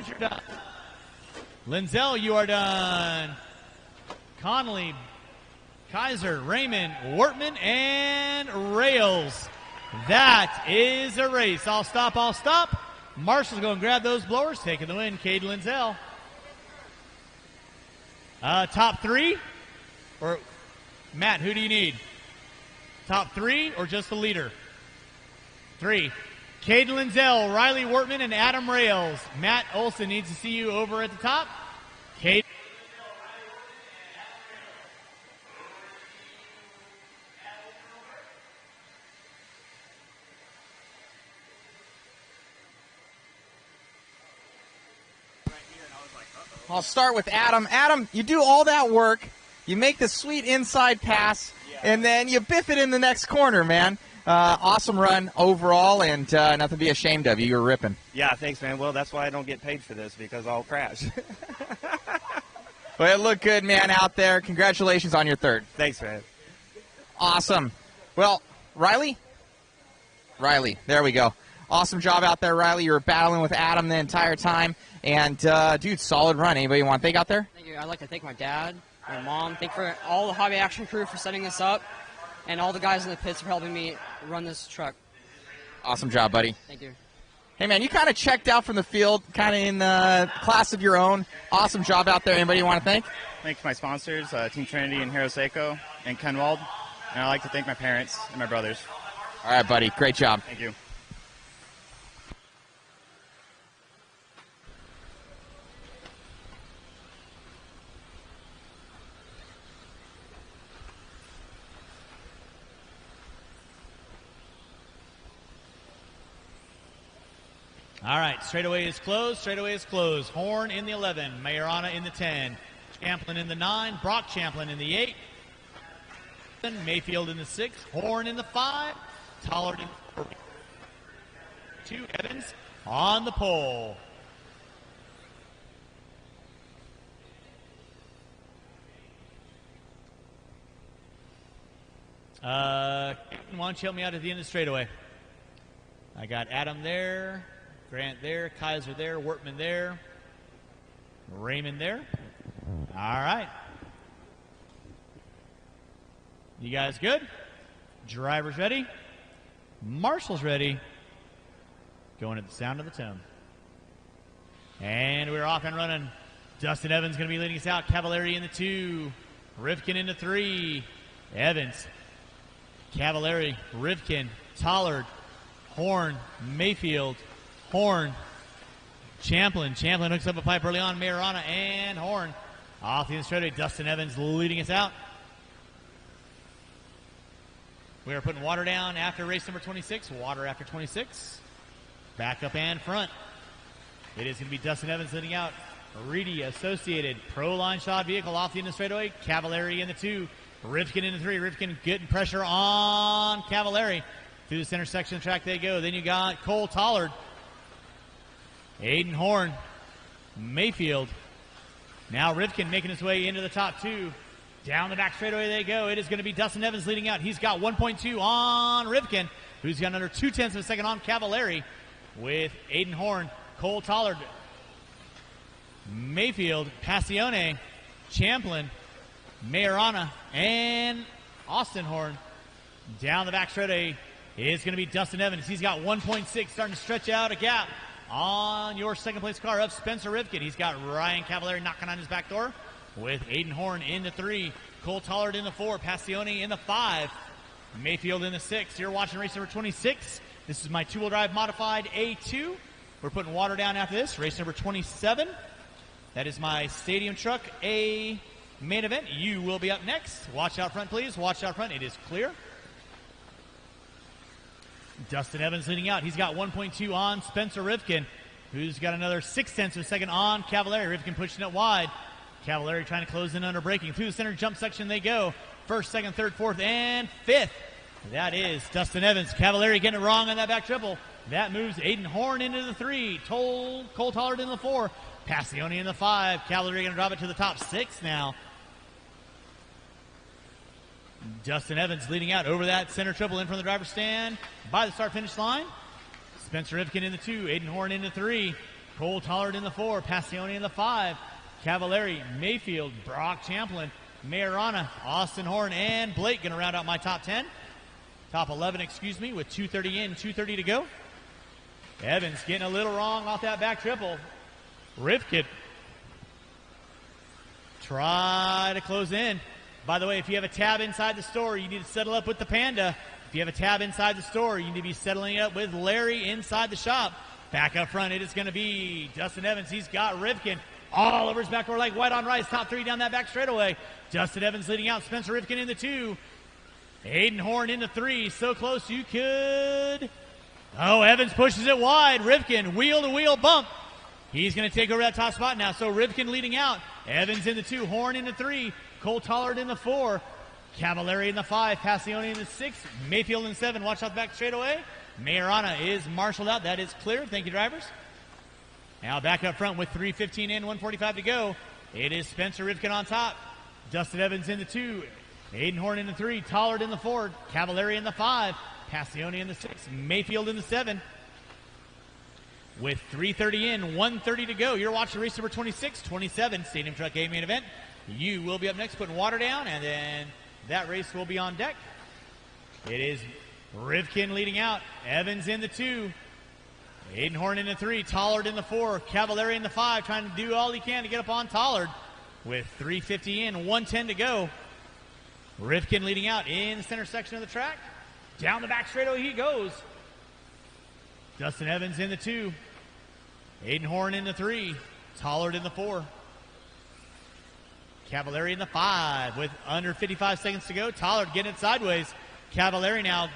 You're done. Lindsell, you are done. Connolly, Kaiser, Raymond, Wortman, and Rails. That is a race. I'll stop. Marshall's going to grab those blowers. Taking the win, Caden Lindsell. Top 3? Or Matt, who do you need? Top 3 or just the leader? 3. Caden Linzel, Riley Wortman, and Adam Rails. Matt Olson needs to see you over at the top. Caden. I'll start with Adam. Adam, you do all that work, you make the sweet inside pass, and then you biff it in the next corner, man. Awesome run overall, and nothing to be ashamed of. You were ripping. Yeah, thanks, man. Well, that's why I don't get paid for this, because I'll crash. Well, it looked good, man, out there. Congratulations on your third. Thanks, man. Awesome. Well, Riley, there we go. Awesome job out there, Riley. You were battling with Adam the entire time. And, dude, solid run. Anybody you want to thank out there? Thank you. I'd like to thank my dad, my mom. Thank for all the Hobby Action crew for setting this up, and all the guys in the pits for helping me run this truck. Awesome job, buddy. Thank you. Hey, man, you kind of checked out from the field, kind of in the class of your own. Awesome job out there. Anybody you want to thank? Thank my sponsors, Team Trinity and Hero Seiko and Kenwald. And I'd like to thank my parents and my brothers. All right, buddy. Great job. Thank you. All right, straightaway is closed. Straightaway is closed. Horn in the 11. Majorana in the 10. Champlin in the 9. Brock Champlin in the 8. Mayfield in the 6. Horn in the 5. Tollard in the 4. 2. Evans on the pole. Why don't you help me out at the end of the straightaway? I got Adam there. Grant there, Kaiser there, Wortman there, Raymond there. All right. You guys good? Driver's ready. Marshall's ready. Going at the sound of the tone. And we're off and running. Dustin Evans going to be leading us out. Cavallari in the 2. Rivkin in the 3. Evans. Cavallari, Rivkin, Tollard, Horn, Mayfield, Horn, Champlin. Champlin hooks up a pipe early on. Majorana and Horn. Off the straightaway. Dustin Evans leading us out. We are putting water down after race number 26. Water after 26. Back up and front. It is going to be Dustin Evans leading out. Reedy Associated Pro Line Shot vehicle off the end of straightaway. Cavallari in the 2. Rivkin in the 3. Rivkin getting pressure on Cavallari. Through the center section of the track they go. Then you got Cole Tollard. Aiden Horn. Mayfield. Now Rivkin making his way into the top 2. Down the back straightaway they go. It is going to be Dustin Evans leading out. He's got 1.2 on Rivkin, who's got under 0.2 of a second on Cavallari, with Aiden Horn, Cole Tollard, Mayfield, Passione, Champlin, Majorana, and Austin Horn. Down the back straightaway is going to be Dustin Evans. He's got 1.6, starting to stretch out a gap on your second place car of Spencer Rivkin. He's got Ryan Cavallari knocking on his back door with Aiden Horn in the 3, Cole Tollard in the 4, Passione in the 5, Mayfield in the 6. You're watching race number 26. This is my two-wheel drive modified A2. We're putting water down after this. Race number 27. That is my stadium truck A main event. You will be up next. Watch out front, please. Watch out front. It is clear. Dustin Evans leading out. He's got 1.2 on Spencer Rivkin, who's got another 0.6 of a second on Cavallari. Rivkin pushing it wide. Cavallari trying to close in under braking. Through the center jump section they go. First, second, third, fourth, and fifth. That is Dustin Evans. Cavallari getting it wrong on that back triple. That moves Aiden Horn into the 3. Cole Tollard in the 4. Passione in the 5. Cavallari going to drop it to the top 6 now. Dustin Evans leading out over that center triple in from the driver's stand by the start-finish line. Spencer Rivkin in the 2. Aiden Horn in the 3. Cole Tollard in the 4. Passione in the 5. Cavallari, Mayfield, Brock Champlin, Majorana, Austin Horn, and Blake going to round out my top 10. Top 11, excuse me, with 2:30 in, 2:30 to go. Evans getting a little wrong off that back triple. Rivkin try to close in. By the way, if you have a tab inside the store, you need to settle up with the Panda. If you have a tab inside the store, you need to be settling up with Larry inside the shop. Back up front, it is going to be Dustin Evans. He's got Rivkin all over his backdoor like white on rice. Top three down that back straightaway. Dustin Evans leading out. Spencer Rivkin in the 2. Aiden Horn in the 3. So close you could. Oh, Evans pushes it wide. Rivkin, wheel-to-wheel bump. He's going to take over that top spot now. So Rivkin leading out. Evans in the 2. Horn in the 3. Cole Tollard in the 4. Cavallari in the 5. Passione in the 6. Mayfield in the 7. Watch out the back straightaway. Majorana is marshaled out. That is clear. Thank you, drivers. Now back up front with 3:15 in, 1:45 to go. It is Spencer Rivkin on top. Dustin Evans in the 2. Aiden Horn in the 3. Tollard in the 4. Cavallari in the 5. Passione in the 6. Mayfield in the 7. With 3:30 in, 1:30 to go. You're watching race number 26, 27, Stadium Truck A main event. You will be up next putting water down, and then that race will be on deck. It is Rivkin leading out. Evans in the 2. Aiden Horn in the 3. Tollard in the 4. Cavallari in the 5. Trying to do all he can to get up on Tollard. With 3:50 in, 1:10 to go. Rivkin leading out in the center section of the track. Down the back straightaway he goes. Dustin Evans in the 2. Aiden Horn in the 3. Tollard in the 4. Cavallari in the 5 with under 55 seconds to go. Tollard getting it sideways. Cavallari now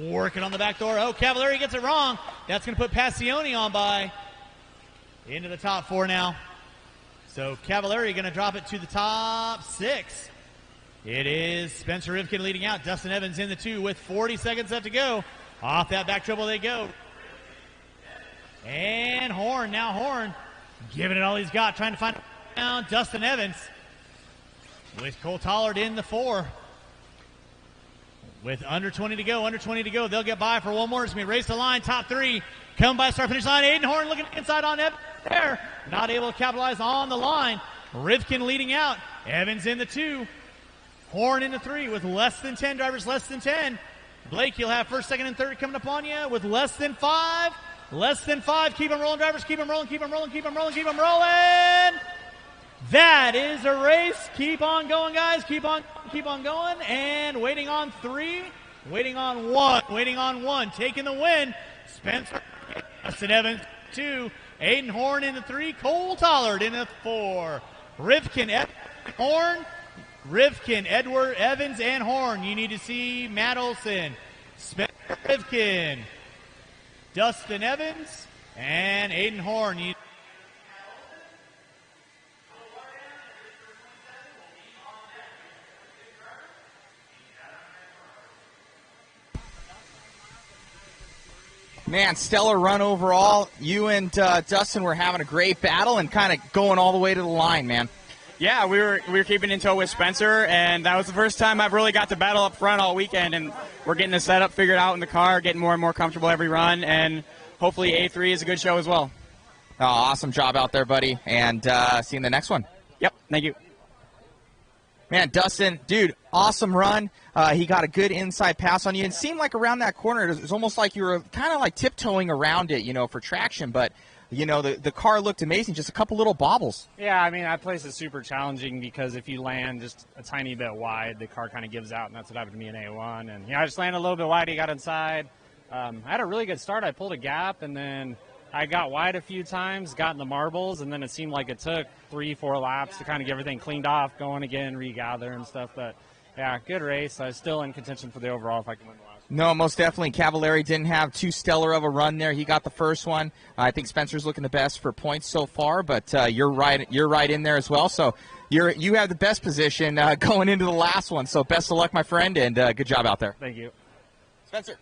working on the back door. Oh, Cavallari gets it wrong. That's going to put Passione on by into the top 4 now. So Cavallari going to drop it to the top 6. It is Spencer Rivkin leading out. Dustin Evans in the 2 with 40 seconds left to go. Off that back triple they go. And Horn, now Horn giving it all he's got, trying to find down Dustin Evans with Cole Tollard in the 4. With under 20 to go, they'll get by for one more. It's going to be race to line, top 3. Come by start finish line. Aiden Horn looking inside on Evans there. Not able to capitalize on the line. Rivkin leading out. Evans in the 2. Horn in the 3 with less than 10 drivers, less than 10. Blake, you'll have first, second, and third coming up on you with less than 5. Less than 5. Keep them rolling, drivers. Keep them rolling, keep them rolling, keep them rolling, keep them rolling. That is a race. Keep on going, guys. Keep on going. And waiting on 3. Waiting on 1. Taking the win. Spencer Dustin Evans 2. Aiden Horn in the 3. Cole Tollard in the 4. Rivkin, Horn. Rivkin, Edward, Evans, and Horn. You need to see Matt Olson. Spencer Rivkin. Dustin Evans and Aiden Horn. Man, stellar run overall. You and Dustin were having a great battle and kind of going all the way to the line, man. Yeah, we were keeping in tow with Spencer, and that was the first time I've really got to battle up front all weekend, and we're getting the setup figured out in the car, getting more and more comfortable every run, and hopefully A3 is a good show as well. Oh, awesome job out there, buddy, and see you in the next one. Yep, thank you. Man, Dustin, dude, awesome run. He got a good inside pass on you. It seemed like around that corner, it was almost like you were kind of like tiptoeing around it, for traction, but the car looked amazing, just a couple little bobbles. Yeah, I mean, that place is super challenging because if you land just a tiny bit wide, the car kind of gives out, and that's what happened to me in A1. And, I just landed a little bit wide. He got inside. I had a really good start. I pulled a gap, and then I got wide a few times, got in the marbles, and then it seemed like it took 3-4 laps to kind of get everything cleaned off, going again, regather and stuff. But, yeah, good race. I was still in contention for the overall if I can win the last. No, most definitely. Cavallari didn't have too stellar of a run there. He got the first one. I think Spencer's looking the best for points so far, but you're right in there as well. So you have the best position going into the last one. So best of luck, my friend, and good job out there. Thank you. Spencer.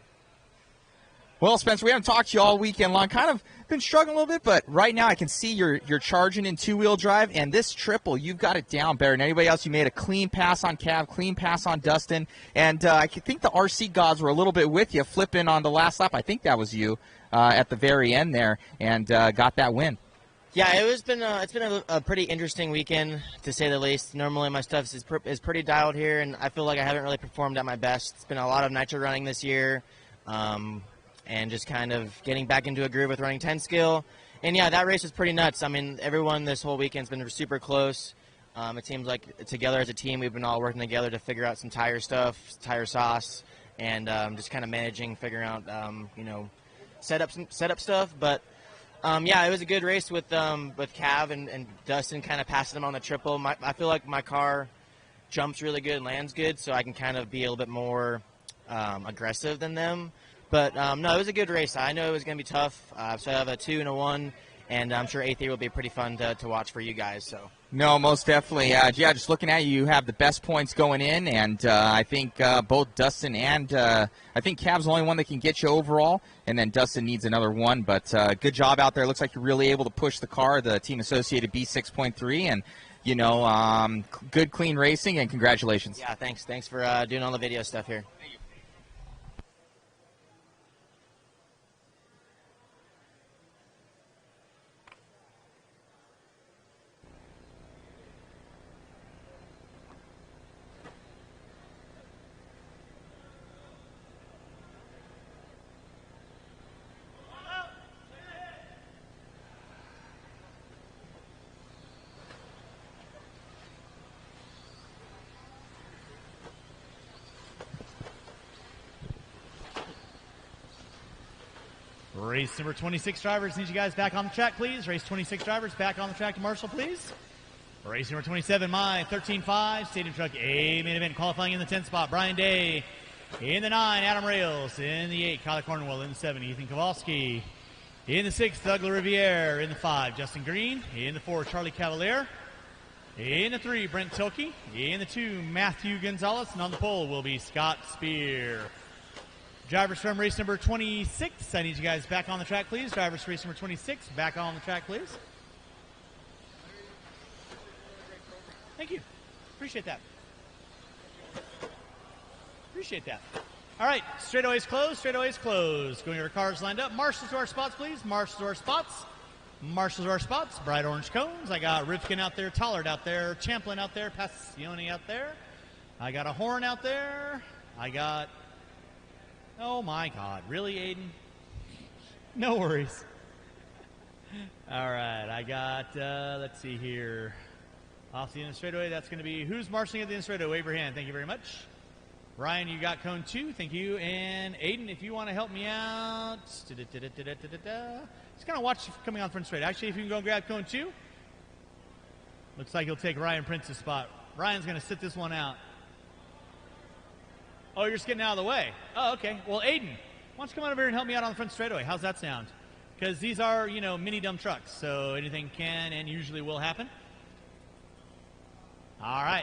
Well, Spencer, we haven't talked to you all weekend long. Kind of been struggling a little bit, but right now I can see you're charging in two-wheel drive, and this triple, you've got it down better than anybody else. You made a clean pass on Cav, clean pass on Dustin, and I think the RC gods were a little bit with you, flipping on the last lap. I think that was you at the very end there, and got that win. Yeah, it's been a pretty interesting weekend, to say the least. Normally my stuff is pretty dialed here, and I feel like I haven't really performed at my best. It's been a lot of nitro running this year. And just kind of getting back into a groove with running 10 skill. And, yeah, that race was pretty nuts. I mean, everyone this whole weekend's been super close. It seems like together as a team, we've been all working together to figure out some tire stuff, tire sauce, and just kind of managing, figuring out, setup stuff. But yeah, it was a good race with Cav and Dustin kind of passing them on the triple. I feel like my car jumps really good and lands good, so I can kind of be a little bit more aggressive than them. But no, it was a good race. I know it was going to be tough. So I have a 2 and a 1, and I'm sure A3 will be pretty fun to watch for you guys. So. No, most definitely. Yeah, just looking at you have the best points going in, and I think both Dustin and I think Cav's the only one that can get you overall, and then Dustin needs another one. But good job out there. Looks like you're really able to push the car, the Team Associated B6.3, and good, clean racing, and congratulations. Yeah, thanks. Thanks for doing all the video stuff here. Race number 26 drivers, need you guys back on the track, please. Race 26 drivers, back on the track to Marshall, please. Race number 27, my 13.5 Stadium Truck A main event, qualifying in the 10th spot, Brian Day. In the 9, Adam Rails. In the 8, Kyler Cornwell. In the 7, Ethan Kowalski. In the 6, Doug LaRiviere. In the 5, Justin Green. In the 4, Charlie Cavalier. In the 3, Brent Tilke. In the 2, Matthew Gonzalez. And on the pole will be Scott Spear. Drivers from race number 26, I need you guys back on the track, please. Drivers for race number 26, back on the track, please. Thank you. Appreciate that. Appreciate that. All right, straightaways closed, straightaways closed. Going to our cars lined up. Marshals to our spots, please. Marshals to our spots. Marshals to our spots. Bright orange cones. I got Rifkin out there, Tollard out there, Champlin out there, Passione out there. I got a Horn out there. I got... Oh, my God. Really, Aiden? No worries. All right. I got, let's see here. Off the end of the straightaway, that's going to be, who's marshalling at the end of the straightaway? Wave your hand. Thank you very much. Ryan, you got cone 2. Thank you. And Aiden, if you want to help me out. Just kind of watch coming on front straight. Actually, if you can go grab cone 2. Looks like you'll take Ryan Prince's spot. Ryan's going to sit this one out. Oh, you're just getting out of the way. Oh, okay. Well, Aiden, why don't you come on over here and help me out on the front straightaway? How's that sound? Because these are, mini dump trucks, so anything can and usually will happen. All right.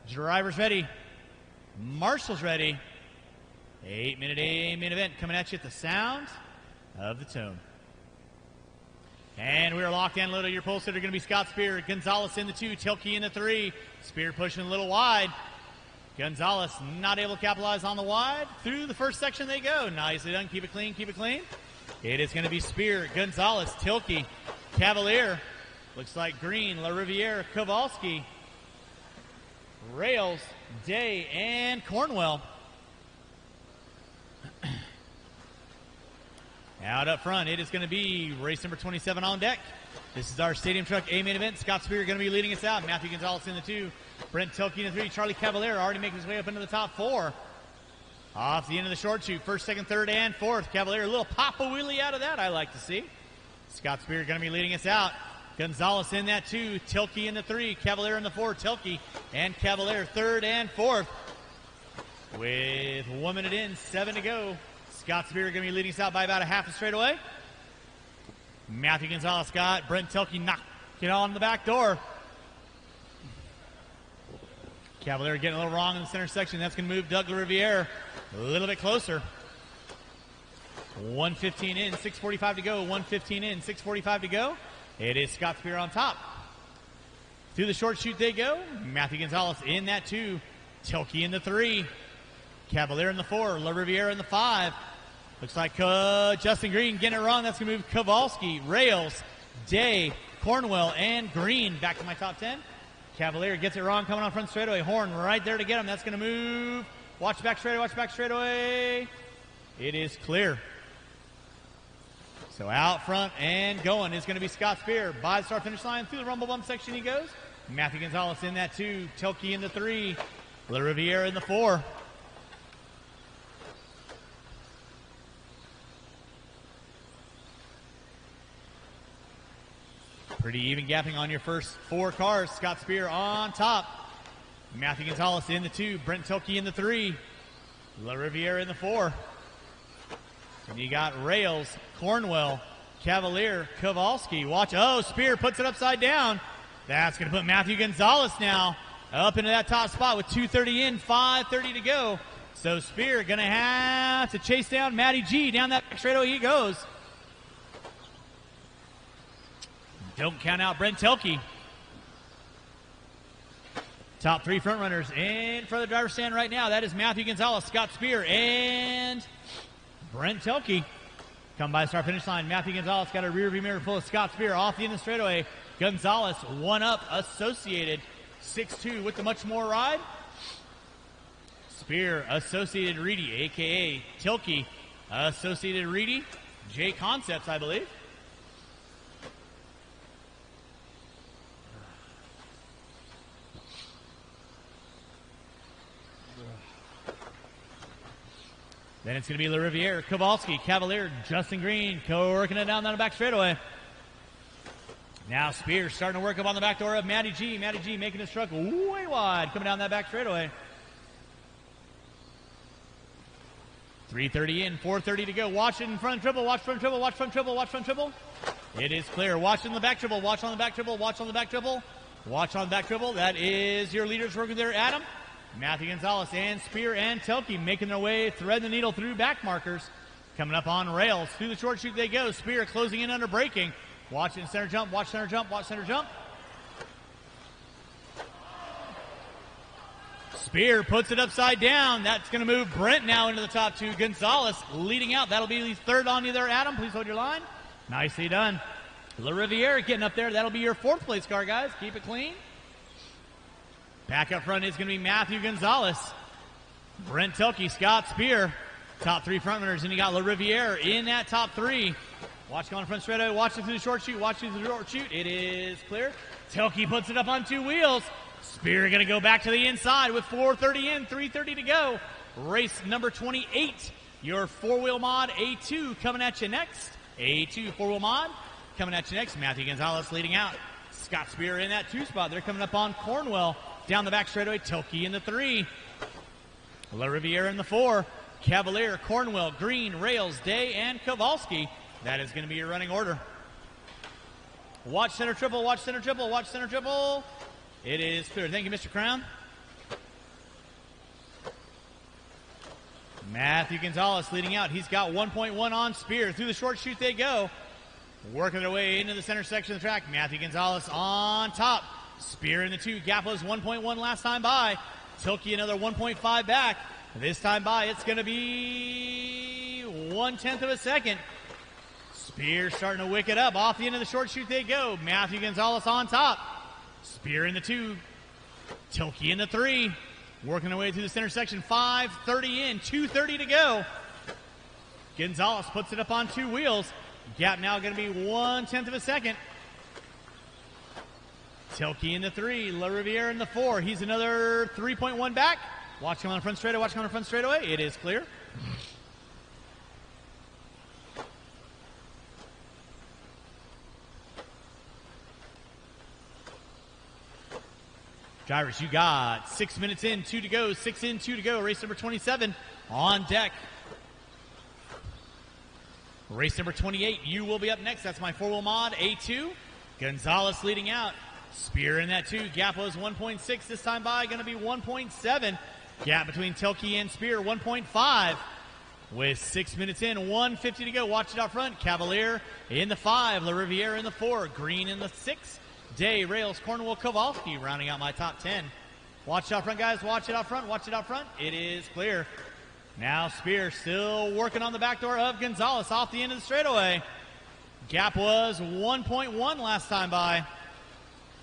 Drivers ready. Marshall's ready. 8-minute main event coming at you at the sound of the tone. And we are locked and loaded. Your pole sitter going to be Scott Spear. Gonzalez in the 2, Tilke in the 3. Spear pushing a little wide. Gonzalez not able to capitalize on the wide. Through the first section they go. Nicely done. Keep it clean. Keep it clean. It is going to be Spear, Gonzalez, Tilke, Cavalier. Looks like Green, LaRiviere, Kowalski, Rails, Day, and Cornwell. Out up front, it is going to be race number 27 on deck. This is our Stadium Truck A main event. Scott Spear going to be leading us out. Matthew Gonzalez in the 2. Brent Tilke in the 3. Charlie Cavalier already making his way up into the top 4. Off the end of the short chute. First, second, third, and fourth. Cavalier, a little pop a wheelie out of that, I like to see. Scott Spear going to be leading us out. Gonzalez in that 2. Tilke in the 3. Cavalier in the 4. Tilke and Cavalier third and fourth. With 1 minute in, 7 to go. Scott Spear going to be leading us out by about a half a straightaway. Matthew Gonzalez, Scott, Brent Tilke knocking on the back door. Cavalier getting a little wrong in the center section. That's going to move Doug LaRiviere a little bit closer. 1:15 in, 6:45 to go. 1:15 in, 6:45 to go. It is Scott Spear on top. Through the short chute they go. Matthew Gonzalez in that 2. Tilke in the 3. Cavalier in the 4. LaRiviere in the 5. Looks like Justin Green getting it wrong. That's going to move Kowalski, Rails, Day, Cornwell, and Green back to my top 10. Cavalier gets it wrong coming on front straightaway. Horn right there to get him. That's going to move. Watch back straightaway, watch back straightaway. It is clear. So out front and going is going to be Scott Spear. By the start finish line, through the rumble bump section he goes. Matthew Gonzalez in that 2. Tilke in the 3. La Riviera in the 4. Pretty even gapping on your first 4 cars. Scott Spear on top. Matthew Gonzalez in the 2. Brent Tilke in the 3. La Riviera in the 4. And you got Rails, Cornwell, Cavalier, Kowalski. Watch. Oh, Spear puts it upside down. That's going to put Matthew Gonzalez now up into that top spot with 2:30 in, 5:30 to go. So Spear going to have to chase down Matty G. Down that straightaway he goes. Don't count out Brent Tilke. Top 3 front runners in front of the driver's stand right now. That is Matthew Gonzalez, Scott Spear, and Brent Tilke. Come by the start finish line. Matthew Gonzalez got a rear view mirror full of Scott Spear off the end of the straightaway. Gonzalez one up, Associated 6-2 with the much more ride. Spear, Associated Reedy, a.k.a. Tilke, Associated Reedy. JConcepts, I believe. Then it's going to be La Riviere, Kowalski, Cavalier, Justin Green, working it down the back straightaway. Now Spears starting to work up on the back door of Matty G. Matty G making his truck way wide, coming down that back straightaway. 3:30 in, 4:30 to go. Watch it in front triple, watch front triple, watch front triple, watch front triple. It is clear. Watch in the back triple, watch on the back triple, watch on the back triple, watch on the back triple. That is your leaders working there, Adam. Matthew Gonzalez and Spear and Tilke making their way, thread the needle through back markers. Coming up on rails. Through the short chute they go. Spear closing in under braking. Watch in center jump, watch center jump, watch center jump. Spear puts it upside down. That's going to move Brent now into the top 2. Gonzalez leading out. That'll be third on you there, Adam. Please hold your line. Nicely done. La Riviere getting up there. That'll be your 4th place car, guys. Keep it clean. Back up front is going to be Matthew Gonzalez, Brent Tilke, Scott Spear. Top 3 front runners, and you got La Riviere in that top 3. Watch going front straightaway, watch it through the short chute, watch through the short chute. It is clear. Tilke puts it up on 2 wheels. Spear going to go back to the inside with 4:30 in, 3:30 to go. Race number 28, your 4-wheel mod A2 coming at you next. A2 4-wheel mod coming at you next. Matthew Gonzalez leading out. Scott Spear in that 2 spot. They're coming up on Cornwell. Down the back straightaway, Tilke in the 3. La Riviere in the 4. Cavalier, Cornwell, Green, Rails, Day, and Kowalski. That is going to be your running order. Watch center triple, watch center triple, watch center triple. It is clear. Thank you, Mr. Crown. Matthew Gonzalez leading out. He's got 1.1 on Spear. Through the short chute they go. Working their way into the center section of the track. Matthew Gonzalez on top. Spear in the 2. Gap was 1.1 last time by. Tilke another 1.5 back. This time by, it's going to be 1/10 of a second. Spear starting to wick it up. Off the end of the short chute they go. Matthew Gonzalez on top. Spear in the 2. Tilke in the 3. Working their way through the center section. 5:30 in, 2:30 to go. Gonzalez puts it up on 2 wheels. Gap now going to be 1/10 of a second. Tilke in the 3, La Riviere in the 4. He's another 3.1 back. Watch him on the front straightaway, watch him on the front straightaway. It is clear. Drivers, you got 6 minutes in, 2 to go, 6 in, 2 to go. Race number 27 on deck. Race number 28, you will be up next. That's my 4-wheel mod, A2. Gonzalez leading out. Spear in that 2. Gap was 1.6 this time by. Going to be 1.7. Gap between Tilke and Spear, 1.5. With 6 minutes in, 1:50 to go. Watch it out front. Cavalier in the 5. La Riviere in the 4. Green in the 6. Day, Rails, Cornwell, Kowalski rounding out my top 10. Watch it out front, guys. Watch it out front. Watch it out front. It is clear. Now Spear still working on the back door of Gonzalez off the end of the straightaway. Gap was 1.1 last time by.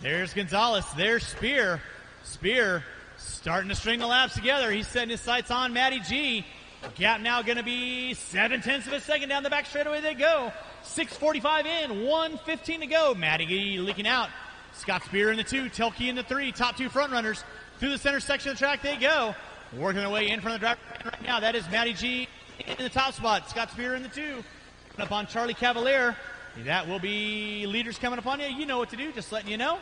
There's Gonzalez. There's Spear. Spear starting to string the laps together. He's setting his sights on Matty G. Gap now going to be 0.7 of a second down the back straightaway they go. 6:45 in, 1:15 to go. Matty G leaking out. Scott Spear in the 2, Telke in the 3. Top 2 front runners through the center section of the track they go. Working their way in front of the driver right now. That is Matty G in the top spot. Scott Spear in the 2. Coming up on Charlie Cavalier. That will be leaders coming up on you. You know what to do, just letting you know.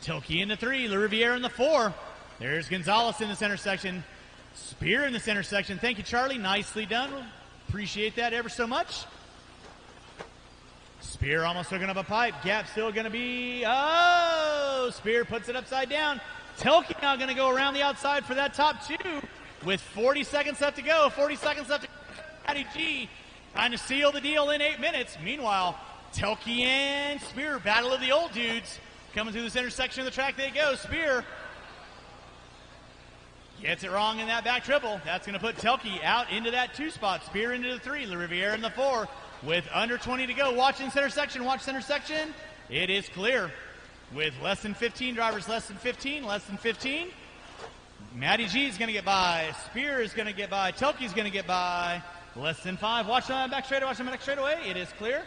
Tilke in the 3, LaRiviere in the 4. There's Gonzalez in the center section. Spear in the center section. Thank you, Charlie. Nicely done. Appreciate that ever so much. Spear almost hooking up a pipe. Gap still going to be, Spear puts it upside down. Tilke now going to go around the outside for that top 2 with 40 seconds left to go. 40 seconds left to go. Matty G trying to seal the deal in 8 minutes. Meanwhile, Tilke and Spear, battle of the old dudes. Coming through the center section of the track they go. Spear gets it wrong in that back triple. That's going to put Telke out into that 2 spot. Spear into the 3. LaRiviere in the 4 with under 20 to go. Watching center section. Watch center section. It is clear with less than 15 drivers. Less than 15. Less than 15. Matty G is going to get by. Spear is going to get by. Telke is going to get by. Less than 5. Watch on back straightaway. Watch on back straightaway. It is clear.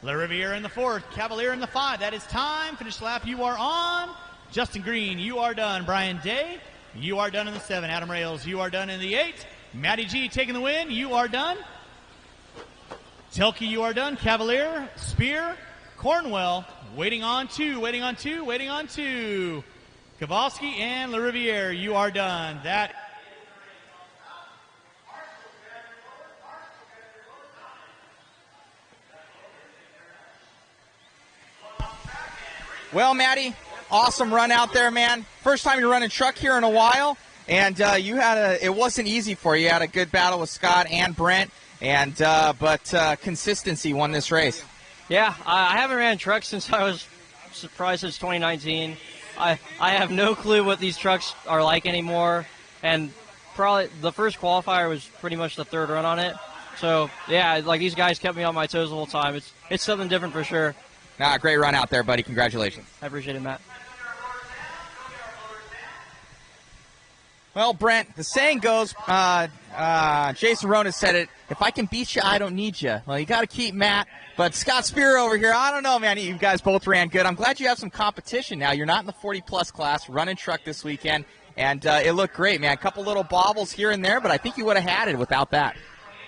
LaRiviere in the 4. Cavalier in the 5. That is time. Finish lap. You are on. Justin Green, you are done. Brian Day, you are done in the 7. Adam Rails, you are done in the 8. Matty G taking the win. You are done. Telke, you are done. Cavalier, Spear, Cornwell, waiting on 2, waiting on 2, waiting on 2. Kowalski and LaRiviere, you are done. That. Well, Matty, awesome run out there, man. First time you're running truck here in a while, and it wasn't easy for you. You had a good battle with Scott and Brent, and but consistency won this race. Yeah, I haven't ran trucks since I was surprised since 2019. I have no clue what these trucks are like anymore, and probably the first qualifier was pretty much the 3rd run on it. So yeah, like these guys kept me on my toes the whole time. It's something different for sure. Great run out there, buddy. Congratulations. I appreciate it, Matt. Well, Brent, the saying goes, Jason Ronas said it, if I can beat you, I don't need you. Well, you got to keep Matt. But Scott Spear over here, I don't know, man. You guys both ran good. I'm glad you have some competition now. You're not in the 40-plus class, running truck this weekend, and it looked great, man. A couple little bobbles here and there, but I think you would have had it without that.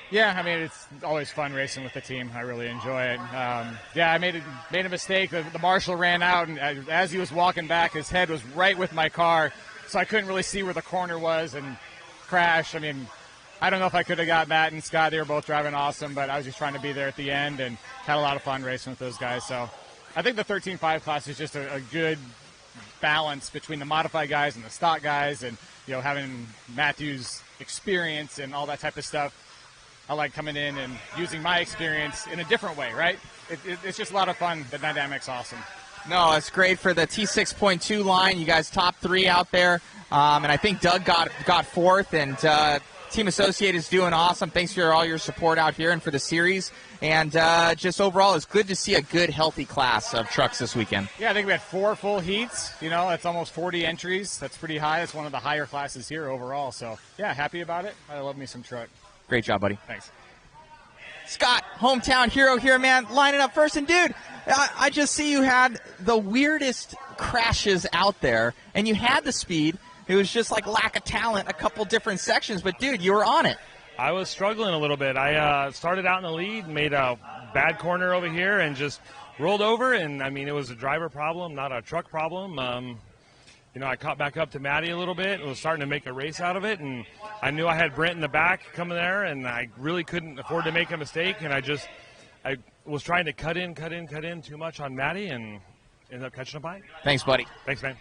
Yeah, I mean, it's always fun racing with the team. I really enjoy it. I made a mistake. The marshal ran out, and as he was walking back, his head was right with my car, so I couldn't really see where the corner was and crashed. I mean, I don't know if I could have got Matt and Scott. They were both driving awesome, but I was just trying to be there at the end and had a lot of fun racing with those guys. So I think the 13.5 class is just a good balance between the modified guys and the stock guys, and having Matthew's experience and all that type of stuff. I like coming in and using my experience in a different way, right? It's just a lot of fun. The dynamic's awesome. No, it's great for the T6.2 line. You guys top 3 out there. And I think Doug got 4th, and Team Associated is doing awesome. Thanks for all your support out here and for the series. And just overall, it's good to see a good, healthy class of trucks this weekend. Yeah, I think we had 4 full heats. That's almost 40 entries. That's pretty high. It's one of the higher classes here overall. So, yeah, happy about it. I love me some truck. Great job, buddy. Thanks. Scott, hometown hero here, man, lining up first. And, dude, I just see you had the weirdest crashes out there, and you had the speed. It was just like lack of talent, a couple different sections. But, dude, you were on it. I was struggling a little bit. I started out in the lead, made a bad corner over here, and just rolled over. And, I mean, it was a driver problem, not a truck problem. I caught back up to Matty a little bit and was starting to make a race out of it. And I knew I had Brent in the back coming there, and I really couldn't afford to make a mistake. And I was trying to cut in too much on Matty and ended up catching a bite. Thanks, buddy. Thanks, man.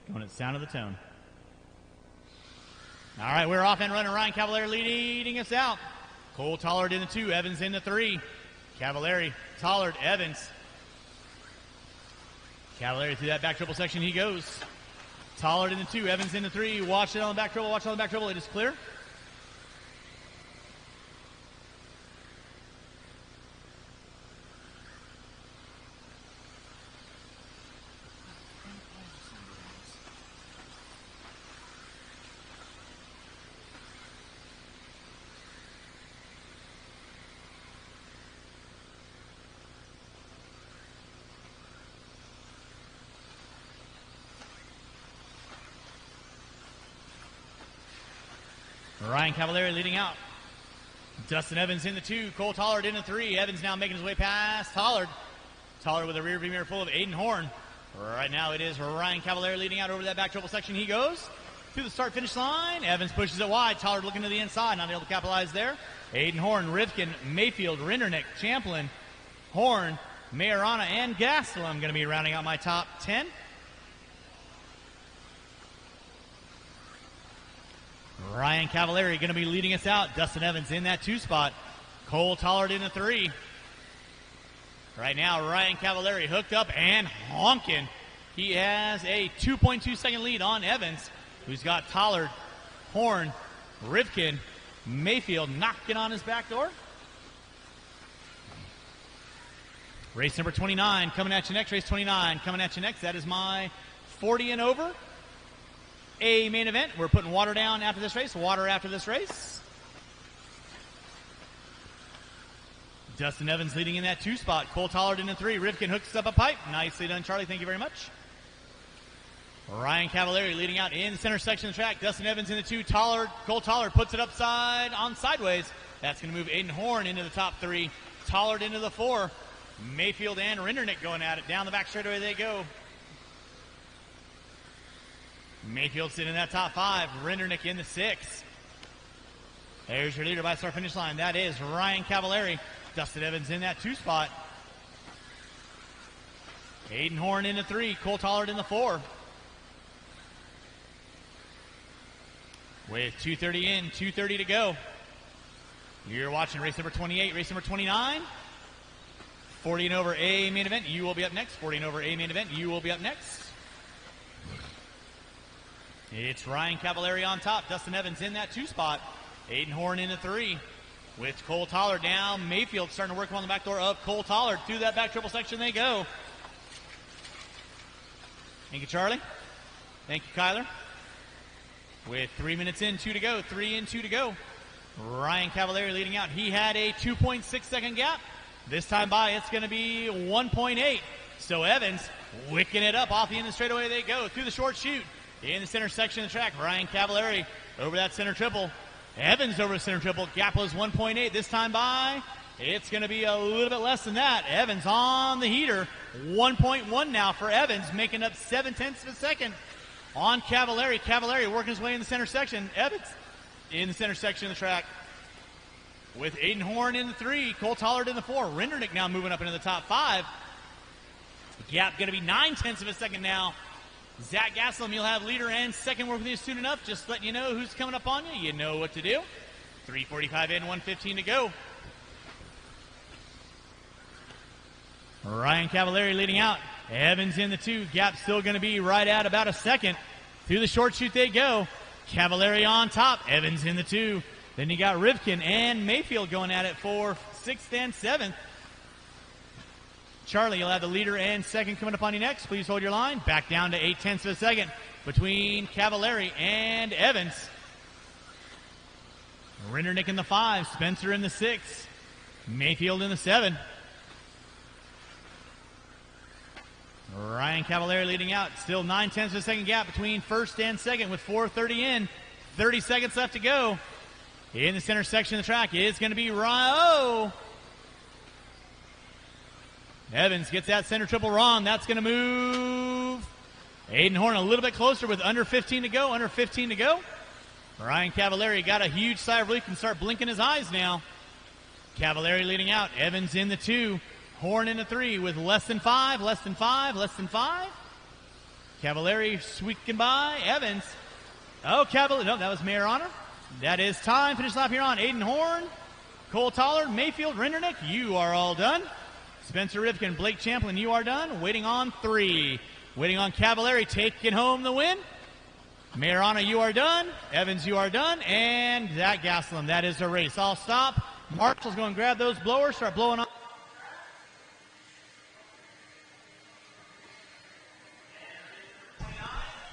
Going at the sound of the tone. All right, we're off and running. Ryan Cavalier leading us out. Cole Tollard in the 2, Evans in the 3. Cavalieri, Tollard, Evans. Cavalieri through that back triple section he goes. Tollard in the 2, Evans in the 3. Watch it on the back triple, watch it on the back triple. It is clear. Ryan Cavallari leading out. Dustin Evans in the 2. Cole Tollard in the 3. Evans now making his way past Tollard. Tollard with a rear view mirror full of Aiden Horn. Right now it is Ryan Cavallari leading out over that back triple section. He goes to the start-finish line. Evans pushes it wide. Tollard looking to the inside. Not able to capitalize there. Aiden Horn, Rivkin, Mayfield, Rindernick, Champlin, Horn, Majorana, and Gastelum going to be rounding out my top 10. Ryan Cavallari going to be leading us out. Dustin Evans in that 2 spot. Cole Tollard in the 3. Right now, Ryan Cavallari hooked up and honking. He has a 2.2 second lead on Evans, who's got Tollard, Horn, Rivkin, Mayfield knocking on his back door. Race number 29 coming at you next. Race 29 coming at you next. That is my 40 and over A main event. We're putting water down after this race. Water after this race. Dustin Evans leading in that 2 spot. Cole Tollard in the 3. Rivkin hooks up a pipe. Nicely done, Charlie. Thank you very much. Ryan Cavallari leading out in the center section of the track. Dustin Evans in the 2. Cole Tollard puts it upside on sideways. That's going to move Aiden Horn into the top 3. Tollard into the 4. Mayfield and Rindernick going at it. Down the back straightaway they go. Mayfield sitting in that top 5. Rindernick in the 6. There's your leader by start finish line. That is Ryan Cavallari. Dustin Evans in that 2 spot. Aiden Horn in the 3. Cole Tollard in the 4. With 2:30 in, 2:30 to go. You're watching race number 28, race number 29. 40 and over A main event. You will be up next. 40 and over A main event. You will be up next. It's Ryan Cavallari on top. Dustin Evans in that 2 spot. Aiden Horn in the 3. With Cole Tollard down. Mayfield starting to work on the back door of Cole Tollard. Through that back triple section they go. Thank you, Charlie. Thank you, Kyler. With 3 minutes in, 2 to go. 3 in, 2 to go. Ryan Cavallari leading out. He had a 2.6 second gap. This time by, it's going to be 1.8. So Evans wicking it up off the end of the straightaway they go. Through the short chute. In the center section of the track. Ryan Cavallari over that center triple. Evans over the center triple. Gap was 1.8. This time by, it's going to be a little bit less than that. Evans on the heater. 1.1 now for Evans, making up 0.7 of a second on Cavallari. Cavallari working his way in the center section. Evans in the center section of the track. With Aiden Horn in the 3. Cole Tollard in the 4. Rindernick now moving up into the top 5. Gap going to be 0.9 of a second now. Zach Gastelum, you'll have leader and second work with you soon enough. Just letting you know who's coming up on you. You know what to do. 3:45 in, 1:15 to go. Ryan Cavallari leading out. Evans in the 2. Gap still going to be right at about a second. Through the short chute they go. Cavallari on top. Evans in the 2. Then you got Rivkin and Mayfield going at it for 6th and 7th. Charlie, you'll have the leader and second coming up on you next. Please hold your line. Back down to 0.8 of a second between Cavallari and Evans. Rindernick in the 5. Spencer in the 6. Mayfield in the 7. Ryan Cavallari leading out. Still 0.9 of a second gap between first and second with 4:30 in. 30 seconds left to go. In the center section of the track is going to be Ryan. Evans gets that center triple wrong. That's going to move Aiden Horn a little bit closer with under 15 to go. Under 15 to go. Ryan Cavallari got a huge sigh of relief and start blinking his eyes now. Cavallari leading out. Evans in the 2. Horn in the 3 with less than 5. Less than 5. Less than 5. Cavallari squeaking by. Evans. Oh, Cavallari. No, that was Mayor Honor. That is time. Finish lap here on Aiden Horn, Cole Tollard, Mayfield, Rindernick. You are all done. Spencer Rivkin, Blake Champlin, you are done. Waiting on 3. Waiting on Cavallari, taking home the win. Majorana, you are done. Evans, you are done. And Zach Gastelum, that is the race. I'll stop. Marshall's going to grab those blowers, start blowing on.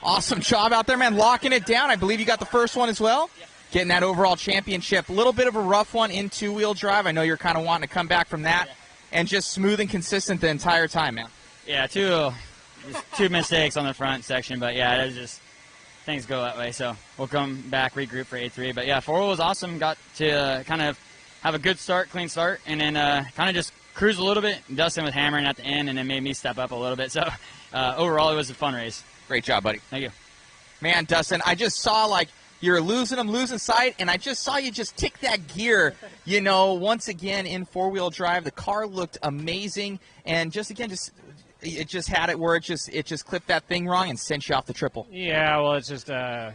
Awesome job out there, man. Locking it down. I believe you got the first one as well. Yeah. Getting that overall championship. A little bit of a rough one in two-wheel drive. I know you're kind of wanting to come back from that. Yeah. And just smooth and consistent the entire time, man. Yeah, two mistakes on the front section, but yeah, it was just things go that way. So we'll come back, regroup for A3. But yeah, 4-wheel was awesome. Got to kind of have a good start, clean start, and then kind of just cruise a little bit. Dustin was hammering at the end, and then made me step up a little bit. So overall, it was a fun race. Great job, buddy. Thank you. Man, Dustin, I just saw, like, you're losing sight, and I just saw you just tick that gear, you know, once again in four-wheel drive. The car looked amazing, and it just had it where it just clipped that thing wrong and sent you off the triple. Yeah, well, it's just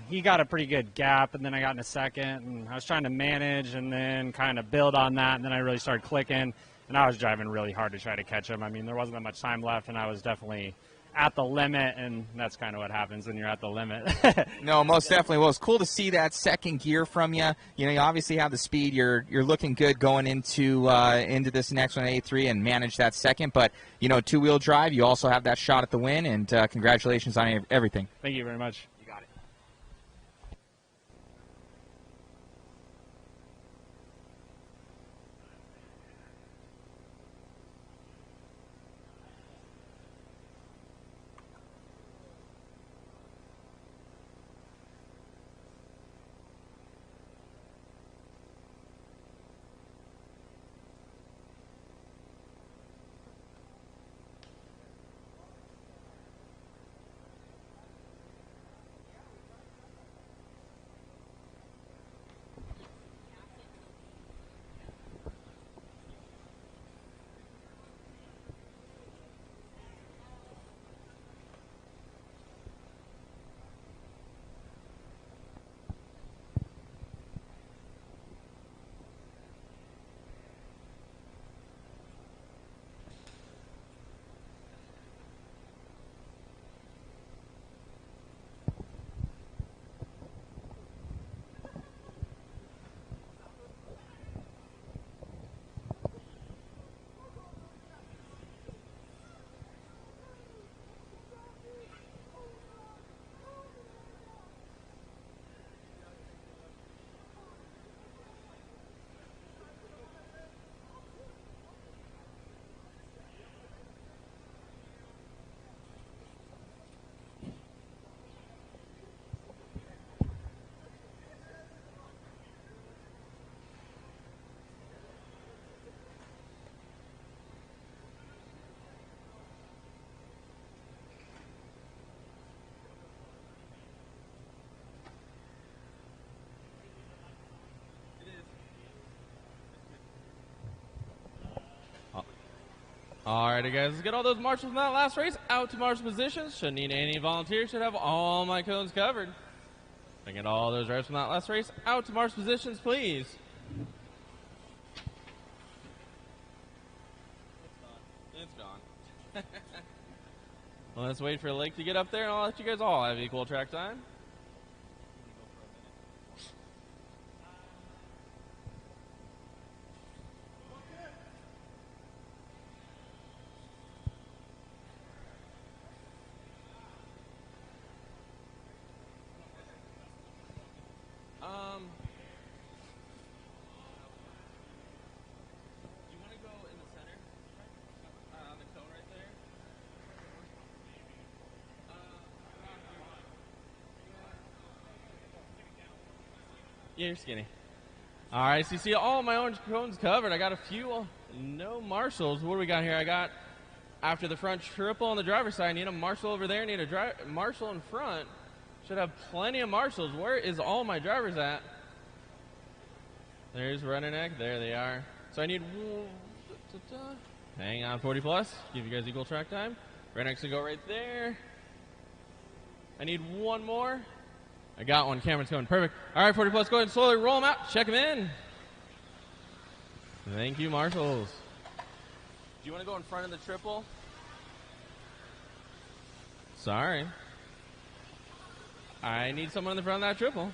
he got a pretty good gap, and then I got in a second, and I was trying to manage and then kind of build on that, and then I really started clicking, and I was driving really hard to try to catch him. I mean, there wasn't that much time left, and I was definitely at the limit, and that's kind of what happens when you're at the limit. No, most definitely. Well, it's cool to see that second gear from you. You know, you obviously have the speed. You're looking good going into this next one, A3, and manage that second. But, you know, two-wheel drive, you also have that shot at the win, and congratulations on everything. Thank you very much. You got it. Alrighty, guys, let's get all those marshals from that last race out to marshal positions. Shouldn't need any volunteers. Should have all my cones covered. I get all those drivers from that last race out to marshal positions, please. It's gone. Well, let's wait for Lake to get up there, and I'll let you guys all have equal track time. You want to go in the center? On the cone right there? Yeah, you're skinny. All right, so you see all my orange cones covered. I got a few, no marshals. What do we got here? I got, after the front triple on the driver's side, I need a marshal over there, need a marshal in front. Should have plenty of marshals. Where is all my drivers at? There's running neck. There they are. So I need, hang on, 40 plus. Give you guys equal track time. Redneck's gonna go right there. I need one more. I got one. Cameron's going perfect. All right, 40 plus. Go ahead and slowly roll them out. Check them in. Thank you, marshals. Do you want to go in front of the triple? Sorry. I need someone in the front of that triple.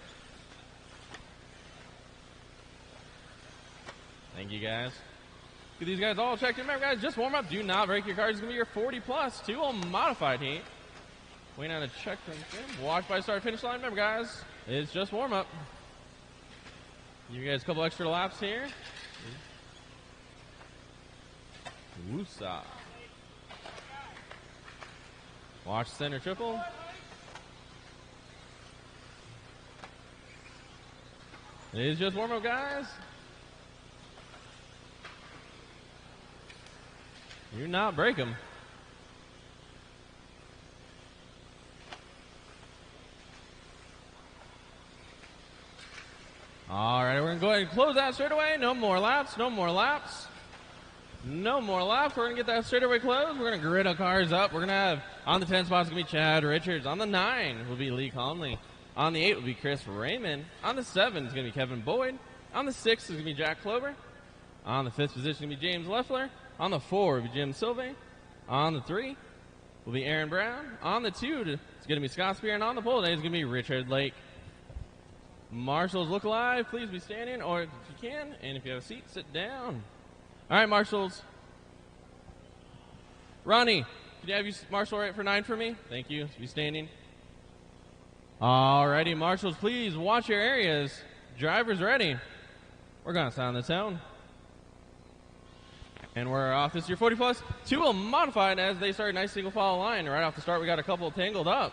Thank you, guys. Get these guys all checked in. Remember, guys, just warm up. Do not break your cars. It's going to be your 40 plus. 2 on modified heat. Waiting on a check from Jim. Watch by start finish line. Remember, guys, it's just warm up. Give you guys a couple extra laps here. Woosah. Watch center triple. It is just warm-up, guys. Do not break them. All right, we're going to go ahead and close that straightaway. No more laps, no more laps. No more laps. We're going to get that straightaway closed. We're going to grid our cars up. We're going to have on the 10 spots going to be Chad Richards. On the 9 will be Lee Conley. On the 8 will be Chris Raymond. On the 7 is going to be Kevin Boyd. On the 6 is going to be Jack Clover. On the 5th position will be James Leffler. On the 4 will be Jim Silve. On the 3 will be Aaron Brown. On the 2 it's going to be Scott Spear. And on the pole today is going to be Richard Lake. Marshals, look alive. Please be standing, or if you can, and if you have a seat, sit down. All right, Marshals. Ronnie, could you have your Marshal right for 9 for me? Thank you. Be standing. All righty, Marshals, please watch your areas. Drivers ready. We're going to sound the tone. And we're off. This is your 40 plus. 2 will modified as they start a nice single file line. Right off the start, we got a couple tangled up.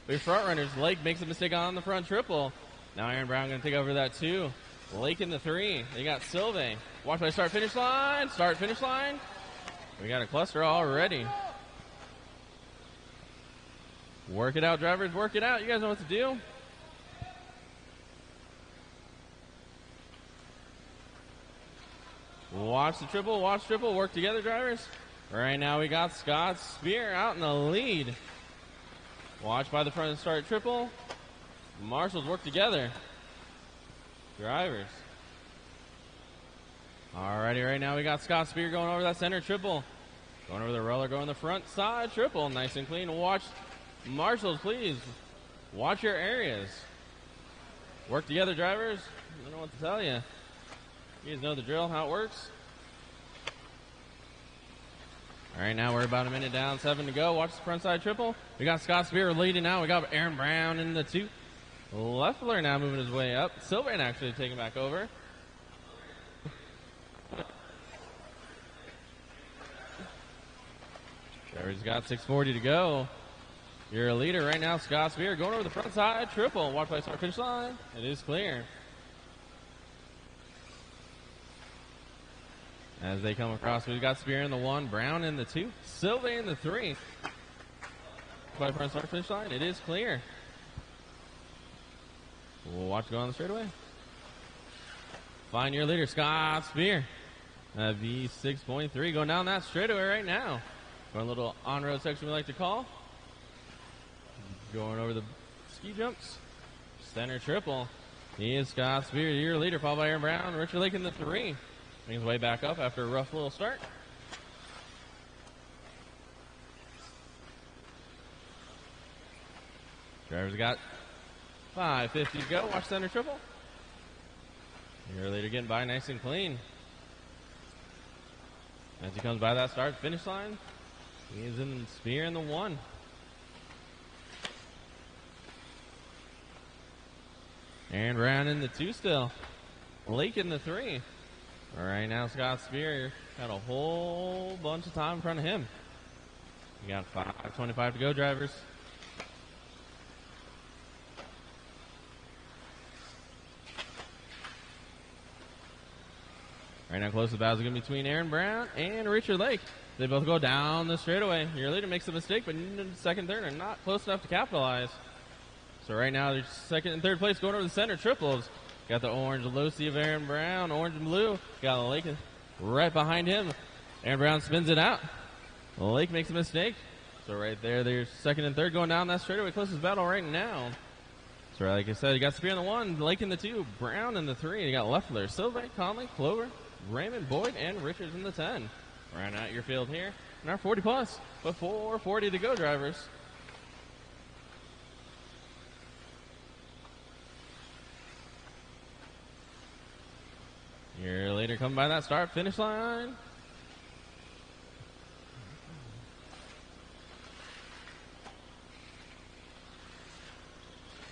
Your front runners, Lake makes a mistake on the front triple. Now Aaron Brown going to take over that 2. Lake in the 3. They got Silve. Watch by start finish line. Start finish line. We got a cluster already. Work it out, drivers. Work it out. You guys know what to do. Watch the triple. Watch triple. Work together, drivers. Right now we got Scott Spear out in the lead. Watch by the front and start triple. Marshals work together. Drivers. Alrighty, right now we got Scott Spear going over that center triple. Going over the roller, going the front side triple. Nice and clean. Watch Marshals, please. Watch your areas. Work together, drivers. I don't know what to tell you. You guys know the drill, how it works. All right, now we're about a minute down, 7 to go. Watch the front side triple. We got Scott Spear leading now. We got Aaron Brown in the 2. Leffler now moving his way up. Sylvan actually taking back over. Trevor's got 6:40 to go. You're a leader right now, Scott Spear going over the front side triple. Watch by start finish line. It is clear. As they come across, we've got Spear in the 1, Brown in the 2, Silva in the 3. By front start finish line, it is clear. We'll watch go on the straightaway. Find your leader, Scott Spear. V6.3 going down that straightaway right now. Going a little on-road section we like to call. Going over the ski jumps. Center triple. He is Scott Spear, your leader, followed by Aaron Brown. Richard Lake in the 3. Making his way back up after a rough little start. Drivers got 5:50 to go. Watch center triple. Your leader getting by nice and clean. As he comes by that start finish line, he is in Spear in the 1. Aaron Brown in the 2 still. Lake in the 3. All right, now Scott Spear got a whole bunch of time in front of him. We got 5:25 to go, drivers. Right now, close to the battle is going to be between Aaron Brown and Richard Lake. They both go down the straightaway. Your leader makes a mistake, but second, third are not close enough to capitalize. So right now, they're second and third place going over the center triples. Got the orange Losi of Aaron Brown, orange and blue. Got Lake right behind him. Aaron Brown spins it out. Lake makes a mistake. So right there, there's second and third going down that straightaway. Closest battle right now. So like I said, you got Spear in the 1, Lake in the 2, Brown in the 3. You got Leffler, Silva, Conley, Clover, Raymond, Boyd, and Richards in the 10. Round out your field here. And our 40 plus, but 4:40 to go, drivers. Your leader coming by that start finish line.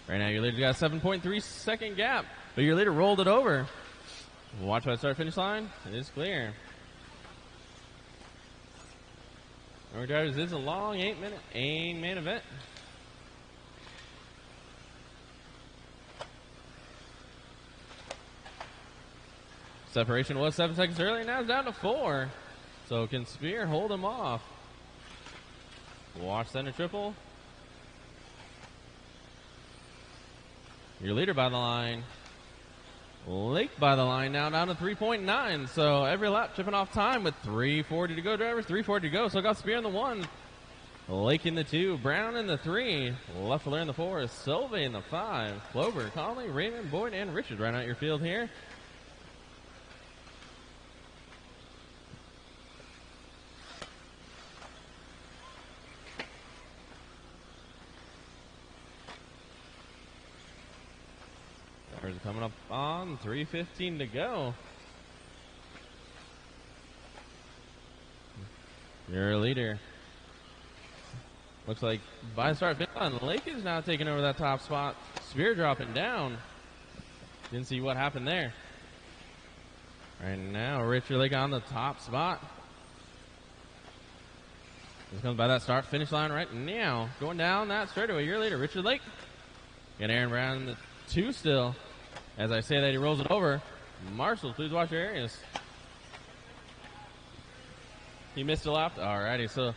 Right now, your leader's got a 7.3 second gap, but your leader rolled it over. Watch by the start finish line. It is clear. Our drivers, this is a long 8-minute main event. Separation was 7 seconds earlier. Now it's down to 4. So can Spear hold him off? Watch center triple. Your leader by the line. Lake by the line now down to 3.9. So every lap chipping off time with 3:40 to go, drivers. 3:40 to go. So got Spear in the 1. Lake in the 2. Brown in the 3. Leffler in the 4. Sylvie in the 5. Clover, Conley, Raymond, Boyd, and Richard right out your field here. Coming up on 3:15 to go. Your leader. Looks like by start finish line, Lake is now taking over that top spot. Spear dropping down. Didn't see what happened there. Right now, Richard Lake on the top spot. He's coming by that start finish line right now. Going down that straightaway. Your leader, Richard Lake. Got Aaron Brown in the 2 still. As I say that, he rolls it over. Marshall, please watch your areas. He missed a lap. Alrighty, so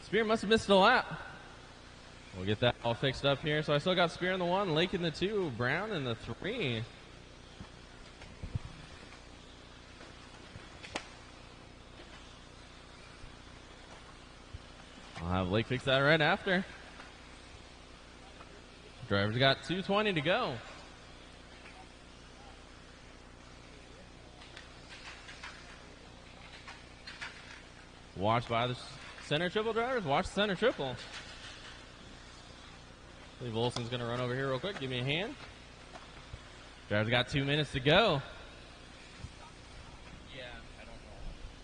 Spear must have missed a lap. We'll get that all fixed up here. So I still got Spear in the 1, Lake in the 2, Brown in the 3. I'll have Lake fix that right after. Drivers got 2:20 to go. Watch by the center triple, drivers. Watch the center triple. I believe Olson's going to run over here real quick. Give me a hand. Drivers got 2 minutes to go. Yeah, I don't know.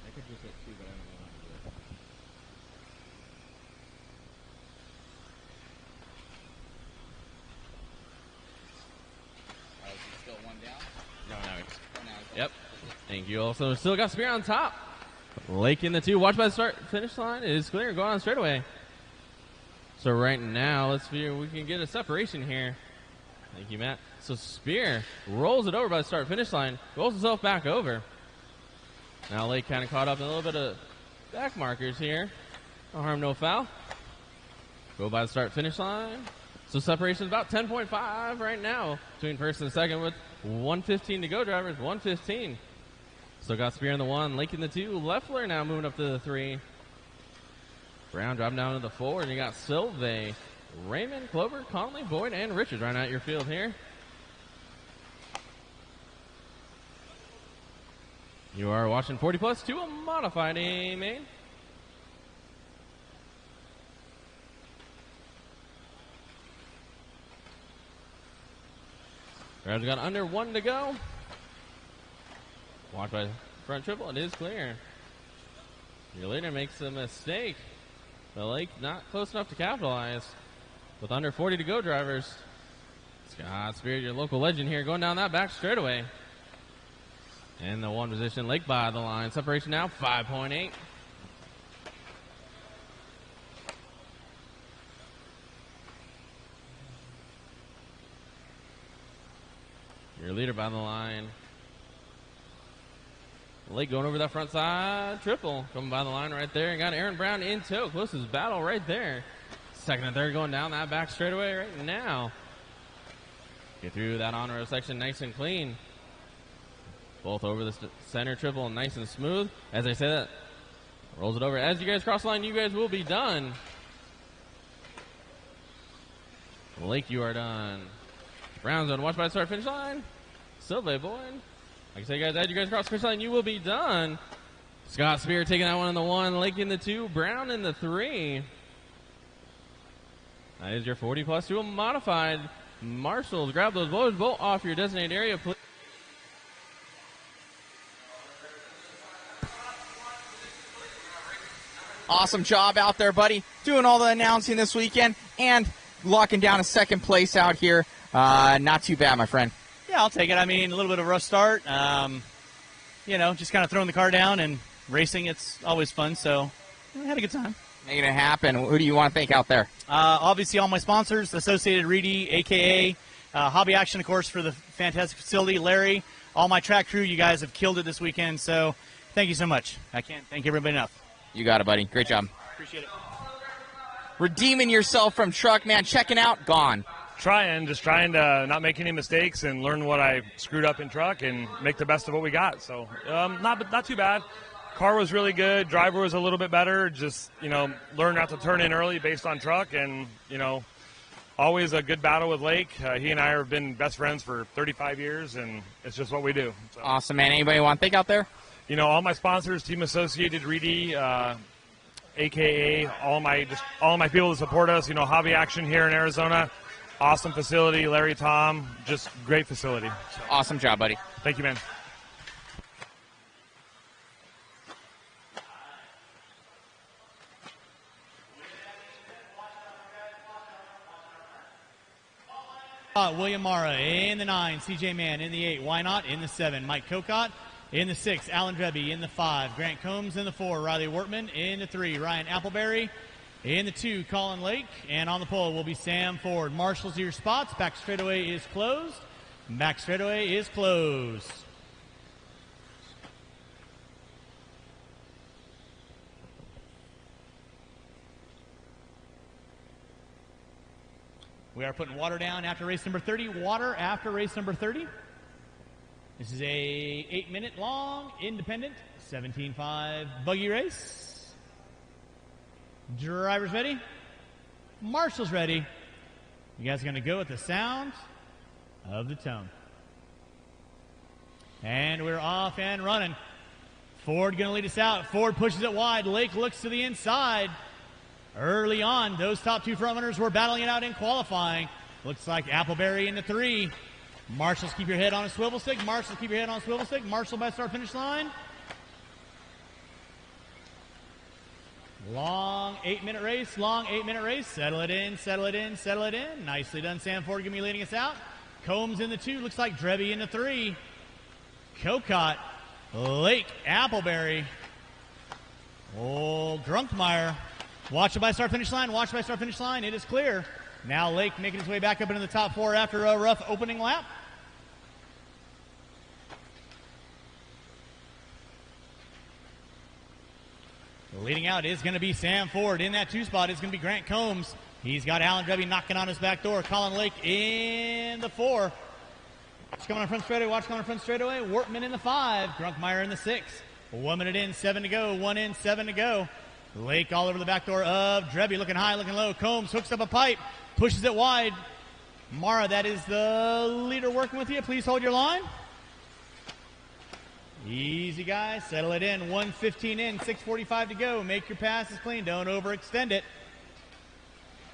I could just hit 2, but I don't know how to do it. Is he still 1 down? No. Yep. Thank you. Also, still got Spear on top. Lake in the 2. Watch by the start finish line. It is clear. Going on straightaway. So right now, let's see if we can get a separation here. Thank you, Matt. So Spear rolls it over by the start finish line. Rolls himself back over. Now Lake kind of caught up in a little bit of back markers here. No harm, no foul. Go by the start finish line. So separation is about 10.5 right now between first and second with 1:15 to go, drivers. 1:15. So got Spear in the 1, Lake in the 2. Leffler now moving up to the 3. Brown dropping down to the 4. And you got Sylvie, Raymond, Clover, Conley, Boyd, and Richard right out your field here. You are watching 40 Plus to a modified main. Drivers got under 1 to go. Watch by front triple. It is clear. Your leader makes a mistake. The Lake not close enough to capitalize. With under 40 to go, drivers. Scott Spear, your local legend here, going down that back straightaway. In the 1 position, Lake by the line. Separation now, 5.8. Your leader by the line. Lake going over that front side triple. Coming by the line right there. Got Aaron Brown in tow. Closest battle right there. Second and third going down that back straightaway right now. Get through that honor row section nice and clean. Both over the center triple nice and smooth. As I say that, rolls it over. As you guys cross the line, you guys will be done. Lake, you are done. Brown zone, watch by the start finish line. Sylvie Boyd. Like I say, guys, as you guys cross the finish line, you will be done. Scott Spear taking that one in the 1, Lake in the 2, Brown in the 3. That is your 40 plus to a modified. Marshals, grab those blowers bolt off your designated area, please. Awesome job out there, buddy. Doing all the announcing this weekend and locking down a second place out here. Not too bad, my friend. Yeah, I'll take it. I mean, a little bit of a rough start. Just kind of throwing the car down and racing. It's always fun, so I had a good time. Making it happen. Who do you want to thank out there? Obviously, all my sponsors, Associated Reedy, a.k.a. Hobby Action, of course, for the fantastic facility, Larry, all my track crew. You guys have killed it this weekend, so thank you so much. I can't thank everybody enough. You got it, buddy. Great job. Appreciate it. Redeeming yourself from truck, man. Checking out, gone. Just trying to not make any mistakes and learn what I screwed up in truck and make the best of what we got. So not too bad. Car was really good. Driver was a little bit better. Just, learn not to turn in early based on truck. And, always a good battle with Lake. He and I have been best friends for 35 years, and it's just what we do. So, awesome, man. Anybody want to think out there? All my sponsors, Team Associated, Reedy, a.k.a. all my people that support us. Hobby Action here in Arizona. Awesome facility. Larry, Tom, just great facility. So, awesome job, buddy. Thank you, man. William Mara in the 9, CJ Mann in the 8, Why Not in the 7, Mike Kokott in the 6, Alan Dreby in the 5, Grant Combs in the 4, Riley Wortman in the 3, Ryan Appleberry in the 2, Colin Lake, and on the pole will be Sam Ford. Marshals to your spots. Back straightaway is closed. Back straightaway is closed. We are putting water down after race number 30. Water after race number 30. This is a 8-minute long, independent, 17.5 buggy race. Drivers ready. Marshals ready. You guys are going to go with the sound of the tone. And we're off and running. Ford going to lead us out. Ford pushes it wide. Lake looks to the inside. Early on, those top 2 front runners were battling it out in qualifying. Looks like Appleberry in the 3. Marshals, keep your head on a swivel stick. Marshals, keep your head on a swivel stick. Marshall by start-finish line. Long 8-minute race. Long 8-minute race. Settle it in, settle it in, settle it in. Nicely done, Sam Ford. Going to be leading us out. Combs in the 2. Looks like Dreby in the 3. Kokott, Lake, Appleberry. Grunkmeyer. Watch it by start-finish line. Watch it by start-finish line. It is clear. Now Lake making his way back up into the top 4 after a rough opening lap. Leading out is going to be Sam Ford. In that 2 spot is going to be Grant Combs. He's got Alan Dreby knocking on his back door. Colin Lake in the 4. Watch coming on front straightaway. Watch coming on front straightaway. Wortman in the 5. Grunkmeyer in the 6. 1 minute in, 7 to go. 1 in, 7 to go. Lake all over the back door of Dreby, looking high, looking low. Combs hooks up a pipe, pushes it wide. Mara, that is the leader working with you. Please hold your line. Easy, guys. Settle it in. 1:15 in, 6:45 to go. Make your passes clean. Don't overextend it.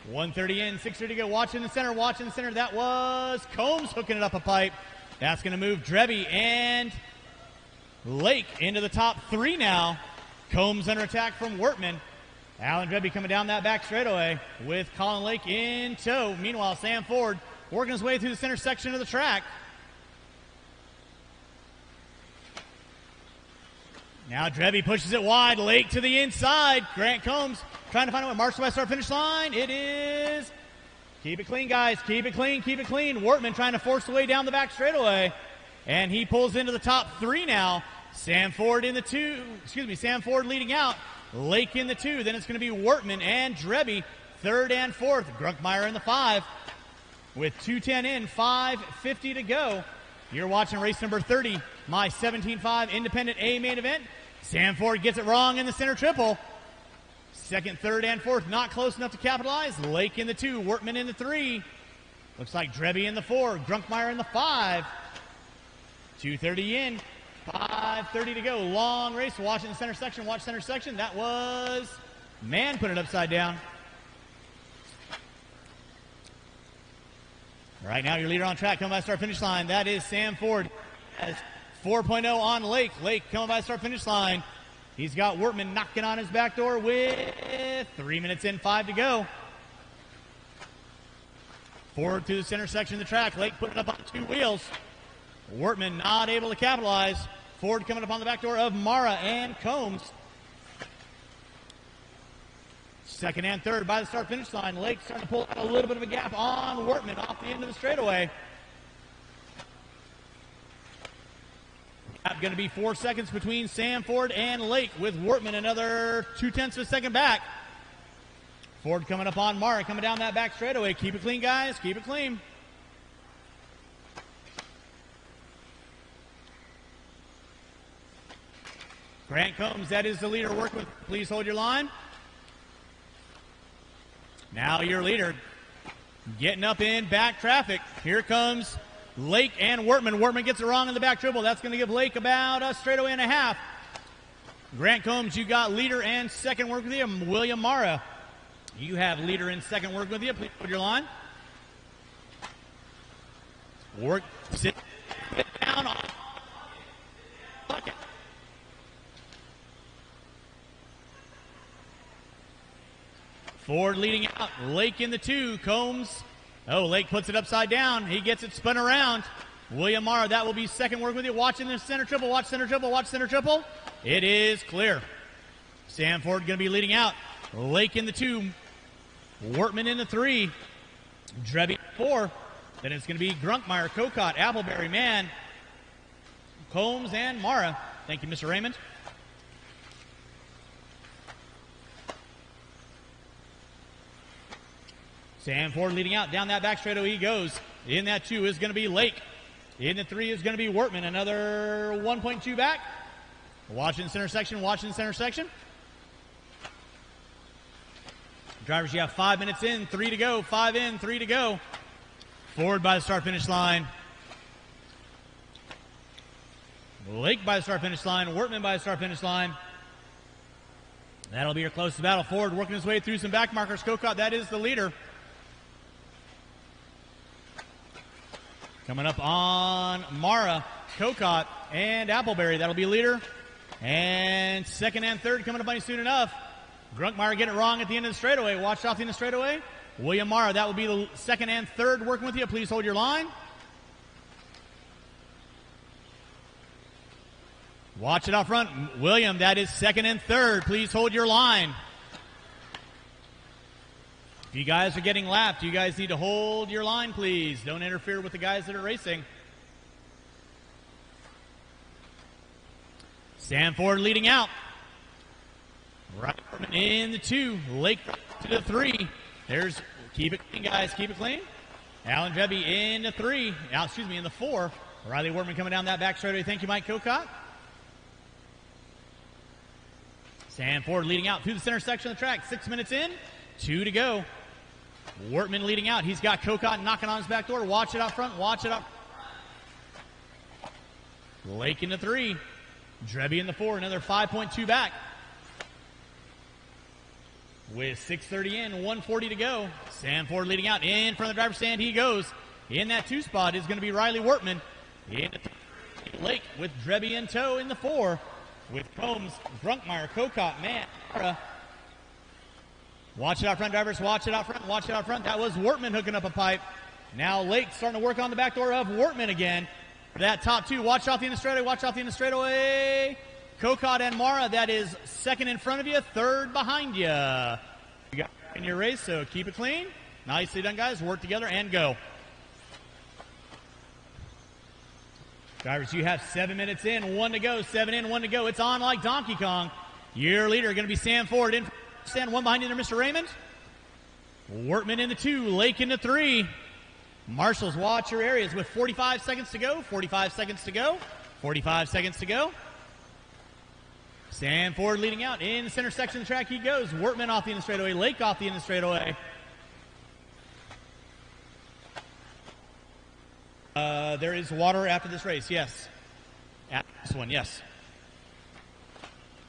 1:30 in, 6:30 to go. Watch in the center. Watch in the center. That was Combs hooking it up a pipe. That's going to move Dreby and Lake into the top 3 now. Combs under attack from Wortman. Alan Dreby coming down that back straightaway with Colin Lake in tow. Meanwhile, Sam Ford working his way through the center section of the track. Now Dreby pushes it wide. Lake to the inside. Grant Combs trying to find a way. Marshall by start finish line. It is. Keep it clean, guys. Keep it clean. Keep it clean. Wortman trying to force the way down the back straightaway. And he pulls into the top 3 now. Sam Ford in the 2. Sam Ford leading out. Lake in the 2. Then it's going to be Wortman and Dreby 3rd and 4th. Grunkmeyer in the 5. With 2:10 in, 5:50 to go. You're watching race number 30, my 17.5 independent A main event. Sam Ford gets it wrong in the center triple. 2nd, 3rd, and 4th, not close enough to capitalize. Lake in the 2, Wortman in the 3. Looks like Dreby in the 4, Grunkmeyer in the 5. 2:30 in, 5:30 to go. Long race. Watching the center section. Watch center section. That was Mann put it upside down. Right now, your leader on track coming by start finish line. That is Sam Ford. As 4.0 on Lake. Lake coming by start finish line. He's got Wortman knocking on his back door with 3 minutes in, 5 to go. Forward through the center section of the track. Lake putting it up on 2 wheels. Wortman not able to capitalize. Ford coming up on the back door of Mara and Combs. 2nd and 3rd by the start-finish line. Lake starting to pull out a little bit of a gap on Wortman off the end of the straightaway. Gap going to be 4 seconds between Sam Ford and Lake, with Wortman another 0.2 of a second back. Ford coming up on Mara, coming down that back straightaway. Keep it clean, guys. Keep it clean. Grant Combs, that is the leader working with. Please hold your line. Now your leader getting up in back traffic. Here comes Lake and Wortman. Wortman gets it wrong in the back triple. That's going to give Lake about a straightaway and a half. Grant Combs, you got leader and second work with you. William Mara, you have leader and second work with you. Please put your line. Work, sit down. Ford leading out. Lake in the 2. Combs. Oh, Lake puts it upside down. He gets it spun around. William Mara, that will be second work with you. Watching the center triple. Watch center triple. Watch center triple. It is clear. Sam Ford going to be leading out. Lake in the 2. Wortman in the 3. Drebby 4. Then it's going to be Grunkmeyer, Kokot, Appleberry, Mann, Combs, and Mara. Thank you, Mr. Raymond. Sam Ford leading out. Down that back straightaway he goes. In that 2 is going to be Lake. In the 3 is going to be Wortman. Another 1.2 back. Watching center section. Watching center section. Drivers, you have 5 minutes in. 3 to go. 5 in. 3 to go. Ford by the start-finish line. Lake by the start-finish line. Wortman by the start-finish line. That'll be your closest battle. Ford working his way through some back markers. Kokot, that is the leader. Coming up on Mara, Kokot, and Appleberry. That'll be leader. And second and third coming up on you soon enough. Grunkmeyer getting it wrong at the end of the straightaway. Watch off the end of the straightaway. William Mara, that will be the second and third working with you. Please hold your line. Watch it out front. William, that is second and third. Please hold your line. If you guys are getting lapped, you guys need to hold your line, please. Don't interfere with the guys that are racing. Sam Ford leading out. Right in the 2. Lake to the 3. There's, keep it clean, guys. Keep it clean. Alan Drebby in the 3. In the 4. Riley Wortman coming down that back straightaway. Thank you, Mike Kokot. Sam Ford leading out through the center section of the track. 6 minutes in. 2 to go. Wortman leading out. He's got Kokot knocking on his back door. Watch it out front. Watch it up. Lake in the 3. Drebby in the 4. Another 5.2 back. With 6:30 in, 1:40 to go. Sam Ford leading out. In front of the driver's stand he goes. In that 2 spot is going to be Riley Wortman. In the Lake with Drebby in tow in the 4. With Combs, Grunkmeyer, Kokot, Mann, Mara. Watch it out front, drivers. Watch it out front. Watch it out front. That was Wortman hooking up a pipe. Now Lake starting to work on the back door of Wortman again. For that top 2. Watch out the end of straightaway. Watch out the end of straightaway. Kokot and Mara. That is second in front of you, third behind you. You got in your race, so keep it clean. Nicely done, guys. Work together and go. Drivers, you have 7 minutes in, 1 to go. 7 in, 1 to go. It's on like Donkey Kong. Your leader going to be Sam Ford. In stand 1 behind you there, Mr. Raymond. Wortman in the 2. Lake in the 3. Marshals, watch your areas with 45 seconds to go. 45 seconds to go. 45 seconds to go. Sam Ford leading out. In the center section of the track he goes. Wortman off the end of the straightaway. Lake off the end of the straightaway. There is water after this race, yes. After this one, yes.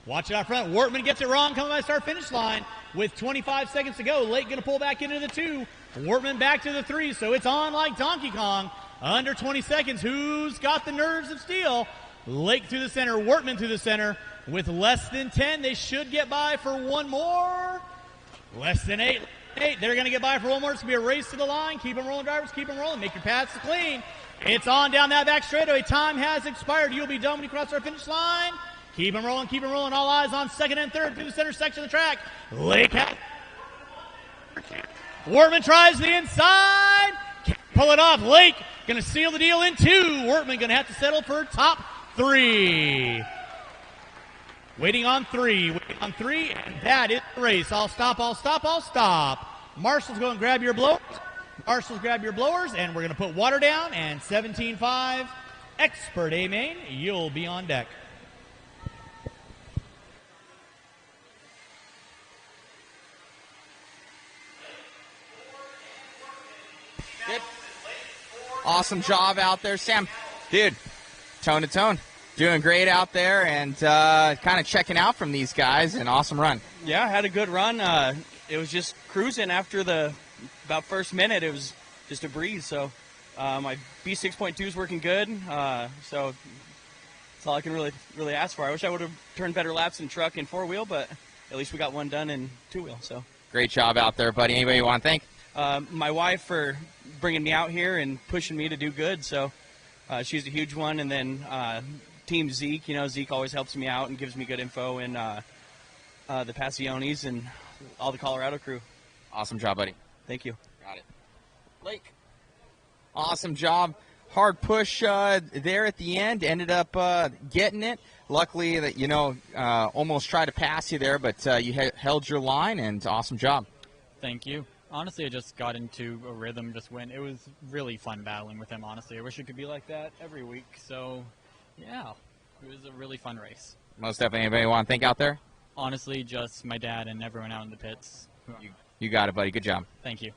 Watch it out front. Wortman gets it wrong coming by the start-finish line with 25 seconds to go. Lake going to pull back into the 2. Wortman back to the 3, so it's on like Donkey Kong. Under 20 seconds. Who's got the nerves of steel? Lake through the center. Wortman through the center. With less than 10, they should get by for one more. Less than 8. They're going to get by for one more. It's going to be a race to the line. Keep them rolling, drivers. Keep them rolling. Make your paths clean. It's on down that back straightaway. Time has expired. You'll be done when you cross our finish line. Keep them rolling. Keep them rolling. All eyes on second and third through the center section of the track. Lake has... Wortman tries the inside. Can't pull it off. Lake going to seal the deal in 2. Wortman going to have to settle for top 3. Waiting on 3. Waiting on 3, and that is the race. I'll stop, I'll stop, I'll stop. Marshall's going to grab your blowers. Marshall's grab your blowers, and we're going to put water down, and 17.5. Expert A main, you'll be on deck. Good. Awesome job out there, Sam. Dude, tone to tone. Doing great out there and kind of checking out from these guys. An awesome run. Yeah, I had a good run. It was just cruising after the about first minute. It was just a breeze. So my B6.2 is working good. So that's all I can really ask for. I wish I would have turned better laps in truck and four-wheel, but at least we got one done in two-wheel. So great job out there, buddy. Anybody you want to thank? My wife for bringing me out here and pushing me to do good. So she's a huge one. And then Team Zeke, Zeke always helps me out and gives me good info in the Passiones and all the Colorado crew. Awesome job, buddy. Thank you. Got it. Blake. Awesome job. Hard push there at the end. Ended up getting it. Luckily, that almost tried to pass you there, but you held your line, and awesome job. Thank you. Honestly, I just got into a rhythm, just went. It was really fun battling with him, honestly. I wish it could be like that every week. So, yeah, it was a really fun race. Most definitely. Anybody want to thank out there? Honestly, just my dad and everyone out in the pits. You got it, buddy. Good job. Thank you.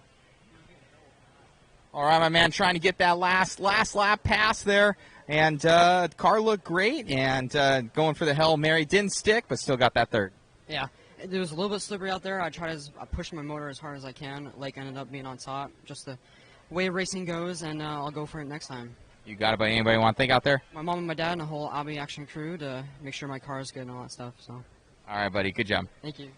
All right, my man, trying to get that last lap pass there. And car looked great, and going for the Hail Mary. Didn't stick, but still got that third. Yeah. It was a little bit slippery out there. I pushed my motor as hard as I can. Lake ended up being on top. Just the way racing goes, and I'll go for it next time. You got it, buddy. Anybody want to thank out there? My mom and my dad and the whole Abbey Action crew to make sure my car is good and all that stuff. So. All right, buddy. Good job. Thank you.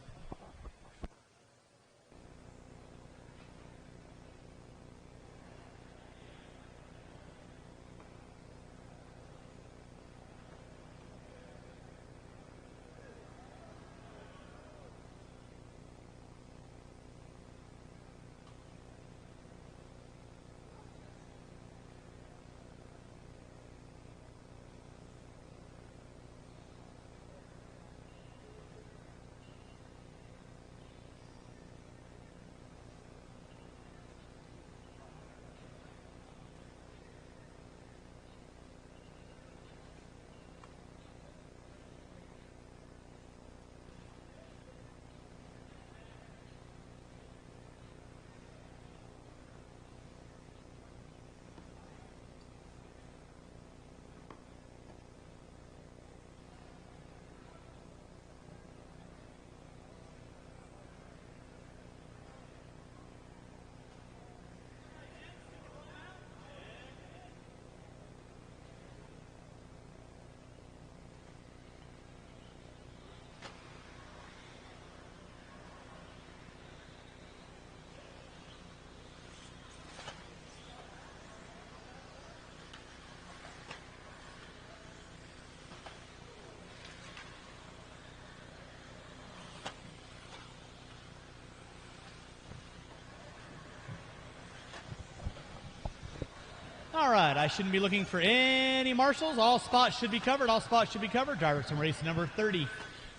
All right, I shouldn't be looking for any marshals. All spots should be covered. All spots should be covered. Drivers from race number 30.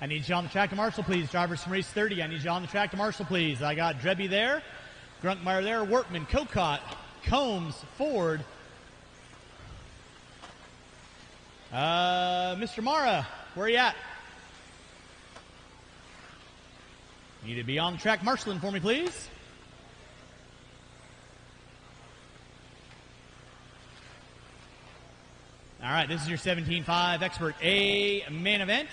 I need you on the track to marshal, please. Drivers from race 30. I need you on the track to marshal, please. I got Drebby there, Grunkmeyer there, Workman, Cocott, Combs, Ford. Mr. Mara, where are you at? Need to be on the track marshaling for me, please. All right, this is your 17.5 Expert A main event.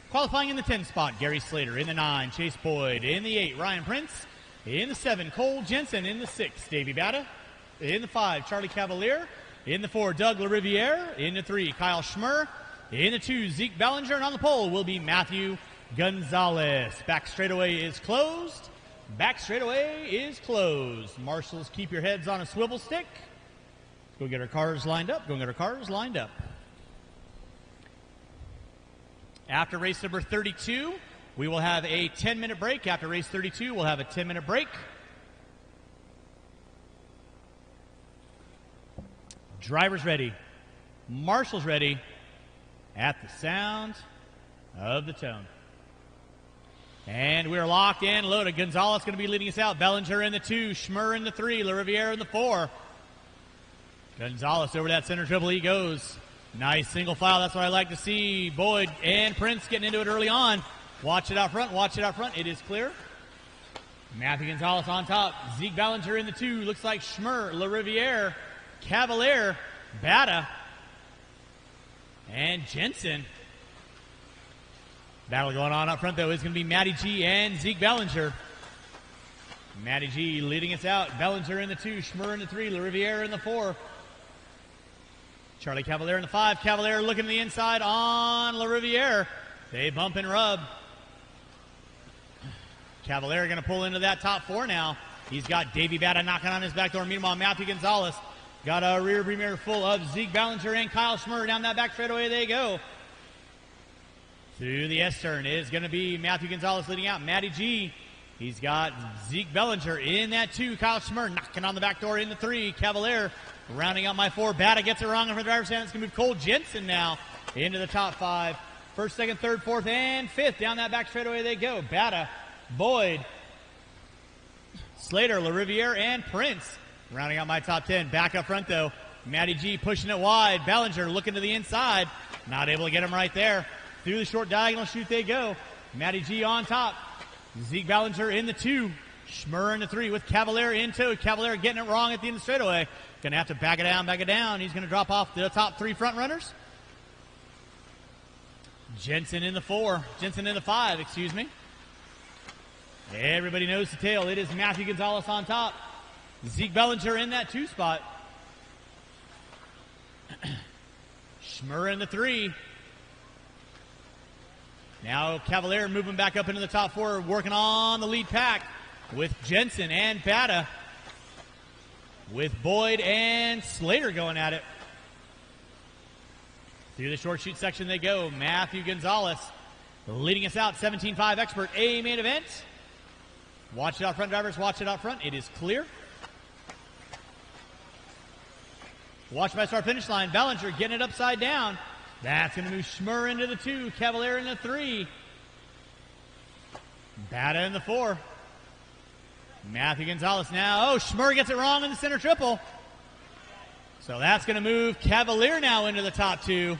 Qualifying in the 10 spot, Gary Slater. In the 9, Chase Boyd. In the 8, Ryan Prince. In the 7, Cole Jensen. In the 6, Davey Batta. In the 5, Charlie Cavalier. In the 4, Doug LaRiviere. In the 3, Kyle Schmer. In the 2, Zeke Ballinger. And on the pole will be Matthew Gonzalez. Back straightaway is closed. Back straightaway is closed. Marshals, keep your heads on a swivel stick. Go get our cars lined up. Go get our cars lined up. After race number 32, we will have a 10-minute break. After race 32, we'll have a 10-minute break. Drivers ready. Marshals ready. at the sound of the tone. And we're locked and loaded. Gonzalez going to be leading us out. Bellinger in the 2, Schmur in the 3, LaRiviere in the 4. Gonzalez over that center triple he goes. Nice single file. That's what I like to see. Boyd and Prince getting into it early on. Watch it out front. Watch it out front. It is clear. Matthew Gonzalez on top. Zeke Bellinger in the 2. Looks like Schmur, LaRiviere, Cavalier, Bata, and Jensen. Battle going on up front, though, is going to be Matty G and Zeke Bellinger. Matty G leading us out. Bellinger in the 2, Schmur in the 3, LaRiviere in the 4. Charlie Cavalier in the 5. Cavalier looking to the inside on LaRiviere. They bump and rub. Cavalier going to pull into that top 4 now. He's got Davey Bata knocking on his back door. Meanwhile, Matthew Gonzalez got a rear mirror full of Zeke Bellinger and Kyle Schmur. Down that back straightaway they go. Through the S-turn is going to be Matthew Gonzalez leading out. Matty G. He's got Zeke Bellinger in that 2. Kyle Schmur knocking on the back door in the 3. Cavalier rounding out my 4. Bata gets it wrong in the driver's stand. It's going to move Cole Jensen now into the top 5. First, second, third, fourth, and fifth. Down that back straightaway they go. Bata, Boyd, Slater, LaRiviere, and Prince rounding out my top 10. Back up front, though. Matty G pushing it wide. Bellinger looking to the inside. Not able to get him right there. Through the short diagonal chute they go. Matty G on top. Zeke Bellinger in the 2. Schmur in the 3 with Cavalier in tow. Cavalier getting it wrong at the end of the straightaway. Going to have to back it down. He's going to drop off the top 3 front runners. Jensen in the 4. Jensen in the 5, excuse me. Everybody knows the tail. It is Matthew Gonzalez on top. Zeke Bellinger in that 2 spot. Schmur in the 3. Now Cavalier moving back up into the top 4, working on the lead pack with Jensen and Bata. With Boyd and Slater going at it. Through the short chute section they go. Matthew Gonzalez leading us out. 17.5 Expert A main event. Watch it out front, drivers. Watch it out front. It is clear. Watch by start finish line. Bellinger getting it upside down. That's going to move Schmur into the 2. Cavalier in the 3. Bata in the 4. Matthew Gonzalez now. Oh, Schmur gets it wrong in the center triple. So that's going to move Cavalier now into the top 2.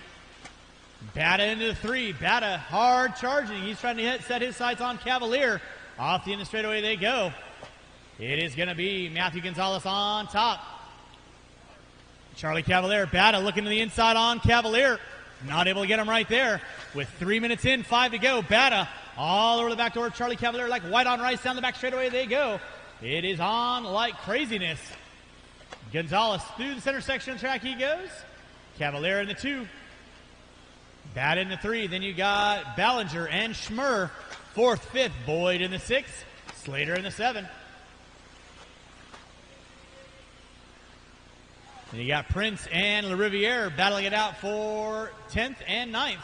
Bata into the 3. Bata hard charging. He's trying to set his sights on Cavalier. Off the end of the straightaway they go. It is going to be Matthew Gonzalez on top. Charlie Cavalier. Bata looking to the inside on Cavalier. Not able to get him right there. With 3 minutes in, 5 to go. Bata all over the back door of Charlie Cavalier like white on rice. Down the back straightaway they go. It is on like craziness. Gonzalez through the center section of the track he goes. Cavalier in the 2. Bata in the 3. Then you got Bellinger and Schmur. 4th, 5th. Boyd in the 6. Slater in the 7. Then you got Prince and LaRiviere battling it out for 10th and 9th.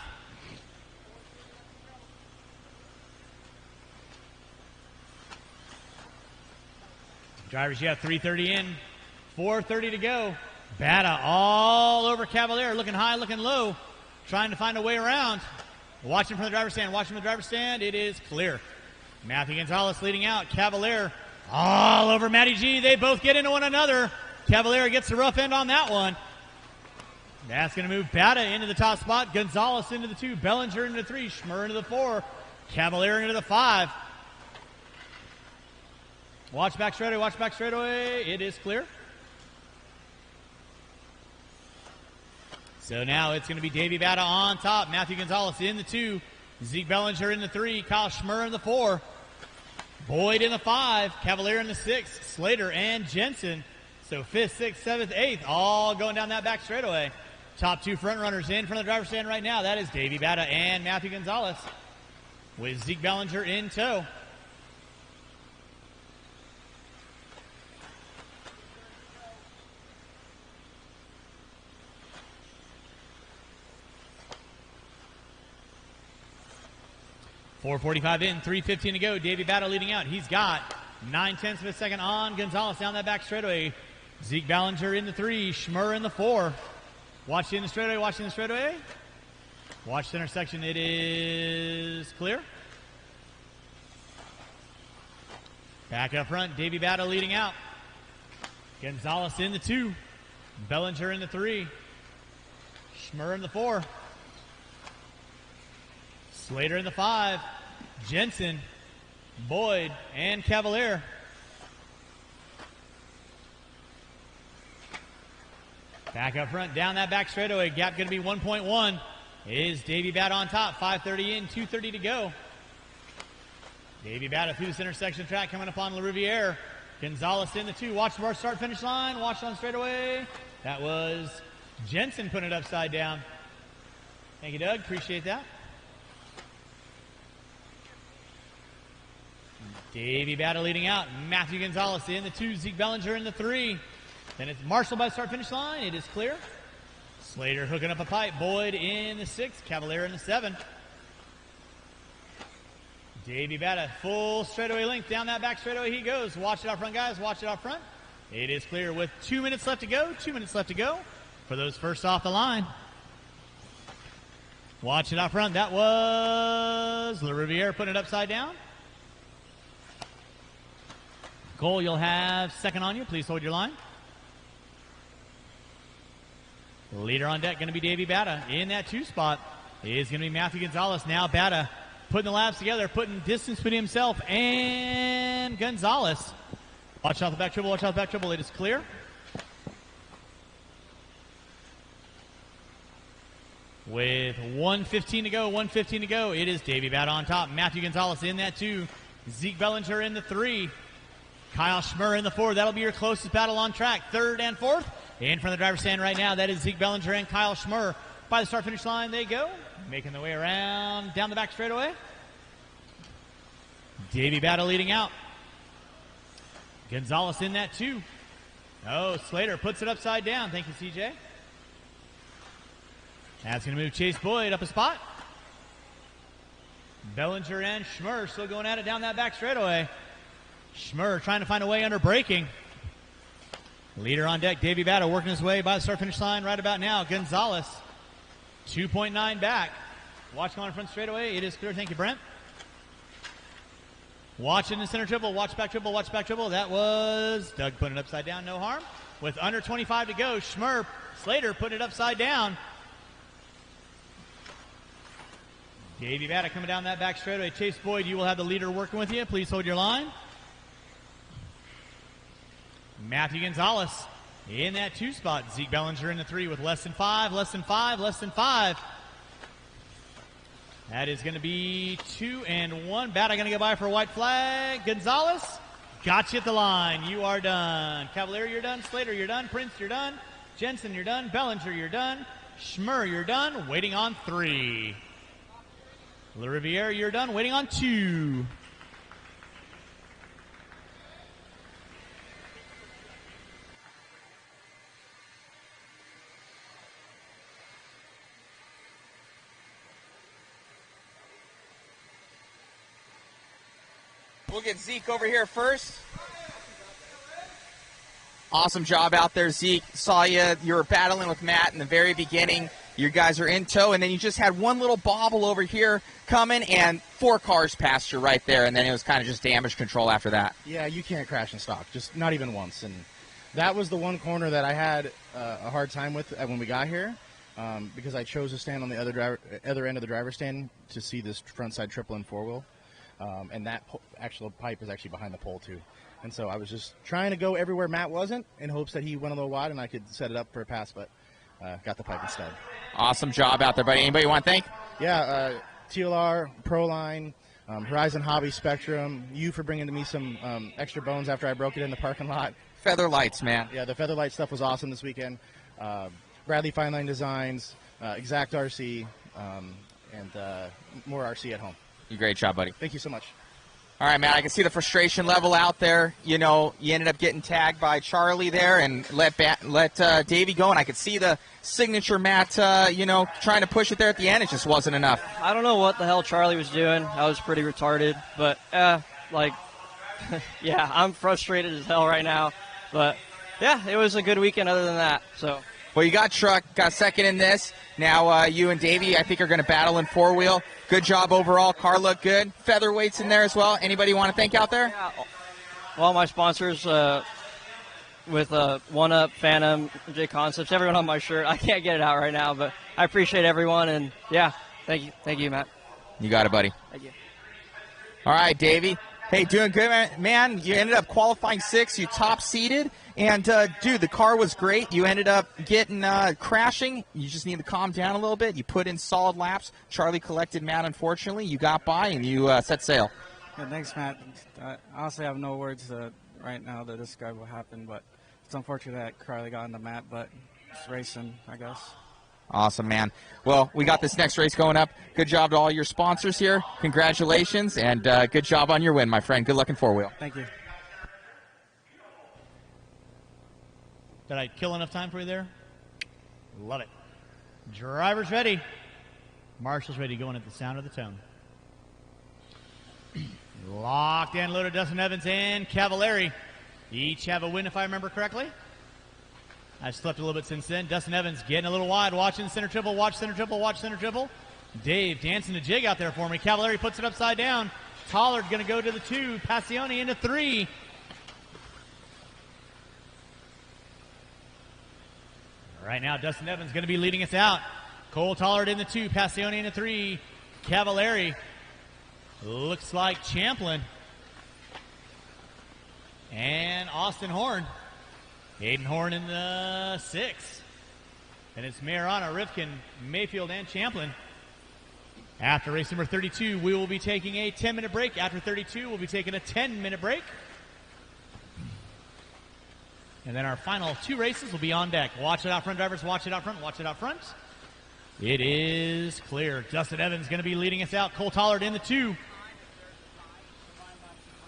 Drivers, you have 3:30 in, 4:30 to go. Bata all over Cavalier, looking high, looking low, trying to find a way around. Watching from the driver's stand, watching from the driver's stand, it is clear. Matthew Gonzalez leading out. Cavalier all over Matty G. They both get into one another. Cavalier gets the rough end on that one. That's going to move Bata into the top spot. Gonzalez into the 2. Bellinger into the 3. Schmur into the 4. Cavalier into the 5. Watch back straightaway. Watch back straightaway. It is clear. So now it's going to be Davey Bata on top. Matthew Gonzalez in the 2. Zeke Bellinger in the 3. Kyle Schmur in the 4. Boyd in the 5. Cavalier in the 6. Slater and Jensen. So 5th, 6th, 7th, 8th, all going down that back straightaway. Top 2 front runners in front of the driver's stand right now. That is Davey Bata and Matthew Gonzalez with Zeke Bellinger in tow. .445 in, 3:15 to go. Davey Bata leading out. He's got 9/10 of a second on Gonzalez down that back straightaway. Zeke Bellinger in the 3, Schmur in the 4. Watch in the straightaway, watching the straightaway. Watch center section. It is clear. Back up front, Davey Battle leading out. Gonzalez in the 2. Bellinger in the 3. Schmur in the 4. Slater in the 5. Jensen, Boyd, and Cavalier. Back up front, down that back straightaway. Gap going to be 1.1. Is Davey Bat on top. 5:30 in, 2:30 to go. Davey Bat through this intersection track coming up on La Riviere. Gonzalez in the 2. Watch the bar start finish line. Watch on straightaway. That was Jensen putting it upside down. Thank you, Doug. Appreciate that. Davey Battle leading out. Matthew Gonzalez in the 2. Zeke Bellinger in the 3. Then it's Marshall by the start finish line. It is clear. Slater hooking up a pipe. Boyd in the 6. Cavalier in the 7. Davey Battle full straightaway length down that back straightaway he goes. Watch it out front, guys. Watch it out front. It is clear with 2 minutes left to go. 2 minutes left to go for those first off the line. Watch it out front. That was La Riviere putting it upside down. Cole, you'll have second on you. Please hold your line. Leader on deck going to be Davey Bata. In that 2 spot is going to be Matthew Gonzalez. Now Bata putting the laps together, putting distance between himself and Gonzalez. Watch out the back triple. Watch out the back triple. It is clear. With 1:15 to go, 1:15 to go, it is Davey Bata on top. Matthew Gonzalez in that 2. Zeke Bellinger in the 3. Kyle Schmur in the 4. That'll be your closest battle on track. 3rd and 4th. In front of the driver's stand right now, that is Zeke Bellinger and Kyle Schmur. By the start-finish line they go. Making their way around down the back straightaway. Davey Battle leading out. Gonzalez in that 2. Oh, Slater puts it upside down. Thank you, CJ. That's going to move Chase Boyd up a spot. Bellinger and Schmur still going at it down that back straightaway. Schmur trying to find a way under braking. Leader on deck, Davey Battle working his way by the start-finish line right about now. Gonzalez, 2.9 back. Watch going front straightaway. It is clear. Thank you, Brent. Watch in the center triple. Watch back triple. Watch back triple. That was Doug putting it upside down. No harm. With under 25 to go, Schmur, Slater putting it upside down. Davey Battle coming down that back straightaway. Chase Boyd, you will have the leader working with you. Please hold your line. Matthew Gonzalez in that 2 spot. Zeke Bellinger in the 3 with less than 5, less than 5, less than 5. That is going to be 2 and 1. Bata going to go by for a white flag. Gonzalez, got you at the line. You are done. Cavalier, you're done. Slater, you're done. Prince, you're done. Jensen, you're done. Bellinger, you're done. Schmur, you're done. Waiting on 3. La Riviere, you're done. Waiting on 2. We'll get Zeke over here first. Awesome job out there, Zeke. Saw you. You were battling with Matt in the very beginning. You guys are in tow, and then you just had one little bobble over here coming, and 4 cars passed you right there, and then it was kind of just damage control after that. Yeah, you can't crash in stock, just not even once. And that was the one corner that I had a hard time with when we got here, because I chose to stand on the other end of the driver's stand to see this front side triple and 4-wheel. And that actual pipe is actually behind the pole, too. And so I was just trying to go everywhere Matt wasn't in hopes that he went a little wide and I could set it up for a pass, but got the pipe instead. Awesome job out there, buddy. Anybody you want to thank? Yeah, TLR, Proline, Horizon Hobby Spectrum, you for bringing to me some extra bones after I broke it in the parking lot. Feather lights, man. Yeah, the feather light stuff was awesome this weekend. Bradley Fine Line Designs, Exact RC, and more RC at home. Great job, buddy. Thank you so much. All right, Matt, I can see the frustration level out there. You know, you ended up getting tagged by Charlie there and let Davey go, and I could see the signature, Matt, trying to push it there at the end. It just wasn't enough. I don't know what the hell Charlie was doing. I was pretty retarded, but, yeah, I'm frustrated as hell right now. But, yeah, it was a good weekend other than that. So Well, you got Truck, got second in this. Now you and Davey, I think, are going to battle in four-wheel. Good job overall. Car looked good. Featherweights in there as well. Anybody you want to thank out there? Yeah. Well, my sponsors with One Up, Phantom, JConcepts, everyone on my shirt. I can't get it out right now, but I appreciate everyone. And, yeah, thank you, Matt. You got it, buddy. Thank you. All right, Davey. Hey, doing good, man. You ended up qualifying 6th. You top-seeded. And, dude, the car was great. You ended up getting crashing. You just need to calm down a little bit. You put in solid laps. Charlie collected Matt, unfortunately. You got by, and you set sail. Yeah, thanks, Matt. I honestly have no words right now to describe what happened, but it's unfortunate that Charlie got into Matt, but it's racing, I guess. Awesome, man. Well, we got this next race going up. Good job to all your sponsors here. Congratulations, and good job on your win, my friend. Good luck in four-wheel. Thank you. Did I kill enough time for you there? Love it. Drivers ready. Marshall's ready, going at the sound of the tone. Locked and loaded, Dustin Evans and Cavallari. Each have a win, if I remember correctly. I've slept a little bit since then. Dustin Evans getting a little wide, watching center triple, watch center triple, watch center triple. Dave dancing a jig out there for me. Cavallari puts it upside down. Tollard going to go to the 2. Passione into 3. Right now, Dustin Evans going to be leading us out. Cole Tollard in the 2, Passione in the 3. Cavallari. Looks like Champlin. And Austin Horn. Aiden Horn in the 6. And it's Marana, Rifkin, Mayfield, and Champlin. After race number 32, we will be taking a 10-minute break. After 32, we'll be taking a 10-minute break. And then our final 2 races will be on deck. Watch it out front, drivers. Watch it out front. Watch it out front. It is clear. Dustin Evans going to be leading us out. Cole Tollard in the 2.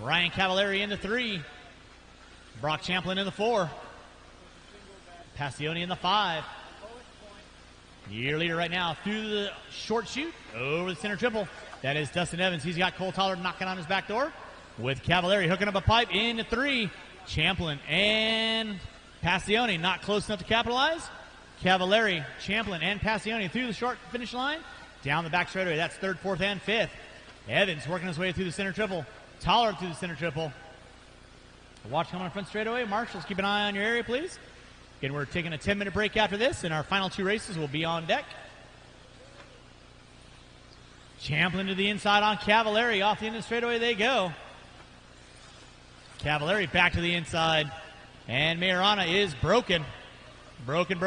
Ryan Cavallari in the 3. Brock Champlin in the 4. Passione in the 5. Year leader right now through the short chute over the center triple. That is Dustin Evans. He's got Cole Tollard knocking on his back door with Cavallari hooking up a pipe into 3. Champlin and Passione not close enough to capitalize. Cavallari, Champlin, and Passione through the short finish line. Down the back straightaway. That's 3rd, 4th, and 5th. Evans working his way through the center triple. Tollard through the center triple. Watch coming on front straightaway. Marshals, keep an eye on your area, please. Again, we're taking a 10-minute break after this, and our final 2 races will be on deck. Champlin to the inside on Cavallari. Off the end of the straightaway they go. Cavallari back to the inside. And Marana is broken. Broken.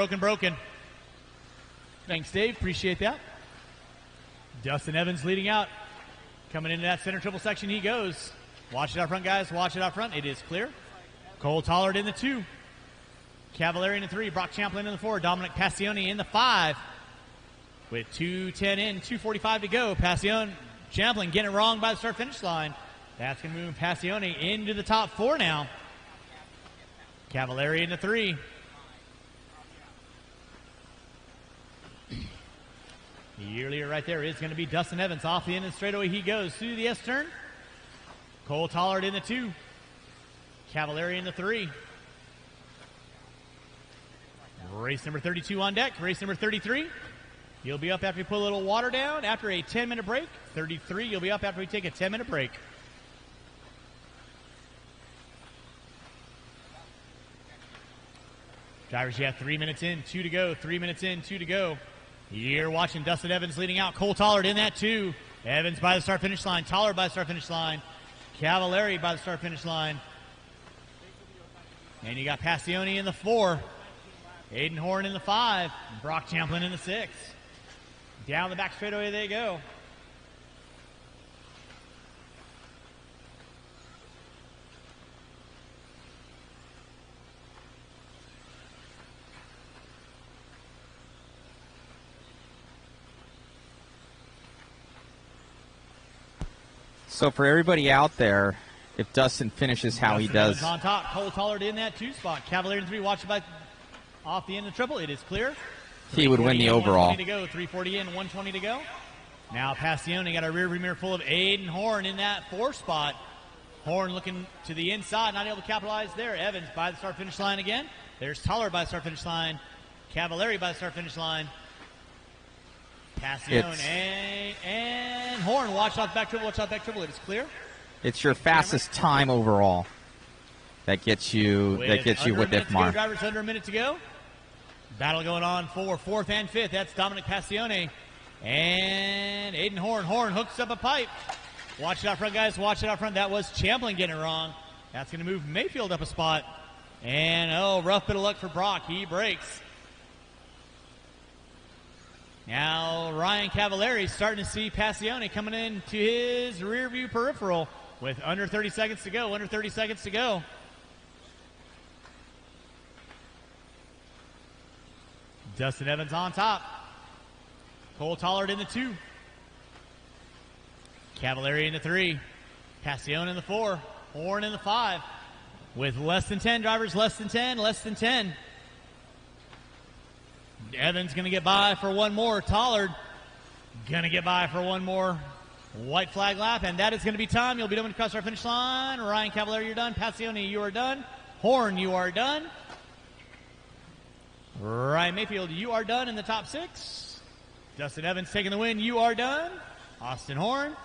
Thanks, Dave. Appreciate that. Dustin Evans leading out. Coming into that center triple section he goes. Watch it out front, guys. Watch it out front. It is clear. Cole Tollard in the 2. Cavallari in the 3. Brock Champlin in the 4. Dominic Passione in the 5. With 2:10 in, 2:45 to go. Passione, Champlin getting it wrong by the start-finish line. That's going to move Passione into the top 4 now. Cavallari in the 3. The year leader right there is going to be Dustin Evans. Off the end of the straightaway he goes through the S-turn. Cole Tollard in the 2. Cavallari in the 3. Race number 32 on deck. Race number 33. You'll be up after we put a little water down after a 10-minute break. 33, you'll be up after we take a 10-minute break. Drivers, you have 3 minutes in, 2 to go. 3 minutes in, 2 to go. You're watching Dustin Evans leading out. Cole Tollard in that 2. Evans by the start-finish line. Tollard by the start-finish line. Cavallari by the start-finish line. And you got Passione in the 4. Aiden Horn in the 5. Brock Champlin in the 6. Down the back straightaway they go. So for everybody out there, if Dustin finishes how he does. On top, Cole Tollard in that 2 spot. Cavallari in 3, watch it by off the end of the triple. It is clear. He would win the overall. 120 to go. 340 in, 120 to go. Now Passione got a rear mirror full of Aiden Horn in that 4 spot. Horn looking to the inside, not able to capitalize there. Evans by the start-finish line again. There's Tollard by the start-finish line. Cavallari by the start-finish line. Passione and Horn. Watch out back triple. Watch out back triple. It is clear. It's your fastest time overall. That gets you. With Ifmar. Drivers under a minute to go. Battle going on for fourth and fifth. That's Dominic Passione and Aiden Horn. Horn hooks up a pipe. Watch it out front, guys. Watch it out front. That was Champlin getting it wrong. That's going to move Mayfield up a spot. And, rough bit of luck for Brock. He breaks. Now, Ryan Cavallari starting to see Passione coming into his rear view peripheral with under 30 seconds to go. Under 30 seconds to go. Dustin Evans on top. Cole Tollard in the 2. Cavallari in the 3. Passione in the 4. Horn in the 5. With less than 10 drivers, less than 10. Evans going to get by for one more. Tollard going to get by for one more. White flag lap, and that is going to be time. You'll be done when you cross our finish line. Ryan Cavallari, you're done. Passione, you are done. Horn, you are done. Ryan Mayfield, you are done in the top 6. Dustin Evans taking the win. You are done. Austin Horn,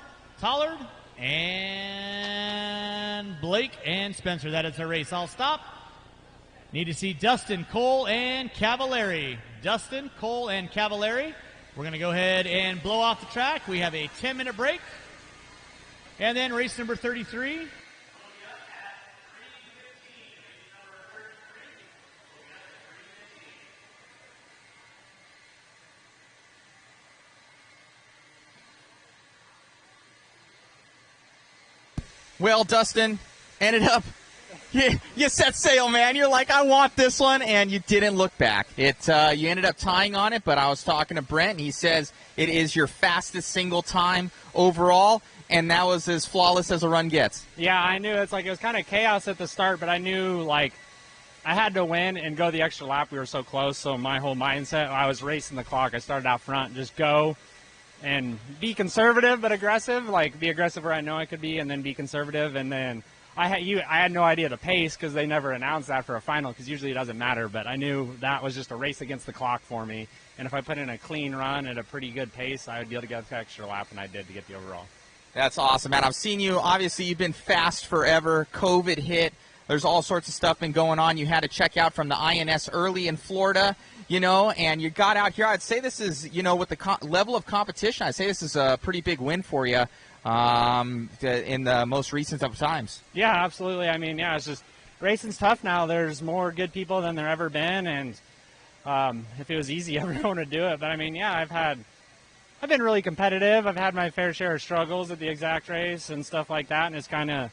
Tollard, and Blake and Spencer. That is the race. I'll stop. Need to see Dustin, Cole, and Cavallari. Dustin, Cole, and Cavallari. We're going to go ahead and blow off the track. We have a 10-minute break. And then race number 33. Well, Dustin, ended up, you set sail, man. You're like, I want this one, and you didn't look back. You ended up tying on it, but I was talking to Brent, and he says it is your fastest single time overall, and that was as flawless as a run gets. Yeah, I knew. It was kind of chaos at the start, but I knew, I had to win and go the extra lap. We were so close, so my whole mindset, I was racing the clock. I started out front, just go and be conservative but aggressive, be aggressive where I know I could be, and then be conservative. And then I had no idea the pace because they never announced that for a final, because usually it doesn't matter, but I knew that was just a race against the clock for me. And if I put in a clean run at a pretty good pace, I would be able to get the extra lap, and I did to get the overall. That's awesome, man. I've seen you. Obviously, you've been fast forever. COVID hit. There's all sorts of stuff been going on. You had to check out from the INS early in Florida, and you got out here. I'd say this is, with the level of competition, I'd say this is a pretty big win for you in the most recent of times. Yeah, absolutely. I mean, it's just racing's tough now. There's more good people than there ever been, and if it was easy, everyone would do it. But I mean, I've been really competitive. I've had my fair share of struggles at the exact race and stuff like that, and it's kind of,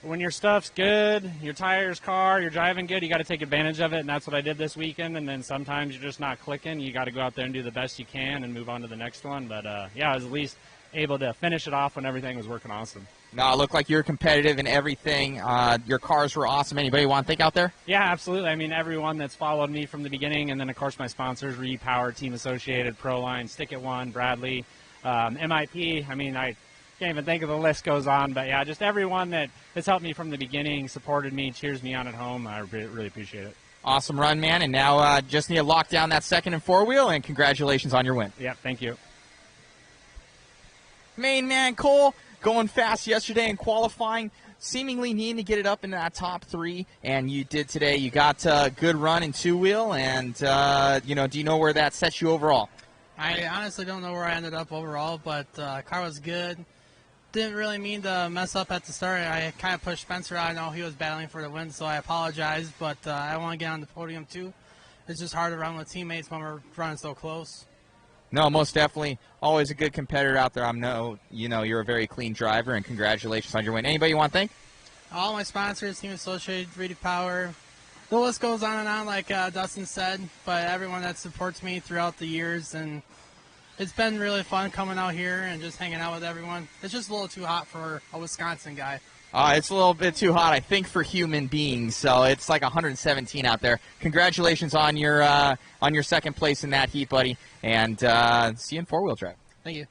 when your stuff's good, your tires, car, you're driving good, you got to take advantage of it, and that's what I did this weekend. And then sometimes you're just not clicking. You got to go out there and do the best you can and move on to the next one. But, I was at least able to finish it off when everything was working awesome. No, it looked like you're competitive in everything. Your cars were awesome. Anybody want to think out there? Yeah, absolutely. I mean, everyone that's followed me from the beginning, and then, of course, my sponsors, Repower, Team Associated, Proline, Stick It One, Bradley, MIP. I mean, I can't even think of the list goes on. But, just everyone that has helped me from the beginning, supported me, cheers me on at home. I really appreciate it. Awesome run, man. And now just need to lock down that second and four-wheel, and congratulations on your win. Yeah, thank you. Main man Cole going fast yesterday in qualifying, seemingly needing to get it up in that top 3, and you did today. You got a good run in two-wheel, and, do you know where that sets you overall? I honestly don't know where I ended up overall, but car was good. Didn't really mean to mess up at the start. I kind of pushed Spencer out. I know he was battling for the win, so I apologize, but I want to get on the podium too. It's just hard to run with teammates when we're running so close. No, most definitely. Always a good competitor out there. You're a very clean driver, and congratulations on your win. Anybody you want to thank? All my sponsors, Team Associated, Reedy Power. The list goes on and on, like Dustin said, but everyone that supports me throughout the years, and it's been really fun coming out here and just hanging out with everyone. It's just a little too hot for a Wisconsin guy. It's a little bit too hot, I think, for human beings. So it's like 117 out there. Congratulations on your second place in that heat, buddy. And see you in four-wheel drive. Thank you.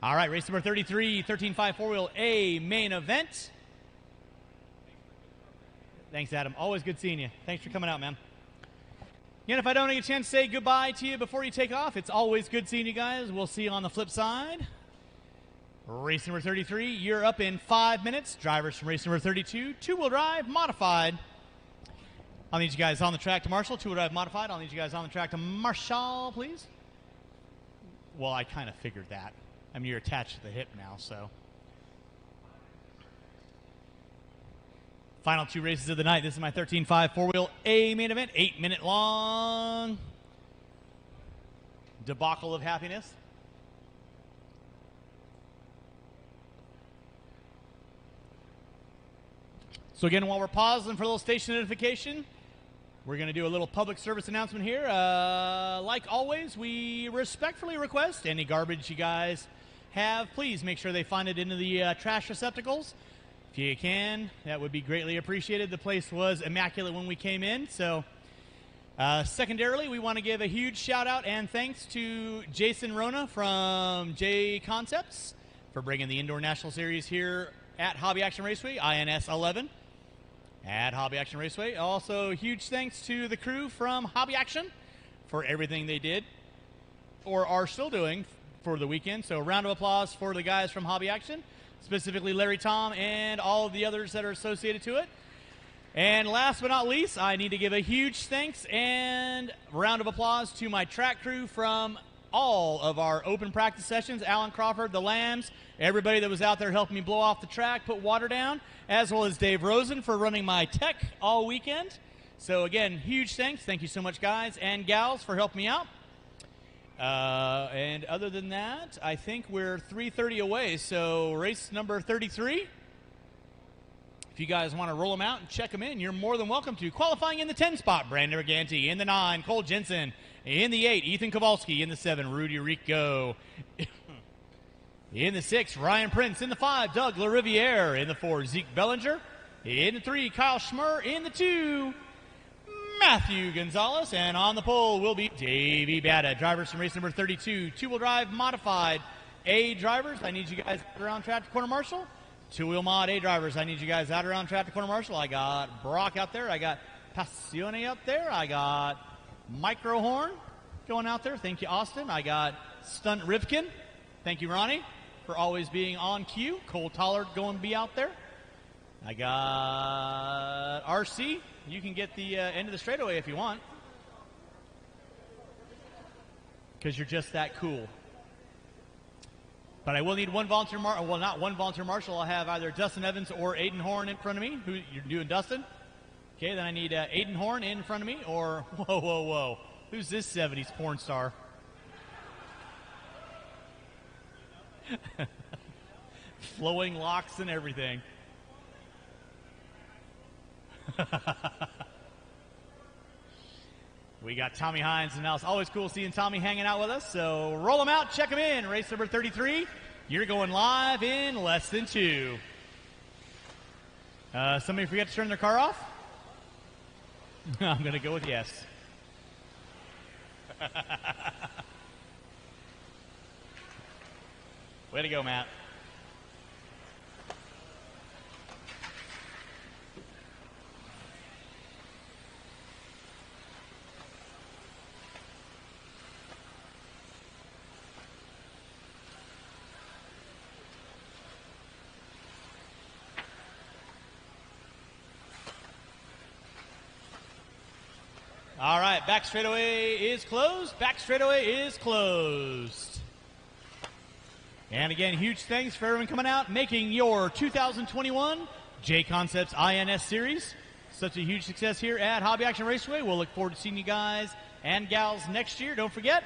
All right, race number 33, 13.5 four-wheel A main event. Thanks, Adam. Always good seeing you. Thanks for coming out, man. Again, if I don't get a chance to say goodbye to you before you take off, it's always good seeing you guys. We'll see you on the flip side. Race number 33, you're up in 5 minutes. Drivers from race number 32, two-wheel drive, modified. I'll need you guys on the track to Marshall. Two-wheel drive, modified. I'll need you guys on the track to Marshall, please. Well, I kind of figured that. I mean, you're attached to the hip now, so. Final two races of the night. This is my 13.5 four-wheel A main event. 8-minute long debacle of happiness. So again, while we're pausing for a little station notification, we're going to do a little public service announcement here. Like always, we respectfully request any garbage you guys have, please make sure they find it into the trash receptacles. If you can, that would be greatly appreciated. The place was immaculate when we came in. So secondarily, we want to give a huge shout out and thanks to Jason Rona from JConcepts for bringing the Indoor National Series here at Hobby Action Raceway, INS 11 at Hobby Action Raceway. Also, huge thanks to the crew from Hobby Action for everything they did or are still doing for the weekend. So round of applause for the guys from Hobby Action, specifically Larry, Tom, and all of the others that are associated to it. And last but not least, I need to give a huge thanks and round of applause to my track crew from all of our open practice sessions. Alan Crawford, the Lambs, everybody that was out there helping me blow off the track, put water down, as well as Dave Rosen for running my tech all weekend. So again, huge thanks. Thank you so much, guys and gals, for helping me out. And other than that, I think we're 3:30 away. So race number 33. If you guys want to roll them out and check them in, you're more than welcome to. Qualifying in the 10 spot, Brandon Riganti. In the 9, Cole Jensen. In the 8, Ethan Kowalski. In the 7, Rudy Rico. In the 6, Ryan Prince. In the 5, Doug LaRiviere. In the 4, Zeke Bellinger. In the 3, Kyle Schmer. In the 2, Matthew Gonzalez. And on the pole will be Davey Bada. Drivers from race number 32, two-wheel drive modified A drivers. I need you guys around track to corner Marshall. Two-wheel mod A drivers. I need you guys out around track to corner Marshall. I got Brock out there. I got Passione up there. I got Micro Horn going out there. Thank you, Austin. I got Stunt Rivkin. Thank you, Ronnie, for always being on cue. Cole Tollard going to be out there. I got RC. You can get the end of the straightaway if you want, because you're just that cool. But I will need one volunteer well, not one volunteer marshal. I'll have either Dustin Evans or Aiden Horn in front of me. Who you're doing, Dustin? Okay, then I need Aiden Horn in front of me, or whoa. Who's this 70s porn star? Flowing locks and everything. We got Tommy Hines, and now it's always cool seeing Tommy hanging out with us. So roll them out, check them in. Race number 33. You're going live in less than 2. Somebody forget to turn their car off? I'm going to go with yes. Way to go, Matt. All right, back straightaway is closed. Back straightaway is closed. And again, huge thanks for everyone coming out, making your 2021 JConcepts INS Series such a huge success here at Hobby Action Raceway. We'll look forward to seeing you guys and gals next year. Don't forget,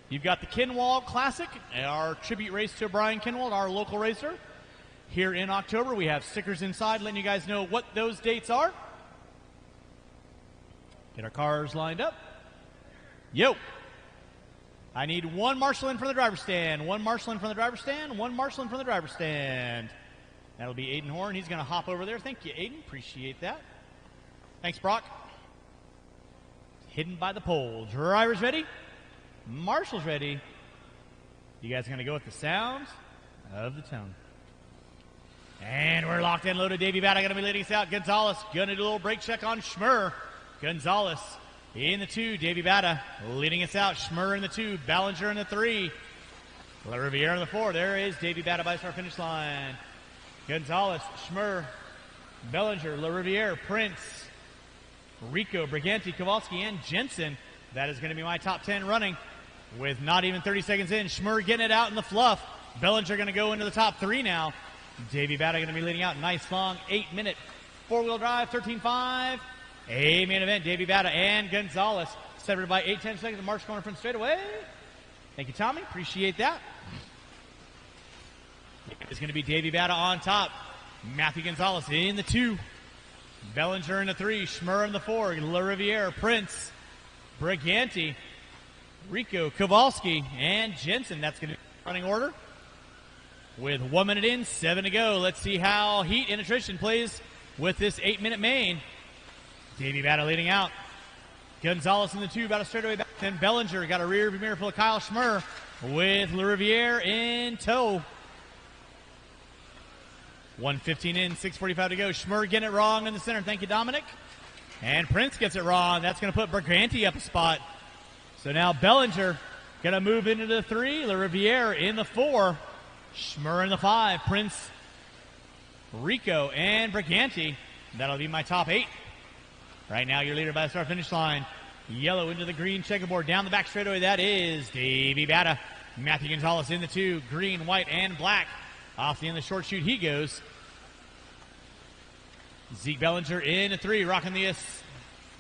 you've got the Kinwald Classic, our tribute race to Brian Kinwald, our local racer. Here in October, we have stickers inside letting you guys know what those dates are. Get our cars lined up. Yo. I need one marshal in from the driver's stand. One marshal in from the driver's stand. One marshal in from the driver's stand. That'll be Aiden Horn. He's going to hop over there. Thank you, Aiden. Appreciate that. Thanks, Brock. Hidden by the pole. Drivers ready. Marshals ready. You guys going to go with the sound of the tone. And we're locked in, loaded. Davey Bata going to be leading us out. Gonzalez going to do a little brake check on Schmurr. Gonzalez in the 2. Davey Bata leading us out. Schmurr in the 2. Ballinger in the 3. LaRiviere in the 4. There is Davey Bata by start finish line. Gonzalez, Schmurr, Bellinger, LaRiviere, Prince, Rico, Briganti, Kowalski, and Jensen. That is going to be my top 10 running with not even 30 seconds in. Schmurr getting it out in the fluff. Bellinger going to go into the top 3 now. Davey Bata going to be leading out. Nice long 8-minute four-wheel drive, 13.5. A main event, Davey Bata and Gonzalez. Separated by 8-10 seconds. The March corner front straightaway. Thank you, Tommy. Appreciate that. It's going to be Davey Bata on top. Matthew Gonzalez in the 2. Bellinger in the 3. Schmurr in the 4. LaRiviere, Prince, Briganti, Rico, Kowalski, and Jensen. That's going to be running order. With 1 minute in, 7 to go. Let's see how heat and attrition plays with this 8-minute main. Davey Bata leading out. Gonzalez in the 2, about a straightaway back. Then Bellinger got a rear view mirror full of Kyle Schmurr with LaRiviere in tow. 1:15 in, 6:45 to go. Schmurr getting it wrong in the center. Thank you, Dominic. And Prince gets it wrong. That's going to put Briganti up a spot. So now Bellinger going to move into the 3. LaRiviere in the 4. Schmurr in the 5. Prince, Rico, and Briganti. That'll be my top 8. Right now, your leader by the start finish line. Yellow into the green checkerboard. Down the back straightaway, that is Davey Bata. Matthew Gonzalez in the 2. Green, white, and black. Off the end of the short chute he goes. Zeke Bellinger in the 3. Rocking the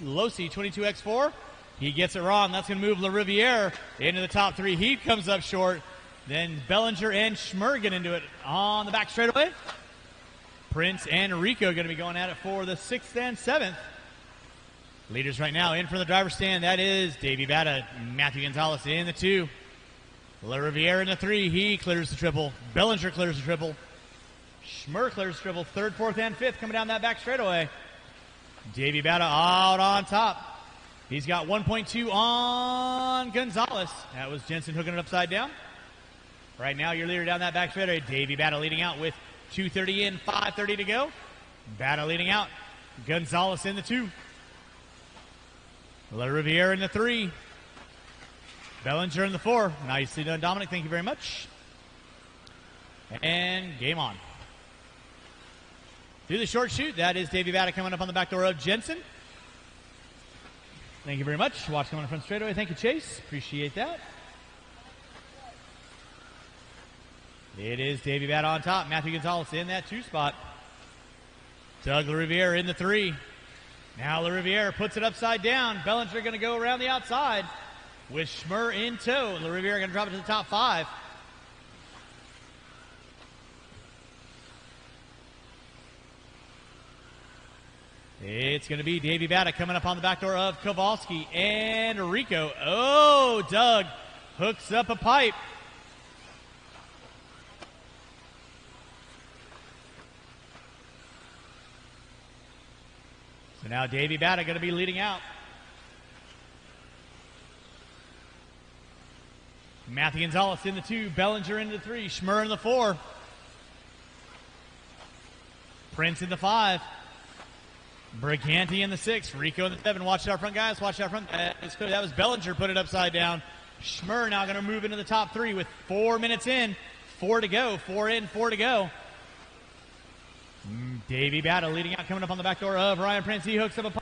Losi 22X4. He gets it wrong. That's going to move LaRiviere into the top 3. He comes up short. Then Bellinger and Schmurr get into it on the back straightaway. Prince and Rico going to be going at it for the 6th and 7th. Leaders right now in from the driver's stand. That is Davey Bata. Matthew Gonzalez in the 2. LaRiviere in the 3. He clears the triple. Bellinger clears the triple. Schmurr clears the triple. 3rd, 4th, and 5th coming down that back straightaway. Davey Bata out on top. He's got 1.2 on Gonzalez. That was Jensen hooking it upside down. Right now, your leader down that back straightaway. Davey Bata leading out with 2:30 in, 5:30 to go. Bata leading out. Gonzalez in the 2. LaRiviere in the 3. Bellinger in the 4. Nicely done, Dominic. Thank you very much. And game on. Through the short chute, that is Davey Bata coming up on the back door of Jensen. Thank you very much. Watch coming in front straightaway. Thank you, Chase. Appreciate that. It is Davey Bata on top. Matthew Gonzalez in that 2 spot. Doug LaRiviere in the 3. Now LaRiviere puts it upside down. Bellinger going to go around the outside with Schmurr in tow. LaRiviere going to drop it to the top 5. It's going to be Davey Bata coming up on the back door of Kowalski and Rico. Oh, Doug hooks up a pipe. So now Davey Bata going to be leading out. Matthew Gonzalez in the 2. Bellinger in the 3. Schmurr in the 4. Prince in the 5. Briganti in the 6. Rico in the 7. Watch it out front, guys. Watch it out front. That was Bellinger put it upside down. Schmurr now going to move into the top 3 with 4 minutes in. 4 to go. 4 in, 4 to go. Davey Bata leading out, coming up on the back door of Ryan Prince. He hooks up a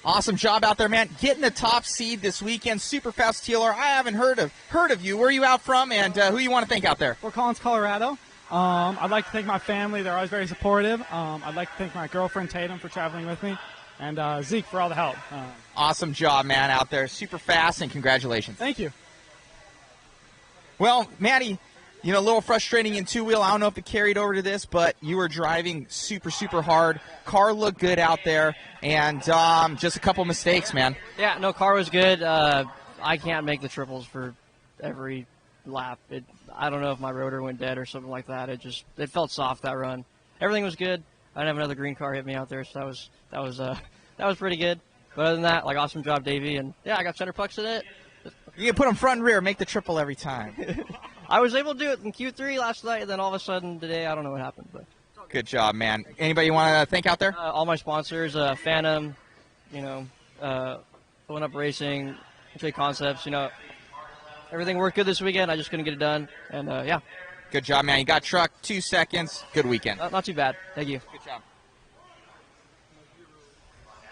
Awesome job out there, man. Getting the top seed this weekend. Super fast TLR. I haven't heard of you. Where are you out from, and who you want to thank out there? Fort Collins, Colorado. I'd like to thank my family. They're always very supportive. I'd like to thank my girlfriend, Tatum, for traveling with me, and Zeke for all the help. Awesome job, man, out there. Super fast, and congratulations. Thank you. Well, Maddie, you know, a little frustrating in two-wheel. I don't know if it carried over to this, but you were driving super, super hard. Car looked good out there, and just a couple mistakes, man. Yeah, no, car was good. I can't make the triples for every lap. I don't know if my rotor went dead or something like that. It felt soft that run. Everything was good. I didn't have another green car hit me out there, so that was pretty good. But other than that, like, awesome job, Davey, and yeah, I got center pucks in it. You can put them front and rear, make the triple every time. I was able to do it in Q3 last night, and then all of a sudden today, I don't know what happened. But good job, man. Anybody you want to thank out there? All my sponsors, Phantom, Filling Up Racing, JConcepts, everything worked good this weekend. I just couldn't get it done, and yeah. Good job, man. You got truck, 2 seconds. Good weekend. Not too bad. Thank you. Good job.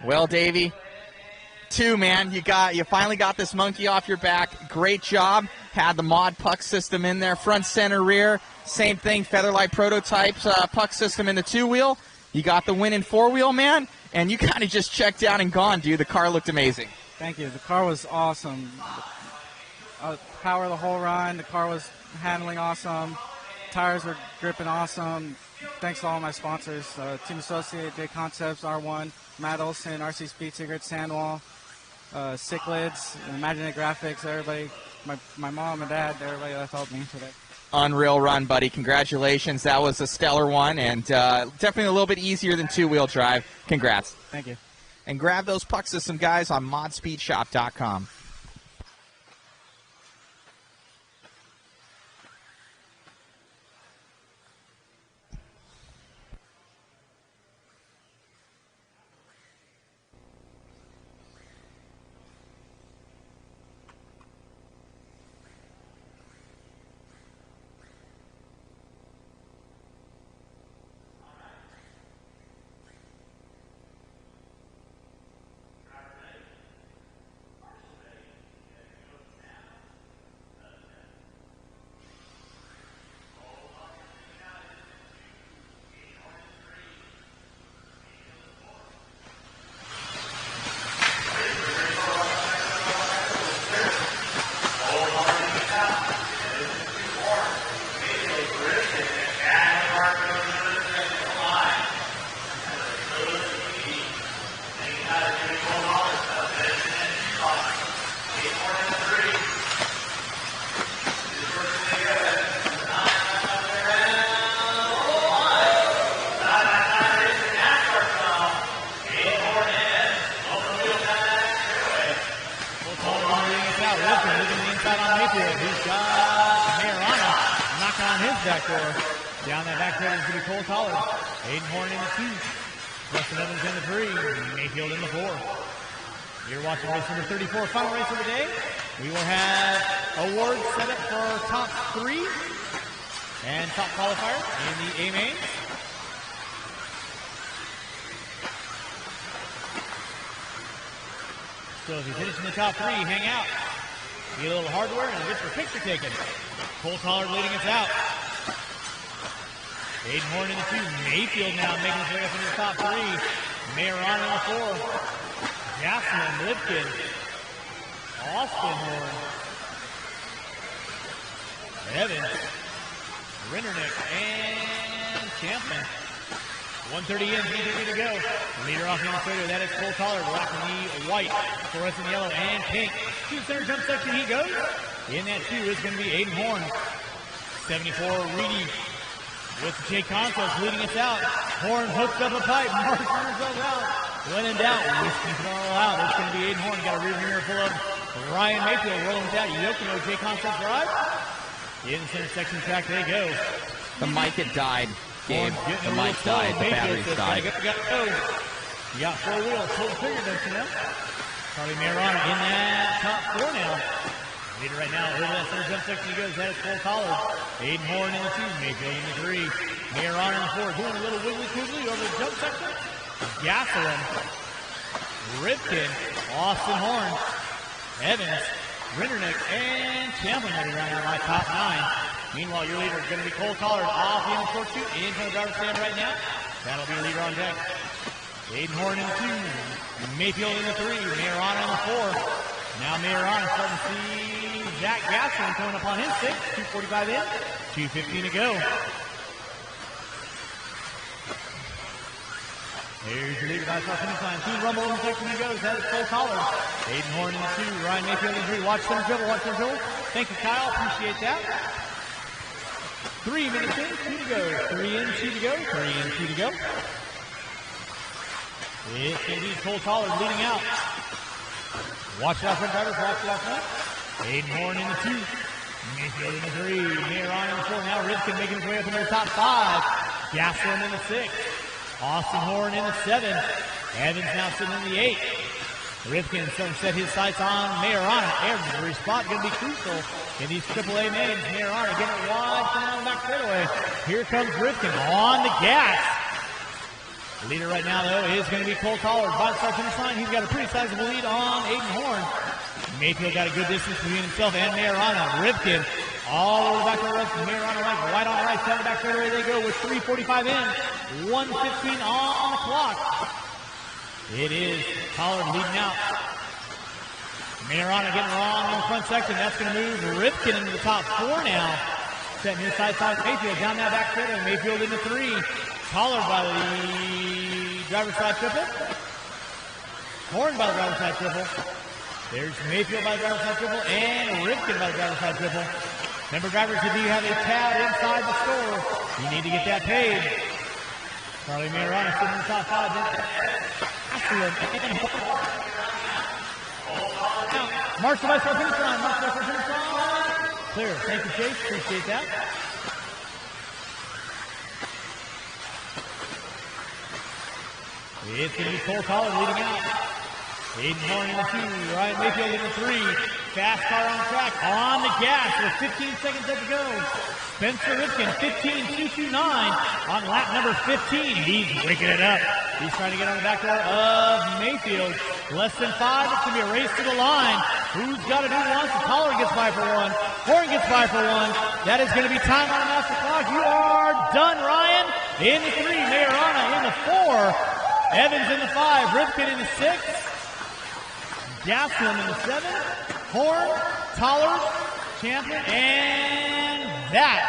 Well, Davey, 2, man. You finally got this monkey off your back. Great job. Had the mod puck system in there, front, center, rear. Same thing, Featherlight Prototypes puck system in the 2-wheel. You got the win in 4-wheel, man, and you kind of just checked out and gone, dude. The car looked amazing. Thank you. The car was awesome. Power the whole run. The car was handling awesome. Tires were gripping awesome. Thanks to all my sponsors, Team Associate, JConcepts, R1, Matt Olson, RC Speed Secrets, Sandwall, Cichlids, Imaginate Graphics, everybody, my mom and dad, everybody that helped me today. Unreal run, buddy. Congratulations. That was a stellar one, and definitely a little bit easier than 2-wheel drive. Congrats. Thank you. And grab those puck system, guys, on modspeedshop.com. Down that back road is going to be Cole Collard. Aiden Horn in the 2. Preston Evans in the 3. Mayfield in the 4. You're watching race number 34, final race of the day. We will have awards set up for top 3 and top qualifier in the A main. So if you finish in the top 3, hang out. Get a little hardware and get your picture taken. Cole Collard leading us out. Aiden Horn in the 2. Mayfield now making his way up into the top 3. Mayeron in the 4. Jasmine Lipkin. Austin Horn. Evans. Rindernick. And Champlin. 1:30 in, 3:30 to go. Leader off the inside, that is Cole Collard, rocking the white, fluorescent yellow, and pink. To the center jump section he goes. In that 2 is going to be Aiden Horn. 74 Reedy with the JConcepts leading us out. Horn hooks up a pipe, marks himself out. When in doubt, whiskey's going all out. It's going to be Aiden Horn. Got a rear mirror full of Ryan Mayfield rolling without Yokono JConcepts drive. In the center section track they go. The mic had died. Gabe, the mic died, the batteries died. You got 4 wheels, pull the trigger, don't you know? Charlie Mayeron in that top 4 now. Leader right now, over that center jump section he goes. That is Cole Collard. Aiden Horn in the 2, Mayfield in the 3. Mayeron in the 4, doing a little wiggly quiggly over the jump section. Gasselin Ripken, Austin Horn, Evans, Rindernick, and Champlin ready to round out my top 9. Meanwhile, your leader is going to be Cole Collard off the short shoot in front of the driver's stand right now. That'll be a leader on deck. Aiden Horn in the 2, Mayfield in the 3, Mayorana in the 4. Now Mayorana starting to see Zach Gasson coming up on his 6, 2:45 in, 2:15 to go. Here's your leader by the finish line. Team rumble in the section he goes. That is Cole Collard. Aiden Horn in the 2, Ryan Mayfield in the 3. Watch center dribble, watch center dribble. Thank you, Kyle. Appreciate that. 3 minutes in, 2 to go. 3 in, 2 to go. 3 in, 2 to go. It's going to be Cole Collard leading out. Watch it out front, drivers. Watch it out front. Aiden Horn in the 2. Mayfield in the 3. Mayeron in the 4. Now Ripken making his way up into the top 5. Gasland in the 6. Austin Horn in the 7. Evans now sitting in the 8. Ripken starting to set his sights on Mayorana. Every spot going to be crucial in these AAA names. Mayorana getting it wide, coming on the back straightaway. Here comes Ripken on the gas. The leader right now, though, is going to be Cole Collard. By the start finish line, he's got a pretty sizable lead on Aiden Horn. Mayfield got a good distance between himself and Mayorana. Ripken all over the back of the rest. Mayorana right on the right, down the back straightaway they go with 3:45 in, 1:15 on the clock. It is Collard leading out. Mayorana getting wrong in the front section. That's going to move Ripken into the top 4 now. Setting his sights on Mayfield down that back straightaway. Mayfield into 3. Collard by the driver's side triple. Horn by the driver's side triple. There's Mayfield by the driver's side triple and Ripken by the driver's side triple. Remember, drivers, if you have a tab inside the store, you need to get that paid. Charlie Mayorana sitting in the top 5. Now, march the bicycle finish line. March the bicycle finish line. Clear. Thank you, Chase. Appreciate that. It's going to be Cole Collard leading out. Aiden Horn in the 2, Ryan Mayfield in the 3. Fast car on track, on the gas with 15 seconds left to go. Spencer Ripken, 15.229 on lap number 15. He's waking it up. He's trying to get on the back door of Mayfield. Less than 5, it's going to be a race to the line. Who's got to do once? Collard gets by for 1. Horn gets by for 1. That is going to be time on the master clock. You are done, Ryan. In the 3, Mayorana in the 4. Evans in the 5, Ripken in the 6, Gaslam in the 7, Horn, Tollard, Champion, and that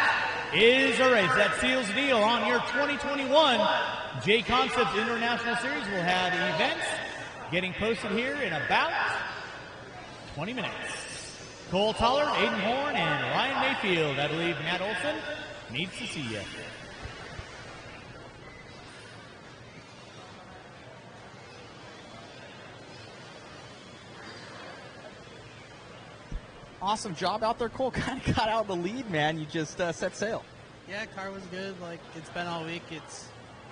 is a race. That seals the deal on your 2021 JConcepts International Series. We'll have events getting posted here in about 20 minutes. Cole Tollard, Aiden Horn, and Ryan Mayfield. I believe Matt Olson needs to see you. Awesome job out there, Cole. Kind of got out of the lead, man. You just set sail. Yeah, car was good. Like it's been all week. It's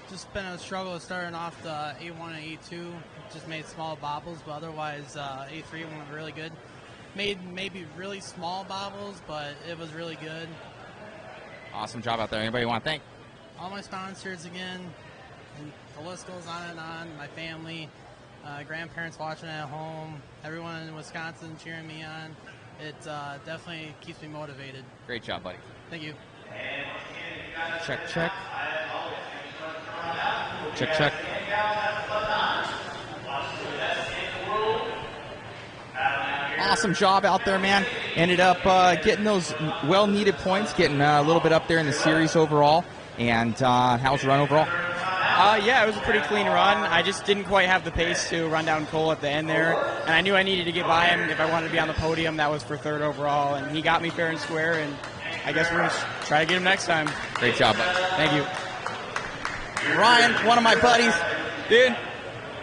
just been a struggle starting off the A1 and A2. Just made small bobbles, but otherwise A3 went really good. Made maybe really small bobbles, but it was really good. Awesome job out there. Anybody want to thank? All my sponsors again, and the list goes on and on. My family, grandparents watching at home, everyone in Wisconsin cheering me on. It definitely keeps me motivated. Great job, buddy. Thank you. Check, check. Check, check. Awesome job out there, man. Ended up getting those well-needed points, getting a little bit up there in the series overall. And how's the run overall? Yeah, it was a pretty clean run. I just didn't quite have the pace to run down Cole at the end there. And I knew I needed to get by him if I wanted to be on the podium. That was for 3rd overall. And he got me fair and square. And I guess we're going to try to get him next time. Great job, bud. Thank you. Ryan, one of my buddies. Dude,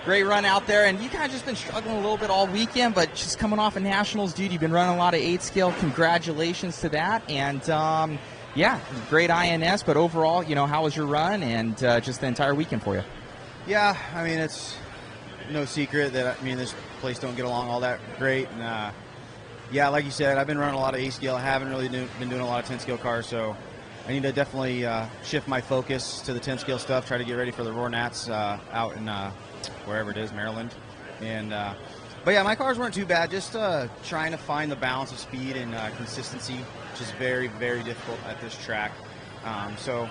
great run out there. And you guys just been struggling a little bit all weekend, but just coming off of Nationals, dude, you've been running a lot of 8-scale. Congratulations to that. And, yeah, great INS, but overall, you know, how was your run and just the entire weekend for you? Yeah, I mean, it's no secret that, this place don't get along all that great. And, yeah, like you said, I've been running a lot of 8-scale. I haven't really been doing a lot of 10-scale cars, so I need to definitely shift my focus to the 10-scale stuff, try to get ready for the Roar Nats out in wherever it is, Maryland. And but yeah, my cars weren't too bad. Just trying to find the balance of speed and consistency, which is very, very difficult at this track. So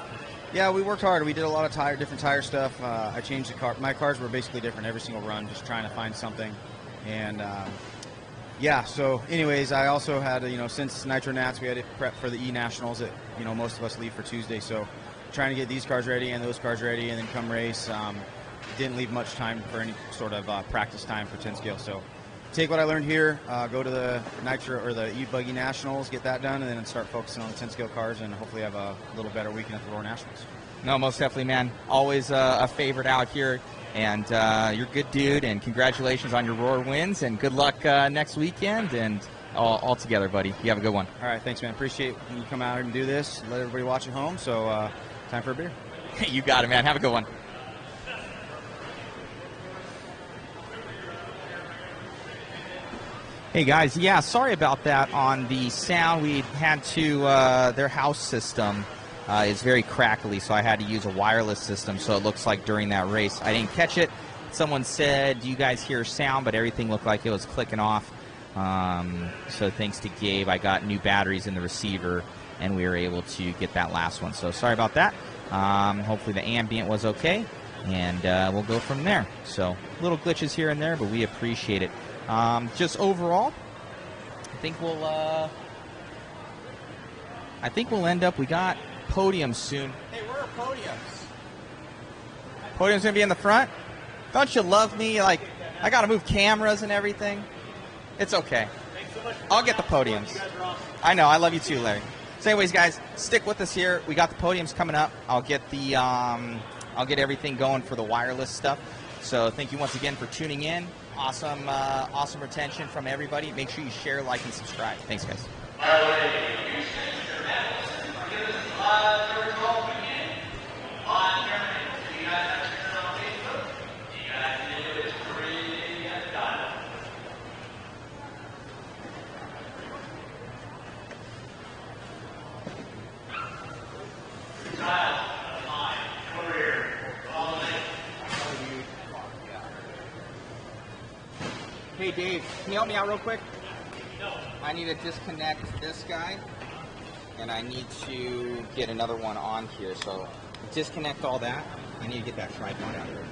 yeah, we worked hard. We did a lot of different tire stuff. I changed the car. My cars were basically different every single run, just trying to find something. And yeah, so anyways, I also had, since Nitro Nats, we had to prep for the E-Nationals that, most of us leave for Tuesday. So trying to get these cars ready and those cars ready and then come race. Didn't leave much time for any sort of practice time for 10 scale. So take what I learned here, go to the Nitro or the E-Buggy Nationals, get that done, and then start focusing on the 10 scale cars and hopefully have a little better weekend at the Roar Nationals. No, most definitely, man. Always a favorite out here. And you're a good dude, and congratulations on your Roar wins, and good luck next weekend, and all together, buddy. You have a good one. All right, thanks, man. Appreciate when you come out here and do this. Let everybody watch at home, so time for a beer. You got it, man. Have a good one. Hey, guys. Yeah, sorry about that on the sound. We had to, their house system is very crackly, so I had to use a wireless system, so it looks like during that race I didn't catch it. Someone said, do you guys hear sound? But everything looked like it was clicking off. So thanks to Gabe, I got new batteries in the receiver, and we were able to get that last one. So sorry about that. Hopefully the ambient was okay, and we'll go from there. So little glitches here and there, but we appreciate it. Just overall, I think we'll end up, we got podiums soon. Hey, where are podiums? Podium's gonna be in the front? Don't you love me? Like, I gotta move cameras and everything. It's okay. I'll get the podiums. I know, I love you too, Larry. So anyways, guys, stick with us here. We got the podiums coming up. I'll get the I'll get everything going for the wireless stuff. So thank you once again for tuning in. Awesome awesome retention from everybody. Make sure you share, like, and subscribe. Thanks, guys. Hey, Dave, can you help me out real quick? No. I need to disconnect this guy, and I need to get another one on here. So disconnect all that. I need to get that tripod out of here.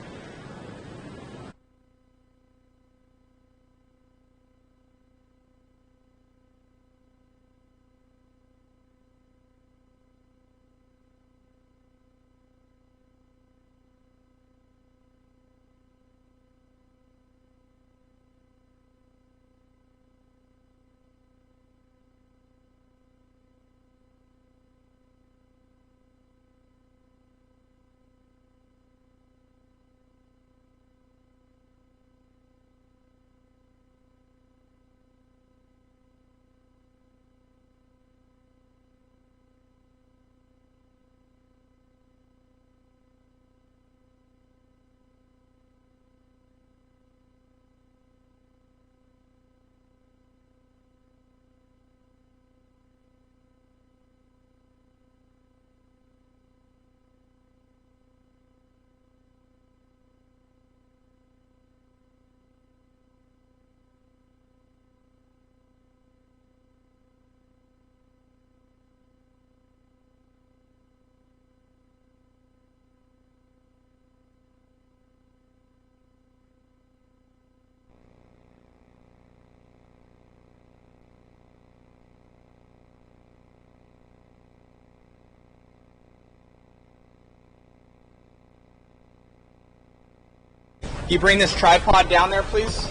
Can you bring this tripod down there, please?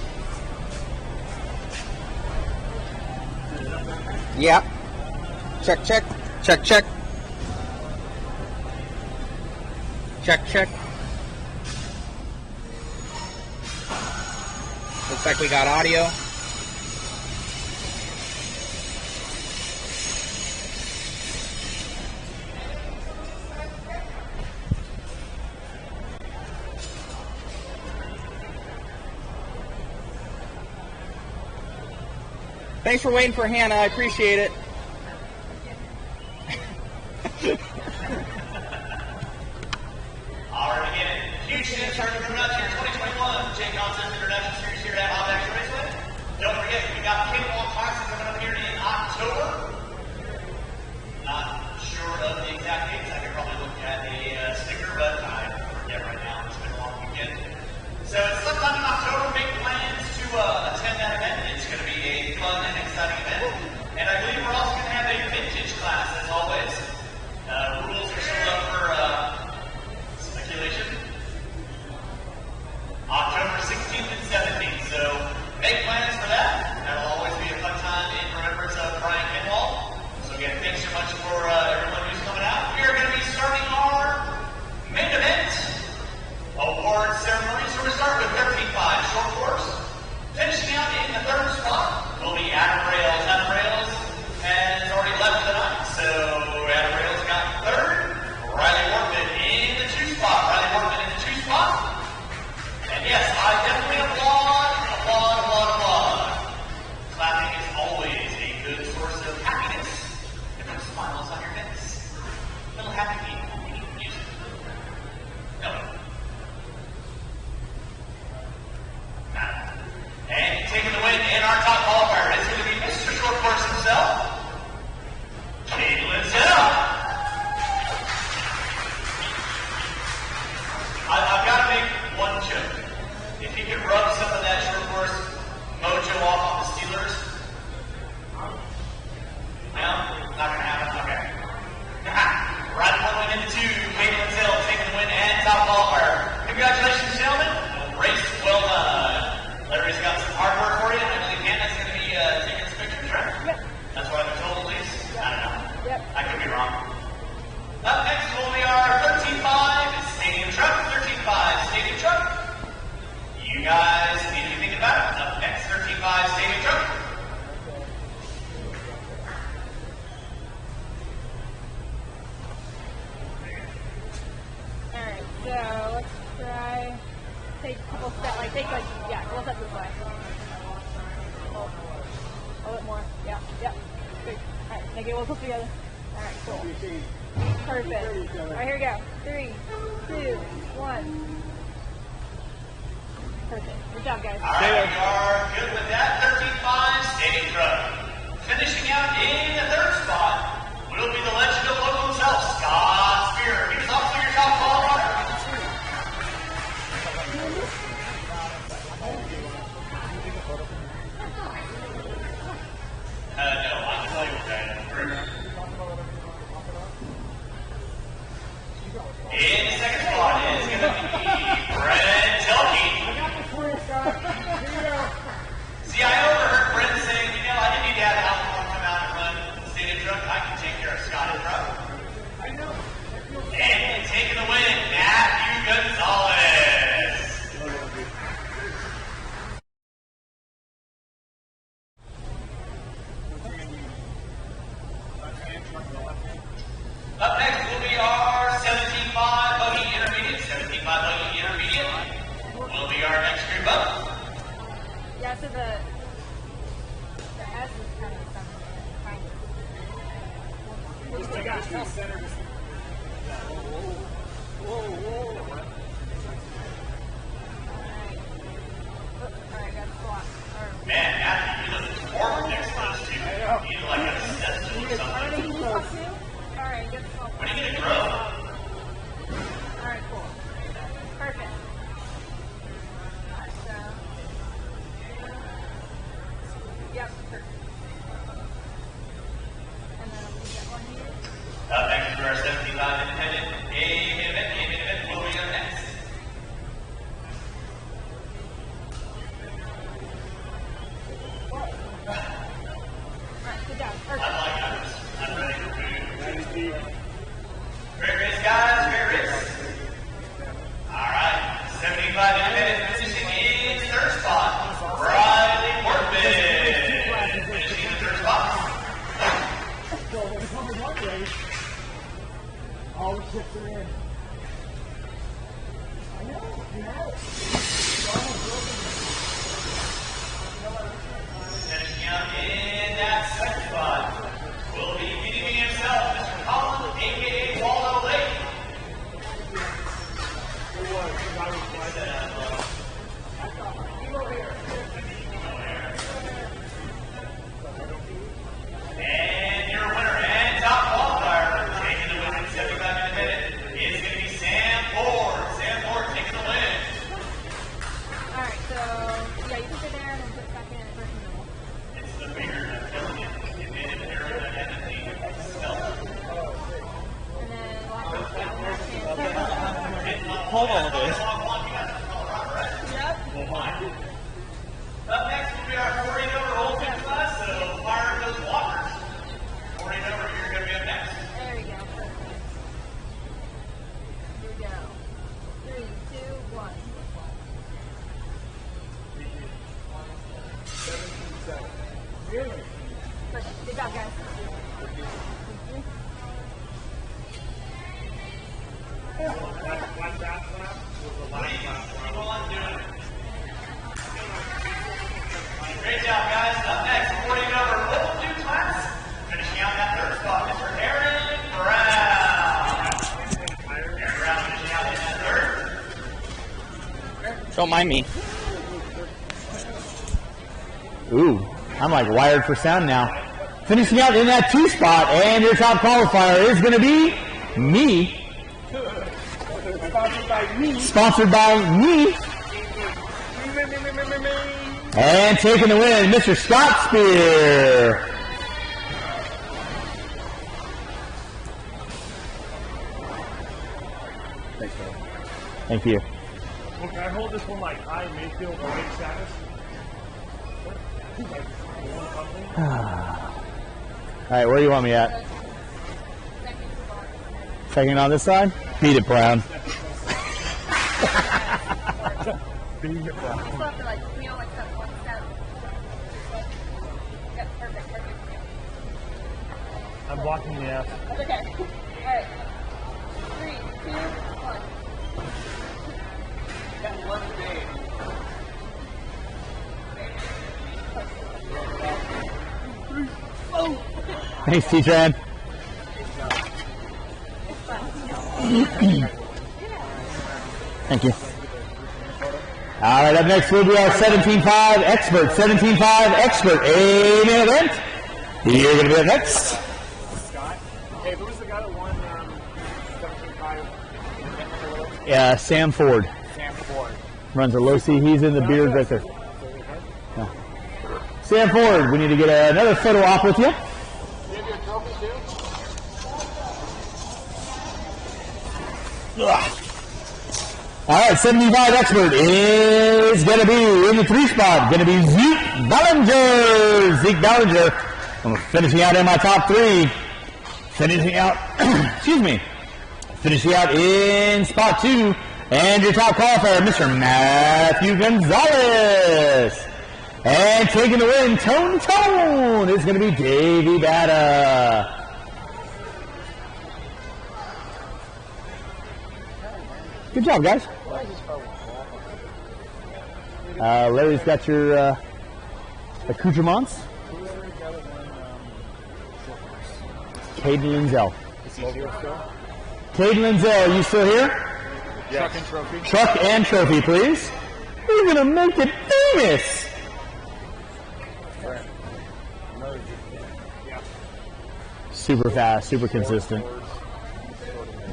Yep. Check, check. Check, check. Check, check. Looks like we got audio. Thanks for waiting for Hannah. I appreciate it. All right, again, Houston, starting from here, 2021 JConcepts International Series here at Hot Action Raceway. Don't forget, we got Cannonball Classic coming up here in October. Not sure of the exact dates. I could probably look at a sticker, but I forget right now. It's been a long weekend. So it's sometime in October. Make plans to attend that event. It's going to be a fun and exciting event. And I believe we're also going to have a vintage class, as always. Rules are still up for speculation. October 16th and 17th. So make plans for that. That'll always be a fun time in remembrance of Brian Kenwald. So again, thanks so much for everyone who's coming out. We are going to be starting our main event award ceremony. So we're starting with 13.5 short course. Finishing out in the third spot will be Adam Rails. Adam Rails has already left the night. So Adam Rails got third. Riley Workman in the 2 spot. Riley Workman in the 2 spot. And yes, I definitely applaud. Clapping is always a good source of happiness. It puts smiles on your face. Little happy people. We need music. No. And taking the win in our top qualifier is going to be Mr. Short Course himself, Caitlin Zell. I've got to make one joke. If he could rub some of that short course mojo off on the Steelers. No? Not going to happen? Okay. Riding one win into 2, Caitlin Zell taking the win and top qualifier. Congratulations, gentlemen. Race well done. Larry's got some hard work for you. I believe Hannah's going to be taking some pictures, right? Yep. That's what I've been told, at least. Yep. I don't know. Yep. I could be wrong. Up next will be our 13.5 Stadium Truck. 13.5 Stadium Truck. You guys need to be thinking about it. Up next, 13.5 Stadium Truck. Alright, so let's try take a couple steps, yeah, a couple steps this way. A little bit more, yeah, good. Alright, make it a little closer together. Alright, cool. Perfect. Alright, here we go. 3, 2, 1. Perfect. Good job, guys. All right, we are good with that. 13.5 Stadium Truck. Finishing out in the third spot will be the legend of local himself, Scott Spear. He was also your top qualifier. No, I can tell you what that is. In the second spot is going to be Brent Telke. See, I overheard Brent saying, I didn't need to have Alcohol come out and run the Stadium Truck. I can take care of Scott and Truck. And taking the win, Matthew Gonzalez. Up next will be our 17.5 Buggy Intermediate. 17.5 Buggy Intermediate will be our next group up. Yeah, so the S is kind of something. Just take it to the center. Whoa. Alright, got a squat. Man, Matthew, you look horrible next to those two. You need like a stencil or something. Alright, get the squat. When are you going to grow? Alright, cool. Perfect. Alright, so. Yep, perfect. And then we get one here. Up next to our 75 independent. Game event. What do we got next? Alright, good job. Perfect. I'm ready for food. Great race, guys. Great race. All right. 75 independent position in third spot. Riley Workman. Finishing in third spot. All the chips are in. I know. Finishing out in that second spot will be meeting himself, Mr. Colin, a.k.a. Waldo Lake. guys. Great job, guys. Up next, 40 number level 2 class. Finishing out that third spot, Mr. Aaron Brown. Aaron Brown finishing out in that third. Don't mind me. Ooh, I'm like wired for sound now. Finishing out in that 2 spot, and your top qualifier is going to be me. Sponsored by me. And taking the win, Mr. Scott Spear. Thanks, man. Thank you. Well, can I hold this one like high Mayfield or big status? All right, where do you want me at? Second on this side? Beat it, Brown. Beat it, Brown. I'm blocking the F. That's okay. All right. 3, 2, 1. Thanks, T-Tran. Thank you. All right, up next will be our 17.5 expert. 17.5 expert A-main event. You're going to be up next. Hey, who was the guy that won 17.5? Yeah, Sam Ford. Sam Ford. Runs a low C. He's in the beard right there. Yeah. Sam Ford, we need to get another photo op with you. Ugh. All right, 75 expert is going to be in the 3 spot. Going to be Zeke Ballinger. Zeke Ballinger. I'm finishing out in my top 3. Finishing out, excuse me. Finishing out in spot 2. And your top qualifier, Mr. Matthew Gonzalez. And taking the win, tone to tone, is going to be Davey Batta. Good job, guys. Larry's got your accoutrements. Caden Linzel. Caden Linzel, are you still here? Yes. Truck and trophy. Truck and trophy, please. You're going to make it famous. Super fast, super consistent.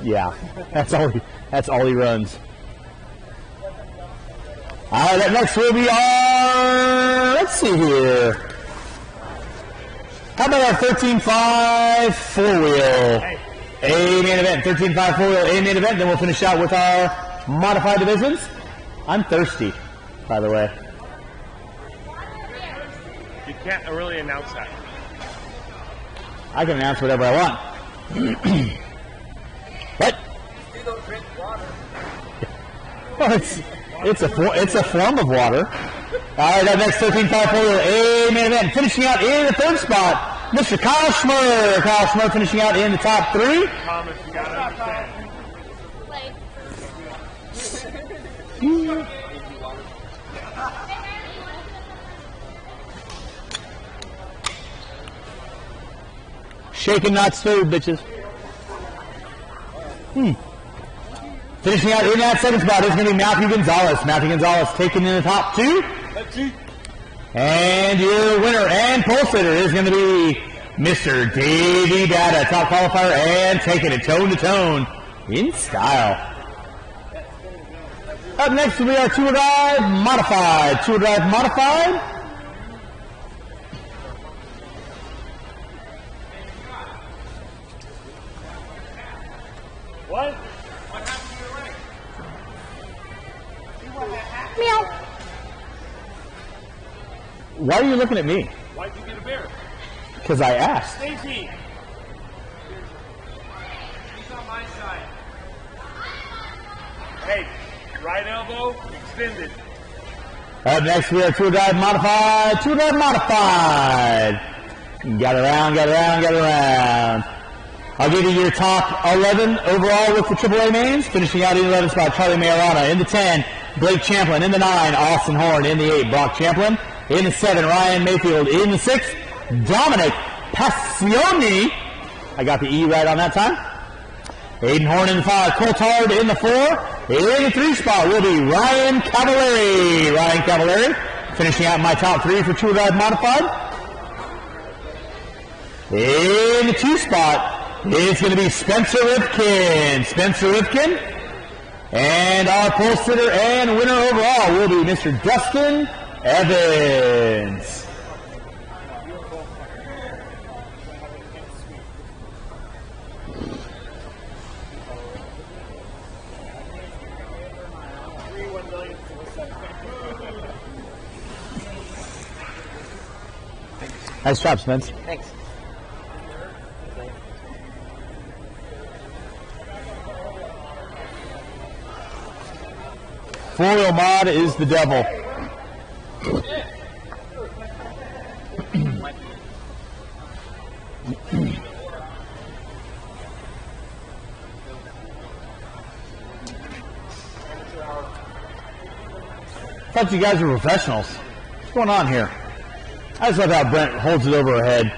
Yeah, that's all he runs. All right, up next will be our, let's see here. How about our 13.5 4-wheel A-main event? 13.5 4-wheel A-main event, then we'll finish out with our modified divisions. I'm thirsty, by the way. You can't really announce that. I can announce whatever I want. What? Well, it's a form of water. All right, that next 13.5 4-wheel A-main event, finishing out in the 3rd spot, Mr. Kyle Schmurr. Kyle Schmurr finishing out in the top 3. Thomas, you gotta understand. Shaking, not stirred, bitches. Finishing out in that 2nd spot is going to be Matthew Gonzalez. Matthew Gonzalez taking in the top 2. And your winner and pole sitter is going to be Mr. Davey Batta, top qualifier, and taking it tone to tone in style. Up next will be our 2-wheel drive modified. 2-wheel drive modified. What? Meow. Why are you looking at me? Why'd you get a beer? Because I asked. Stacy! He's on my side. Hey, right elbow extended. Up next we have 2-wheel drive modified. 2-wheel drive modified. Got around, got around, got around. I'll give you your top 11 overall with the AAA mains. Finishing out in the 11th spot, Charlie Majorana. In the 10, Blake Champlin. In the 9, Austin Horn. In the 8, Brock Champlin. In the 7, Ryan Mayfield. In the 6, Dominic Passioni. I got the E right on that time. Aiden Horn in the 5, Coulthard in the 4. In the 3 spot will be Ryan Cavallari. Ryan Cavallari finishing out my top 3 for True Drive Modified. In the 2 spot, it's going to be Spencer Rifkin. Spencer Rifkin. And our pole sitter and winner overall will be Mr. Dustin Evans. Nice job, Spence. Thanks. Foil mod is the devil. I thought you guys were professionals. What's going on here? I just love how Brent holds it over her head.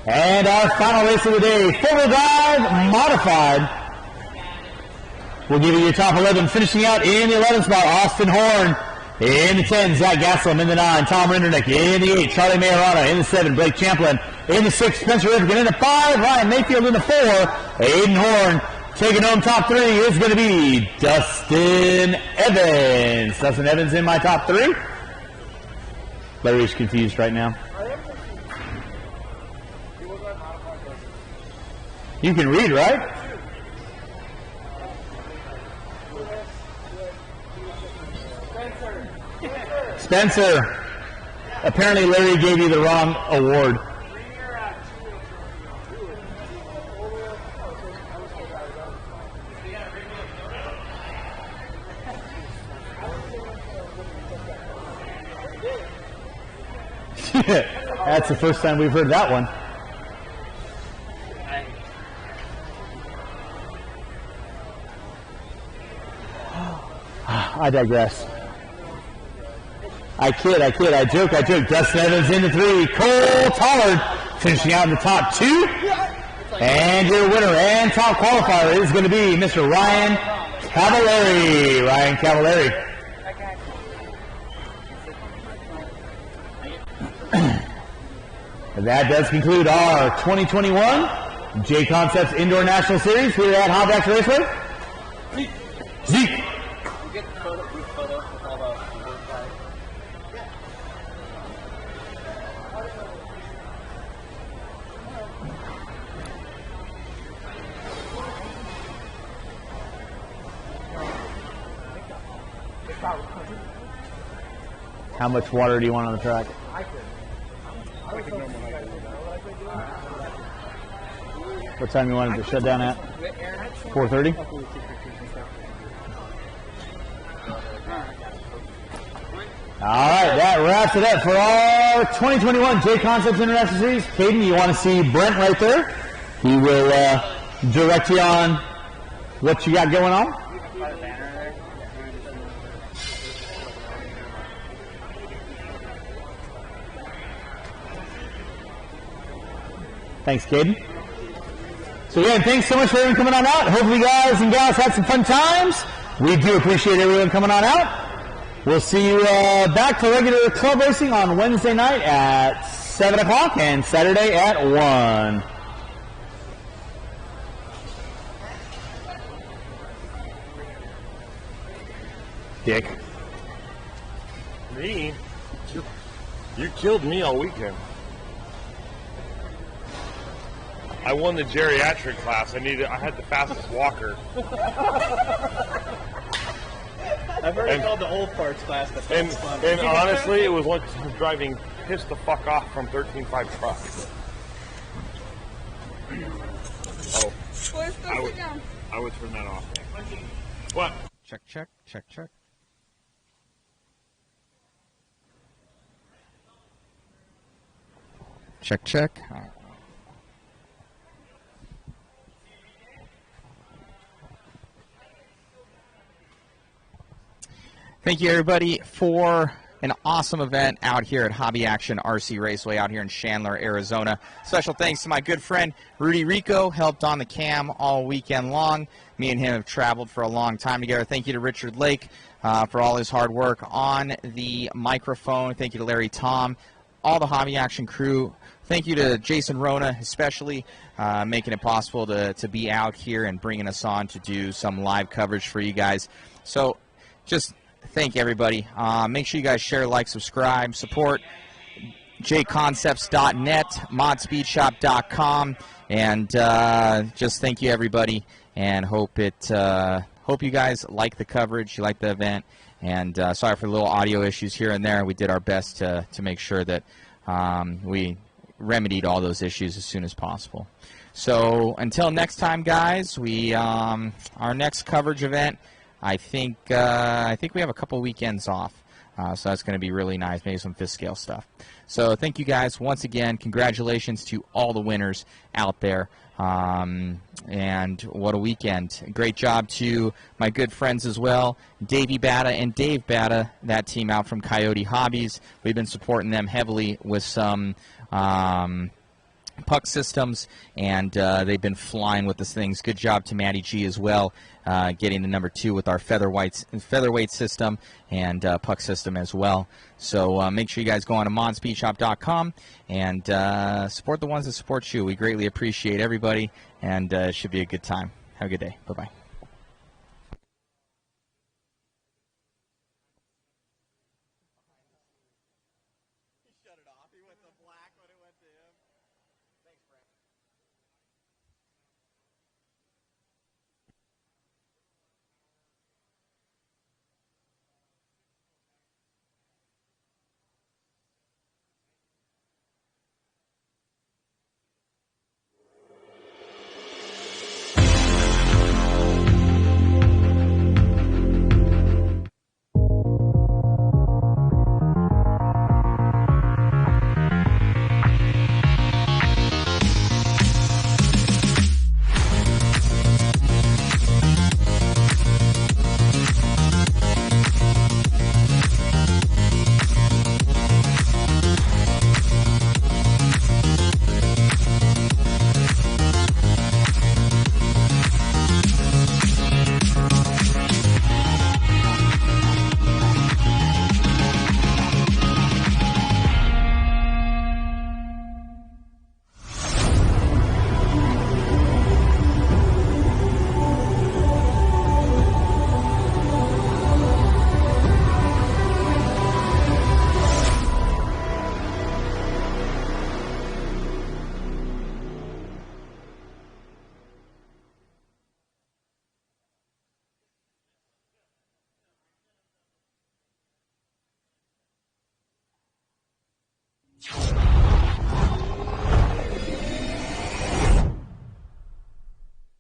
And our final race of the day, four-wheel drive modified. We'll give you your top 11, finishing out in the 11th spot, Austin Horn. In the 10, Zach Gaslam. In the 9, Tom Rindernick. In the 8, Charlie Majorana. In the 7, Blake Champlin. In the 6, Spencer Rifkin. In the 5, Ryan Mayfield. In the 4, Aiden Horn. Taking home top 3 is going to be Dustin Evans. Dustin Evans in my top 3. Larry's confused right now. You can read, right? Spencer. Apparently Larry gave you the wrong award. That's the first time we've heard that one. I digress. I kid, I joke. Dustin Evans in the 3. Cole Tollard finishing out in the top 2. And your winner and top qualifier is going to be Mr. Ryan Cavallari. Ryan Cavallari. And that does conclude our 2021 JConcepts Indoor National Series here at Hobback Raceway. Zeke. How much water do you want on the track? What time you wanted to shut down at? 4:30? All right, that wraps it up for our 2021 JConcepts International Series. Caden, you want to see Brent right there? He will direct you on what you got going on. Thanks, Caden. So again, thanks so much for everyone coming on out. Hopefully you guys and gals had some fun times. We do appreciate everyone coming on out. We'll see you back for regular club racing on Wednesday night at 7 o'clock and Saturday at 1. Dick. Me? You killed me all weekend. I won the geriatric class. I had the fastest walker. I've heard it called the old parts class. And honestly, it was like driving pissed the fuck off from 13.5 truck. Oh, I would turn that off. What? Check. Check, check. Thank you, everybody, for an awesome event out here at Hobby Action RC Raceway out here in Chandler, Arizona. Special thanks to my good friend Rudy Rico, helped on the cam all weekend long. Me and him have traveled for a long time together. Thank you to Richard Lake for all his hard work on the microphone. Thank you to Larry Tom, all the Hobby Action crew. Thank you to Jason Rona, especially making it possible to be out here and bringing us on to do some live coverage for you guys. So just thank everybody. Make sure you guys share, like, subscribe, support JConcepts.net, modspeedshop.com, and just thank you, everybody, and hope you guys like the coverage, you like the event, and sorry for the little audio issues here and there. We did our best to make sure that we remedied all those issues as soon as possible. So until next time, guys, our next coverage event, I think we have a couple weekends off, so that's going to be really nice, maybe some fifth scale stuff. So thank you guys once again. Congratulations to all the winners out there, and what a weekend. Great job to my good friends as well, Davey Batta and Dave Batta, that team out from Coyote Hobbies. We've been supporting them heavily with some puck systems, and they've been flying with these things. Good job to Matty G as well, getting the number 2 with our featherweight system and puck system as well. So make sure you guys go on to modspeedshop.com and support the ones that support you. We greatly appreciate everybody, and it should be a good time. Have a good day. Bye-bye.